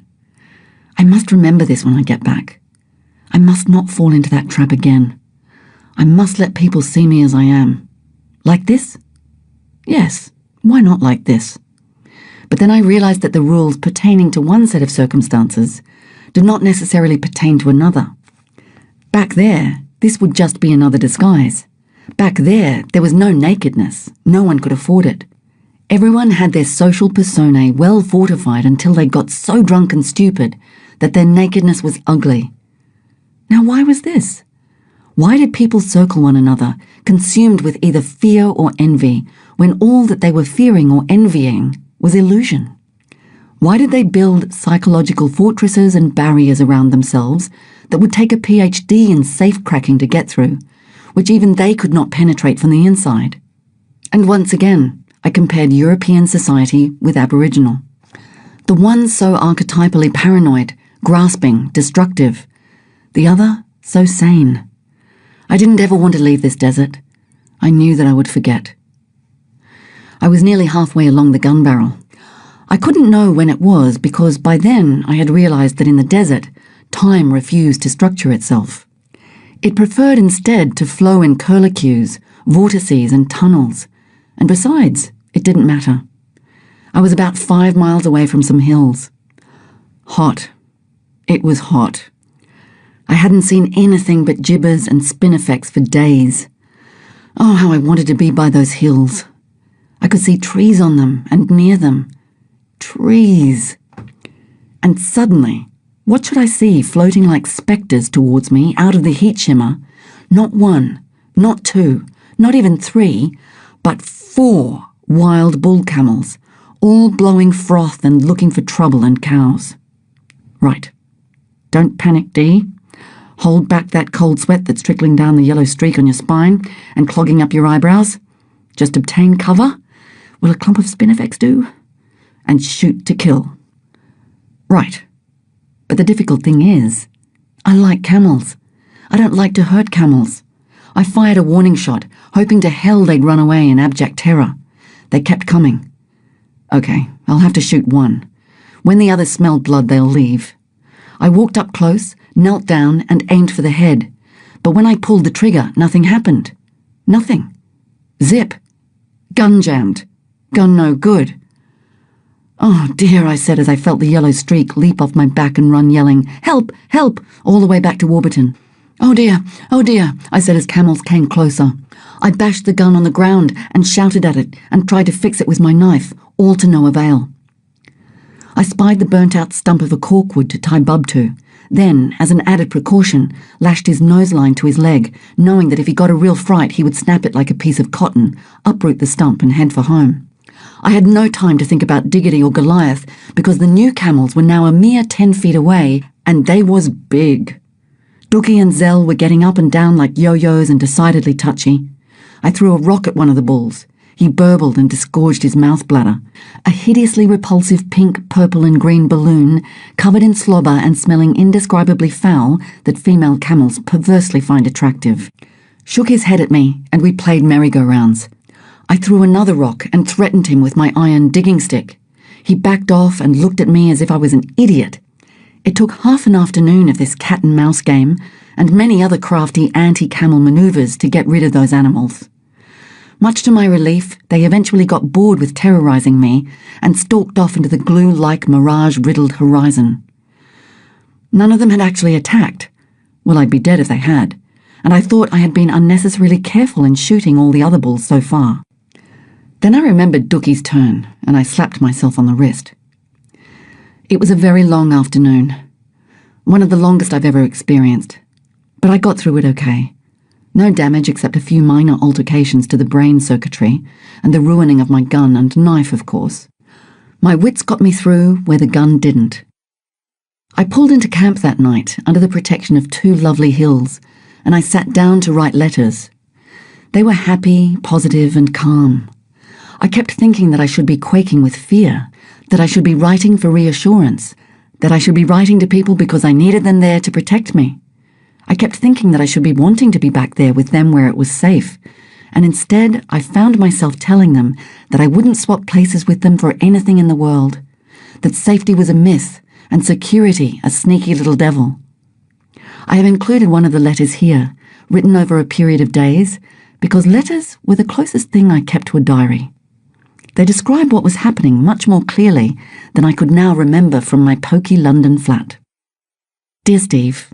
I must remember this when I get back. I must not fall into that trap again. I must let people see me as I am. Like this? Yes, why not like this? But then I realized that the rules pertaining to one set of circumstances did not necessarily pertain to another. Back there, this would just be another disguise. Back there was no nakedness. No one could afford it. Everyone had their social personae well fortified until they got so drunk and stupid that their nakedness was ugly. Now why was this? Why did people circle one another, consumed with either fear or envy, when all that they were fearing or envying was illusion? Why did they build psychological fortresses and barriers around themselves that would take a PhD in safe-cracking to get through, which even they could not penetrate from the inside? And once again, I compared European society with Aboriginal. The one so archetypally paranoid, grasping, destructive. The other so sane. I didn't ever want to leave this desert. I knew that I would forget. I was nearly halfway along the gun barrel. I couldn't know when it was because by then I had realized that in the desert, time refused to structure itself. It preferred instead to flow in curlicues, vortices and tunnels. And besides, it didn't matter. I was about 5 miles away from some hills. Hot. It was hot. I hadn't seen anything but gibbers and spinifex for days. Oh, how I wanted to be by those hills. I could see trees on them and near them. Trees. And suddenly, what should I see floating like spectres towards me out of the heat shimmer? Not one, not two, not even three, but 4 wild bull camels, all blowing froth and looking for trouble and cows. Right. Don't panic, Dee. Hold back that cold sweat that's trickling down the yellow streak on your spine and clogging up your eyebrows. Just obtain cover. Will a clump of spinifex do? And shoot to kill. Right. But the difficult thing is, I like camels. I don't like to hurt camels. I fired a warning shot, hoping to hell they'd run away in abject terror. They kept coming. Okay, I'll have to shoot one. When the others smell blood, they'll leave. I walked up close, knelt down, and aimed for the head. But when I pulled the trigger, nothing happened. Nothing. Zip. Gun jammed. Gun no good. Oh dear, I said as I felt the yellow streak leap off my back and run yelling, "Help! Help!" all the way back to Warburton. Oh dear, I said as camels came closer. I bashed the gun on the ground and shouted at it and tried to fix it with my knife, all to no avail. I spied the burnt-out stump of a corkwood to tie Bub to, then, as an added precaution, lashed his noseline to his leg, knowing that if he got a real fright he would snap it like a piece of cotton, uproot the stump and head for home. I had no time to think about Diggity or Goliath because the new camels were now a mere 10 feet away, and they was big. Dookie and Zell were getting up and down like yo-yos and decidedly touchy. I threw a rock at one of the bulls. He burbled and disgorged his mouth bladder. A hideously repulsive pink, purple and green balloon, covered in slobber and smelling indescribably foul that female camels perversely find attractive, shook his head at me, and we played merry-go-rounds. I threw another rock and threatened him with my iron digging stick. He backed off and looked at me as if I was an idiot. It took half an afternoon of this cat-and-mouse game and many other crafty anti-camel manoeuvres to get rid of those animals. Much to my relief, they eventually got bored with terrorizing me and stalked off into the glue-like mirage-riddled horizon. None of them had actually attacked. Well, I'd be dead if they had, and I thought I had been unnecessarily careful in shooting all the other bulls so far. Then I remembered Dookie's turn, and I slapped myself on the wrist. It was a very long afternoon, one of the longest I've ever experienced, but I got through it okay. No damage except a few minor altercations to the brain circuitry, and the ruining of my gun and knife, of course. My wits got me through where the gun didn't. I pulled into camp that night under the protection of 2 lovely hills, and I sat down to write letters. They were happy, positive, and calm. I kept thinking that I should be quaking with fear, that I should be writing for reassurance, that I should be writing to people because I needed them there to protect me. I kept thinking that I should be wanting to be back there with them where it was safe, and instead I found myself telling them that I wouldn't swap places with them for anything in the world, that safety was a myth and security a sneaky little devil. I have included one of the letters here, written over a period of days, because letters were the closest thing I kept to a diary. They describe what was happening much more clearly than I could now remember from my poky London flat. Dear Steve,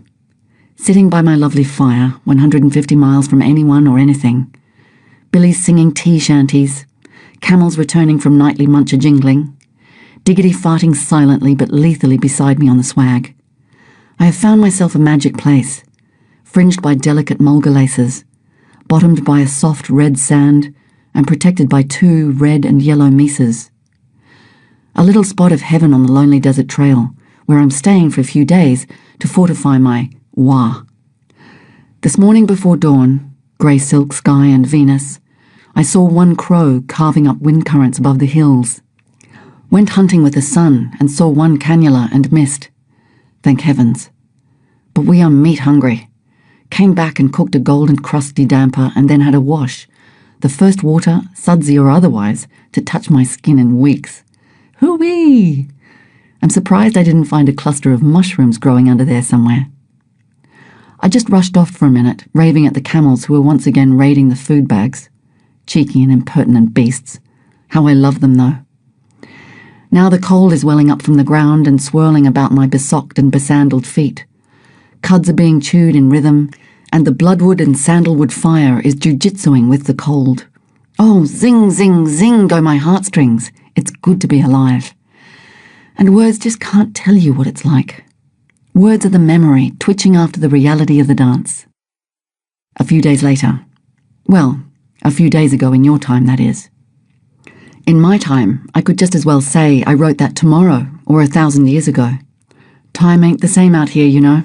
sitting by my lovely fire, 150 miles from anyone or anything, Billy's singing tea shanties, camels returning from nightly muncher jingling, Diggity farting silently but lethally beside me on the swag. I have found myself a magic place, fringed by delicate mulga laces, bottomed by a soft red sand, and protected by 2 red and yellow mesas. A little spot of heaven on the lonely desert trail, where I'm staying for a few days to fortify my wah. This morning before dawn, grey silk sky and Venus, I saw one crow carving up wind currents above the hills. Went hunting with the sun and saw one cannula and missed. Thank heavens. But we are meat hungry. Came back and cooked a golden crusty damper and then had a wash. The first water, sudsy or otherwise, to touch my skin in weeks. Hoo-wee! I'm surprised I didn't find a cluster of mushrooms growing under there somewhere. I just rushed off for a minute, raving at the camels who were once again raiding the food bags. Cheeky and impertinent beasts. How I love them, though. Now the cold is welling up from the ground and swirling about my besocked and besandaled feet. Cuds are being chewed in rhythm, and the bloodwood and sandalwood fire is jujitsuing with the cold. Oh, zing, zing, zing go my heartstrings. It's good to be alive. And words just can't tell you what it's like. Words are the memory twitching after the reality of the dance. A few days later. Well, a few days ago in your time, that is. In my time, I could just as well say I wrote that tomorrow or 1,000 years ago. Time ain't the same out here, you know.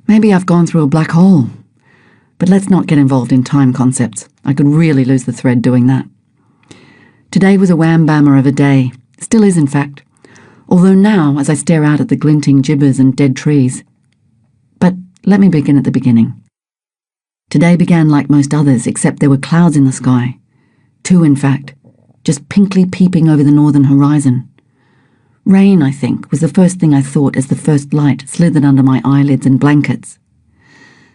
Maybe I've gone through a black hole. But let's not get involved in time concepts. I could really lose the thread doing that. Today was a wham-bammer of a day. Still is, in fact. Although now, as I stare out at the glinting gibbers and dead trees. But let me begin at the beginning. Today began like most others, except there were clouds in the sky. 2, in fact, just pinkly peeping over the northern horizon. Rain, I think, was the first thing I thought as the first light slithered under my eyelids and blankets.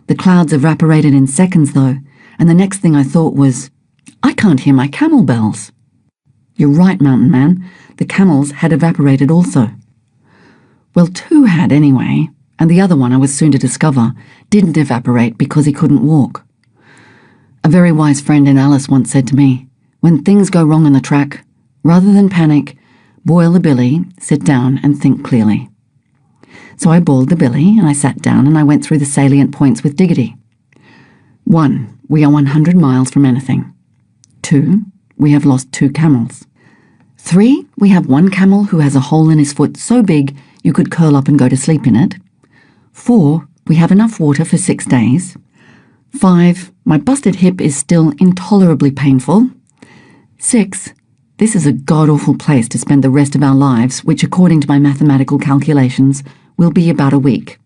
The clouds evaporated in seconds, though, and the next thing I thought was, I can't hear my camel bells. You're right, mountain man, the camels had evaporated also. Well, 2 had anyway, and the other one, I was soon to discover, didn't evaporate because he couldn't walk. A very wise friend in Alice once said to me, when things go wrong on the track, rather than panic, boil the billy, sit down and think clearly. So I boiled the billy and I sat down and I went through the salient points with dignity. 1, we are 100 miles from anything. 2, we have lost 2 camels. 3, we have 1 camel who has a hole in his foot so big you could curl up and go to sleep in it. 4, we have enough water for 6 days. 5, my busted hip is still intolerably painful. 6, this is a god-awful place to spend the rest of our lives, which according to my mathematical calculations will be about a week.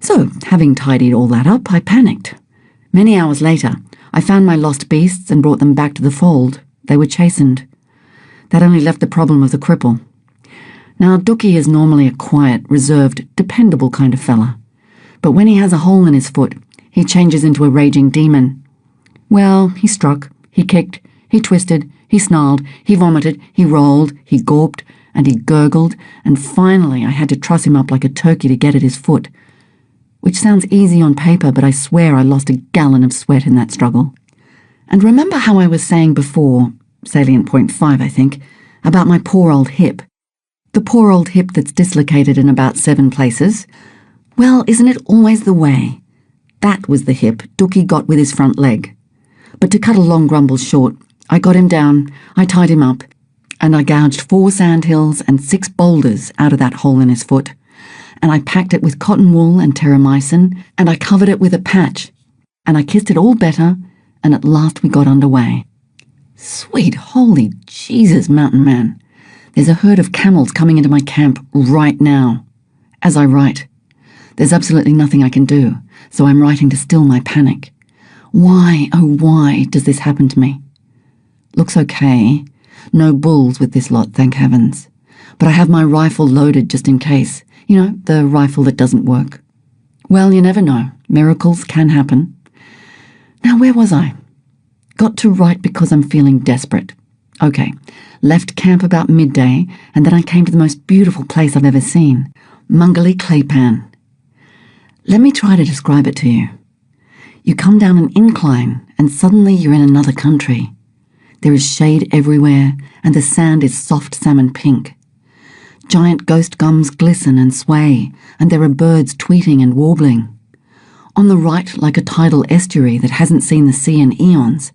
So, having tidied all that up, I panicked. Many hours later, I found my lost beasts and brought them back to the fold. They were chastened. That only left the problem of the cripple. Now, Dookie is normally a quiet, reserved, dependable kind of fella. But when he has a hole in his foot, he changes into a raging demon. Well, he struck, he kicked, he twisted, he snarled, he vomited, he rolled, he gawped, and he gurgled, and finally I had to truss him up like a turkey to get at his foot. Which sounds easy on paper, but I swear I lost a gallon of sweat in that struggle. And remember how I was saying before, salient point 5, I think, about my poor old hip. The poor old hip that's dislocated in about 7 places. Well, isn't it always the way? That was the hip Dookie got with his front leg. But to cut a long grumble short, I got him down, I tied him up, And I gouged 4 sandhills and 6 boulders out of that hole in his foot, and I packed it with cotton wool and terramycin, and I covered it with a patch, and I kissed it all better, and at last we got underway. Sweet holy Jesus, mountain man. There's a herd of camels coming into my camp right now. As I write, there's absolutely nothing I can do, so I'm writing to still my panic. Why, oh why, does this happen to me? Looks okay. No bulls with this lot, thank heavens. But I have my rifle loaded just in case. You know, the rifle that doesn't work. Well, you never know. Miracles can happen. Now, where was I? Got to write because I'm feeling desperate. Okay, left camp about midday, and then I came to the most beautiful place I've ever seen, Mungali Claypan. Let me try to describe it to you. You come down an incline, and suddenly you're in another country. There is shade everywhere, and the sand is soft salmon pink. Giant ghost gums glisten and sway, and there are birds tweeting and warbling. On the right, like a tidal estuary that hasn't seen the sea in eons,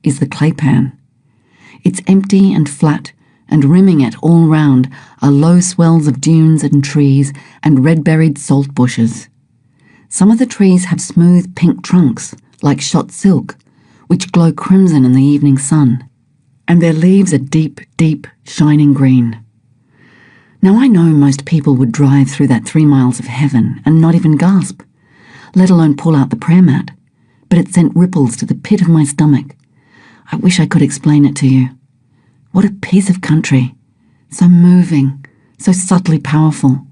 is the Claypan. It's empty and flat, and rimming it all round are low swells of dunes and trees and red-berried salt bushes. Some of the trees have smooth pink trunks, like shot silk, which glow crimson in the evening sun, and their leaves are deep, deep, shining green. Now I know most people would drive through that 3 miles of heaven and not even gasp, let alone pull out the prayer mat, but it sent ripples to the pit of my stomach. I wish I could explain it to you. What a piece of country. So moving, so subtly powerful.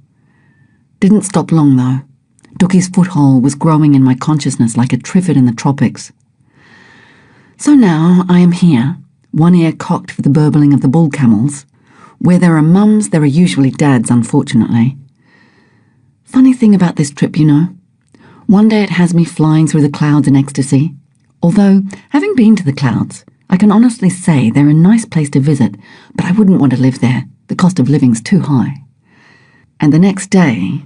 Didn't stop long though. Dookie's foothold was growing in my consciousness like a triffid in the tropics. So now I am here, one ear cocked for the burbling of the bull camels. Where there are mums, there are usually dads, unfortunately. Funny thing about this trip, you know. One day it has me flying through the clouds in ecstasy. Although, having been to the clouds, I can honestly say they're a nice place to visit, but I wouldn't want to live there. The cost of living's too high. And the next day...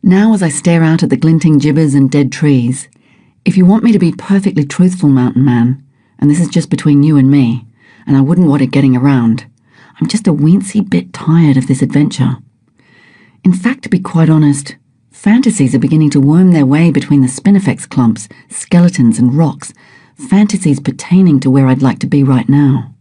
Now as I stare out at the glinting gibbers and dead trees, if you want me to be perfectly truthful, mountain man, and this is just between you and me, and I wouldn't want it getting around, I'm just a weensy bit tired of this adventure. In fact, to be quite honest, fantasies are beginning to worm their way between the spinifex clumps, skeletons and rocks, fantasies pertaining to where I'd like to be right now.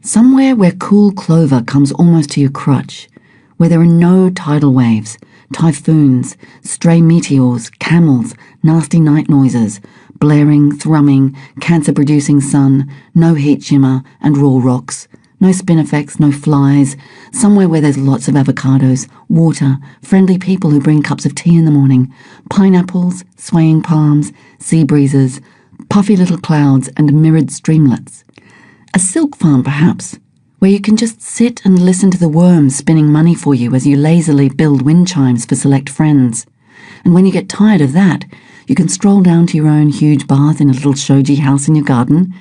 Somewhere where cool clover comes almost to your crutch, where there are no tidal waves, typhoons, stray meteors, camels, nasty night noises, blaring, thrumming, cancer-producing sun, no heat shimmer and raw rocks, no spinifex, no flies, somewhere where there's lots of avocados, water, friendly people who bring cups of tea in the morning, pineapples, swaying palms, sea breezes, puffy little clouds and mirrored streamlets. A silk farm, perhaps, where you can just sit and listen to the worms spinning money for you as you lazily build wind chimes for select friends. And when you get tired of that, you can stroll down to your own huge bath in a little shoji house in your garden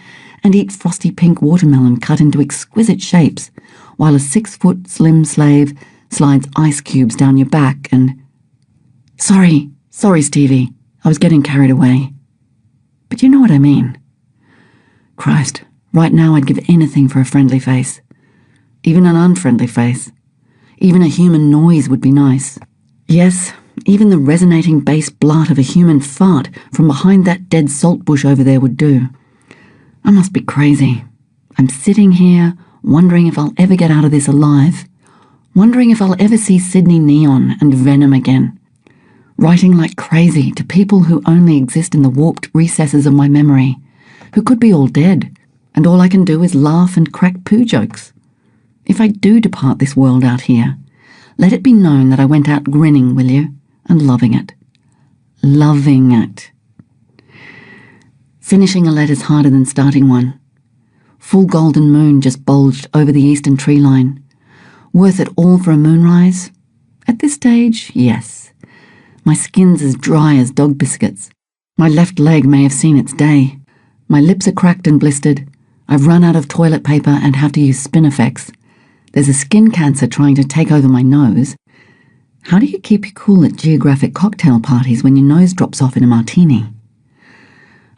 and eat frosty pink watermelon cut into exquisite shapes, while a 6-foot slim slave slides ice cubes down your back and... Sorry, Stevie, I was getting carried away. But you know what I mean. Christ, right now I'd give anything for a friendly face. Even an unfriendly face. Even a human noise would be nice. Yes, even the resonating bass blart of a human fart from behind that dead salt bush over there would do. I must be crazy. I'm sitting here, wondering if I'll ever get out of this alive. Wondering if I'll ever see Sydney Neon and Venom again. Writing like crazy to people who only exist in the warped recesses of my memory, who could be all dead, and all I can do is laugh and crack poo jokes. If I do depart this world out here, let it be known that I went out grinning, will you, and loving it. Loving it. Finishing a letter's harder than starting one. Full golden moon just bulged over the eastern tree line. Worth it all for a moonrise? At this stage, yes. My skin's as dry as dog biscuits. My left leg may have seen its day. My lips are cracked and blistered. I've run out of toilet paper and have to use Spinifex. There's a skin cancer trying to take over my nose. How do you keep your cool at geographic cocktail parties when your nose drops off in a martini?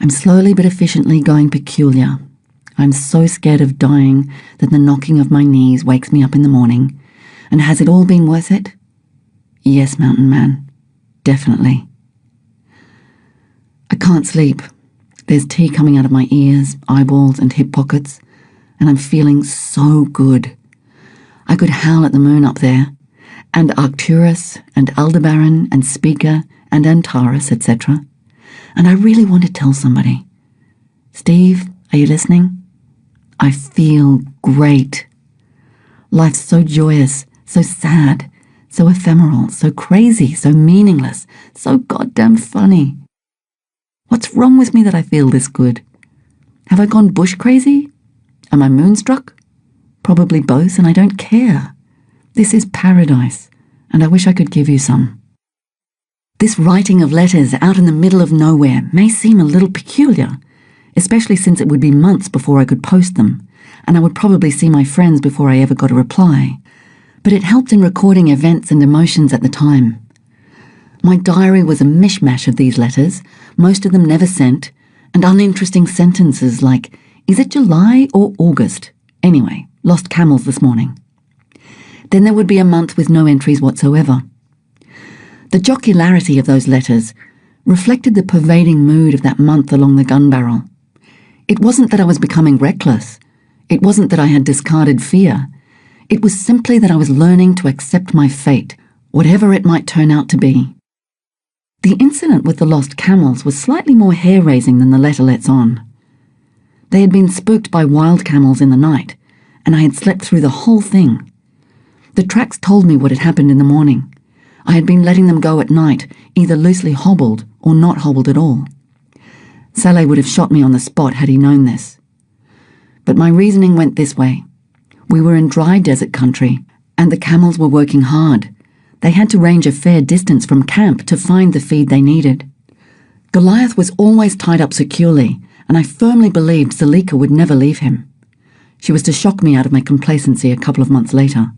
I'm slowly but efficiently going peculiar. I'm so scared of dying that the knocking of my knees wakes me up in the morning. And has it all been worth it? Yes, Mountain Man. Definitely. I can't sleep. There's tea coming out of my ears, eyeballs, and hip pockets, and I'm feeling so good. I could howl at the moon up there, and Arcturus, and Aldebaran, and Speaker, and Antares, etc. And I really want to tell somebody. Steve, are you listening? I feel great. Life's so joyous, so sad, so ephemeral, so crazy, so meaningless, so goddamn funny. What's wrong with me that I feel this good? Have I gone bush crazy? Am I moonstruck? Probably both, and I don't care. This is paradise, and I wish I could give you some. This writing of letters out in the middle of nowhere may seem a little peculiar, especially since it would be months before I could post them, and I would probably see my friends before I ever got a reply. But it helped in recording events and emotions at the time. My diary was a mishmash of these letters, most of them never sent, and uninteresting sentences like, "Is it July or August? Anyway, lost camels this morning." Then there would be a month with no entries whatsoever. The jocularity of those letters reflected the pervading mood of that month along the gun barrel. It wasn't that I was becoming reckless. It wasn't that I had discarded fear. It was simply that I was learning to accept my fate, whatever it might turn out to be. The incident with the lost camels was slightly more hair-raising than the letter lets on. They had been spooked by wild camels in the night, and I had slept through the whole thing. The tracks told me what had happened in the morning. I had been letting them go at night, either loosely hobbled or not hobbled at all. Saleh would have shot me on the spot had he known this. But my reasoning went this way. We were in dry desert country, and the camels were working hard. They had to range a fair distance from camp to find the feed they needed. Goliath was always tied up securely, and I firmly believed Zalika would never leave him. She was to shock me out of my complacency a couple of months later,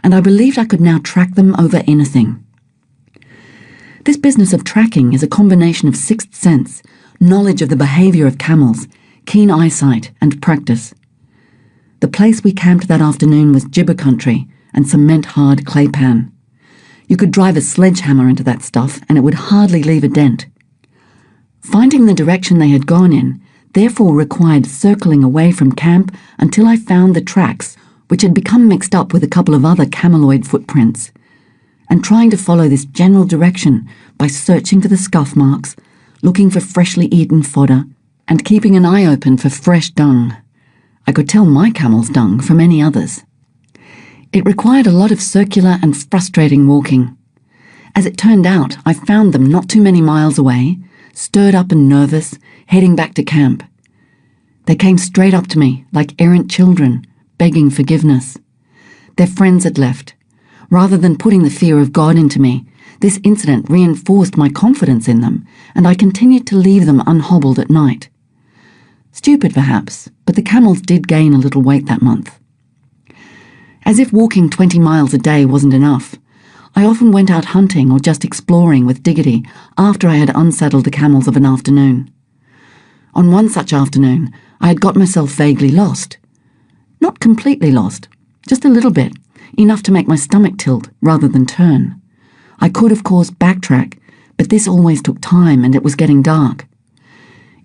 and I believed I could now track them over anything. This business of tracking is a combination of sixth sense, knowledge of the behaviour of camels, keen eyesight, and practice. The place we camped that afternoon was gibber country and cement-hard clay pan. You could drive a sledgehammer into that stuff and it would hardly leave a dent. Finding the direction they had gone in therefore required circling away from camp until I found the tracks, which had become mixed up with a couple of other cameloid footprints, and trying to follow this general direction by searching for the scuff marks, looking for freshly eaten fodder, and keeping an eye open for fresh dung. I could tell my camel's dung from any others. It required a lot of circular and frustrating walking. As it turned out, I found them not too many miles away, stirred up and nervous, heading back to camp. They came straight up to me, like errant children, begging forgiveness. Their friends had left. Rather than putting the fear of God into me, this incident reinforced my confidence in them, and I continued to leave them unhobbled at night. Stupid perhaps, but the camels did gain a little weight that month. As if walking 20 miles a day wasn't enough, I often went out hunting or just exploring with Diggity after I had unsaddled the camels of an afternoon. On one such afternoon, I had got myself vaguely lost. Not completely lost, just a little bit, enough to make my stomach tilt rather than turn. I could, of course, backtrack, but this always took time and it was getting dark.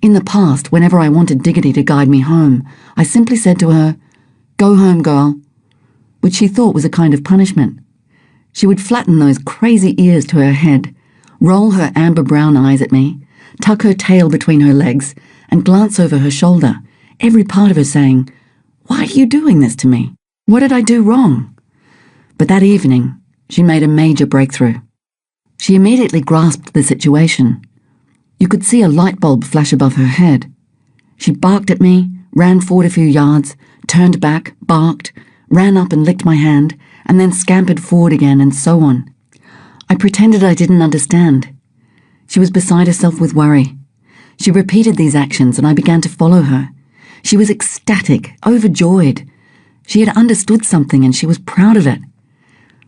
In the past, whenever I wanted Diggity to guide me home, I simply said to her, "Go home, girl," which she thought was a kind of punishment. She would flatten those crazy ears to her head, roll her amber-brown eyes at me, tuck her tail between her legs, and glance over her shoulder, every part of her saying, "Why are you doing this to me? What did I do wrong?" But that evening, she made a major breakthrough. She immediately grasped the situation. You could see a light bulb flash above her head. She barked at me, ran forward a few yards, turned back, barked, ran up and licked my hand, and then scampered forward again, and so on. I pretended I didn't understand. She was beside herself with worry. She repeated these actions, and I began to follow her. She was ecstatic, overjoyed. She had understood something, and she was proud of it.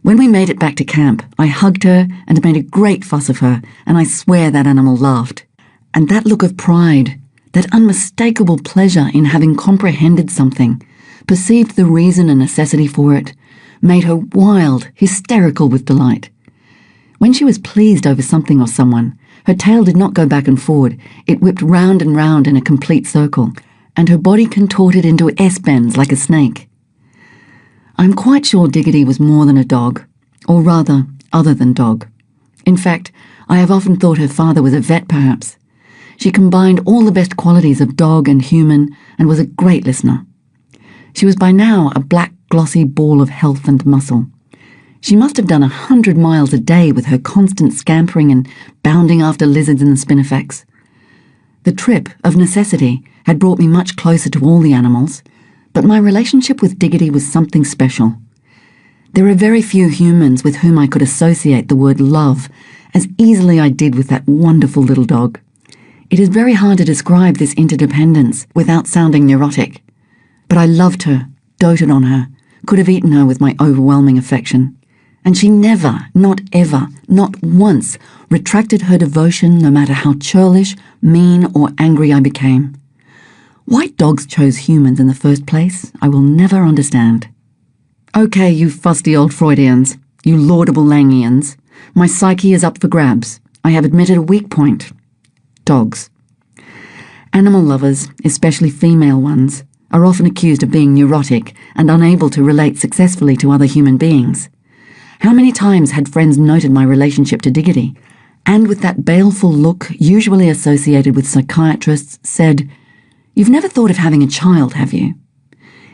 When we made it back to camp, I hugged her and made a great fuss of her, and I swear that animal laughed. And that look of pride, that unmistakable pleasure in having comprehended something, perceived the reason and necessity for it, made her wild, hysterical with delight. When she was pleased over something or someone, her tail did not go back and forward, it whipped round and round in a complete circle, and her body contorted into S-bends like a snake. I'm quite sure Diggity was more than a dog, or rather, other than dog. In fact, I have often thought her father was a vet, perhaps. She combined all the best qualities of dog and human, and was a great listener. She was by now a black, glossy ball of health and muscle. She must have done 100 miles a day with her constant scampering and bounding after lizards in the spinifex. The trip, of necessity, had brought me much closer to all the animals, but my relationship with Diggity was something special. There are very few humans with whom I could associate the word love as easily I did with that wonderful little dog. It is very hard to describe this interdependence without sounding neurotic. But I loved her, doted on her, could have eaten her with my overwhelming affection. And she never, not ever, not once, retracted her devotion no matter how churlish, mean or angry I became. Why dogs chose humans in the first place, I will never understand. Okay, you fusty old Freudians, you laudable Langians, my psyche is up for grabs. I have admitted a weak point. Dogs. Animal lovers, especially female ones, are often accused of being neurotic and unable to relate successfully to other human beings. How many times had friends noted my relationship to Diggity, and with that baleful look usually associated with psychiatrists said, "You've never thought of having a child, have you?"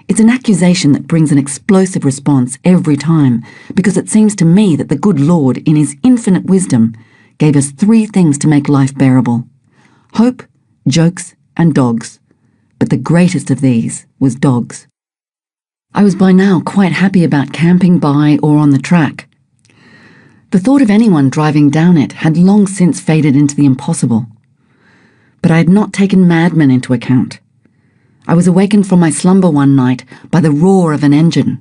It's an accusation that brings an explosive response every time, because it seems to me that the good Lord, in his infinite wisdom, gave us 3 things to make life bearable: hope, jokes, and dogs. But the greatest of these was dogs. I was by now quite happy about camping by or on the track. The thought of anyone driving down it had long since faded into the impossible. But I had not taken madmen into account. I was awakened from my slumber one night by the roar of an engine.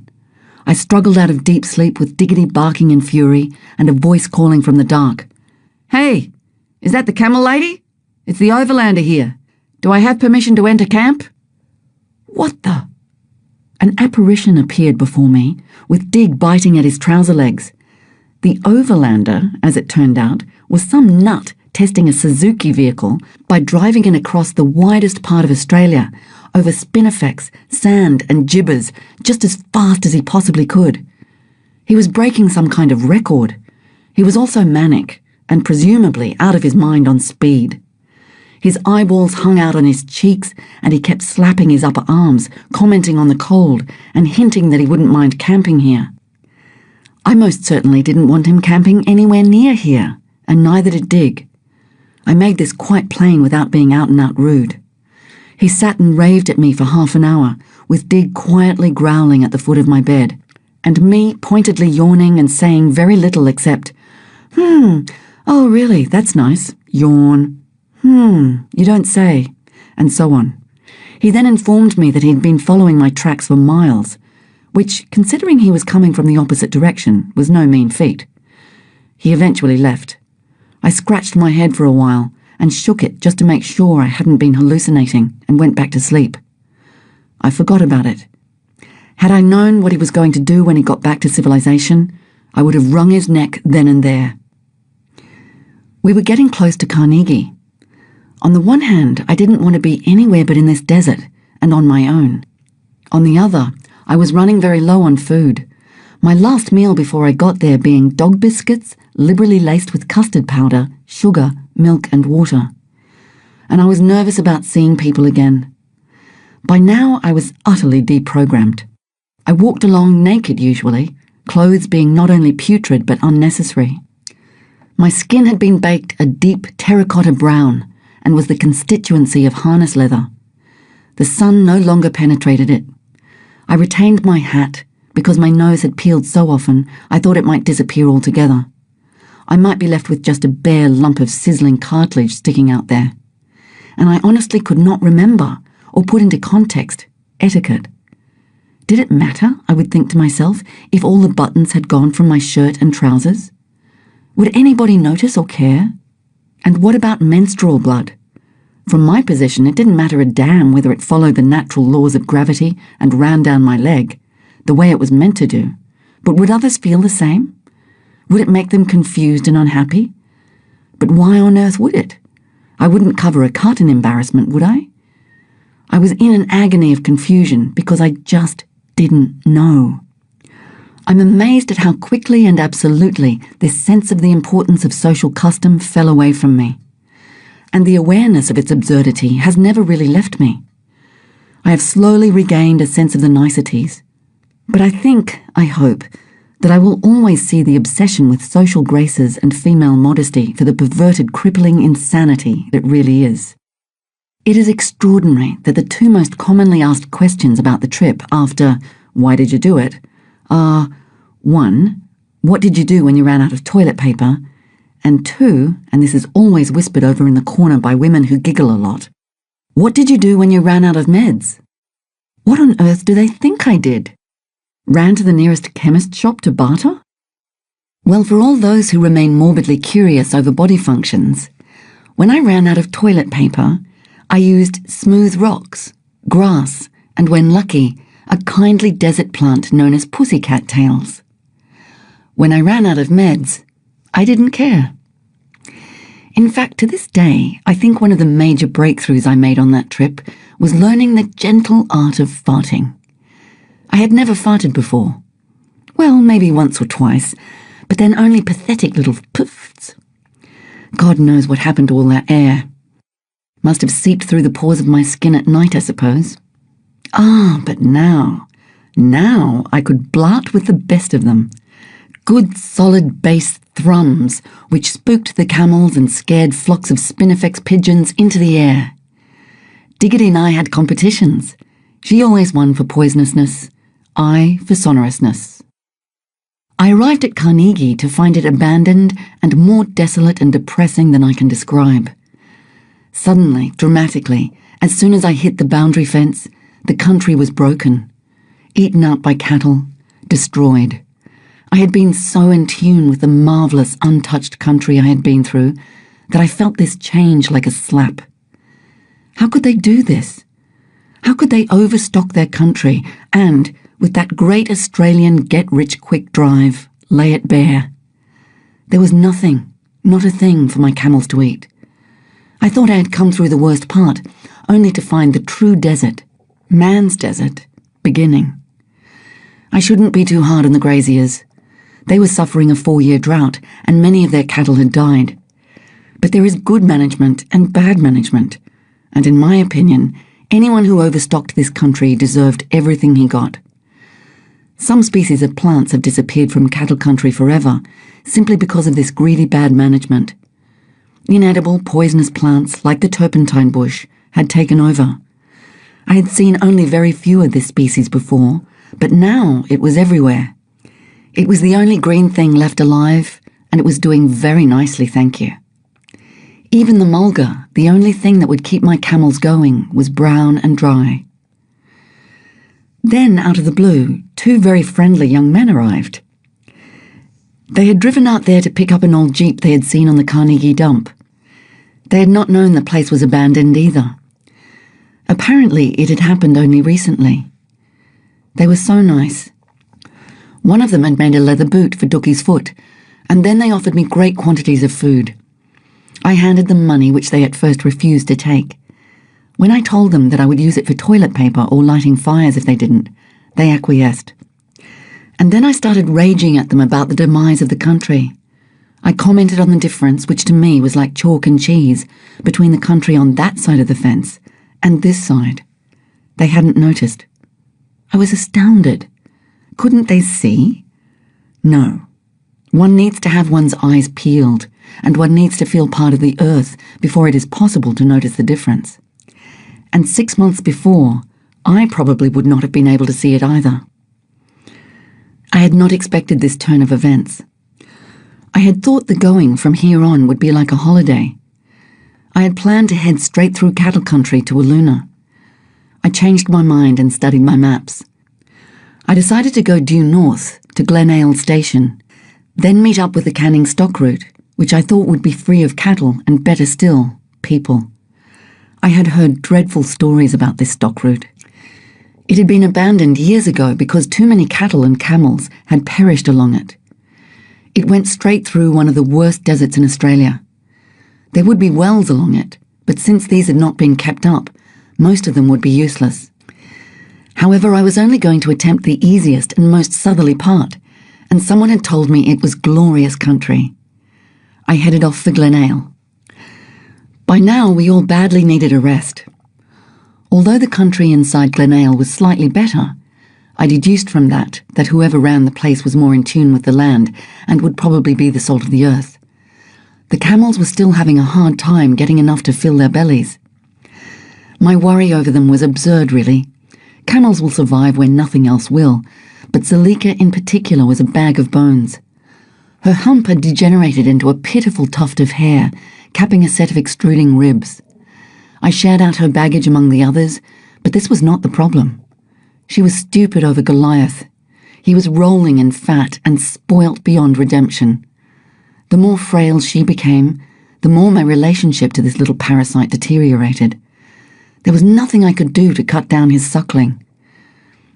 I struggled out of deep sleep with Diggity barking in fury and a voice calling from the dark. "Hey, is that the camel lady? It's the overlander here. Do I have permission to enter camp?" What the? An apparition appeared before me, with Dig biting at his trouser legs. The overlander, as it turned out, was some nut testing a Suzuki vehicle by driving it across the widest part of Australia, over spinifex, sand and gibbers, just as fast as he possibly could. He was breaking some kind of record. He was also manic, and presumably out of his mind on speed. His eyeballs hung out on his cheeks, and he kept slapping his upper arms, commenting on the cold, and hinting that he wouldn't mind camping here. I most certainly didn't want him camping anywhere near here, and neither did Dig. I made this quite plain without being out-and-out rude. He sat and raved at me for half an hour, with Dig quietly growling at the foot of my bed, and me pointedly yawning and saying very little except, "Oh really, that's nice," yawn, "You don't say," and so on. He then informed me that he'd been following my tracks for miles, which, considering he was coming from the opposite direction, was no mean feat. He eventually left. I scratched my head for a while and shook it just to make sure I hadn't been hallucinating, and went back to sleep. I forgot about it. Had I known what he was going to do when he got back to civilization, I would have wrung his neck then and there. We were getting close to Carnegie. On the one hand, I didn't want to be anywhere but in this desert, and on my own. On the other, I was running very low on food, my last meal before I got there being dog biscuits, liberally laced with custard powder, sugar, milk and water. And I was nervous about seeing people again. By now, I was utterly deprogrammed. I walked along naked usually, clothes being not only putrid but unnecessary. My skin had been baked a deep terracotta brown, and was the constituency of harness leather. The sun no longer penetrated it. I retained my hat, because my nose had peeled so often I thought it might disappear altogether. I might be left with just a bare lump of sizzling cartilage sticking out there. And I honestly could not remember, or put into context, etiquette. Did it matter, I would think to myself, if all the buttons had gone from my shirt and trousers? Would anybody notice or care? And what about menstrual blood? From my position, it didn't matter a damn whether it followed the natural laws of gravity and ran down my leg, the way it was meant to do. But would others feel the same? Would it make them confused and unhappy? But why on earth would it? I wouldn't cover a cut in embarrassment, would I? I was in an agony of confusion because I just didn't know. I'm amazed at how quickly and absolutely this sense of the importance of social custom fell away from me. And the awareness of its absurdity has never really left me. I have slowly regained a sense of the niceties. But I hope, that I will always see the obsession with social graces and female modesty for the perverted, crippling insanity it really is. It is extraordinary that the two most commonly asked questions about the trip after, "Why did you do it?" are 1. What did you do when you ran out of toilet paper? And 2, and this is always whispered over in the corner by women who giggle a lot, what did you do when you ran out of meds? What on earth do they think I did? Ran to the nearest chemist shop to barter? Well, for all those who remain morbidly curious over body functions, when I ran out of toilet paper, I used smooth rocks, grass, and when lucky, a kindly desert plant known as pussycat tails. When I ran out of meds, I didn't care. In fact, to this day, I think one of the major breakthroughs I made on that trip was learning the gentle art of farting. I had never farted before. Well, maybe once or twice, but then only pathetic little puffs. God knows what happened to all that air. Must have seeped through the pores of my skin at night, I suppose. But now I could blart with the best of them. Good solid bass thrums, which spooked the camels and scared flocks of spinifex pigeons into the air. Diggity and I had competitions. She always won for poisonousness, I for sonorousness. I arrived at Carnegie to find it abandoned and more desolate and depressing than I can describe. Suddenly, dramatically, as soon as I hit the boundary fence, the country was broken, eaten up by cattle, destroyed. I had been so in tune with the marvellous, untouched country I had been through that I felt this change like a slap. How could they do this? How could they overstock their country and, with that great Australian get-rich-quick drive, lay it bare? There was nothing, not a thing for my camels to eat. I thought I had come through the worst part, only to find the true desert, man's desert, beginning. I shouldn't be too hard on the graziers. They were suffering a 4-year drought, and many of their cattle had died. But there is good management and bad management, and in my opinion, anyone who overstocked this country deserved everything he got. Some species of plants have disappeared from cattle country forever, simply because of this greedy bad management. Inedible, poisonous plants, like the turpentine bush, had taken over. I had seen only very few of this species before, but now it was everywhere. It was the only green thing left alive, and it was doing very nicely, thank you. Even the mulga, the only thing that would keep my camels going, was brown and dry. Then, out of the blue, 2 very friendly young men arrived. They had driven out there to pick up an old jeep they had seen on the Carnegie dump. They had not known the place was abandoned either. Apparently, it had happened only recently. They were so nice. One of them had made a leather boot for Dookie's foot, and then they offered me great quantities of food. I handed them money which they at first refused to take. When I told them that I would use it for toilet paper or lighting fires if they didn't, they acquiesced. And then I started raging at them about the demise of the country. I commented on the difference, which to me was like chalk and cheese, between the country on that side of the fence and this side. They hadn't noticed. I was astounded. Couldn't they see? No. One needs to have one's eyes peeled, and one needs to feel part of the earth before it is possible to notice the difference. And 6 months before, I probably would not have been able to see it either. I had not expected this turn of events. I had thought the going from here on would be like a holiday. I had planned to head straight through cattle country to Aluna. I changed my mind and studied my maps. I decided to go due north to Glenale Station, then meet up with the Canning stock route, which I thought would be free of cattle and, better still, people. I had heard dreadful stories about this stock route. It had been abandoned years ago because too many cattle and camels had perished along it. It went straight through one of the worst deserts in Australia. There would be wells along it, but since these had not been kept up, most of them would be useless. However, I was only going to attempt the easiest and most southerly part, and someone had told me it was glorious country. I headed off for Glenale. By now, we all badly needed a rest. Although the country inside Glenale was slightly better, I deduced from that whoever ran the place was more in tune with the land and would probably be the salt of the earth. The camels were still having a hard time getting enough to fill their bellies. My worry over them was absurd, really. Camels will survive when nothing else will, but Zalika in particular was a bag of bones. Her hump had degenerated into a pitiful tuft of hair, capping a set of extruding ribs. I shared out her baggage among the others, but this was not the problem. She was stupid over Goliath. He was rolling in fat and spoilt beyond redemption. The more frail she became, the more my relationship to this little parasite deteriorated. There was nothing I could do to cut down his suckling.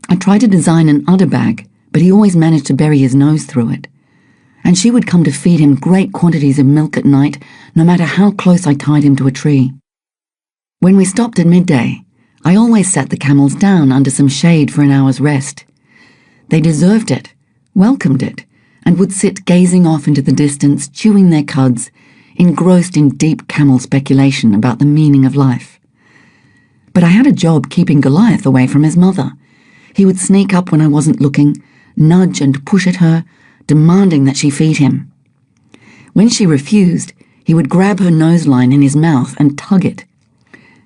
I tried to design an udder bag, but he always managed to bury his nose through it. And she would come to feed him great quantities of milk at night, no matter how close I tied him to a tree. When we stopped at midday, I always sat the camels down under some shade for an hour's rest. They deserved it, welcomed it, and would sit gazing off into the distance, chewing their cuds, engrossed in deep camel speculation about the meaning of life. But I had a job keeping Goliath away from his mother. He would sneak up when I wasn't looking, nudge and push at her, demanding that she feed him. When she refused, he would grab her noseline in his mouth and tug it.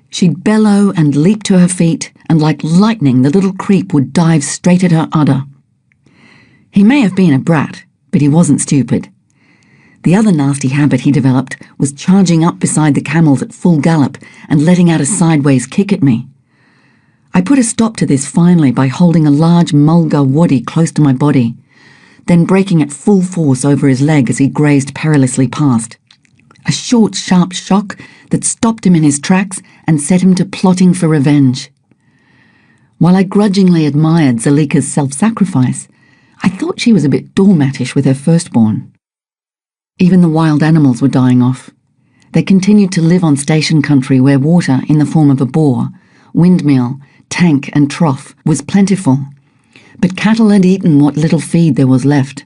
She'd bellow and leap to her feet, and like lightning the little creep would dive straight at her udder. He may have been a brat, but he wasn't stupid. The other nasty habit he developed was charging up beside the camels at full gallop and letting out a sideways kick at me. I put a stop to this finally by holding a large mulga waddy close to my body, then breaking at full force over his leg as he grazed perilously past. A short, sharp shock that stopped him in his tracks and set him to plotting for revenge. While I grudgingly admired Zalika's self-sacrifice, I thought she was a bit doormatish with her firstborn. Even the wild animals were dying off. They continued to live on station country where water in the form of a bore, windmill, tank and trough was plentiful, but cattle had eaten what little feed there was left.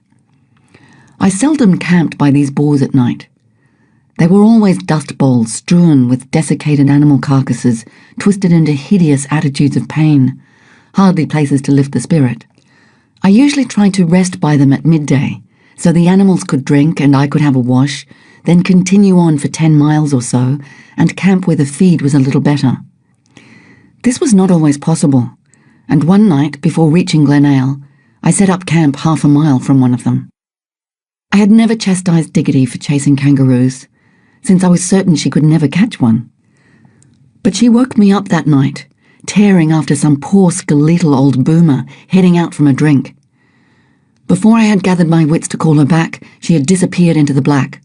I seldom camped by these bores at night. They were always dust bowls strewn with desiccated animal carcasses twisted into hideous attitudes of pain, hardly places to lift the spirit. I usually tried to rest by them at midday, so the animals could drink and I could have a wash, then continue on for 10 miles or so, and camp where the feed was a little better. This was not always possible, and one night before reaching Glenale, I set up camp half a mile from one of them. I had never chastised Diggity for chasing kangaroos, since I was certain she could never catch one. But she woke me up that night, tearing after some poor skeletal old boomer heading out from a drink. Before I had gathered my wits to call her back, she had disappeared into the black.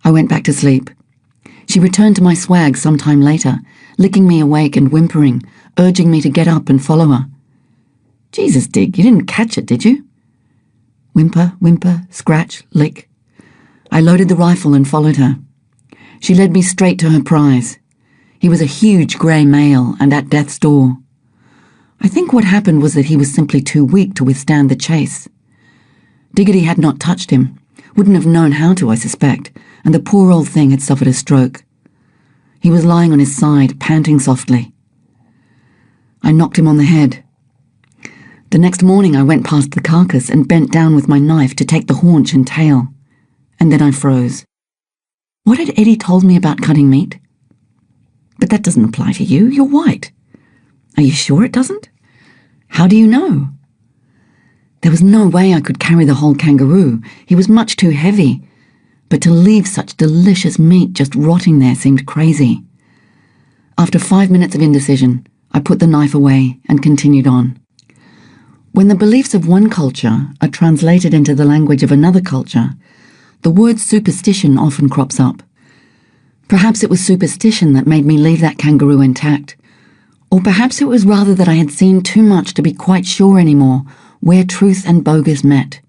I went back to sleep. She returned to my swag some time later, licking me awake and whimpering, urging me to get up and follow her. Jesus, Dig, you didn't catch it, did you? Whimper, whimper, scratch, lick. I loaded the rifle and followed her. She led me straight to her prize. He was a huge grey male and at death's door. I think what happened was that he was simply too weak to withstand the chase. Diggity had not touched him, wouldn't have known how to, I suspect, and the poor old thing had suffered a stroke. He was lying on his side, panting softly. I knocked him on the head. The next morning I went past the carcass and bent down with my knife to take the haunch and tail, and then I froze. What had Eddie told me about cutting meat? But that doesn't apply to you, you're white. Are you sure it doesn't? How do you know? There was no way I could carry the whole kangaroo. He was much too heavy. But to leave such delicious meat just rotting there seemed crazy. After 5 minutes of indecision, I put the knife away and continued on. When the beliefs of one culture are translated into the language of another culture, the word superstition often crops up. Perhaps it was superstition that made me leave that kangaroo intact. Or perhaps it was rather that I had seen too much to be quite sure anymore where truth and bogus met.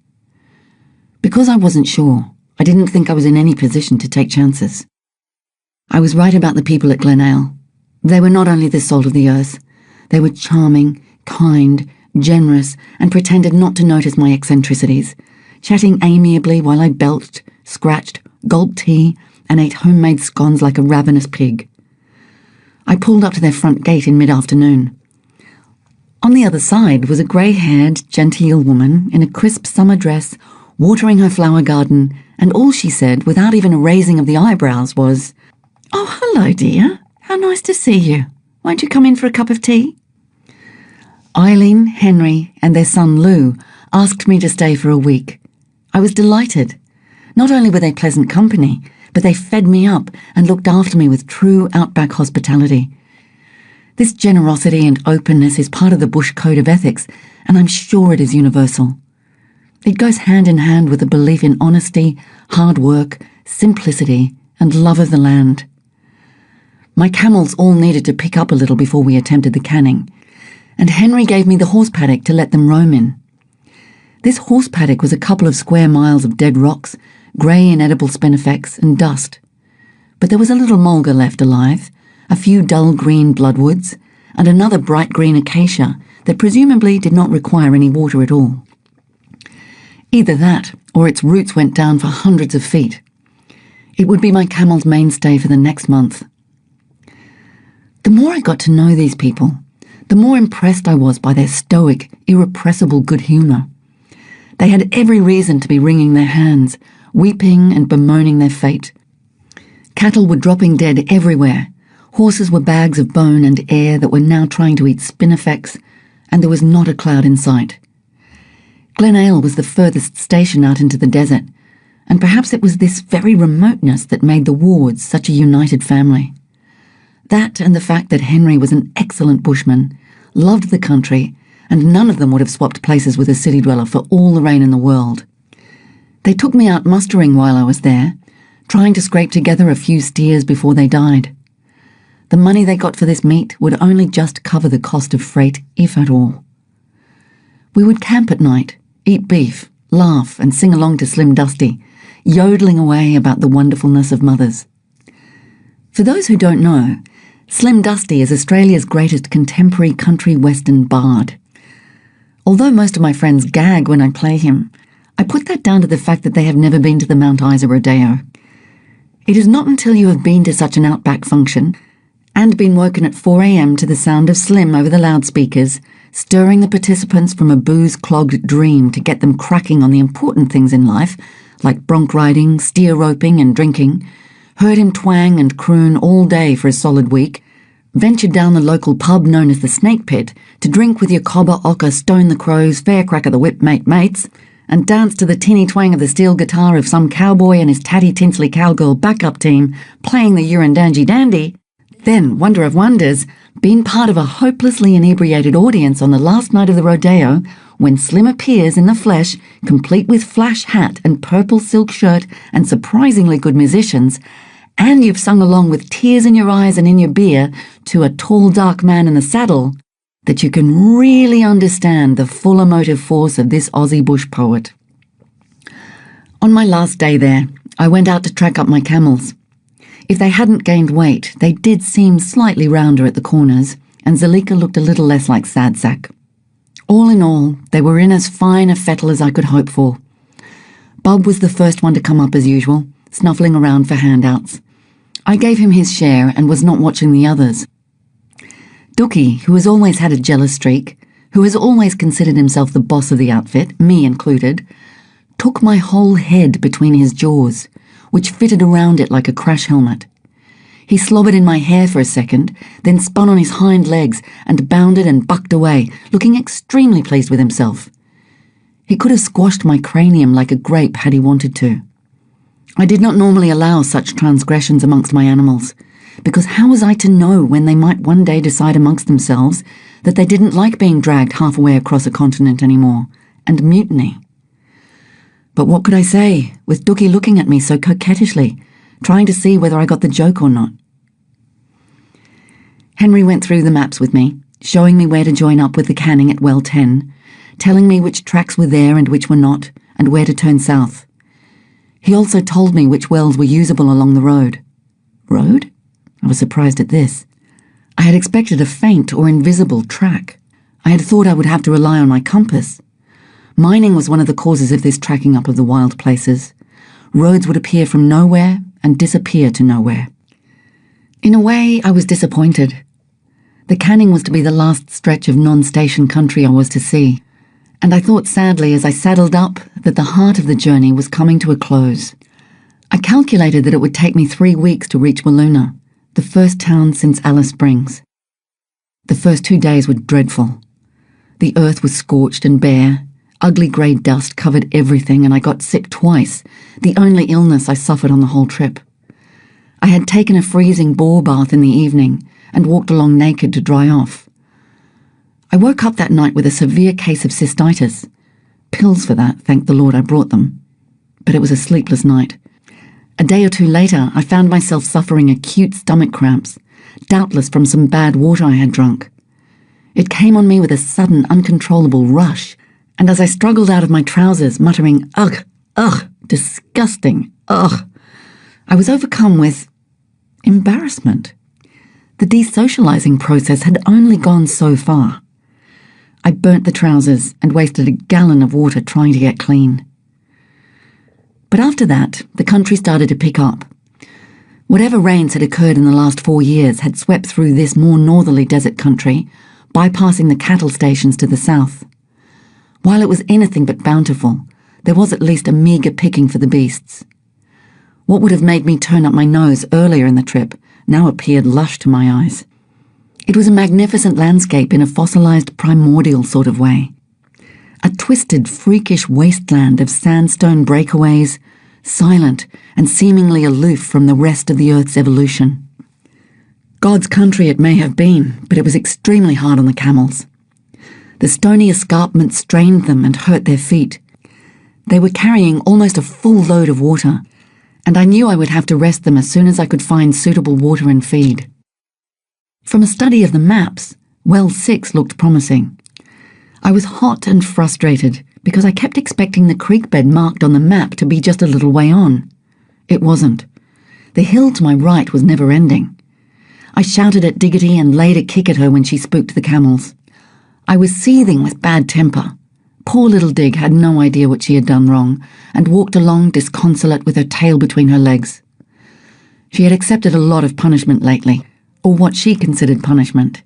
Because I wasn't sure, I didn't think I was in any position to take chances. I was right about the people at Glenale. They were not only the salt of the earth, they were charming, kind, generous, and pretended not to notice my eccentricities, chatting amiably while I belched, scratched, gulped tea, and ate homemade scones like a ravenous pig. I pulled up to their front gate in mid-afternoon. On the other side was a grey-haired, genteel woman in a crisp summer dress, watering her flower garden, and all she said, without even a raising of the eyebrows, was, "Oh, hello, dear. How nice to see you. Won't you come in for a cup of tea?" Eileen, Henry, and their son Lou asked me to stay for a week. I was delighted. Not only were they pleasant company, but they fed me up and looked after me with true Outback hospitality. This generosity and openness is part of the bush code of ethics, and I'm sure it is universal. It goes hand in hand with a belief in honesty, hard work, simplicity, and love of the land. My camels all needed to pick up a little before we attempted the canning, and Henry gave me the horse paddock to let them roam in. This horse paddock was a couple of square miles of dead rocks, grey inedible spinifex, and dust. But there was a little mulga left alive, a few dull green bloodwoods, and another bright green acacia that presumably did not require any water at all. Either that, or its roots went down for hundreds of feet. It would be my camel's mainstay for the next month. The more I got to know these people, the more impressed I was by their stoic, irrepressible good humour. They had every reason to be wringing their hands, weeping and bemoaning their fate. Cattle were dropping dead everywhere. Horses were bags of bone and air that were now trying to eat spinifex, and there was not a cloud in sight. Glenale was the furthest station out into the desert, and perhaps it was this very remoteness that made the Wards such a united family. That and the fact that Henry was an excellent bushman, loved the country, and none of them would have swapped places with a city dweller for all the rain in the world. They took me out mustering while I was there, trying to scrape together a few steers before they died. The money they got for this meat would only just cover the cost of freight, if at all. We would camp at night, eat beef, laugh, and sing along to Slim Dusty, yodeling away about the wonderfulness of mothers. For those who don't know, Slim Dusty is Australia's greatest contemporary country western bard. Although most of my friends gag when I play him, I put that down to the fact that they have never been to the Mount Isa rodeo. It is not until you have been to such an Outback function and been woken at 4 a.m. to the sound of Slim over the loudspeakers, stirring the participants from a booze-clogged dream to get them cracking on the important things in life, like bronc riding, steer roping, and drinking, heard him twang and croon all day for a solid week, ventured down the local pub known as the Snake Pit to drink with your cobber, ocker, stone the crows, fair crack of the whip mates, and dance to the tinny twang of the steel guitar of some cowboy and his tatty tinsely cowgirl backup team playing the Urandangy Dandy, then, wonder of wonders, been part of a hopelessly inebriated audience on the last night of the rodeo when Slim appears in the flesh, complete with flash hat and purple silk shirt and surprisingly good musicians, and you've sung along with tears in your eyes and in your beer to a tall dark man in the saddle, that you can really understand the full emotive force of this Aussie bush poet. On my last day there, I went out to track up my camels. If they hadn't gained weight, they did seem slightly rounder at the corners, and Zalika looked a little less like Sad Sack. All in all, they were in as fine a fettle as I could hope for. Bub was the first one to come up as usual, snuffling around for handouts. I gave him his share and was not watching the others. Dookie, who has always had a jealous streak, who has always considered himself the boss of the outfit, me included, took my whole head between his jaws, which fitted around it like a crash helmet. He slobbered in my hair for a second, then spun on his hind legs and bounded and bucked away, looking extremely pleased with himself. He could have squashed my cranium like a grape had he wanted to. I did not normally allow such transgressions amongst my animals, because how was I to know when they might one day decide amongst themselves that they didn't like being dragged halfway across a continent anymore, and mutiny? But what could I say, with Dookie looking at me so coquettishly, trying to see whether I got the joke or not. Henry went through the maps with me, showing me where to join up with the canning at well 10, telling me which tracks were there and which were not, and where to turn south. He also told me which wells were usable along the road. Road? I was surprised at this. I had expected a faint or invisible track. I had thought I would have to rely on my compass. Mining was one of the causes of this tracking up of the wild places. Roads would appear from nowhere and disappear to nowhere. In a way, I was disappointed. The canning was to be the last stretch of non-station country I was to see, and I thought sadly as I saddled up that the heart of the journey was coming to a close. I calculated that it would take me 3 weeks to reach Wiluna, the first town since Alice Springs. The first 2 days were dreadful. The earth was scorched and bare, ugly grey dust covered everything, and I got sick twice, the only illness I suffered on the whole trip. I had taken a freezing boar bath in the evening and walked along naked to dry off. I woke up that night with a severe case of cystitis. Pills for that, thank the Lord I brought them. But it was a sleepless night. A day or two later, I found myself suffering acute stomach cramps, doubtless from some bad water I had drunk. It came on me with a sudden, uncontrollable rush, and as I struggled out of my trousers, muttering, "Ugh, ugh, disgusting, ugh," I was overcome with embarrassment. The desocializing process had only gone so far. I burnt the trousers and wasted a gallon of water trying to get clean. But after that, the country started to pick up. Whatever rains had occurred in the last 4 years had swept through this more northerly desert country, bypassing the cattle stations to the south. While it was anything but bountiful, there was at least a meagre picking for the beasts. What would have made me turn up my nose earlier in the trip now appeared lush to my eyes. It was a magnificent landscape in a fossilized primordial sort of way. A twisted, freakish wasteland of sandstone breakaways, silent and seemingly aloof from the rest of the Earth's evolution. God's country it may have been, but it was extremely hard on the camels. The stony escarpment strained them and hurt their feet. They were carrying almost a full load of water, and I knew I would have to rest them as soon as I could find suitable water and feed. From a study of the maps, well 6 looked promising. I was hot and frustrated because I kept expecting the creek bed marked on the map to be just a little way on. It wasn't. The hill to my right was never ending. I shouted at Diggity and laid a kick at her when she spooked the camels. I was seething with bad temper. Poor little Dig had no idea what she had done wrong and walked along disconsolate with her tail between her legs. She had accepted a lot of punishment lately, or what she considered punishment.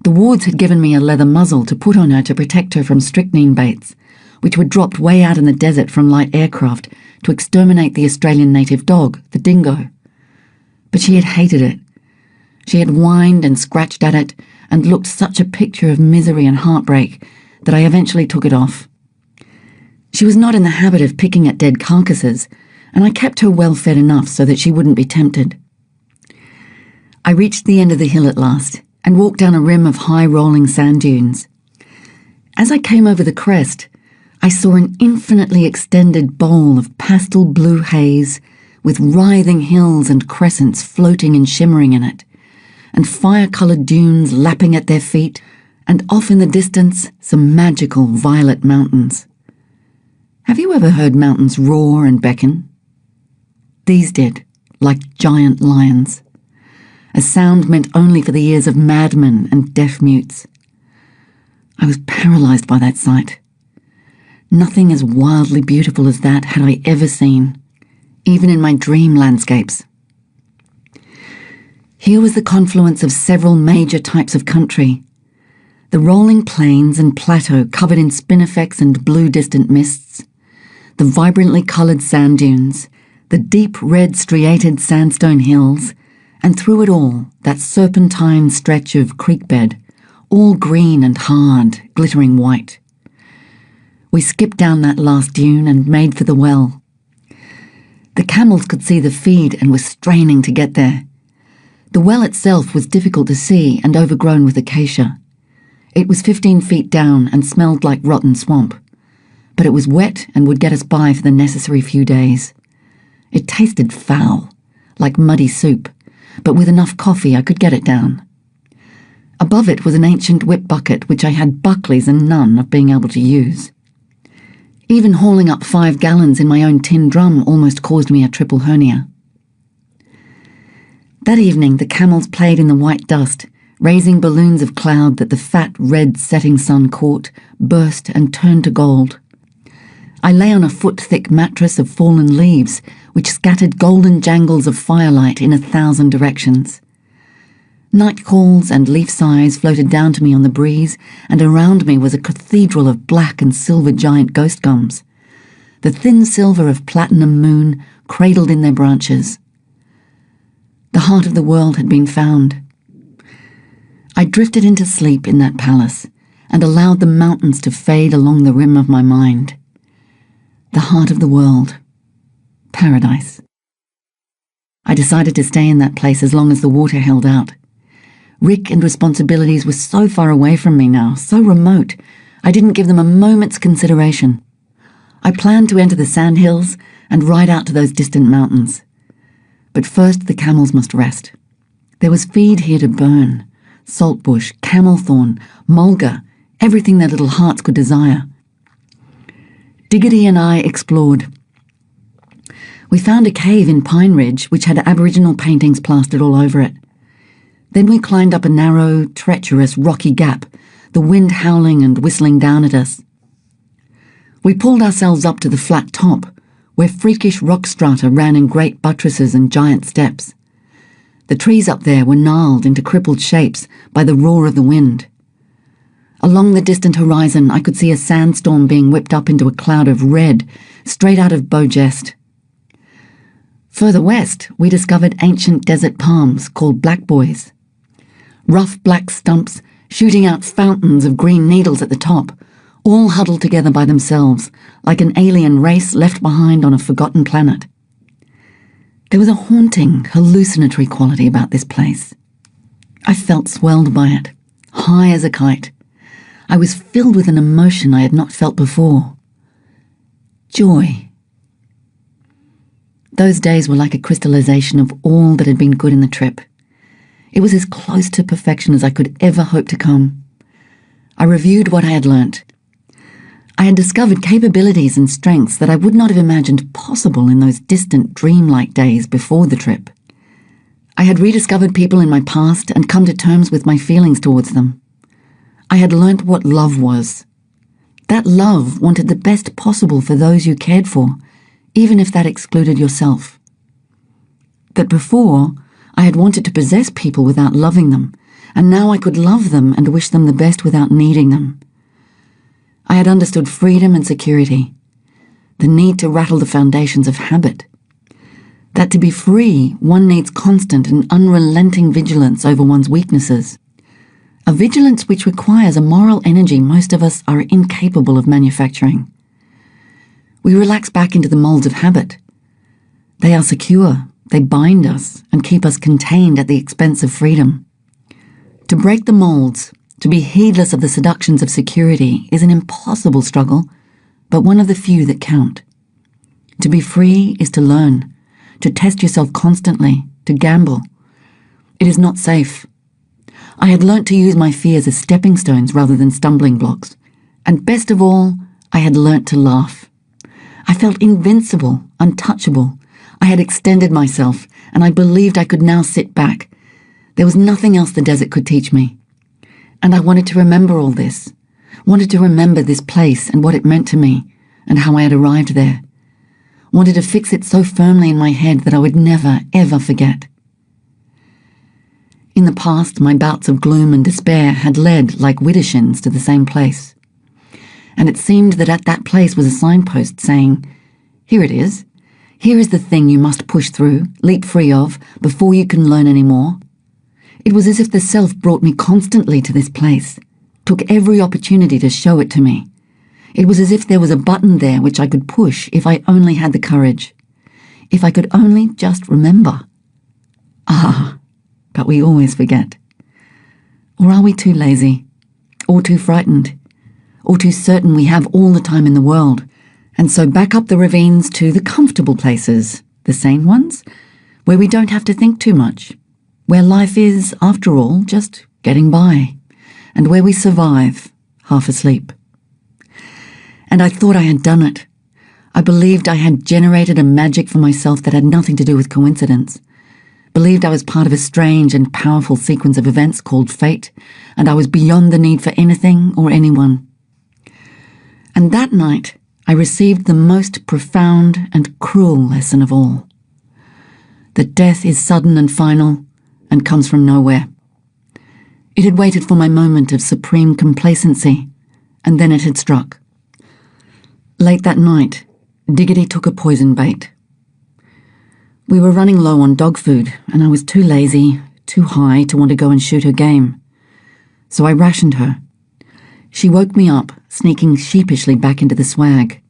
The wards had given me a leather muzzle to put on her to protect her from strychnine baits, which were dropped way out in the desert from light aircraft to exterminate the Australian native dog, the dingo. But she had hated it. She had whined and scratched at it and looked such a picture of misery and heartbreak that I eventually took it off. She was not in the habit of picking at dead carcasses, and I kept her well fed enough so that she wouldn't be tempted. I reached the end of the hill at last and walked down a rim of high rolling sand dunes. As I came over the crest, I saw an infinitely extended bowl of pastel blue haze with writhing hills and crescents floating and shimmering in it, and fire-coloured dunes lapping at their feet, and off in the distance some magical violet mountains. Have you ever heard mountains roar and beckon? These did, like giant lions. A sound meant only for the ears of madmen and deaf mutes. I was paralysed by that sight. Nothing as wildly beautiful as that had I ever seen, even in my dream landscapes. Here was the confluence of several major types of country. The rolling plains and plateau covered in spinifex and blue distant mists, the vibrantly coloured sand dunes, the deep red striated sandstone hills, and through it all, that serpentine stretch of creek bed, all green and hard, glittering white. We skipped down that last dune and made for the well. The camels could see the feed and were straining to get there. The well itself was difficult to see and overgrown with acacia. It was 15 feet down and smelled like rotten swamp, but it was wet and would get us by for the necessary few days. It tasted foul, like muddy soup, but with enough coffee I could get it down. Above it was an ancient whip bucket which I had Buckley's and none of being able to use. Even hauling up 5 gallons in my own tin drum almost caused me a triple hernia. That evening the camels played in the white dust, raising balloons of cloud that the fat, red setting sun caught, burst and turned to gold. I lay on a foot-thick mattress of fallen leaves, which scattered golden jangles of firelight in 1,000 directions. Night calls and leaf sighs floated down to me on the breeze, and around me was a cathedral of black and silver giant ghost gums, the thin silver of platinum moon cradled in their branches. The heart of the world had been found. I drifted into sleep in that palace and allowed the mountains to fade along the rim of my mind. The heart of the world. Paradise. I decided to stay in that place as long as the water held out. Rick and responsibilities were so far away from me now, so remote, I didn't give them a moment's consideration. I planned to enter the sandhills and ride out to those distant mountains. But first the camels must rest. There was feed here to burn. Saltbush, camelthorn, mulga, everything their little hearts could desire. Diggity and I explored. We found a cave in Pine Ridge which had Aboriginal paintings plastered all over it. Then we climbed up a narrow, treacherous, rocky gap, the wind howling and whistling down at us. We pulled ourselves up to the flat top, where freakish rock strata ran in great buttresses and giant steps. The trees up there were gnarled into crippled shapes by the roar of the wind. Along the distant horizon I could see a sandstorm being whipped up into a cloud of red, straight out of Beaugest. Further west, we discovered ancient desert palms called black boys. Rough black stumps shooting out fountains of green needles at the top, all huddled together by themselves, like an alien race left behind on a forgotten planet. There was a haunting, hallucinatory quality about this place. I felt swelled by it, high as a kite. I was filled with an emotion I had not felt before. Joy. Those days were like a crystallization of all that had been good in the trip. It was as close to perfection as I could ever hope to come. I reviewed what I had learnt. I had discovered capabilities and strengths that I would not have imagined possible in those distant, dreamlike days before the trip. I had rediscovered people in my past and come to terms with my feelings towards them. I had learnt what love was. That love wanted the best possible for those you cared for, even if that excluded yourself. That before, I had wanted to possess people without loving them, and now I could love them and wish them the best without needing them. I had understood freedom and security, the need to rattle the foundations of habit. That to be free, one needs constant and unrelenting vigilance over one's weaknesses. A vigilance which requires a moral energy most of us are incapable of manufacturing. We relax back into the molds of habit. They are secure, they bind us and keep us contained at the expense of freedom. To break the molds, to be heedless of the seductions of security is an impossible struggle, but one of the few that count. To be free is to learn, to test yourself constantly, to gamble. It is not safe. I had learnt to use my fears as stepping stones rather than stumbling blocks. And best of all, I had learnt to laugh. I felt invincible, untouchable. I had extended myself, and I believed I could now sit back. There was nothing else the desert could teach me. And I wanted to remember all this, wanted to remember this place and what it meant to me, and how I had arrived there. Wanted to fix it so firmly in my head that I would never, ever forget. In the past, my bouts of gloom and despair had led, like widdershins, to the same place. And it seemed that at that place was a signpost saying, "Here it is. Here is the thing you must push through, leap free of, before you can learn any more." It was as if the self brought me constantly to this place, took every opportunity to show it to me. It was as if there was a button there which I could push if I only had the courage. If I could only just remember. But we always forget. Or are we too lazy? Or too frightened? Or too certain we have all the time in the world, and so back up the ravines to the comfortable places, the sane ones, where we don't have to think too much, where life is, after all, just getting by, and where we survive, half asleep. And I thought I had done it. I believed I had generated a magic for myself that had nothing to do with coincidence. Believed I was part of a strange and powerful sequence of events called fate, and I was beyond the need for anything or anyone. And that night, I received the most profound and cruel lesson of all. That death is sudden and final, and comes from nowhere. It had waited for my moment of supreme complacency, and then it had struck. Late that night, Diggity took a poison bait. We were running low on dog food, and I was too lazy, too high to want to go and shoot her game. So I rationed her. She woke me up, sneaking sheepishly back into the swag.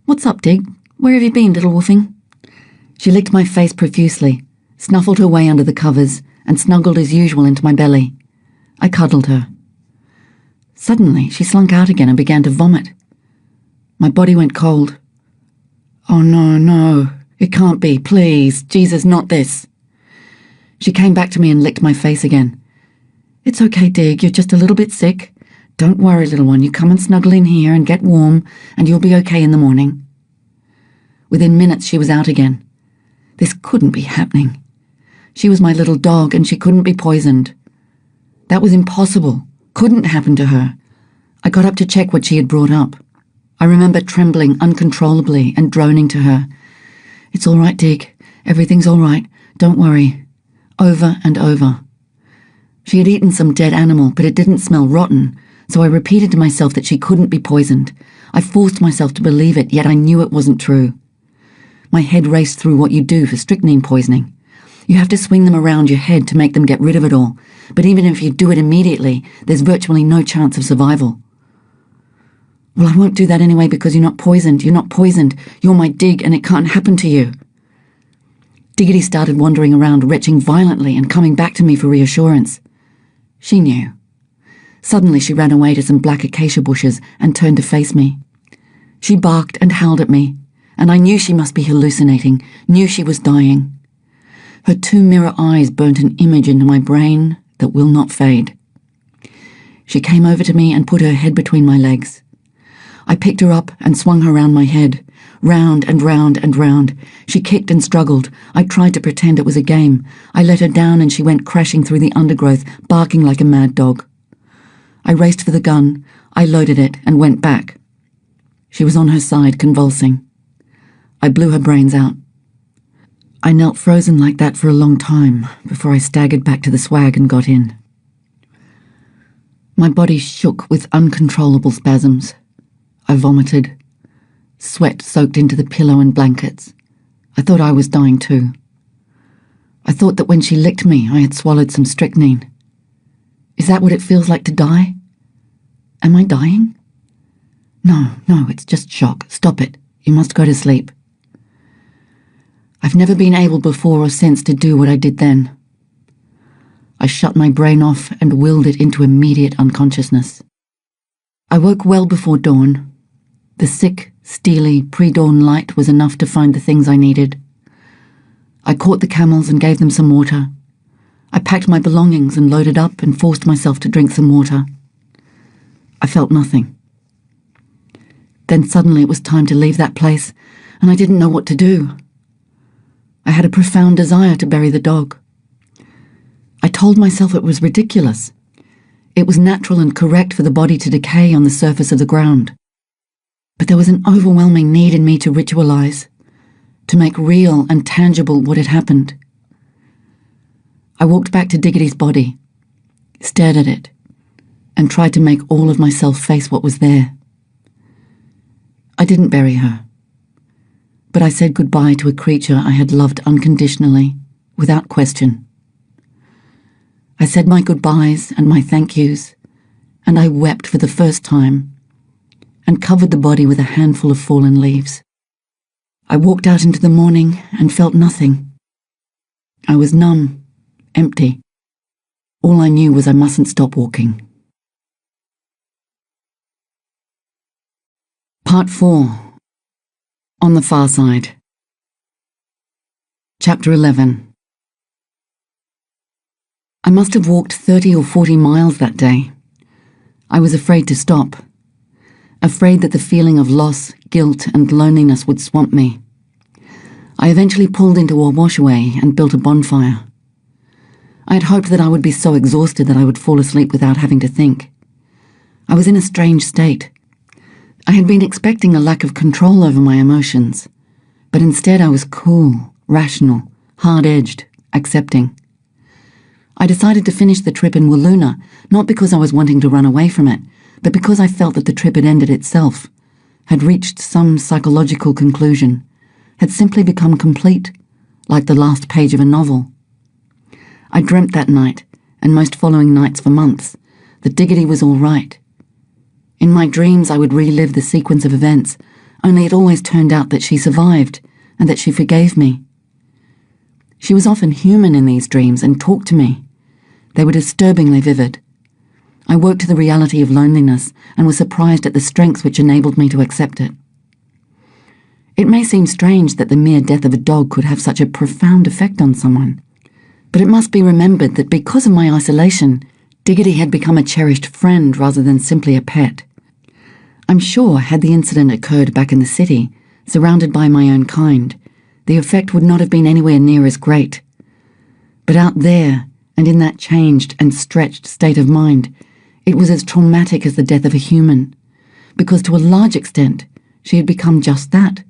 "What's up, Dig? Where have you been, little woofing?" She licked my face profusely, snuffled her way under the covers, and snuggled as usual into my belly. I cuddled her. Suddenly, she slunk out again and began to vomit. My body went cold. "Oh no, it can't be, please, Jesus, not this." She came back to me and licked my face again. "It's okay, Dig, you're just a little bit sick. Don't worry, little one, you come and snuggle in here and get warm, and you'll be okay in the morning." Within minutes, she was out again. This couldn't be happening. She was my little dog, and she couldn't be poisoned. That was impossible. Couldn't happen to her. I got up to check what she had brought up. I remember trembling uncontrollably and droning to her. "It's all right, Dig. Everything's all right. Don't worry." Over and over. She had eaten some dead animal, but it didn't smell rotten, so I repeated to myself that she couldn't be poisoned. I forced myself to believe it, yet I knew it wasn't true. My head raced through what you do for strychnine poisoning. You have to swing them around your head to make them get rid of it all, but even if you do it immediately, there's virtually no chance of survival. "Well, I won't do that anyway because you're not poisoned. You're not poisoned. You're my Dig, and it can't happen to you." Diggity started wandering around, retching violently and coming back to me for reassurance. She knew. Suddenly she ran away to some black acacia bushes and turned to face me. She barked and howled at me, and I knew she must be hallucinating, knew she was dying. Her two mirror eyes burnt an image into my brain that will not fade. She came over to me and put her head between my legs. I picked her up and swung her round my head, round and round and round. She kicked and struggled. I tried to pretend it was a game. I let her down and she went crashing through the undergrowth, barking like a mad dog. I raced for the gun. I loaded it and went back. She was on her side, convulsing. I blew her brains out. I knelt frozen like that for a long time before I staggered back to the swag and got in. My body shook with uncontrollable spasms. I vomited. Sweat soaked into the pillow and blankets. I thought I was dying too. I thought that when she licked me, I had swallowed some strychnine. Is that what it feels like to die? Am I dying? No, it's just shock. Stop it. You must go to sleep. I've never been able before or since to do what I did then. I shut my brain off and willed it into immediate unconsciousness. I woke well before dawn. The sick, steely, pre-dawn light was enough to find the things I needed. I caught the camels and gave them some water. I packed my belongings and loaded up and forced myself to drink some water. I felt nothing. Then suddenly it was time to leave that place, and I didn't know what to do. I had a profound desire to bury the dog. I told myself it was ridiculous. It was natural and correct for the body to decay on the surface of the ground. But there was an overwhelming need in me to ritualize, to make real and tangible what had happened. I walked back to Diggity's body, stared at it, and tried to make all of myself face what was there. I didn't bury her, but I said goodbye to a creature I had loved unconditionally, without question. I said my goodbyes and my thank yous, and I wept for the first time, and covered the body with a handful of fallen leaves. I walked out into the morning and felt nothing. I was numb, empty. All I knew was I mustn't stop walking. Part 4. On the Far Side. Chapter 11. I must have walked 30 or 40 miles that day. I was afraid to stop, afraid that the feeling of loss, guilt, and loneliness would swamp me. I eventually pulled into a washaway and built a bonfire. I had hoped that I would be so exhausted that I would fall asleep without having to think. I was in a strange state. I had been expecting a lack of control over my emotions, but instead I was cool, rational, hard-edged, accepting. I decided to finish the trip in Walloona, not because I was wanting to run away from it, but because I felt that the trip had ended itself, had reached some psychological conclusion, had simply become complete, like the last page of a novel. I dreamt that night, and most following nights for months, that Diggity was all right. In my dreams I would relive the sequence of events, only it always turned out that she survived, and that she forgave me. She was often human in these dreams and talked to me. They were disturbingly vivid. I woke to the reality of loneliness and was surprised at the strength which enabled me to accept it. It may seem strange that the mere death of a dog could have such a profound effect on someone, but it must be remembered that because of my isolation, Diggity had become a cherished friend rather than simply a pet. I'm sure had the incident occurred back in the city, surrounded by my own kind, the effect would not have been anywhere near as great. But out there, and in that changed and stretched state of mind, it was as traumatic as the death of a human, because to a large extent, she had become just that.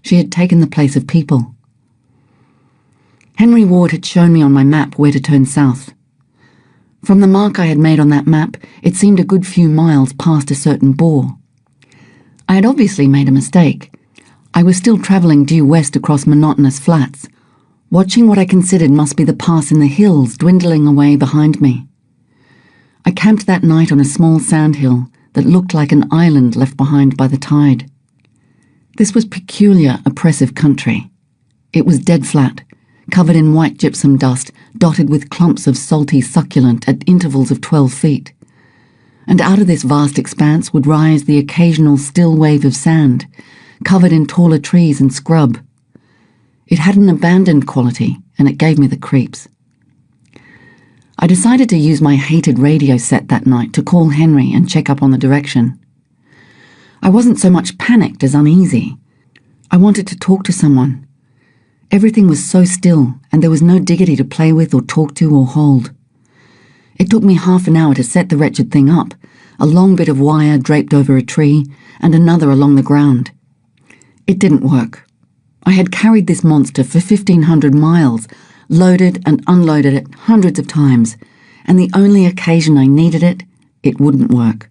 She had taken the place of people. Henry Ward had shown me on my map where to turn south. From the mark I had made on that map, it seemed a good few miles past a certain bore. I had obviously made a mistake. I was still travelling due west across monotonous flats, watching what I considered must be the pass in the hills dwindling away behind me. I camped that night on a small sandhill that looked like an island left behind by the tide. This was peculiar, oppressive country. It was dead flat, covered in white gypsum dust, dotted with clumps of salty succulent at intervals of 12 feet. And out of this vast expanse would rise the occasional still wave of sand, covered in taller trees and scrub. It had an abandoned quality, and it gave me the creeps. I decided to use my hated radio set that night to call Henry and check up on the direction. I wasn't so much panicked as uneasy. I wanted to talk to someone. Everything was so still, and there was no Diggity to play with or talk to or hold. It took me half an hour to set the wretched thing up, a long bit of wire draped over a tree, and another along the ground. It didn't work. I had carried this monster for 1,500 miles, loaded and unloaded it hundreds of times, and the only occasion I needed it, it wouldn't work.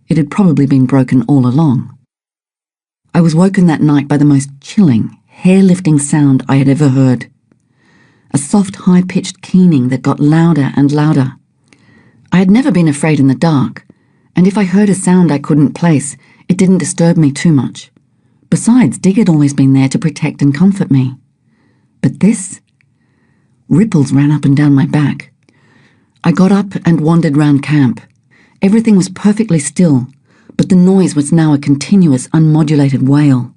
It had probably been broken all along. I was woken that night by the most chilling, hair-lifting sound I had ever heard. A soft, high-pitched keening that got louder and louder. I had never been afraid in the dark, and if I heard a sound I couldn't place, it didn't disturb me too much. Besides, Dig had always been there to protect and comfort me. But this? Ripples ran up and down my back. I got up and wandered round camp. Everything was perfectly still, but the noise was now a continuous, unmodulated wail.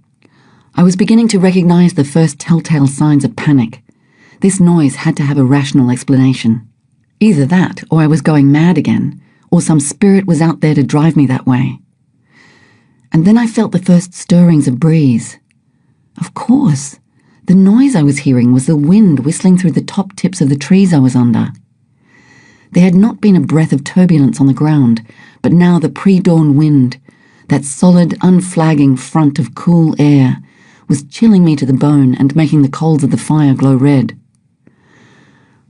I was beginning to recognize the first telltale signs of panic. This noise had to have a rational explanation. Either that, or I was going mad again, or some spirit was out there to drive me that way. And then I felt the first stirrings of breeze. Of course, the noise I was hearing was the wind whistling through the top tips of the trees I was under. There had not been a breath of turbulence on the ground, but now the pre-dawn wind, that solid, unflagging front of cool air, was chilling me to the bone and making the coals of the fire glow red.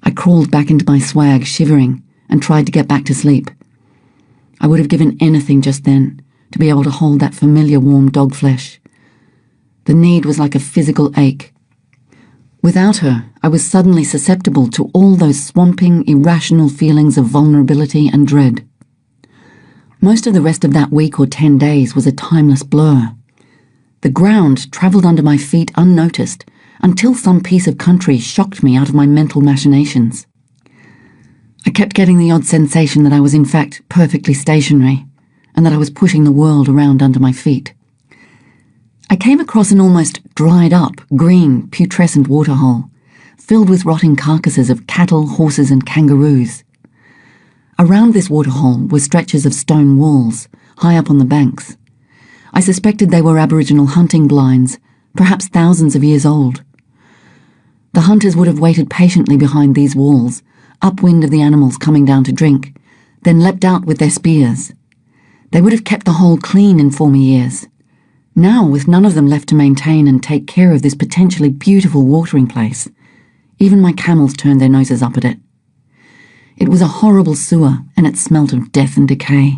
I crawled back into my swag, shivering, and tried to get back to sleep. I would have given anything just then to be able to hold that familiar warm dog flesh. The need was like a physical ache. Without her, I was suddenly susceptible to all those swamping, irrational feelings of vulnerability and dread. Most of the rest of that week or 10 days was a timeless blur. The ground travelled under my feet unnoticed until some piece of country shocked me out of my mental machinations. I kept getting the odd sensation that I was in fact perfectly stationary, and that I was pushing the world around under my feet. I came across an almost dried up, green, putrescent waterhole, filled with rotting carcasses of cattle, horses and kangaroos. Around this waterhole were stretches of stone walls, high up on the banks. I suspected they were Aboriginal hunting blinds, perhaps thousands of years old. The hunters would have waited patiently behind these walls, upwind of the animals coming down to drink, then leapt out with their spears. They would have kept the hole clean in former years. Now, with none of them left to maintain and take care of this potentially beautiful watering place, even my camels turned their noses up at it. It was a horrible sewer, and it smelt of death and decay.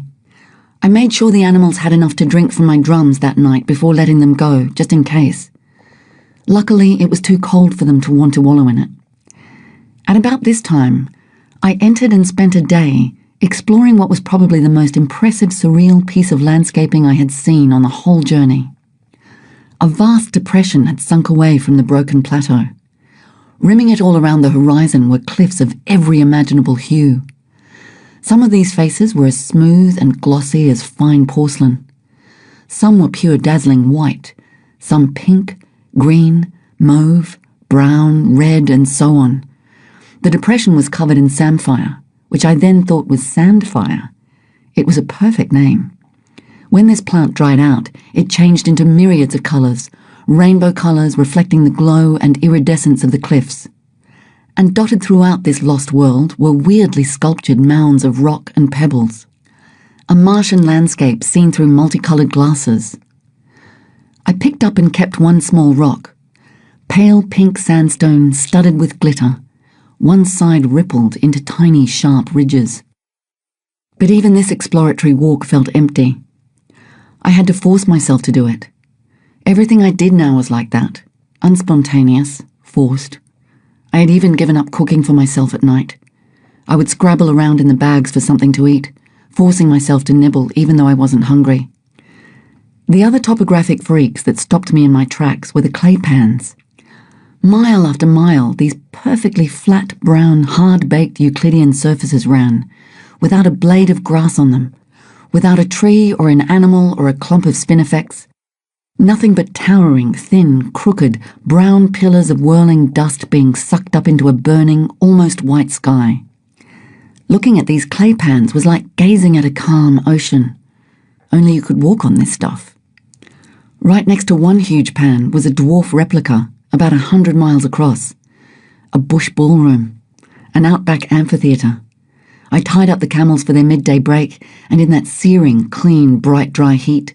I made sure the animals had enough to drink from my drums that night before letting them go, just in case. Luckily, it was too cold for them to want to wallow in it. At about this time, I entered and spent a day exploring what was probably the most impressive, surreal piece of landscaping I had seen on the whole journey. A vast depression had sunk away from the broken plateau. Rimming it all around the horizon were cliffs of every imaginable hue. Some of these faces were as smooth and glossy as fine porcelain. Some were pure dazzling white, some pink, green, mauve, brown, red, and so on. The depression was covered in samphire, which I then thought was sandfire. It was a perfect name. When this plant dried out, it changed into myriads of colours, rainbow colours reflecting the glow and iridescence of the cliffs. And dotted throughout this lost world were weirdly sculptured mounds of rock and pebbles. A Martian landscape seen through multicoloured glasses. I picked up and kept one small rock, pale pink sandstone studded with glitter. One side rippled into tiny, sharp ridges. But even this exploratory walk felt empty. I had to force myself to do it. Everything I did now was like that, unspontaneous, forced. I had even given up cooking for myself at night. I would scrabble around in the bags for something to eat, forcing myself to nibble even though I wasn't hungry. The other topographic freaks that stopped me in my tracks were the clay pans. Mile after mile, these perfectly flat, brown, hard-baked Euclidean surfaces ran, without a blade of grass on them, without a tree or an animal or a clump of spinifex. Nothing but towering, thin, crooked, brown pillars of whirling dust being sucked up into a burning, almost white sky. Looking at these clay pans was like gazing at a calm ocean. Only you could walk on this stuff. Right next to one huge pan was a dwarf replica, about 100 miles across. A bush ballroom. An Outback amphitheatre. I tied up the camels for their midday break, and in that searing, clean, bright, dry heat,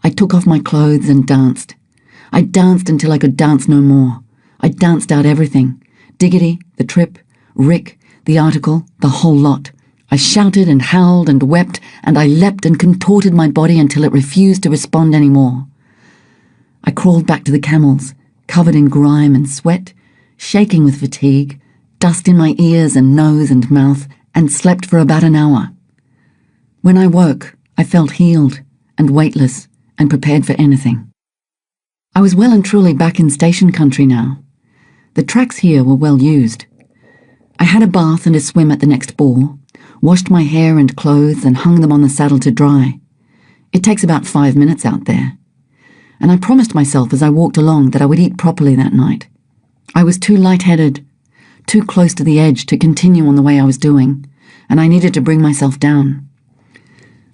I took off my clothes and danced. I danced until I could dance no more. I danced out everything. Diggity, the trip, Rick, the article, the whole lot. I shouted and howled and wept, and I leapt and contorted my body until it refused to respond any more. I crawled back to the camels, covered in grime and sweat, shaking with fatigue, dust in my ears and nose and mouth, and slept for about an hour. When I woke, I felt healed and weightless and prepared for anything. I was well and truly back in station country now. The tracks here were well used. I had a bath and a swim at the next bore, washed my hair and clothes and hung them on the saddle to dry. It takes about 5 minutes out there. And I promised myself as I walked along that I would eat properly that night. I was too lightheaded, too close to the edge to continue on the way I was doing, and I needed to bring myself down.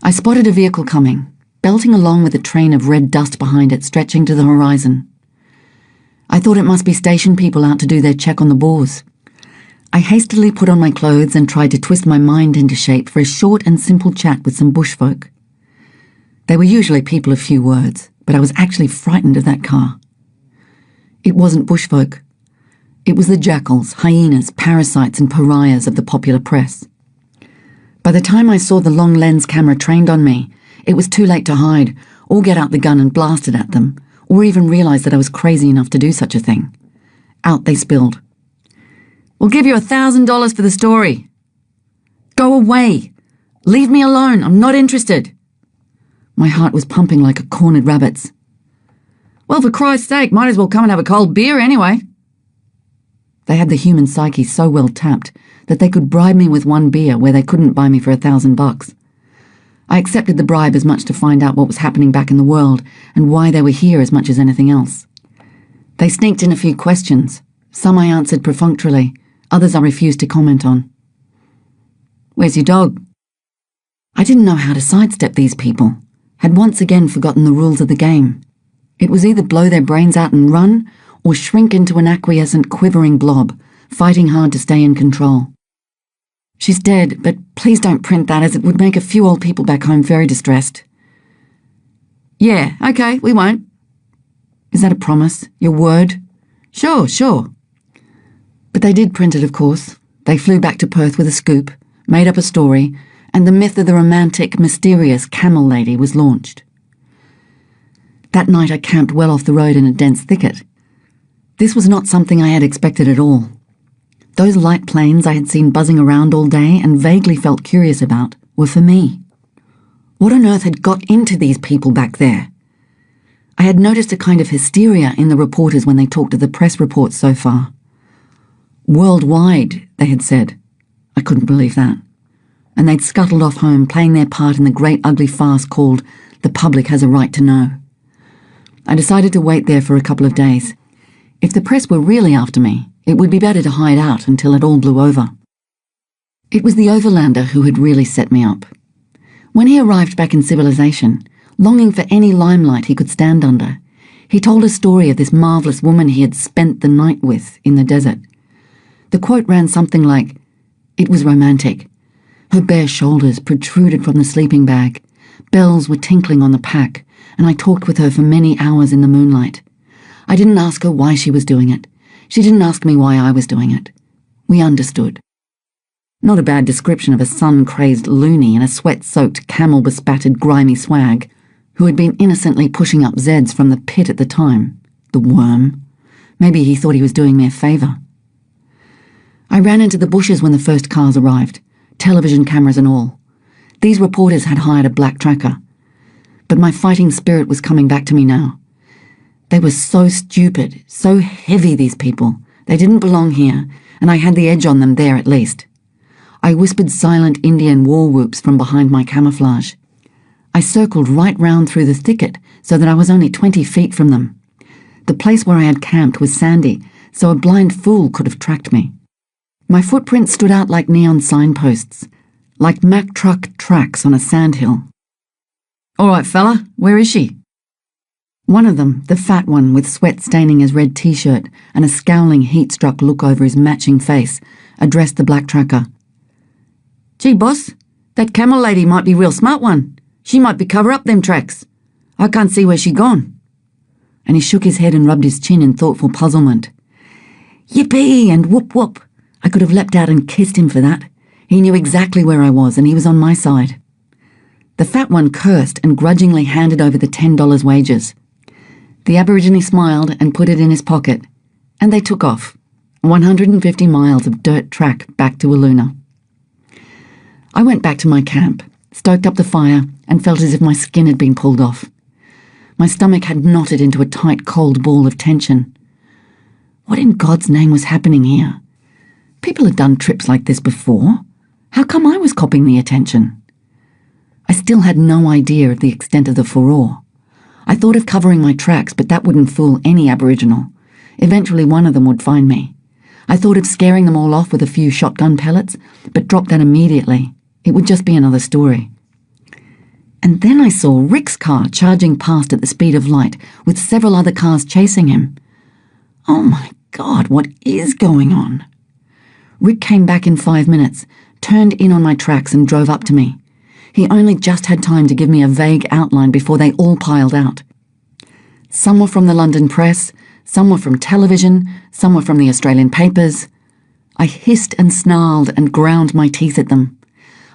I spotted a vehicle coming, belting along with a train of red dust behind it stretching to the horizon. I thought it must be station people out to do their check on the boars. I hastily put on my clothes and tried to twist my mind into shape for a short and simple chat with some bushfolk. They were usually people of few words, but I was actually frightened of that car. It wasn't bushfolk. It was the jackals, hyenas, parasites and pariahs of the popular press. By the time I saw the long lens camera trained on me, it was too late to hide, or get out the gun and blast it at them, or even realise that I was crazy enough to do such a thing. Out they spilled. "We'll give you $1,000 for the story." "Go away! Leave me alone, I'm not interested." My heart was pumping like a cornered rabbit's. "Well, for Christ's sake, might as well come and have a cold beer anyway." They had the human psyche so well tapped that they could bribe me with one beer where they couldn't buy me for $1,000. I accepted the bribe as much to find out what was happening back in the world and why they were here as much as anything else. They sneaked in a few questions. Some I answered perfunctorily, others I refused to comment on. "Where's your dog?" I didn't know how to sidestep these people, had once again forgotten the rules of the game. It was either blow their brains out and run, or shrink into an acquiescent, quivering blob, fighting hard to stay in control. "She's dead, but please don't print that, as it would make a few old people back home very distressed." "Yeah, okay, we won't." "Is that a promise? Your word?" Sure. But they did print it, of course. They flew back to Perth with a scoop, made up a story, and the myth of the romantic, mysterious camel lady was launched. That night I camped well off the road in a dense thicket. This was not something I had expected at all. Those light planes I had seen buzzing around all day and vaguely felt curious about were for me. What on earth had got into these people back there? I had noticed a kind of hysteria in the reporters when they talked of the press reports so far. Worldwide, they had said. I couldn't believe that. And they'd scuttled off home, playing their part in the great ugly farce called "The Public Has a Right to Know." I decided to wait there for a couple of days. If the press were really after me, it would be better to hide out until it all blew over. It was the overlander who had really set me up. When he arrived back in civilization, longing for any limelight he could stand under, he told a story of this marvellous woman he had spent the night with in the desert. The quote ran something like, "It was romantic. Her bare shoulders protruded from the sleeping bag. Bells were tinkling on the pack, and I talked with her for many hours in the moonlight. I didn't ask her why she was doing it. She didn't ask me why I was doing it. We understood." Not a bad description of a sun-crazed loony in a sweat-soaked, camel-bespattered, grimy swag, who had been innocently pushing up Zeds from the pit at the time. The worm. Maybe he thought he was doing me a favour. I ran into the bushes when the first cars arrived, television cameras and all. These reporters had hired a black tracker. But my fighting spirit was coming back to me now. They were so stupid, so heavy, these people. They didn't belong here, and I had the edge on them there at least. I whispered silent Indian war whoops from behind my camouflage. I circled right round through the thicket so that I was only 20 feet from them. The place where I had camped was sandy, so a blind fool could have tracked me. My footprints stood out like neon signposts, like Mack truck tracks on a sandhill. "All right, fella, where is she?" One of them, the fat one with sweat staining his red t-shirt and a scowling heat-struck look over his matching face, addressed the black tracker. "Gee, boss, that camel lady might be real smart one. She might be cover up them tracks. I can't see where she gone." And he shook his head and rubbed his chin in thoughtful puzzlement. "Yippee and whoop whoop. I could have leapt out and kissed him for that. He knew exactly where I was and he was on my side." The fat one cursed and grudgingly handed over the $10 wages. The Aborigine smiled and put it in his pocket, and they took off, 150 miles of dirt track back to Aluna. I went back to my camp, stoked up the fire, and felt as if my skin had been pulled off. My stomach had knotted into a tight, cold ball of tension. What in God's name was happening here? People had done trips like this before. How come I was copping the attention? I still had no idea of the extent of the furore. I thought of covering my tracks, but that wouldn't fool any Aboriginal. Eventually one of them would find me. I thought of scaring them all off with a few shotgun pellets, but dropped that immediately. It would just be another story. And then I saw Rick's car charging past at the speed of light, with several other cars chasing him. Oh my God, what is going on? Rick came back in 5 minutes, turned in on my tracks and drove up to me. He only just had time to give me a vague outline before they all piled out. Some were from the London press, some were from television, some were from the Australian papers. I hissed and snarled and ground my teeth at them.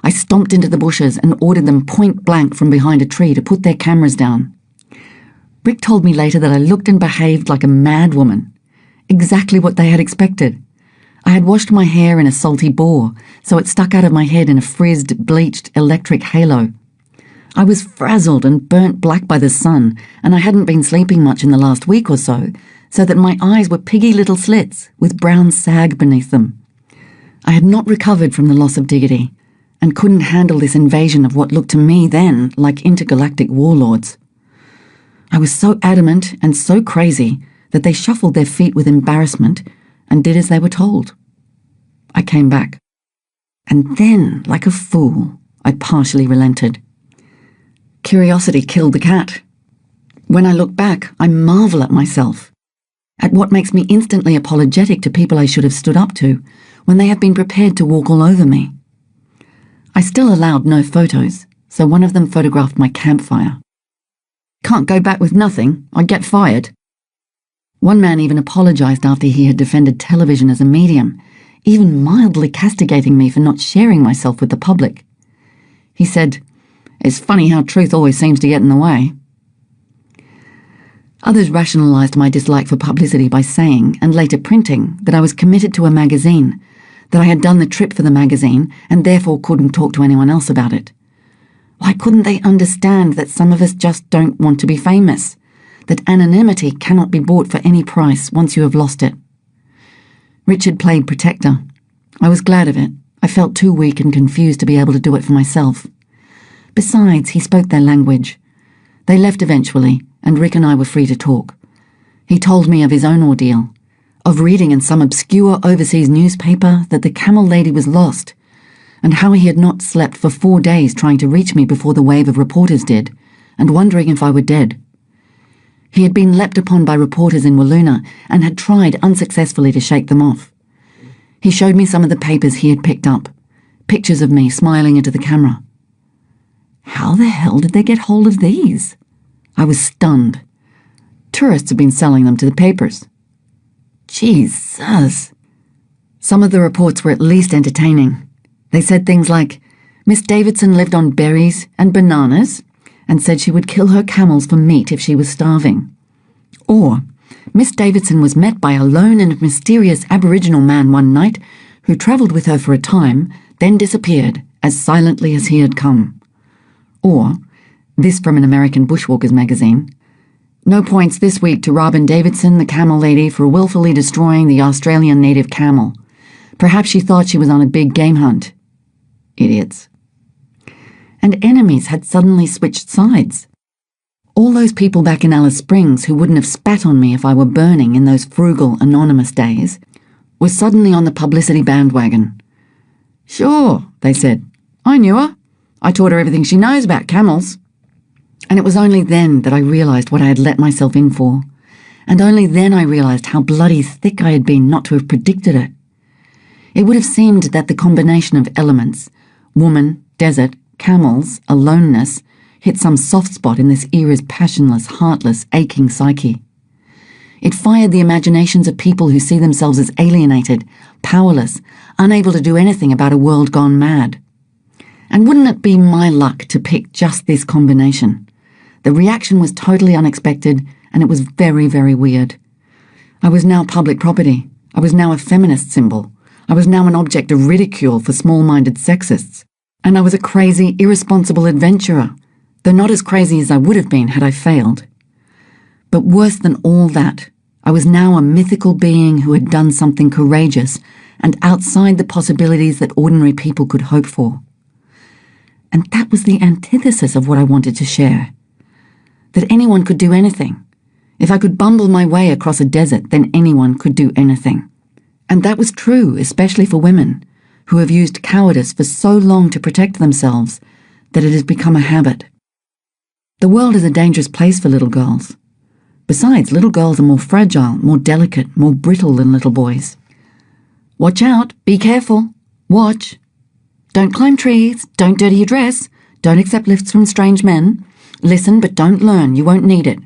I stomped into the bushes and ordered them point blank from behind a tree to put their cameras down. Rick told me later that I looked and behaved like a mad woman. Exactly what they had expected. I had washed my hair in a salty bore, so it stuck out of my head in a frizzed, bleached, electric halo. I was frazzled and burnt black by the sun, and I hadn't been sleeping much in the last week or so that my eyes were piggy little slits with brown sag beneath them. I had not recovered from the loss of dignity, and couldn't handle this invasion of what looked to me then like intergalactic warlords. I was so adamant and so crazy, that they shuffled their feet with embarrassment and did as they were told. I came back. And then, like a fool, I partially relented. Curiosity killed the cat. When I look back, I marvel at myself, at what makes me instantly apologetic to people I should have stood up to when they have been prepared to walk all over me. I still allowed no photos, so one of them photographed my campfire. Can't go back with nothing, I'd get fired. One man even apologized after he had defended television as a medium, even mildly castigating me for not sharing myself with the public. He said, "It's funny how truth always seems to get in the way." Others rationalized my dislike for publicity by saying, and later printing, that I was committed to a magazine, that I had done the trip for the magazine and therefore couldn't talk to anyone else about it. Why couldn't they understand that some of us just don't want to be famous, that anonymity cannot be bought for any price once you have lost it? Richard played protector. I was glad of it. I felt too weak and confused to be able to do it for myself. Besides, he spoke their language. They left eventually, and Rick and I were free to talk. He told me of his own ordeal, of reading in some obscure overseas newspaper that the camel lady was lost, and how he had not slept for 4 days trying to reach me before the wave of reporters did, and wondering if I were dead. He had been leapt upon by reporters in Walloona and had tried unsuccessfully to shake them off. He showed me some of the papers he had picked up, pictures of me smiling into the camera. How the hell did they get hold of these? I was stunned. Tourists had been selling them to the papers. Jesus. Some of the reports were at least entertaining. They said things like, Miss Davidson lived on berries and bananas and said she would kill her camels for meat if she was starving. Or, Miss Davidson was met by a lone and mysterious Aboriginal man one night who travelled with her for a time, then disappeared as silently as he had come. Or, this from an American bushwalkers magazine, no points this week to Robyn Davidson, the camel lady, for willfully destroying the Australian native camel. Perhaps she thought she was on a big game hunt. Idiots. And enemies had suddenly switched sides. All those people back in Alice Springs who wouldn't have spat on me if I were burning in those frugal, anonymous days were suddenly on the publicity bandwagon. Sure, they said. I knew her. I taught her everything she knows about camels. And it was only then that I realised what I had let myself in for. And only then I realised how bloody thick I had been not to have predicted it. It would have seemed that the combination of elements, woman, desert, camels, aloneness, hit some soft spot in this era's passionless, heartless, aching psyche. It fired the imaginations of people who see themselves as alienated, powerless, unable to do anything about a world gone mad. And wouldn't it be my luck to pick just this combination? The reaction was totally unexpected, and it was very, very weird. I was now public property. I was now a feminist symbol. I was now an object of ridicule for small-minded sexists. And I was a crazy, irresponsible adventurer, though not as crazy as I would have been had I failed. But worse than all that, I was now a mythical being who had done something courageous and outside the possibilities that ordinary people could hope for. And that was the antithesis of what I wanted to share. That anyone could do anything. If I could bumble my way across a desert, then anyone could do anything. And that was true, especially for women, who have used cowardice for so long to protect themselves that it has become a habit. The world is a dangerous place for little girls. Besides, little girls are more fragile, more delicate, more brittle than little boys. Watch out, be careful, watch. Don't climb trees, don't dirty your dress, don't accept lifts from strange men. Listen, but don't learn, you won't need it.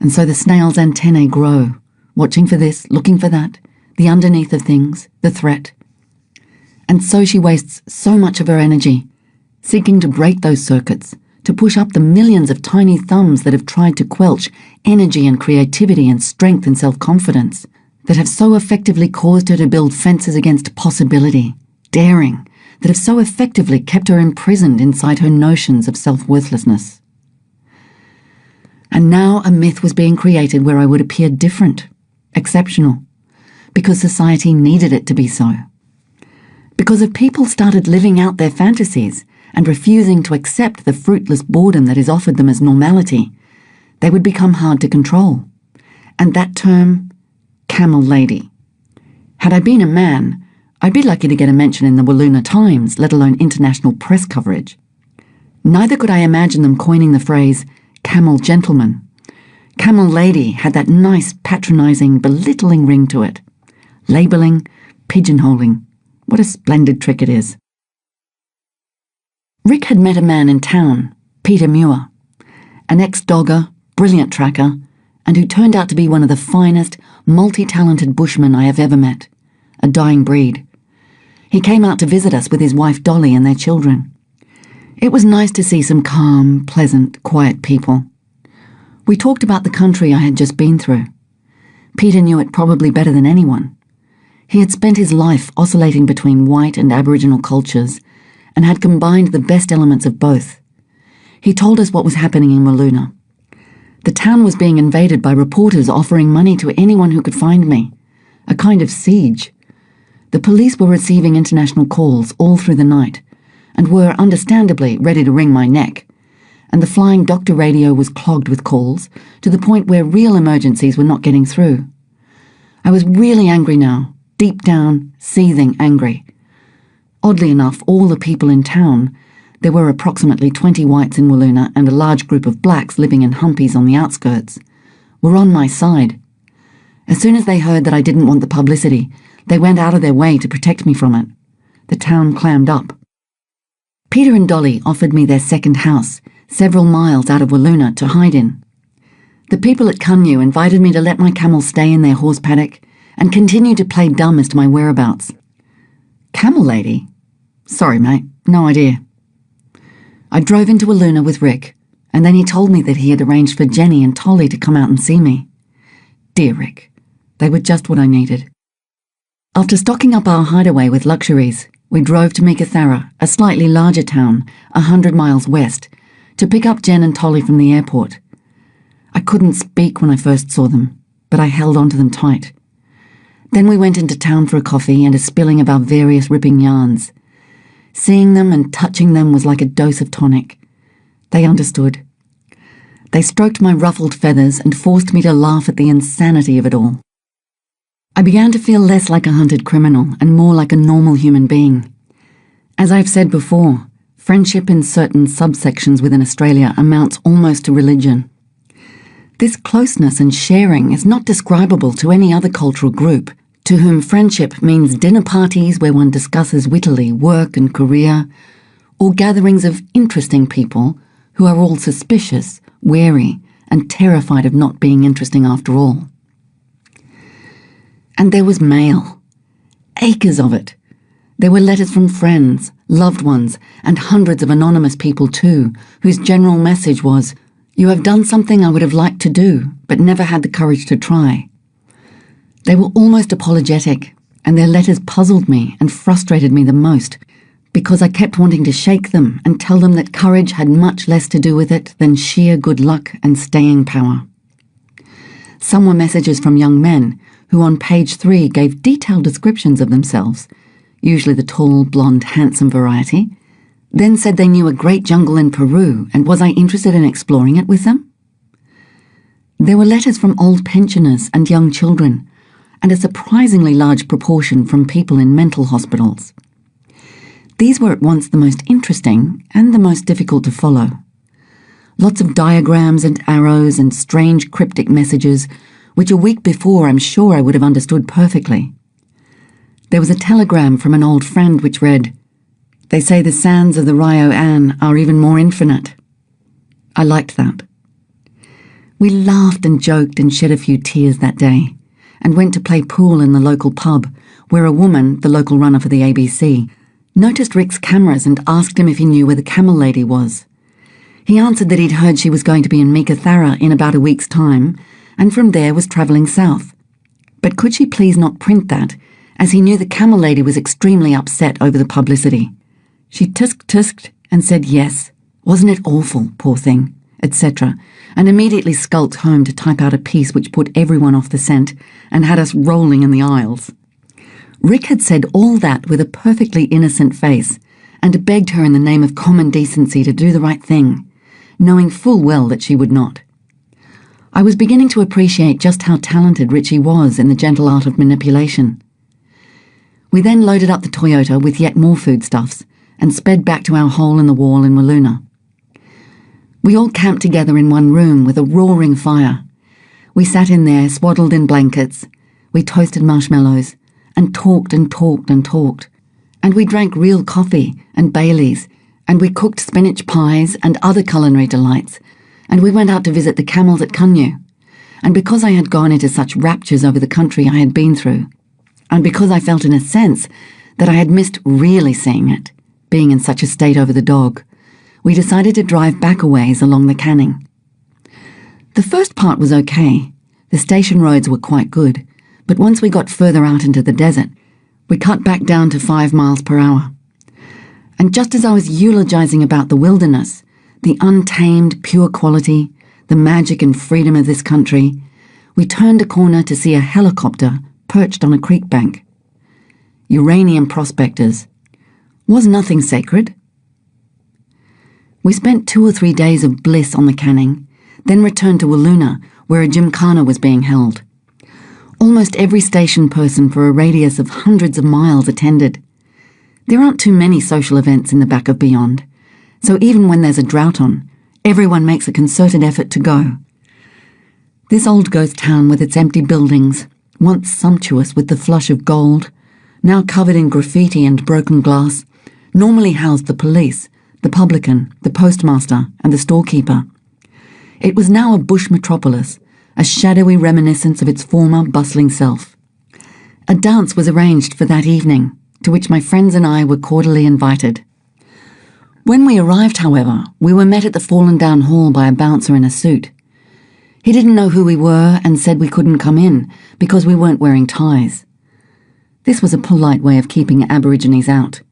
And so the snail's antennae grow, watching for this, looking for that, the underneath of things, the threat. And so she wastes so much of her energy, seeking to break those circuits, to push up the millions of tiny thumbs that have tried to quelch energy and creativity and strength and self-confidence, that have so effectively caused her to build fences against possibility, daring, that have so effectively kept her imprisoned inside her notions of self-worthlessness. And now a myth was being created where I would appear different, exceptional, because society needed it to be so. Because if people started living out their fantasies and refusing to accept the fruitless boredom that is offered them as normality, they would become hard to control. And that term, camel lady. Had I been a man, I'd be lucky to get a mention in the Wiluna Times, let alone international press coverage. Neither could I imagine them coining the phrase camel gentleman. Camel lady had that nice, patronising, belittling ring to it. Labelling, pigeonholing. What a splendid trick it is. Rick had met a man in town, Peter Muir, an ex-dogger, brilliant tracker, and who turned out to be one of the finest, multi-talented bushmen I have ever met, a dying breed. He came out to visit us with his wife Dolly and their children. It was nice to see some calm, pleasant, quiet people. We talked about the country I had just been through. Peter knew it probably better than anyone. He had spent his life oscillating between white and Aboriginal cultures and had combined the best elements of both. He told us what was happening in Wiluna. The town was being invaded by reporters offering money to anyone who could find me. A kind of siege. The police were receiving international calls all through the night and were, understandably, ready to wring my neck. And the flying doctor radio was clogged with calls to the point where real emergencies were not getting through. I was really angry now, deep down, seething angry. Oddly enough, all the people in town, there were approximately 20 whites in Wiluna and a large group of blacks living in humpies on the outskirts, were on my side. As soon as they heard that I didn't want the publicity, they went out of their way to protect me from it. The town clammed up. Peter and Dolly offered me their second house, several miles out of Wiluna, to hide in. The people at Kunyu invited me to let my camel stay in their horse paddock and continue to play dumb as to my whereabouts. Camel lady? Sorry, mate, no idea. I drove into Wiluna with Rick, and then he told me that he had arranged for Jenny and Tolly to come out and see me. Dear Rick, they were just what I needed. After stocking up our hideaway with luxuries, we drove to Meekatharra, a slightly larger town, 100 miles west, to pick up Jen and Tolly from the airport. I couldn't speak when I first saw them, but I held on to them tight. Then we went into town for a coffee and a spilling of our various ripping yarns. Seeing them and touching them was like a dose of tonic. They understood. They stroked my ruffled feathers and forced me to laugh at the insanity of it all. I began to feel less like a hunted criminal and more like a normal human being. As I've said before, friendship in certain subsections within Australia amounts almost to religion. This closeness and sharing is not describable to any other cultural group, to whom friendship means dinner parties where one discusses wittily work and career, or gatherings of interesting people who are all suspicious, wary, and terrified of not being interesting after all. And there was mail. Acres of it. There were letters from friends, loved ones, and hundreds of anonymous people too, whose general message was, "You have done something I would have liked to do, but never had the courage to try." They were almost apologetic, and their letters puzzled me and frustrated me the most, because I kept wanting to shake them and tell them that courage had much less to do with it than sheer good luck and staying power. Some were messages from young men who on page 3 gave detailed descriptions of themselves, usually the tall, blonde, handsome variety, then said they knew a great jungle in Peru and was I interested in exploring it with them? There were letters from old pensioners and young children, and a surprisingly large proportion from people in mental hospitals. These were at once the most interesting and the most difficult to follow. Lots of diagrams and arrows and strange cryptic messages, which a week before I'm sure I would have understood perfectly. There was a telegram from an old friend which read, "They say the sands of the Rio Ann are even more infinite." I liked that. We laughed and joked and shed a few tears that day, and went to play pool in the local pub, where a woman, the local runner for the ABC, noticed Rick's cameras and asked him if he knew where the camel lady was. He answered that he'd heard she was going to be in Meekatharra in about a week's time, and from there was travelling south. But could she please not print that, as he knew the camel lady was extremely upset over the publicity. She tusked and said yes. Wasn't it awful, poor thing, etc., and immediately skulked home to type out a piece which put everyone off the scent and had us rolling in the aisles. Rick had said all that with a perfectly innocent face and begged her in the name of common decency to do the right thing, knowing full well that she would not. I was beginning to appreciate just how talented Richie was in the gentle art of manipulation. We then loaded up the Toyota with yet more foodstuffs and sped back to our hole in the wall in Walloona. We all camped together in one room with a roaring fire. We sat in there swaddled in blankets. We toasted marshmallows and talked and talked and talked. And we drank real coffee and Baileys, and we cooked spinach pies and other culinary delights, and we went out to visit the camels at Kunyu. And because I had gone into such raptures over the country I had been through, and because I felt in a sense that I had missed really seeing it, being in such a state over the dog, we decided to drive back a ways along the Canning. The first part was okay. The station roads were quite good, but once we got further out into the desert, we cut back down to 5 miles per hour. And just as I was eulogizing about the wilderness, the untamed pure quality, the magic and freedom of this country, we turned a corner to see a helicopter perched on a creek bank. Uranium prospectors. Was nothing sacred? We spent 2 or 3 days of bliss on the Canning, then returned to Walloona, where a gymkhana was being held. Almost every station person for a radius of hundreds of miles attended. There aren't too many social events in the back of Beyond, so even when there's a drought on, everyone makes a concerted effort to go. This old ghost town with its empty buildings, once sumptuous with the flush of gold, now covered in graffiti and broken glass, normally housed the police, the publican, the postmaster, and the storekeeper. It was now a bush metropolis, a shadowy reminiscence of its former bustling self. A dance was arranged for that evening, to which my friends and I were cordially invited. When we arrived, however, we were met at the fallen-down hall by a bouncer in a suit. He didn't know who we were and said we couldn't come in because we weren't wearing ties. This was a polite way of keeping Aborigines out.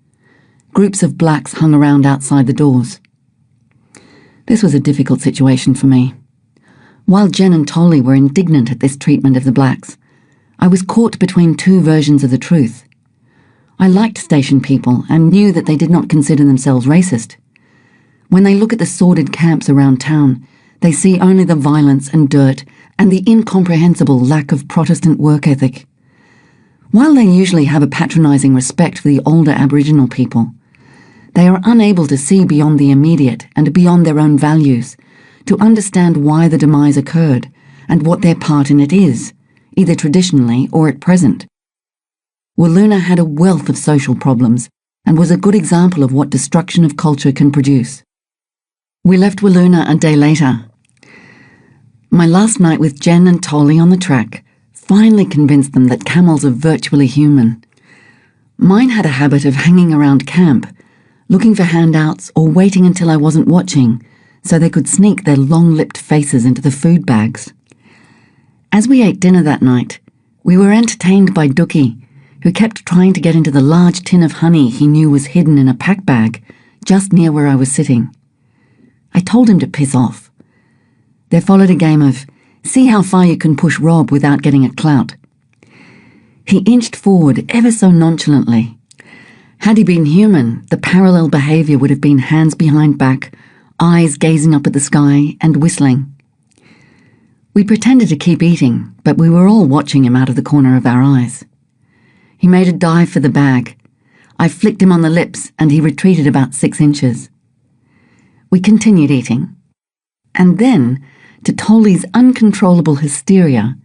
Groups of blacks hung around outside the doors. This was a difficult situation for me. While Jen and Tolly were indignant at this treatment of the blacks, I was caught between 2 versions of the truth. I liked station people and knew that they did not consider themselves racist. When they look at the sordid camps around town, they see only the violence and dirt and the incomprehensible lack of Protestant work ethic. While they usually have a patronising respect for the older Aboriginal people, they are unable to see beyond the immediate and beyond their own values, to understand why the demise occurred and what their part in it is, either traditionally or at present. Walloona had a wealth of social problems and was a good example of what destruction of culture can produce. We left Walloona a day later. My last night with Jen and Tolly on the track finally convinced them that camels are virtually human. Mine had a habit of hanging around camp, looking for handouts or waiting until I wasn't watching, so they could sneak their long-lipped faces into the food bags. As we ate dinner that night, we were entertained by Dookie, who kept trying to get into the large tin of honey he knew was hidden in a pack bag just near where I was sitting. I told him to piss off. There followed a game of see how far you can push Rob without getting a clout. He inched forward ever so nonchalantly. Had he been human, the parallel behaviour would have been hands behind back, eyes gazing up at the sky and whistling. We pretended to keep eating, but we were all watching him out of the corner of our eyes. He made a dive for the bag. I flicked him on the lips and he retreated about 6 inches. We continued eating. And then, to Tolly's uncontrollable hysteria,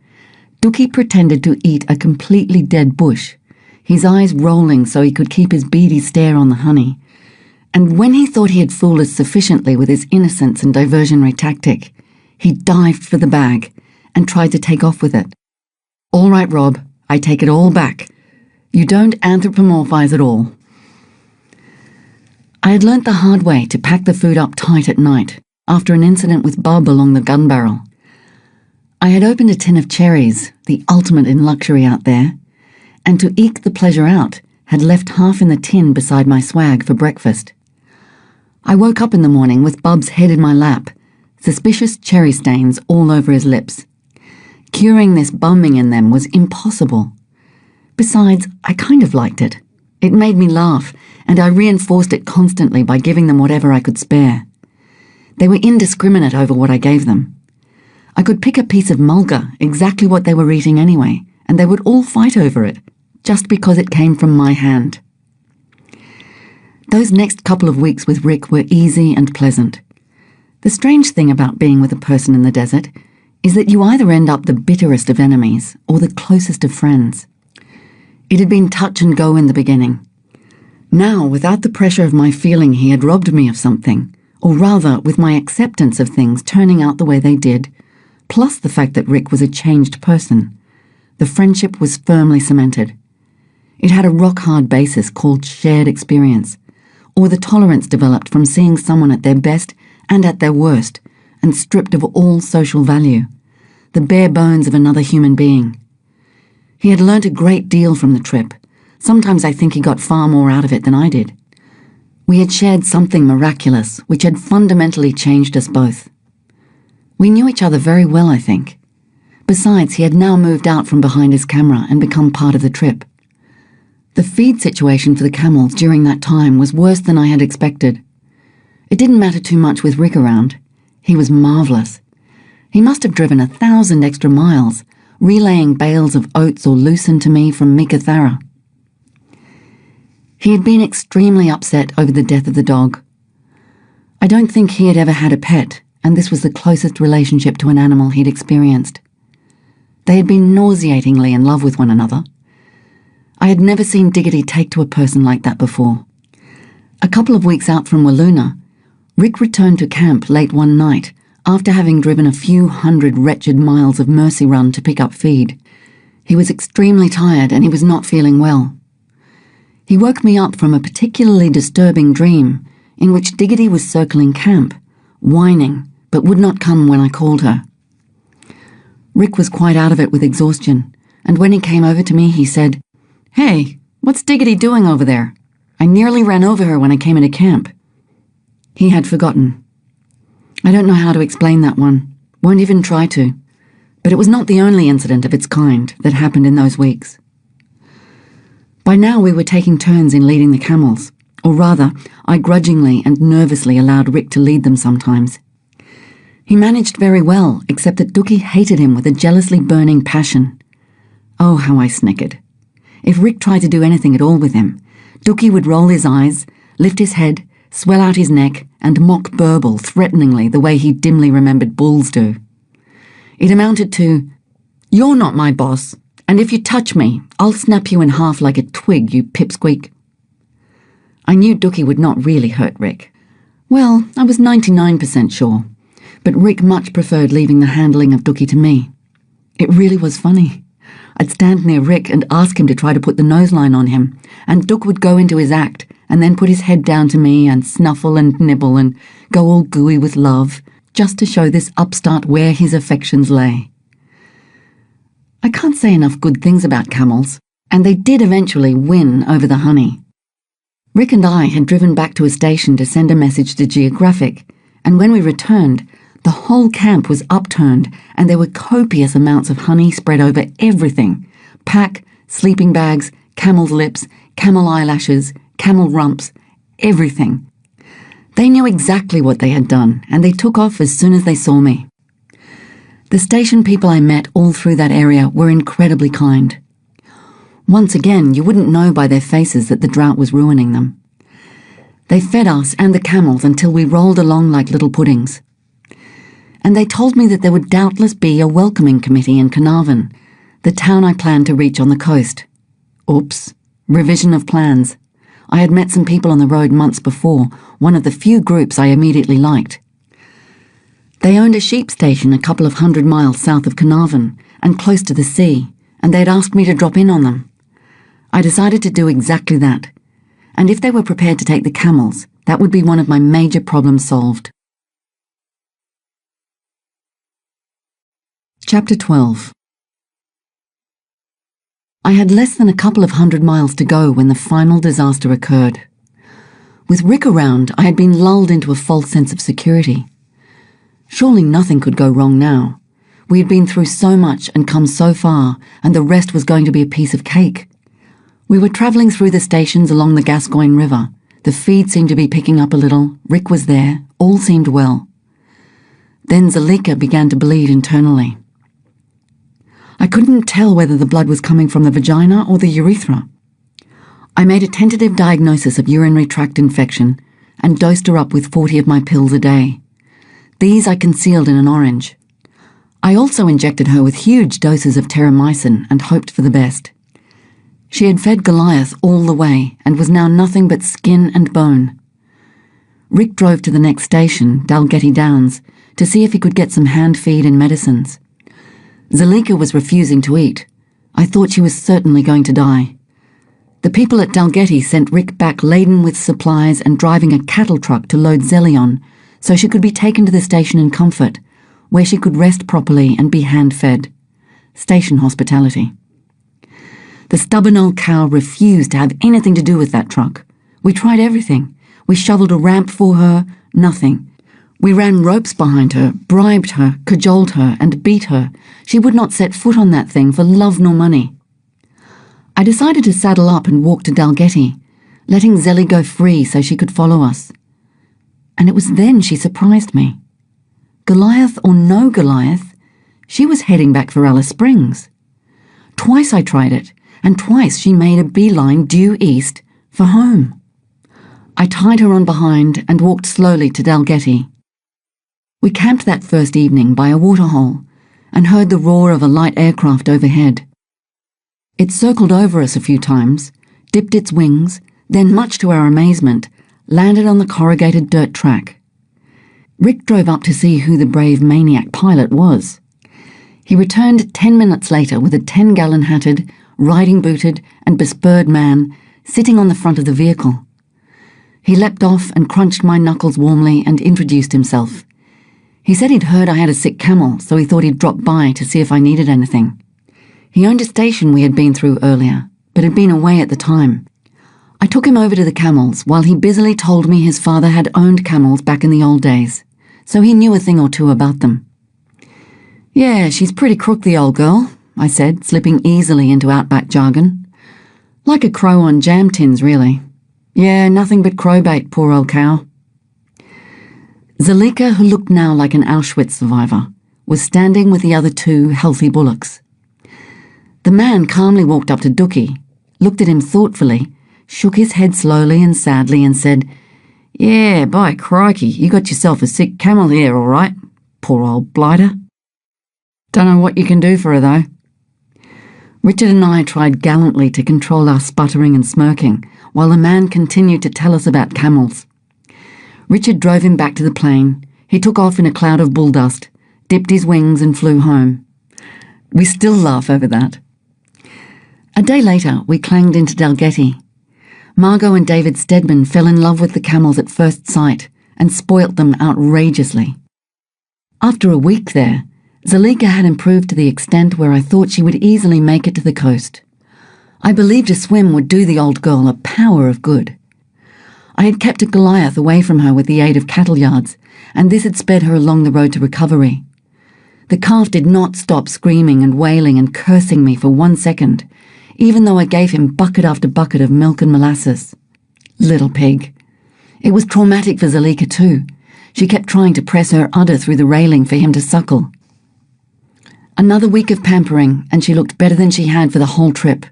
Dookie pretended to eat a completely dead bush, his eyes rolling so he could keep his beady stare on the honey. And when he thought he had fooled us sufficiently with his innocence and diversionary tactic, he dived for the bag and tried to take off with it. All right, Rob, I take it all back. You don't anthropomorphize at all. I had learnt the hard way to pack the food up tight at night, after an incident with Bub along the gun barrel. I had opened a tin of cherries, the ultimate in luxury out there, and to eke the pleasure out, had left half in the tin beside my swag for breakfast. I woke up in the morning with Bub's head in my lap, suspicious cherry stains all over his lips. Curing this bumming in them was impossible. Besides, I kind of liked it. It made me laugh, and I reinforced it constantly by giving them whatever I could spare. They were indiscriminate over what I gave them. I could pick a piece of mulga, exactly what they were eating anyway, and they would all fight over it, just because it came from my hand. Those next couple of weeks with Rick were easy and pleasant. The strange thing about being with a person in the desert is that you either end up the bitterest of enemies or the closest of friends. It had been touch and go in the beginning. Now, without the pressure of my feeling he had robbed me of something, or rather with my acceptance of things turning out the way they did, plus the fact that Rick was a changed person, the friendship was firmly cemented. It had a rock-hard basis called shared experience, or the tolerance developed from seeing someone at their best and at their worst, and stripped of all social value, the bare bones of another human being. He had learnt a great deal from the trip. Sometimes I think he got far more out of it than I did. We had shared something miraculous, which had fundamentally changed us both. We knew each other very well, I think. Besides, he had now moved out from behind his camera and become part of the trip. The feed situation for the camels during that time was worse than I had expected. It didn't matter too much with Rick around. He was marvellous. He must have driven 1,000 extra miles, relaying bales of oats or lucerne to me from Meekatharra. He had been extremely upset over the death of the dog. I don't think he had ever had a pet, and this was the closest relationship to an animal he'd experienced. They had been nauseatingly in love with one another. I had never seen Diggity take to a person like that before. A couple of weeks out from Walloona, Rick returned to camp late one night after having driven a few hundred wretched miles of Mercy Run to pick up feed. He was extremely tired and he was not feeling well. He woke me up from a particularly disturbing dream in which Diggity was circling camp, whining, but would not come when I called her. Rick was quite out of it with exhaustion, and when he came over to me, he said, "Hey, what's Diggity doing over there? I nearly ran over her when I came into camp." He had forgotten. I don't know how to explain that one, won't even try to, but it was not the only incident of its kind that happened in those weeks. By now we were taking turns in leading the camels, or rather, I grudgingly and nervously allowed Rick to lead them sometimes. He managed very well, except that Dookie hated him with a jealously burning passion. Oh, how I snickered. If Rick tried to do anything at all with him, Dookie would roll his eyes, lift his head, swell out his neck, and mock burble threateningly the way he dimly remembered bulls do. It amounted to, "You're not my boss, and if you touch me, I'll snap you in half like a twig, you pipsqueak." I knew Dookie would not really hurt Rick. Well, I was 99% sure, but Rick much preferred leaving the handling of Dookie to me. It really was funny. I'd stand near Rick and ask him to try to put the noseline on him, and Dook would go into his act and then put his head down to me and snuffle and nibble and go all gooey with love, just to show this upstart where his affections lay. I can't say enough good things about camels, and they did eventually win over the honey. Rick and I had driven back to a station to send a message to Geographic, and when we returned, the whole camp was upturned and there were copious amounts of honey spread over everything: pack, sleeping bags, camel's lips, camel eyelashes, camel rumps, everything. They knew exactly what they had done, and they took off as soon as they saw me. The station people I met all through that area were incredibly kind. Once again, you wouldn't know by their faces that the drought was ruining them. They fed us and the camels until we rolled along like little puddings. And they told me that there would doubtless be a welcoming committee in Carnarvon, the town I planned to reach on the coast. Oops, revision of plans. I had met some people on the road months before, one of the few groups I immediately liked. They owned a sheep station a couple of 100 miles south of Carnarvon and close to the sea, and they'd asked me to drop in on them. I decided to do exactly that, and if they were prepared to take the camels, that would be one of my major problems solved. Chapter 12. I had less than a couple of 100 miles to go when the final disaster occurred. With Rick around, I had been lulled into a false sense of security. Surely nothing could go wrong now. We had been through so much and come so far, and the rest was going to be a piece of cake. We were travelling through the stations along the Gascoyne River. The feed seemed to be picking up a little. Rick was there. All seemed well. Then Zalika began to bleed internally. I couldn't tell whether the blood was coming from the vagina or the urethra. I made a tentative diagnosis of urinary tract infection and dosed her up with 40 of my pills a day. These I concealed in an orange. I also injected her with huge doses of terramycin and hoped for the best. She had fed Goliath all the way and was now nothing but skin and bone. Rick drove to the next station, Dalgety Downs, to see if he could get some hand feed and medicines. Zalika was refusing to eat. I thought she was certainly going to die. The people at Dalgety sent Rick back laden with supplies and driving a cattle truck to load Zelly on, so she could be taken to the station in comfort, where she could rest properly and be hand-fed. Station hospitality. The stubborn old cow refused to have anything to do with that truck. We tried everything. We shoveled a ramp for her, nothing. We ran ropes behind her, bribed her, cajoled her, and beat her. She would not set foot on that thing for love nor money. I decided to saddle up and walk to Dalgety, letting Zelly go free so she could follow us. And it was then she surprised me. Goliath or no Goliath, she was heading back for Alice Springs. Twice I tried it, and twice she made a beeline due east for home. I tied her on behind and walked slowly to Dalgety. We camped that first evening by a waterhole and heard the roar of a light aircraft overhead. It circled over us a few times, dipped its wings, then, much to our amazement, landed on the corrugated dirt track. Rick drove up to see who the brave maniac pilot was. He returned 10 minutes later with a 10-gallon hatted, riding-booted and bespurred man sitting on the front of the vehicle. He leapt off and crunched my knuckles warmly and introduced himself. He said he'd heard I had a sick camel, so he thought he'd drop by to see if I needed anything. He owned a station we had been through earlier, but had been away at the time. I took him over to the camels while he busily told me his father had owned camels back in the old days, so he knew a thing or two about them. "Yeah, she's pretty crook, the old girl," I said, slipping easily into Outback jargon. "Like a crow on jam tins, really. Yeah, nothing but crowbait, poor old cow." Zalika, who looked now like an Auschwitz survivor, was standing with the other 2 healthy bullocks. The man calmly walked up to Dookie, looked at him thoughtfully, shook his head slowly and sadly and said, "Yeah, by crikey, you got yourself a sick camel here, all right. Poor old blighter. Don't know what you can do for her, though." Richard and I tried gallantly to control our sputtering and smirking, while the man continued to tell us about camels. Richard drove him back to the plane. He took off in a cloud of bull dust, dipped his wings and flew home. We still laugh over that. A day later, we clanged into Dalgety. Margot and David Stedman fell in love with the camels at first sight and spoilt them outrageously. After a week there, Zalika had improved to the extent where I thought she would easily make it to the coast. I believed a swim would do the old girl a power of good. I had kept a Goliath away from her with the aid of cattle yards, and this had sped her along the road to recovery. The calf did not stop screaming and wailing and cursing me for 1 second, even though I gave him bucket after bucket of milk and molasses. Little pig. It was traumatic for Zalika too. She kept trying to press her udder through the railing for him to suckle. Another week of pampering, and she looked better than she had for the whole trip.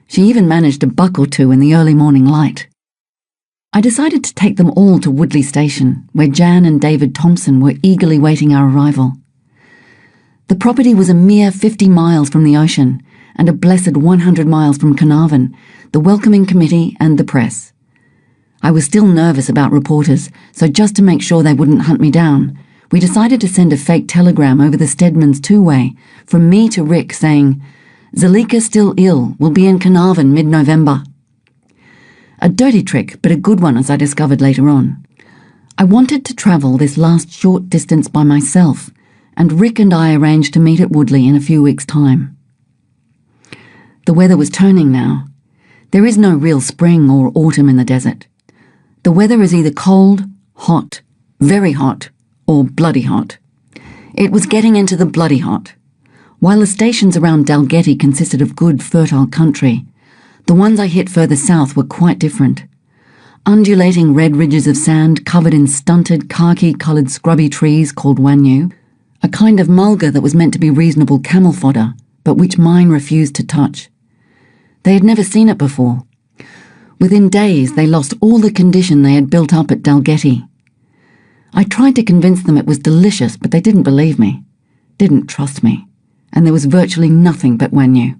She even managed a buck or 2 in the early morning light. I decided to take them all to Woodley Station, where Jan and David Thompson were eagerly waiting our arrival. The property was a mere 50 miles from the ocean, and a blessed 100 miles from Carnarvon, the welcoming committee and the press. I was still nervous about reporters, so just to make sure they wouldn't hunt me down, we decided to send a fake telegram over the Stedmans' 2-way from me to Rick saying, "Zalika still ill, will be in Carnarvon mid-November." A dirty trick, but a good one, as I discovered later on. I wanted to travel this last short distance by myself, and Rick and I arranged to meet at Woodley in a few weeks' time. The weather was turning now. There is no real spring or autumn in the desert. The weather is either cold, hot, very hot, or bloody hot. It was getting into the bloody hot. While the stations around Dalgety consisted of good, fertile country, the ones I hit further south were quite different. undulating red ridges of sand covered in stunted khaki-coloured scrubby trees called wanyu, a kind of mulga that was meant to be reasonable camel fodder, but which mine refused to touch. They had never seen it before. Within days, they lost all the condition they had built up at Dalgety. I tried to convince them it was delicious, but they didn't believe me, didn't trust me, and there was virtually nothing but wanyu.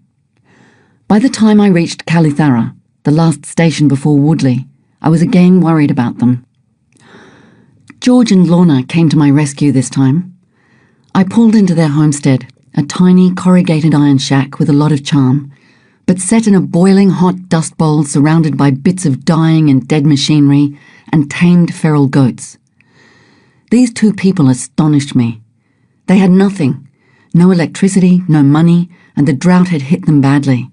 By the time I reached Kalithara, the last station before Woodley, I was again worried about them. George and Lorna came to my rescue this time. I pulled into their homestead, a tiny corrugated iron shack with a lot of charm, but set in a boiling hot dust bowl surrounded by bits of dying and dead machinery and tamed feral goats. These two people astonished me. They had nothing, no electricity, no money, and the drought had hit them badly.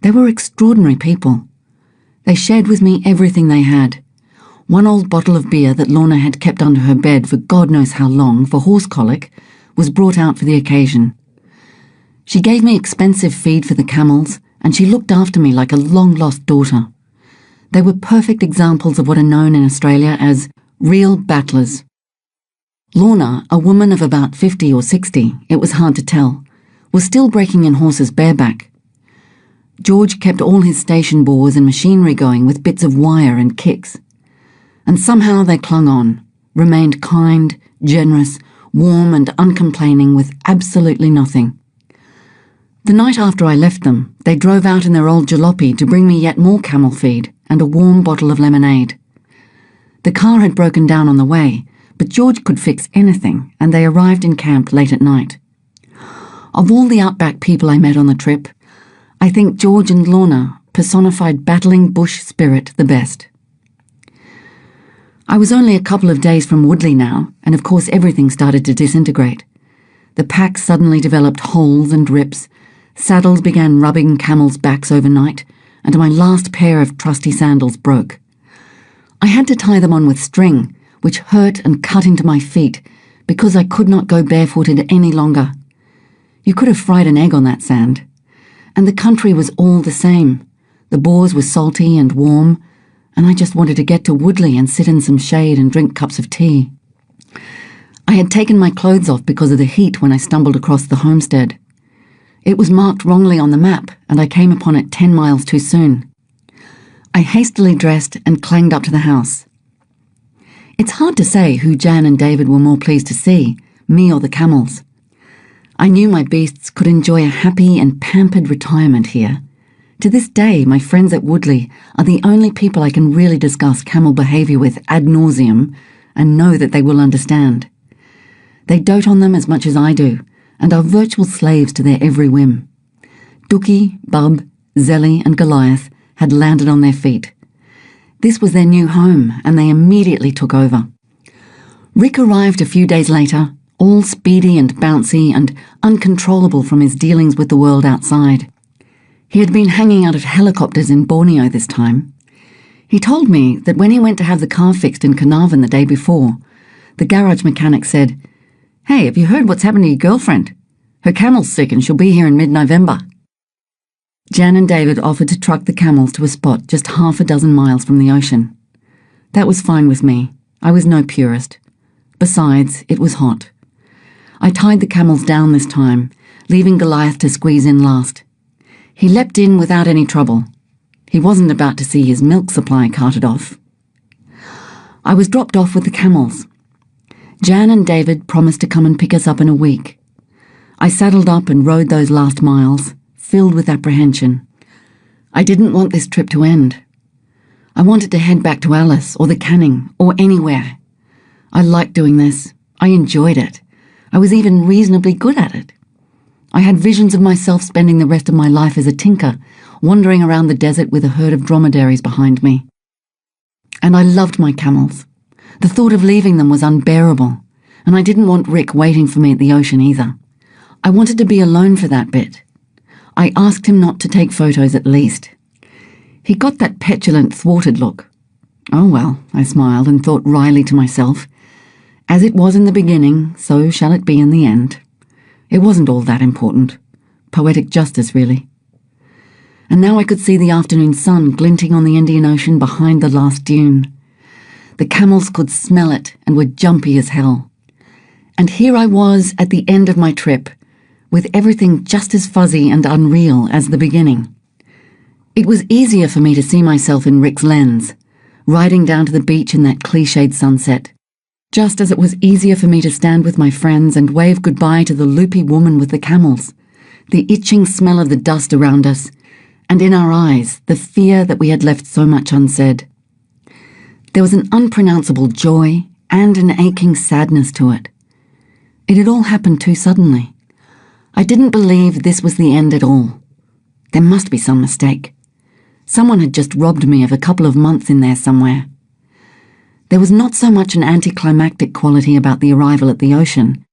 They were extraordinary people. They shared with me everything they had. One old bottle of beer that Lorna had kept under her bed for God knows how long for horse colic was brought out for the occasion. She gave me expensive feed for the camels, and she looked after me like a long-lost daughter. They were perfect examples of what are known in Australia as real battlers. Lorna, a woman of about 50 or 60, it was hard to tell, was still breaking in horses bareback. George kept all his station bores and machinery going with bits of wire and kicks. And somehow they clung on, remained kind, generous, warm and uncomplaining with absolutely nothing. The night after I left them, they drove out in their old jalopy to bring me yet more camel feed and a warm bottle of lemonade. The car had broken down on the way, but George could fix anything, and they arrived in camp late at night. Of all the Outback people I met on the trip, I think George and Lorna personified battling bush spirit the best. I was only a couple of days from Woodley now, and of course everything started to disintegrate. The pack suddenly developed holes and rips, saddles began rubbing camels' backs overnight, and my last pair of trusty sandals broke. I had to tie them on with string, which hurt and cut into my feet, because I could not go barefooted any longer. You could have fried an egg on that sand. And the country was all the same. The bores were salty and warm, and I just wanted to get to Woodley and sit in some shade and drink cups of tea. I had taken my clothes off because of the heat when I stumbled across the homestead. It was marked wrongly on the map, and I came upon it 10 miles too soon. I hastily dressed and clanged up to the house. It's hard to say who Jan and David were more pleased to see, me or the camels. I knew my beasts could enjoy a happy and pampered retirement here. To this day, my friends at Woodley are the only people I can really discuss camel behaviour with ad nauseum and know that they will understand. They dote on them as much as I do, and are virtual slaves to their every whim. Dookie, Bub, Zelly and Goliath had landed on their feet. This was their new home, and they immediately took over. Rick arrived a few days later, all speedy and bouncy and uncontrollable from his dealings with the world outside. He had been hanging out of helicopters in Borneo this time. He told me that when he went to have the car fixed in Carnarvon the day before, the garage mechanic said, "Hey, have you heard what's happened to your girlfriend? Her camel's sick and she'll be here in mid-November." Jan and David offered to truck the camels to a spot just 6 miles from the ocean. That was fine with me. I was no purist. Besides, it was hot. I tied the camels down this time, leaving Goliath to squeeze in last. He leapt in without any trouble. He wasn't about to see his milk supply carted off. I was dropped off with the camels. Jan and David promised to come and pick us up in a week. I saddled up and rode those last miles, filled with apprehension. I didn't want this trip to end. I wanted to head back to Alice or the Canning or anywhere. I liked doing this. I enjoyed it. I was even reasonably good at it. I had visions of myself spending the rest of my life as a tinker, wandering around the desert with a herd of dromedaries behind me. And I loved my camels. The thought of leaving them was unbearable, and I didn't want Rick waiting for me at the ocean either. I wanted to be alone for that bit. I asked him not to take photos at least. He got that petulant, thwarted look. Oh well, I smiled and thought wryly to myself, as it was in the beginning, so shall it be in the end. It wasn't all that important. Poetic justice, really. and now I could see the afternoon sun glinting on the Indian Ocean behind the last dune. The camels could smell it and were jumpy as hell. And here I was at the end of my trip, with everything just as fuzzy and unreal as the beginning. It was easier for me to see myself in Rick's lens, riding down to the beach in that cliched sunset, just as it was easier for me to stand with my friends and wave goodbye to the loopy woman with the camels, the itching smell of the dust around us, and in our eyes the fear that we had left so much unsaid. There was an unpronounceable joy and an aching sadness to it. It had all happened too suddenly. I didn't believe this was the end at all. There must be some mistake. Someone had just robbed me of a couple of months in there somewhere. There was not so much an anticlimactic quality about the arrival at the ocean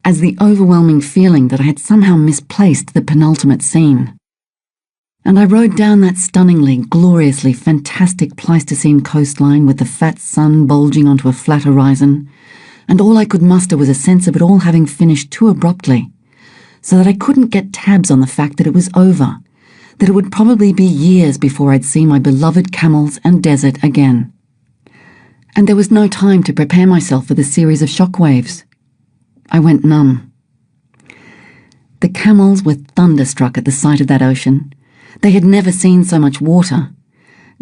as the overwhelming feeling that I had somehow misplaced the penultimate scene. And I rode down that stunningly, gloriously fantastic Pleistocene coastline with the fat sun bulging onto a flat horizon, and all I could muster was a sense of it all having finished too abruptly, so that I couldn't get tabs on the fact that it was over, that it would probably be years before I'd see my beloved camels and desert again. And there was no time to prepare myself for the series of shockwaves. I went numb. The camels were thunderstruck at the sight of that ocean. They had never seen so much water.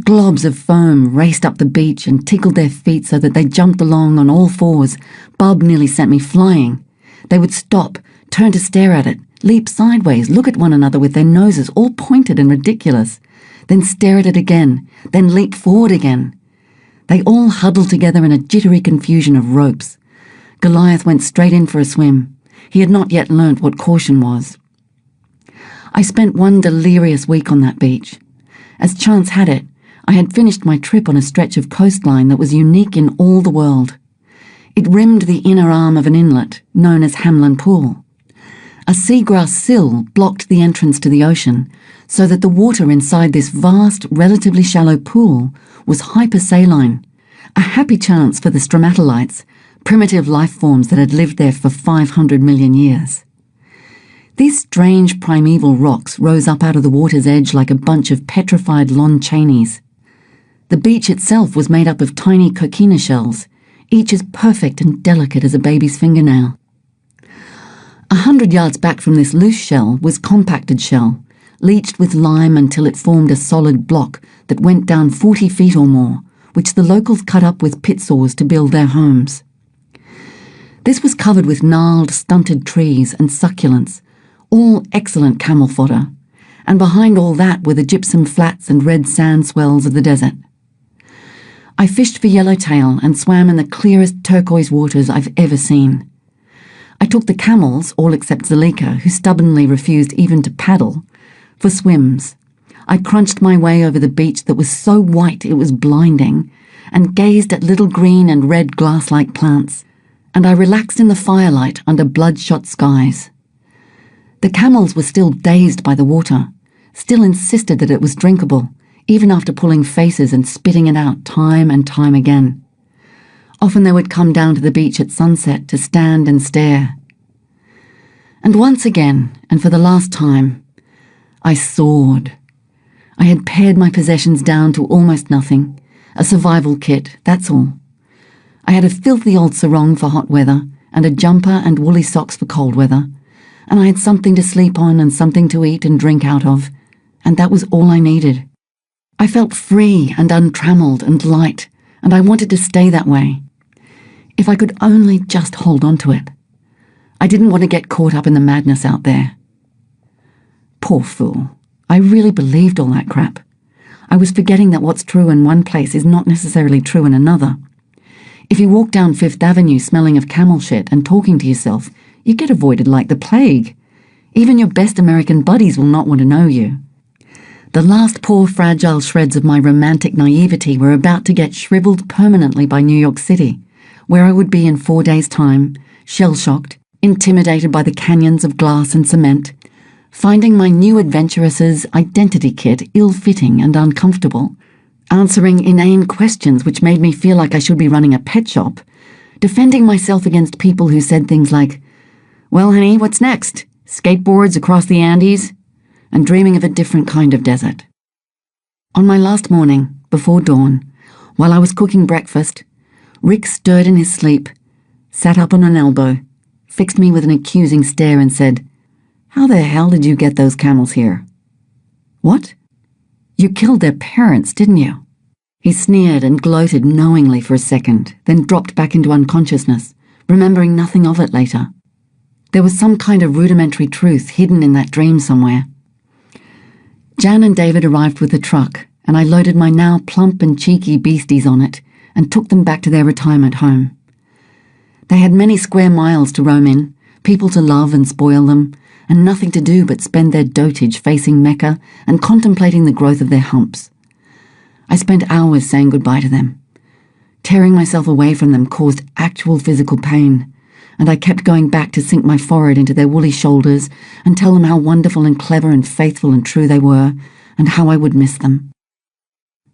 Globs of foam raced up the beach and tickled their feet so that they jumped along on all fours. Bub nearly sent me flying. They would stop, turn to stare at it, leap sideways, look at one another with their noses all pointed and ridiculous, then stare at it again, then leap forward again. They all huddled together in a jittery confusion of ropes. Goliath went straight in for a swim. He had not yet learnt what caution was. I spent one delirious week on that beach. As chance had it, I had finished my trip on a stretch of coastline that was unique in all the world. It rimmed the inner arm of an inlet known as Hamlin Pool. A seagrass sill blocked the entrance to the ocean, so that the water inside this vast, relatively shallow pool was hypersaline, a happy chance for the stromatolites, primitive life forms that had lived there for 500 million years. These strange primeval rocks rose up out of the water's edge like a bunch of petrified Lon Chaneys. The beach itself was made up of tiny coquina shells, each as perfect and delicate as a baby's fingernail. 100 yards back from this loose shell was compacted shell, leached with lime until it formed a solid block that went down 40 feet or more, which the locals cut up with pit saws to build their homes. This was covered with gnarled, stunted trees and succulents, all excellent camel fodder, and behind all that were the gypsum flats and red sand swells of the desert. I fished for yellowtail and swam in the clearest turquoise waters I've ever seen. I took the camels, all except Zalika, who stubbornly refused even to paddle, for swims. I crunched my way over the beach that was so white it was blinding, and gazed at little green and red glass-like plants, and I relaxed in the firelight under bloodshot skies. The camels were still dazed by the water, still insisted that it was drinkable, even after pulling faces and spitting it out time and time again. Often they would come down to the beach at sunset to stand and stare. And once again, and for the last time, I soared. I had pared my possessions down to almost nothing, a survival kit, that's all. I had a filthy old sarong for hot weather, and a jumper and woolly socks for cold weather, and I had something to sleep on and something to eat and drink out of, and that was all I needed. I felt free and untrammeled and light, and I wanted to stay that way. If I could only just hold on to it. I didn't want to get caught up in the madness out there. Poor fool. I really believed all that crap. I was forgetting that what's true in one place is not necessarily true in another. If you walk down Fifth Avenue smelling of camel shit and talking to yourself, you get avoided like the plague. Even your best American buddies will not want to know you. The last poor fragile shreds of my romantic naivety were about to get shriveled permanently by New York City, where I would be in 4 days' time, shell-shocked, intimidated by the canyons of glass and cement, finding my new adventuress's identity kit ill-fitting and uncomfortable, answering inane questions which made me feel like I should be running a pet shop, defending myself against people who said things like, "Well, honey, what's next? Skateboards across the Andes?" and dreaming of a different kind of desert. On my last morning, before dawn, while I was cooking breakfast, Rick stirred in his sleep, sat up on an elbow, fixed me with an accusing stare and said, "How the hell did you get those camels here?" "What? You killed their parents, didn't you?" He sneered and gloated knowingly for a second, then dropped back into unconsciousness, remembering nothing of it later. There was some kind of rudimentary truth hidden in that dream somewhere. Jan and David arrived with the truck, and I loaded my now plump and cheeky beasties on it and took them back to their retirement home. They had many square miles to roam in, people to love and spoil them, and nothing to do but spend their dotage facing Mecca and contemplating the growth of their humps. I spent hours saying goodbye to them. Tearing myself away from them caused actual physical pain, and I kept going back to sink my forehead into their woolly shoulders and tell them how wonderful and clever and faithful and true they were, and how I would miss them.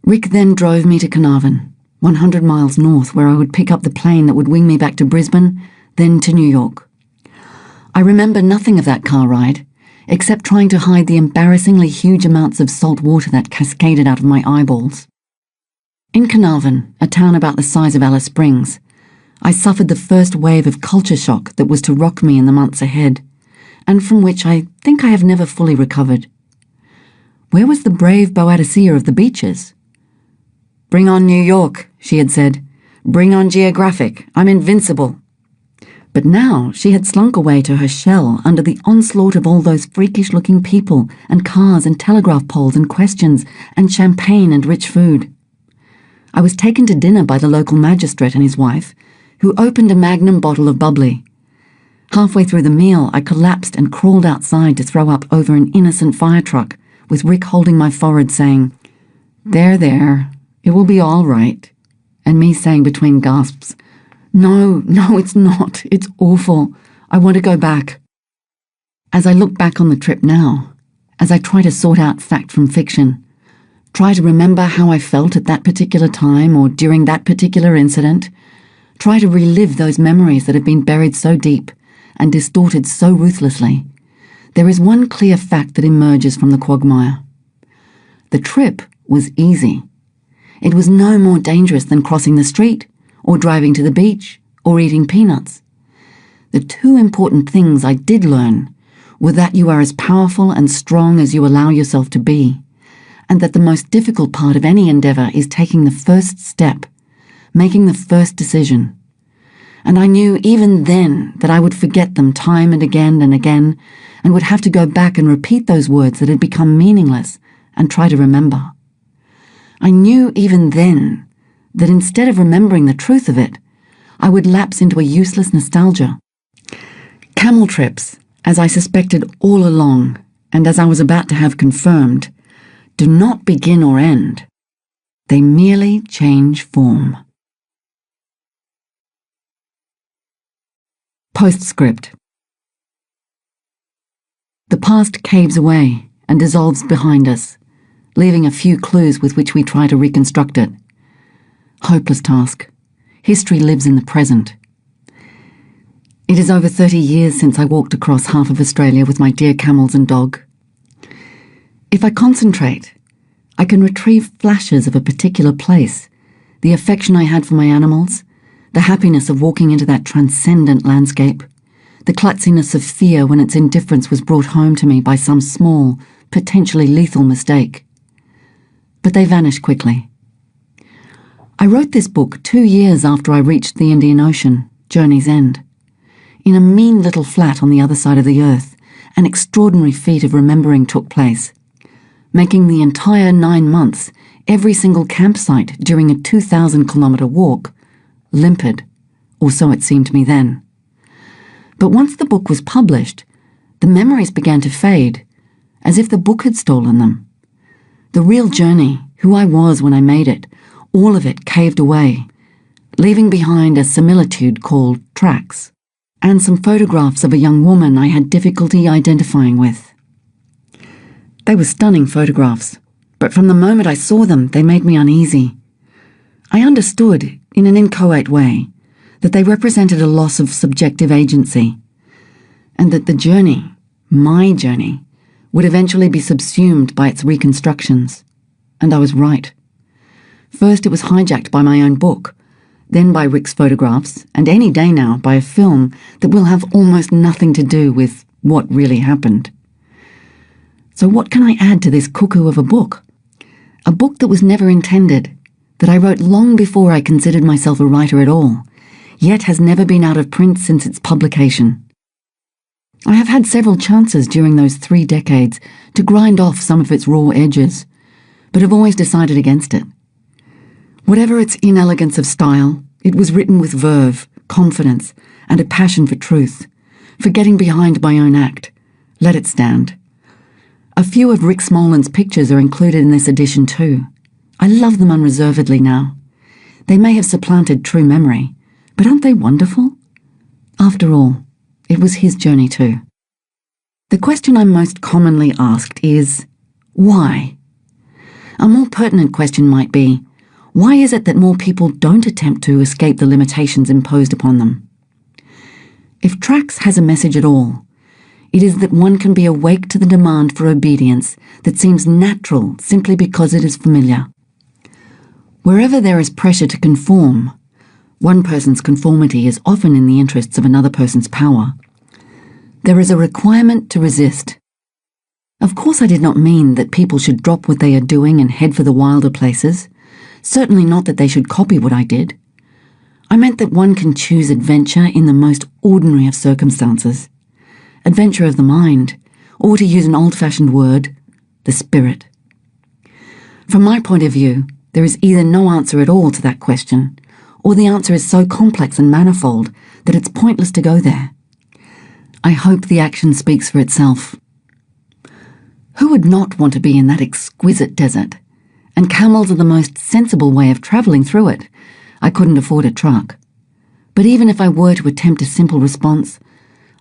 Rick then drove me to Carnarvon, 100 miles north, where I would pick up the plane that would wing me back to Brisbane, then to New York. I remember nothing of that car ride, except trying to hide the embarrassingly huge amounts of salt water that cascaded out of my eyeballs. In Carnarvon, a town about the size of Alice Springs, I suffered the first wave of culture shock that was to rock me in the months ahead, and from which I think I have never fully recovered. Where was the brave Boadicea of the beaches? "Bring on New York," she had said. "Bring on Geographic. I'm invincible." But now she had slunk away to her shell under the onslaught of all those freakish-looking people and cars and telegraph poles and questions and champagne and rich food. I was taken to dinner by the local magistrate and his wife, who opened a magnum bottle of bubbly. Halfway through the meal, I collapsed and crawled outside to throw up over an innocent fire truck, with Rick holding my forehead saying, "There, there, it will be all right," and me saying between gasps, No, it's not. It's awful. I want to go back." As I look back on the trip now, as I try to sort out fact from fiction, try to remember how I felt at that particular time or during that particular incident, try to relive those memories that have been buried so deep and distorted so ruthlessly, there is one clear fact that emerges from the quagmire. The trip was easy. It was no more dangerous than crossing the street, or driving to the beach, or eating peanuts. The two important things I did learn were that you are as powerful and strong as you allow yourself to be, and that the most difficult part of any endeavour is taking the first step, making the first decision. And I knew even then that I would forget them time and again, and would have to go back and repeat those words that had become meaningless and try to remember. I knew even then that instead of remembering the truth of it, I would lapse into a useless nostalgia. Camel trips, as I suspected all along, and as I was about to have confirmed, do not begin or end. They merely change form. Postscript. The past caves away and dissolves behind us, leaving a few clues with which we try to reconstruct it. Hopeless task. History lives in the present. It is over 30 years since I walked across half of Australia with my dear camels and dog. If I concentrate, I can retrieve flashes of a particular place, the affection I had for my animals, the happiness of walking into that transcendent landscape, the klutziness of fear when its indifference was brought home to me by some small, potentially lethal mistake. But they vanish quickly. I wrote this book 2 years after I reached the Indian Ocean, Journey's End. In a mean little flat on the other side of the earth, an extraordinary feat of remembering took place, making the entire 9 months, every single campsite during a 2,000-kilometre walk, limpid, or so it seemed to me then. But once the book was published, the memories began to fade, as if the book had stolen them. The real journey, who I was when I made it, all of it caved away, leaving behind a similitude called tracks, and some photographs of a young woman I had difficulty identifying with. They were stunning photographs, but from the moment I saw them, they made me uneasy. I understood, in an inchoate way, that they represented a loss of subjective agency, and that the journey, my journey, would eventually be subsumed by its reconstructions. And I was right. First it was hijacked by my own book, then by Rick's photographs, and any day now by a film that will have almost nothing to do with what really happened. So what can I add to this cuckoo of a book? A book that was never intended, that I wrote long before I considered myself a writer at all, yet has never been out of print since its publication. I have had several chances during those 3 decades to grind off some of its raw edges, but have always decided against it. Whatever its inelegance of style, it was written with verve, confidence, and a passion for truth, for getting behind my own act. Let it stand. A few of Rick Smolan's pictures are included in this edition too. I love them unreservedly now. They may have supplanted true memory, but aren't they wonderful? After all, it was his journey too. The question I'm most commonly asked is, why? A more pertinent question might be, why is it that more people don't attempt to escape the limitations imposed upon them? If Tracks has a message at all, it is that one can be awake to the demand for obedience that seems natural simply because it is familiar. Wherever there is pressure to conform, one person's conformity is often in the interests of another person's power. There is a requirement to resist. Of course, I did not mean that people should drop what they are doing and head for the wilder places. Certainly not that they should copy what I did. I meant that one can choose adventure in the most ordinary of circumstances. Adventure of the mind, or to use an old-fashioned word, the spirit. From my point of view, there is either no answer at all to that question, or the answer is so complex and manifold that it's pointless to go there. I hope the action speaks for itself. Who would not want to be in that exquisite desert? And camels are the most sensible way of travelling through it. I couldn't afford a truck. But even if I were to attempt a simple response,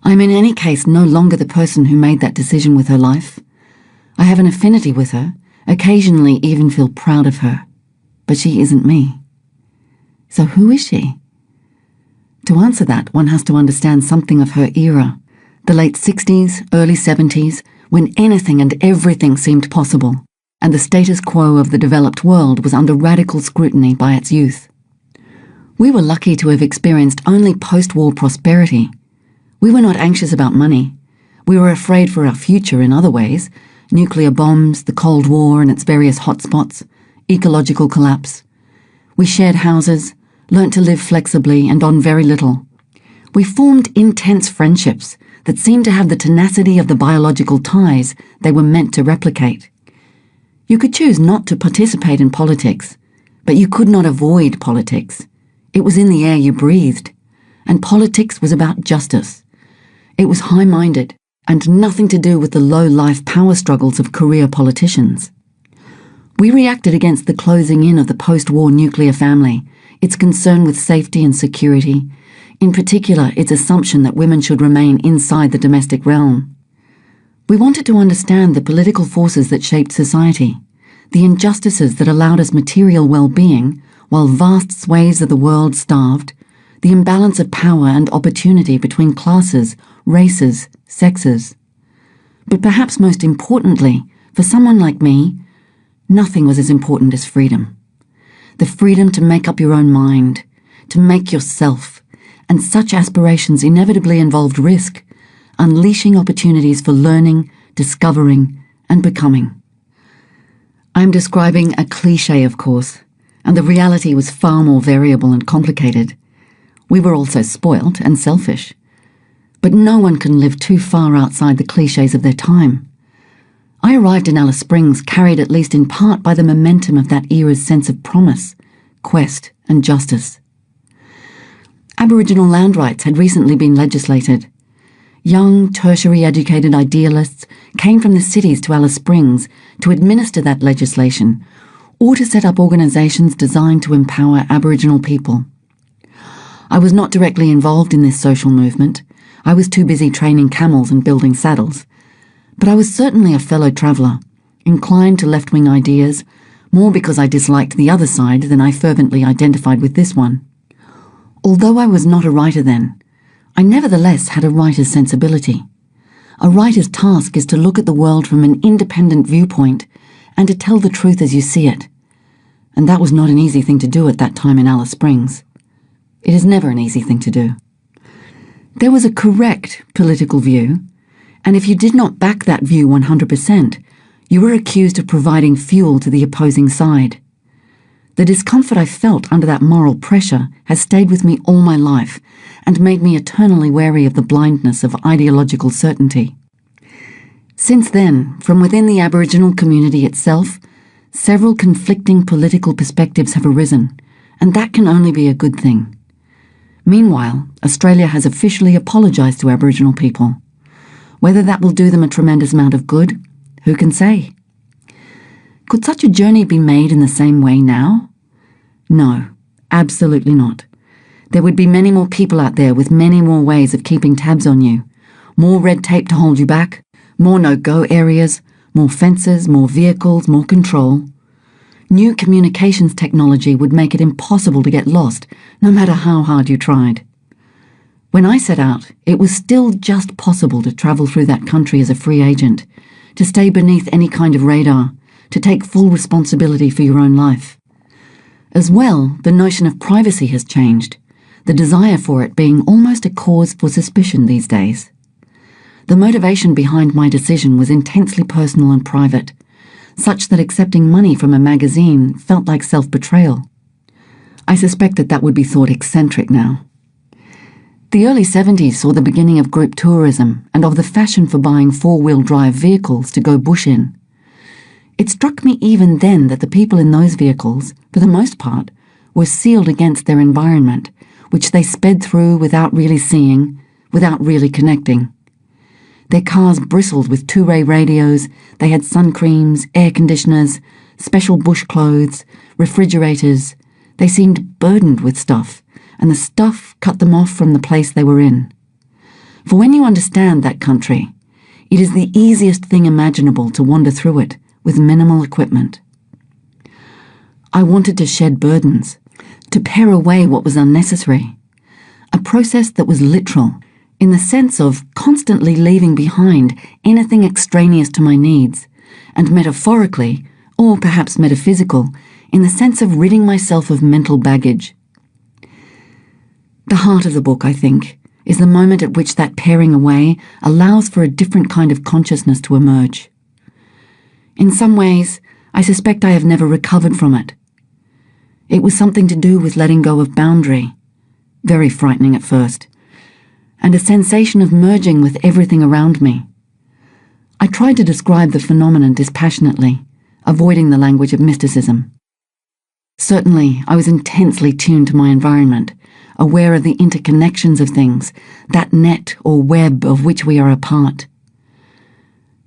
I am in any case no longer the person who made that decision with her life. I have an affinity with her, occasionally even feel proud of her. But she isn't me. So who is she? To answer that, one has to understand something of her era, the late 60s, early 70s, when anything and everything seemed possible, and the status quo of the developed world was under radical scrutiny by its youth. We were lucky to have experienced only post-war prosperity. We were not anxious about money. We were afraid for our future in other ways: nuclear bombs, the Cold War and its various hotspots, ecological collapse. We shared houses, learnt to live flexibly and on very little. We formed intense friendships that seemed to have the tenacity of the biological ties they were meant to replicate. You could choose not to participate in politics, but you could not avoid politics. It was in the air you breathed, and politics was about justice. It was high-minded, and nothing to do with the low-life power struggles of career politicians. We reacted against the closing in of the post-war nuclear family, its concern with safety and security, in particular its assumption that women should remain inside the domestic realm. We wanted to understand the political forces that shaped society, the injustices that allowed us material well-being while vast swathes of the world starved, the imbalance of power and opportunity between classes, races, sexes. But perhaps most importantly, for someone like me, nothing was as important as freedom. The freedom to make up your own mind, to make yourself, and such aspirations inevitably involved risk, unleashing opportunities for learning, discovering, and becoming. I am describing a cliché, of course, and the reality was far more variable and complicated. We were also spoilt and selfish. But no one can live too far outside the clichés of their time. I arrived in Alice Springs carried at least in part by the momentum of that era's sense of promise, quest, and justice. Aboriginal land rights had recently been legislated. Young, tertiary-educated idealists came from the cities to Alice Springs to administer that legislation or to set up organisations designed to empower Aboriginal people. I was not directly involved in this social movement. I was too busy training camels and building saddles. But I was certainly a fellow traveller, inclined to left-wing ideas, more because I disliked the other side than I fervently identified with this one. Although I was not a writer then, I nevertheless had a writer's sensibility. A writer's task is to look at the world from an independent viewpoint and to tell the truth as you see it. And that was not an easy thing to do at that time in Alice Springs. It is never an easy thing to do. There was a correct political view, and if you did not back that view 100%, you were accused of providing fuel to the opposing side. The discomfort I felt under that moral pressure has stayed with me all my life and made me eternally wary of the blindness of ideological certainty. Since then, from within the Aboriginal community itself, several conflicting political perspectives have arisen, and that can only be a good thing. Meanwhile, Australia has officially apologised to Aboriginal people. Whether that will do them a tremendous amount of good, who can say? Could such a journey be made in the same way now? No, absolutely not. There would be many more people out there with many more ways of keeping tabs on you. More red tape to hold you back, more no-go areas, more fences, more vehicles, more control. New communications technology would make it impossible to get lost, no matter how hard you tried. When I set out, it was still just possible to travel through that country as a free agent, to stay beneath any kind of radar, to take full responsibility for your own life. As well, the notion of privacy has changed, the desire for it being almost a cause for suspicion these days. The motivation behind my decision was intensely personal and private, such that accepting money from a magazine felt like self-betrayal. I suspect that would be thought eccentric now. The early 70s saw the beginning of group tourism and of the fashion for buying four-wheel drive vehicles to go bush in. It struck me even then that the people in those vehicles, for the most part, were sealed against their environment, which they sped through without really seeing, without really connecting. Their cars bristled with two-way radios, they had sun creams, air conditioners, special bush clothes, refrigerators. They seemed burdened with stuff, and the stuff cut them off from the place they were in. For when you understand that country, it is the easiest thing imaginable to wander through it with minimal equipment. I wanted to shed burdens, to pare away what was unnecessary, a process that was literal, in the sense of constantly leaving behind anything extraneous to my needs, and metaphorically, or perhaps metaphysical, in the sense of ridding myself of mental baggage. The heart of the book, I think, is the moment at which that paring away allows for a different kind of consciousness to emerge. In some ways, I suspect I have never recovered from it. It was something to do with letting go of boundary, very frightening at first, and a sensation of merging with everything around me. I tried to describe the phenomenon dispassionately, avoiding the language of mysticism. Certainly, I was intensely tuned to my environment, aware of the interconnections of things, that net or web of which we are a part.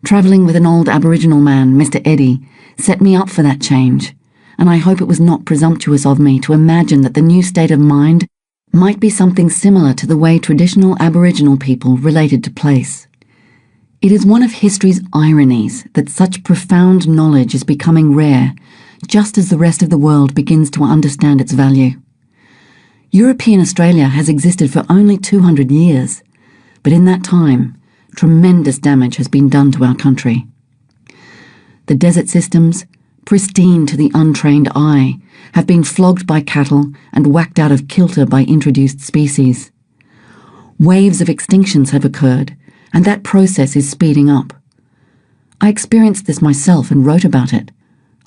Travelling with an old Aboriginal man, Mr. Eddy, set me up for that change, and I hope it was not presumptuous of me to imagine that the new state of mind might be something similar to the way traditional Aboriginal people related to place. It is one of history's ironies that such profound knowledge is becoming rare, just as the rest of the world begins to understand its value. European Australia has existed for only 200 years, but in that time, tremendous damage has been done to our country. The desert systems, pristine to the untrained eye, have been flogged by cattle and whacked out of kilter by introduced species. Waves of extinctions have occurred, and that process is speeding up. I experienced this myself and wrote about it,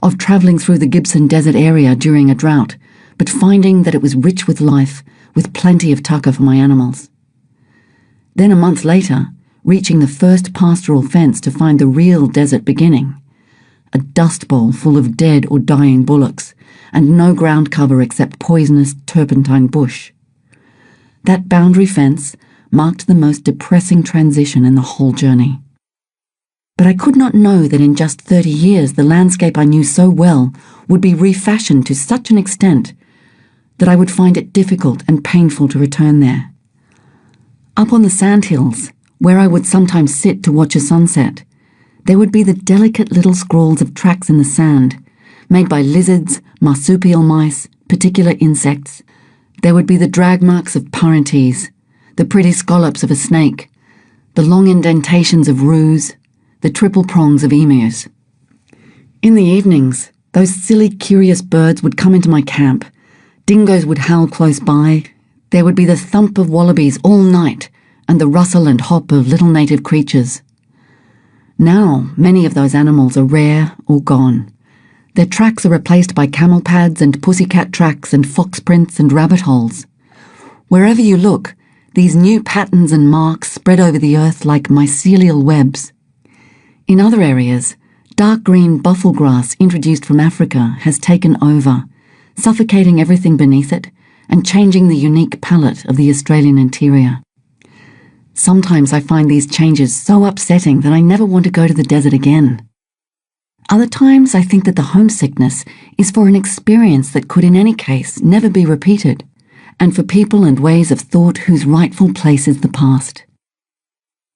of travelling through the Gibson Desert area during a drought, but finding that it was rich with life, with plenty of tucker for my animals. Then a month later, reaching the first pastoral fence to find the real desert beginning, a dust bowl full of dead or dying bullocks, and no ground cover except poisonous turpentine bush. That boundary fence marked the most depressing transition in the whole journey. But I could not know that in just 30 years the landscape I knew so well would be refashioned to such an extent that I would find it difficult and painful to return there. Up on the sandhills, where I would sometimes sit to watch a sunset, there would be the delicate little scrawls of tracks in the sand, made by lizards, marsupial mice, particular insects. There would be the drag marks of parentes, the pretty scallops of a snake, the long indentations of roos, the triple prongs of emus. In the evenings, those silly, curious birds would come into my camp. Dingoes would howl close by. There would be the thump of wallabies all night and the rustle and hop of little native creatures. Now, many of those animals are rare or gone. Their tracks are replaced by camel pads and pussycat tracks and fox prints and rabbit holes. Wherever you look, these new patterns and marks spread over the earth like mycelial webs. In other areas, dark green buffel grass introduced from Africa has taken over, suffocating everything beneath it and changing the unique palette of the Australian interior. Sometimes I find these changes so upsetting that I never want to go to the desert again. Other times I think that the homesickness is for an experience that could in any case never be repeated, and for people and ways of thought whose rightful place is the past.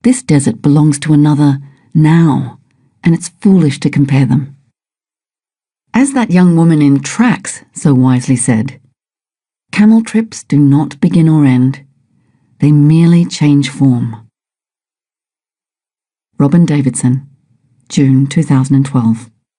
This desert belongs to another now, and it's foolish to compare them. As that young woman in Tracks so wisely said, camel trips do not begin or end. They merely change form. Robyn Davidson, June 2012.